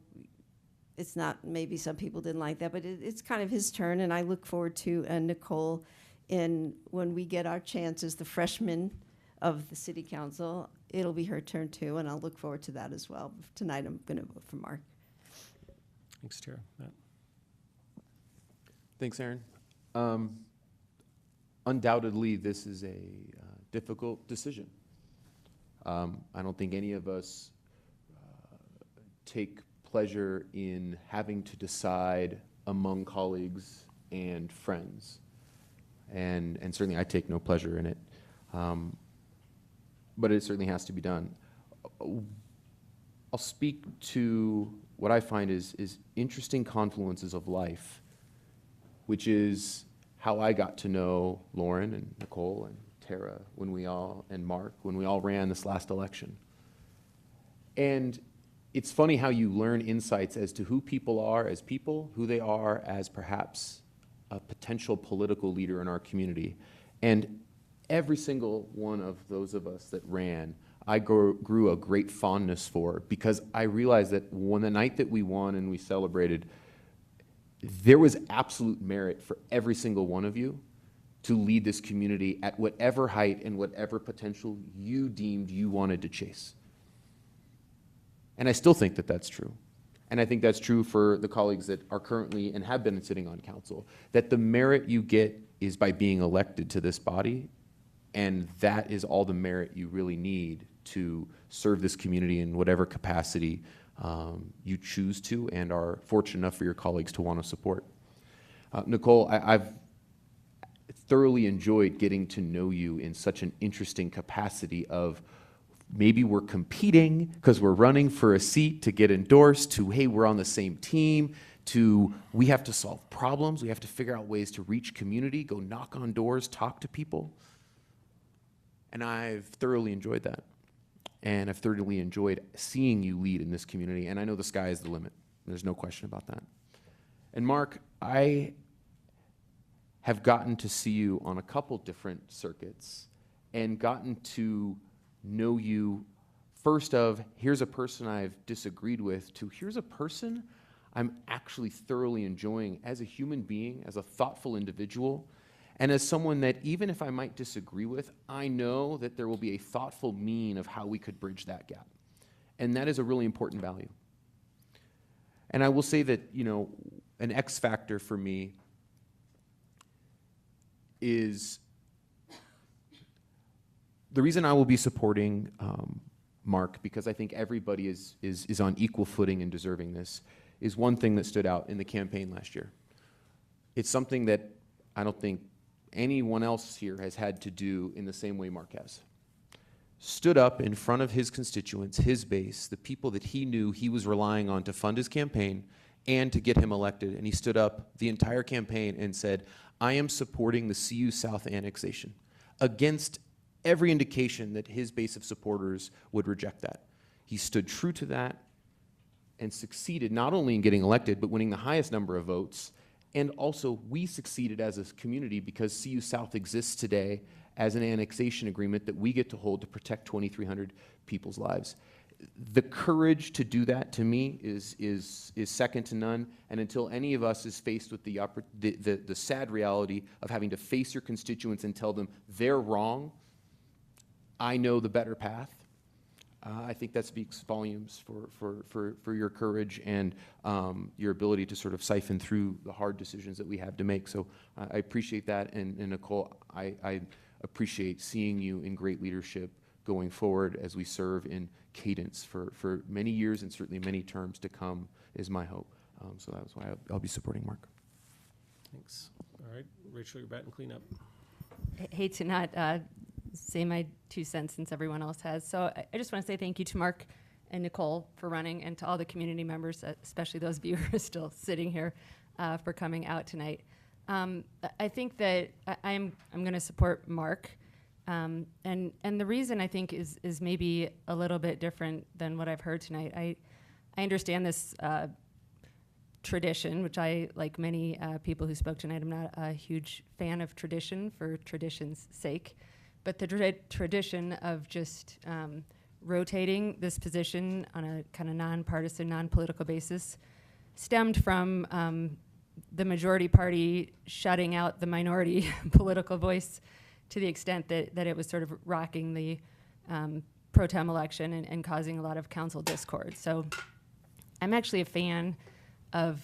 it's not, maybe some people didn't like that, but it's kind of his turn, and I look forward to Nicole when we get our chance as the freshman of the city council. It'll be her turn too, and I'll look forward to that as well. Tonight I'm going to vote for Mark. Thanks, Tara. Matt. Thanks, Aaron. Undoubtedly, this is a difficult decision. I don't think any of us take pleasure in having to decide among colleagues and friends. And certainly I take no pleasure in it. But it certainly has to be done. I'll speak to what I find is interesting confluences of life, which is how I got to know Lauren and Nicole and Tara and Mark when we all ran this last election. And it's funny how you learn insights as to who people are as people, who they are as perhaps a potential political leader in our community. And every single one of those of us that ran, I grew a great fondness for, because I realized that when the night that we won and we celebrated, there was absolute merit for every single one of you to lead this community at whatever height and whatever potential you deemed you wanted to chase. And I still think that that's true. And I think that's true for the colleagues that are currently and have been sitting on council, that the merit you get is by being elected to this body, and that is all the merit you really need to serve this community in whatever capacity you choose to and are fortunate enough for your colleagues to want to support. Nicole, I've thoroughly enjoyed getting to know you in such an interesting capacity of maybe we're competing because we're running for a seat to get endorsed, to, hey, we're on the same team, to we have to solve problems, we have to figure out ways to reach community, go knock on doors, talk to people. And I've thoroughly enjoyed that. And I've thoroughly enjoyed seeing you lead in this community. And I know the sky is the limit. There's no question about that. And Mark, I have gotten to see you on a couple different circuits and gotten to know you first of, here's a person I've disagreed with, to here's a person I'm actually thoroughly enjoying as a human being, as a thoughtful individual, and as someone that even if I might disagree with, I know that there will be a thoughtful mean of how we could bridge that gap. And that is a really important value. And I will say that, you know, an X factor for me is the reason I will be supporting Mark, because I think everybody is on equal footing in deserving this, is one thing that stood out in the campaign last year. It's something that I don't think anyone else here has had to do in the same way Mark has. Stood up in front of his constituents, his base, the people that he knew he was relying on to fund his campaign and to get him elected. And he stood up the entire campaign and said, I am supporting the CU South annexation, against every indication that his base of supporters would reject that. He stood true to that and succeeded not only in getting elected, but winning the highest number of votes. And also, we succeeded as a community because CU South exists today as an annexation agreement that we get to hold to protect 2,300 people's lives. The courage to do that, to me, is second to none. And until any of us is faced with the sad reality of having to face your constituents and tell them they're wrong, I know the better path. I think that speaks volumes for your courage and your ability to sort of siphon through the hard decisions that we have to make. So I appreciate that. And Nicole, I appreciate seeing you in great leadership going forward as we serve in cadence for many years and certainly many terms to come is my hope. So that's why I'll be supporting Mark. Thanks. All right, Rachel, you're batting cleanup. I hate to not say my 2 cents since everyone else has. So I just want to say thank you to Mark and Nicole for running, and to all the community members, especially those of you who are still sitting here, for coming out tonight. I think that I'm going to support Mark, and the reason I think is maybe a little bit different than what I've heard tonight. I understand this tradition, which I, like many people who spoke tonight, I'm not a huge fan of tradition for tradition's sake. But the tradition of just rotating this position on a kind of nonpartisan, non-political basis stemmed from the majority party shutting out the minority political voice to the extent that it was sort of rocking the pro tem election and causing a lot of council discord. So I'm actually a fan of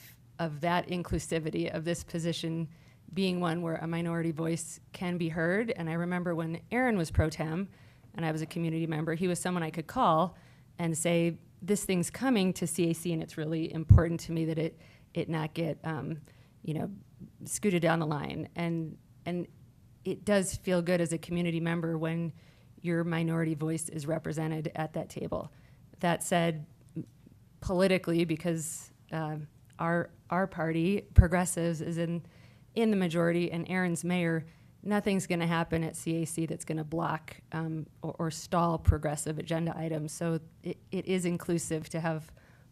that inclusivity of this position being one where a minority voice can be heard. And I remember when Aaron was pro tem and I was a community member, he was someone I could call and say, this thing's coming to CAC, and it's really important to me that it not get scooted down the line. And it does feel good as a community member when your minority voice is represented at that table. That said, politically, because our party, Progressives, is in the majority, and Aaron's mayor, nothing's going to happen at CAC that's going to block or stall progressive agenda items. So it is inclusive to have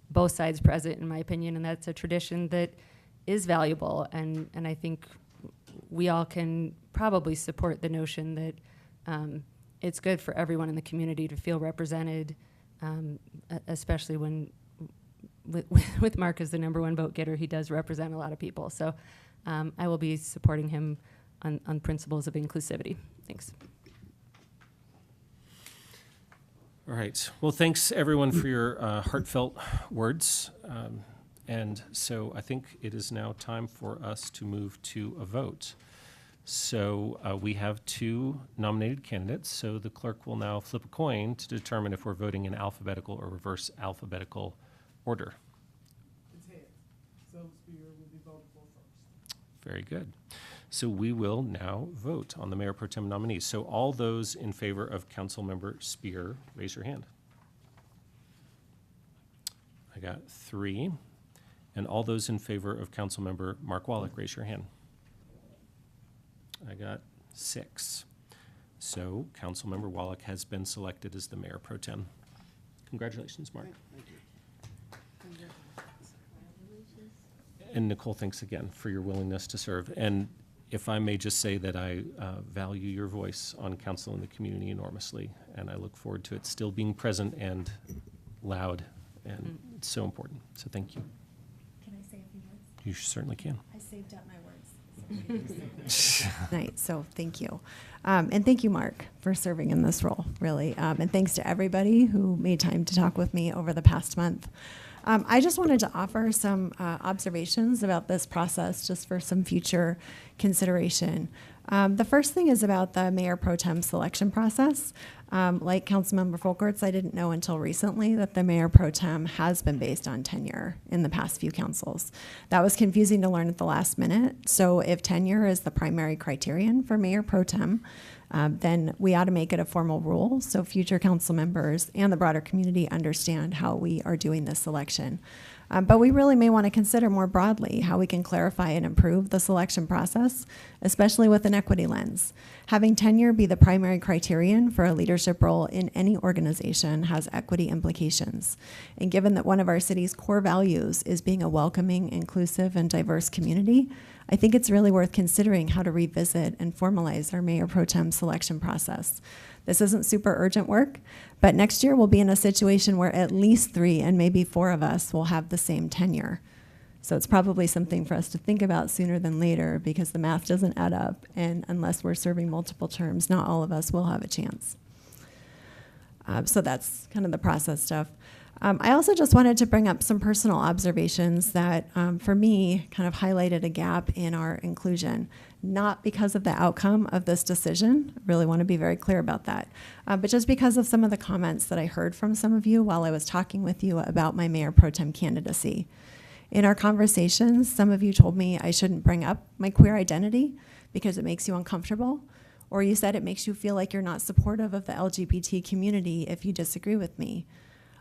both sides present, in my opinion, and that's a tradition that is valuable. And I think we all can probably support the notion that it's good for everyone in the community to feel represented, especially when with Mark as the #1 vote getter, he does represent a lot of people. So I will be supporting him on principles of inclusivity. Thanks. All right. Well, thanks everyone for your heartfelt words. And so I think it is now time for us to move to a vote. So we have 2 nominated candidates. So the clerk will now flip a coin to determine if we're voting in alphabetical or reverse alphabetical order. It's heads. So Spear will be voted for first. Very good. So we will now vote on the Mayor Pro Tem nominees. So all those in favor of Councilmember Spear, raise your hand. I got 3. And all those in favor of Councilmember Mark Wallach, raise your hand. I got 6. So Councilmember Wallach has been selected as the Mayor Pro Tem. Congratulations, Mark. Thank you. And Nicole, thanks again for your willingness to serve. And if I may just say that I value your voice on council and the community enormously, and I look forward to it still being present and loud, and it's so important. So thank you. Can I say a few words? You certainly can. I saved up my words. Night, so thank you. And thank you, Mark, for serving in this role, really. And thanks to everybody who made time to talk with me over the past month. I just wanted to offer some observations about this process just for some future consideration. The first thing is about the Mayor Pro Tem selection process. Like Councilmember Folkerts, I didn't know until recently that the Mayor Pro Tem has been based on tenure in the past few councils. That was confusing to learn at the last minute. So if tenure is the primary criterion for Mayor Pro Tem, then we ought to make it a formal rule so future council members and the broader community understand how we are doing this selection. But we really may want to consider more broadly how we can clarify and improve the selection process, especially with an equity lens. Having tenure be the primary criterion for a leadership role in any organization has equity implications. And given that one of our city's core values is being a welcoming, inclusive, and diverse community, I think it's really worth considering how to revisit and formalize our Mayor Pro Tem selection process. This isn't super urgent work, but next year we'll be in a situation where at least 3 and maybe 4 of us will have the same tenure. So it's probably something for us to think about sooner than later because the math doesn't add up, and unless we're serving multiple terms, not all of us will have a chance. So that's kind of the process stuff. I also just wanted to bring up some personal observations that, for me, kind of highlighted a gap in our inclusion, not because of the outcome of this decision. I really want to be very clear about that, but just because of some of the comments that I heard from some of you while I was talking with you about my Mayor Pro Tem candidacy. In our conversations, some of you told me I shouldn't bring up my queer identity because it makes you uncomfortable, or you said it makes you feel like you're not supportive of the LGBT community if you disagree with me.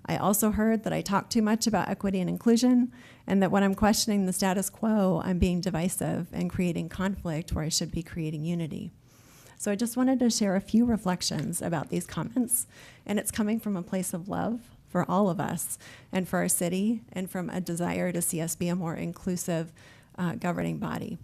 I also heard that I talk too much about equity and inclusion, and that when I'm questioning the status quo, I'm being divisive and creating conflict where I should be creating unity. So I just wanted to share a few reflections about these comments, and it's coming from a place of love for all of us and for our city, and from a desire to see us be a more inclusive governing body.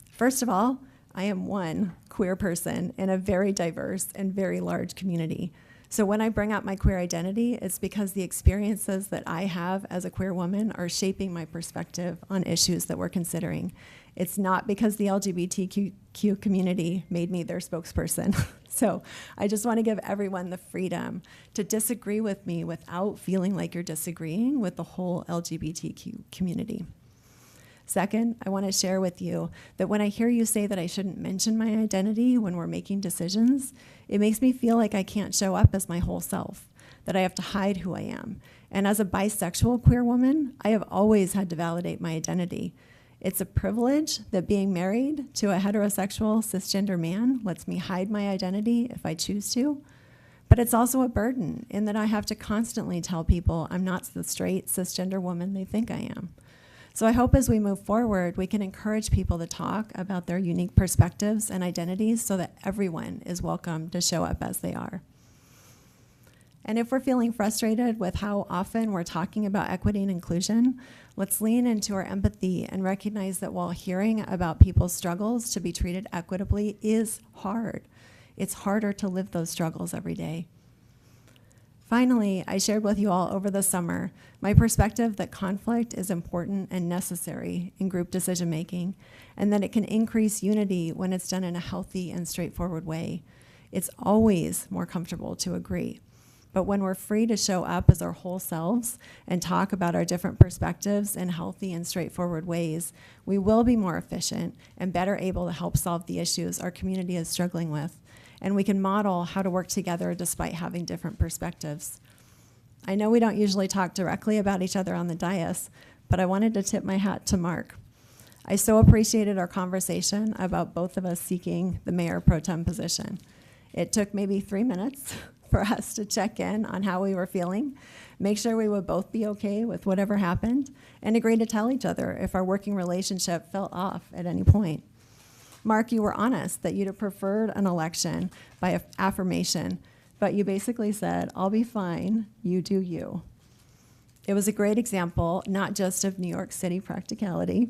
First of all, I am one queer person in a very diverse and very large community. So when I bring up my queer identity, it's because the experiences that I have as a queer woman are shaping my perspective on issues that we're considering. It's not because the LGBTQ community made me their spokesperson. So I just want to give everyone the freedom to disagree with me without feeling like you're disagreeing with the whole LGBTQ community. Second, I want to share with you that when I hear you say that I shouldn't mention my identity when we're making decisions, it makes me feel like I can't show up as my whole self. that I have to hide who I am. And as a bisexual queer woman, I have always had to validate my identity. It's a privilege that being married to a heterosexual cisgender man lets me hide my identity if I choose to. But it's also a burden in that I have to constantly tell people I'm not the straight cisgender woman they think I am. So I hope as we move forward, we can encourage people to talk about their unique perspectives and identities so that everyone is welcome to show up as they are. And if we're feeling frustrated with how often we're talking about equity and inclusion, let's lean into our empathy and recognize that while hearing about people's struggles to be treated equitably is hard, it's harder to live those struggles every day. Finally, I shared with you all over the summer my perspective that conflict is important and necessary in group decision making, and that it can increase unity when it's done in a healthy and straightforward way. It's always more comfortable to agree. But when we're free to show up as our whole selves and talk about our different perspectives in healthy and straightforward ways, we will be more efficient and better able to help solve the issues our community is struggling with. And we can model how to work together despite having different perspectives. I know we don't usually talk directly about each other on the dais, but I wanted to tip my hat to Mark. I so appreciated our conversation about both of us seeking the mayor pro tem position. It took maybe 3 minutes for us to check in on how we were feeling, make sure we would both be okay with whatever happened, and agree to tell each other if our working relationship fell off at any point. Mark, you were honest that you'd have preferred an election by affirmation, but you basically said, I'll be fine, you do you. It was a great example, not just of New York City practicality,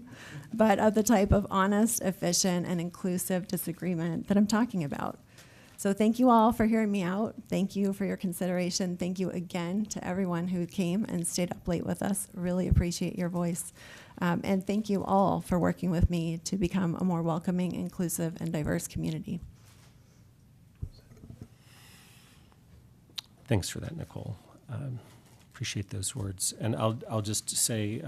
but of the type of honest, efficient, and inclusive disagreement that I'm talking about. So thank you all for hearing me out. Thank you for your consideration. Thank you again to everyone who came and stayed up late with us. Really appreciate your voice. And thank you all for working with me to become a more welcoming, inclusive, and diverse community. Thanks for that, Nicole. Appreciate those words. And I'll just say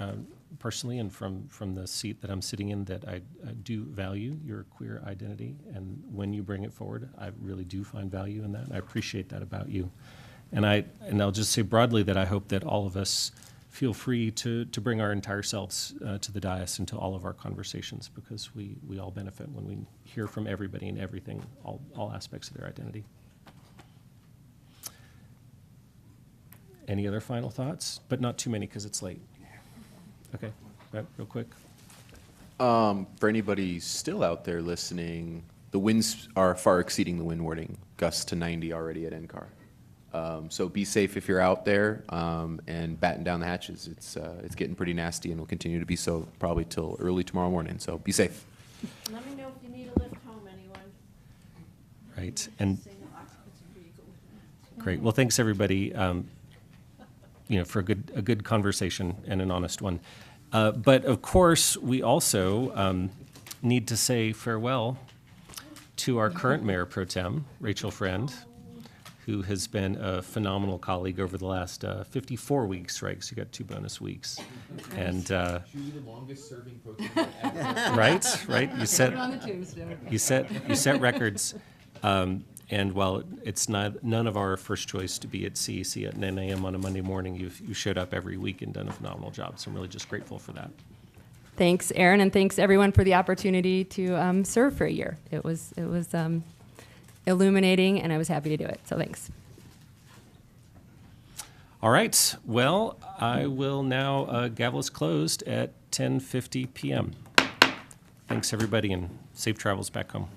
personally, and from the seat that I'm sitting in, that I do value your queer identity, and when you bring it forward, I really do find value in that. And I appreciate that about you. And I'll just say broadly that I hope that all of us feel free to bring our entire selves to the dais and to all of our conversations, because we all benefit when we hear from everybody and everything, all aspects of their identity. Any other final thoughts? But not too many, because it's late. Okay, real quick. For anybody still out there listening, the winds are far exceeding the wind warning, gusts to 90 already at NCAR. So be safe if you're out there, and batten down the hatches. It's getting pretty nasty and will continue to be so probably till early tomorrow morning. So be safe. Let me know if you need a lift home, anyone. Right, and great. Well, thanks everybody. For a good conversation and an honest one. But of course, we also need to say farewell to our current mayor pro tem, Rachel Friend, who has been a phenomenal colleague over the last 54 weeks, right? Because you got 2 bonus weeks. And she was the longest serving pro tem ever. Right. You set records. And while it's none of our first choice to be at CEC at 9 a.m. on a Monday morning, you showed up every week and done a phenomenal job. So I'm really just grateful for that. Thanks, Aaron, and thanks everyone for the opportunity to serve for a year. It was illuminating, and I was happy to do it. So thanks. All right. Well, I will now gavel is closed at 10:50 p.m. Thanks, everybody, and safe travels back home.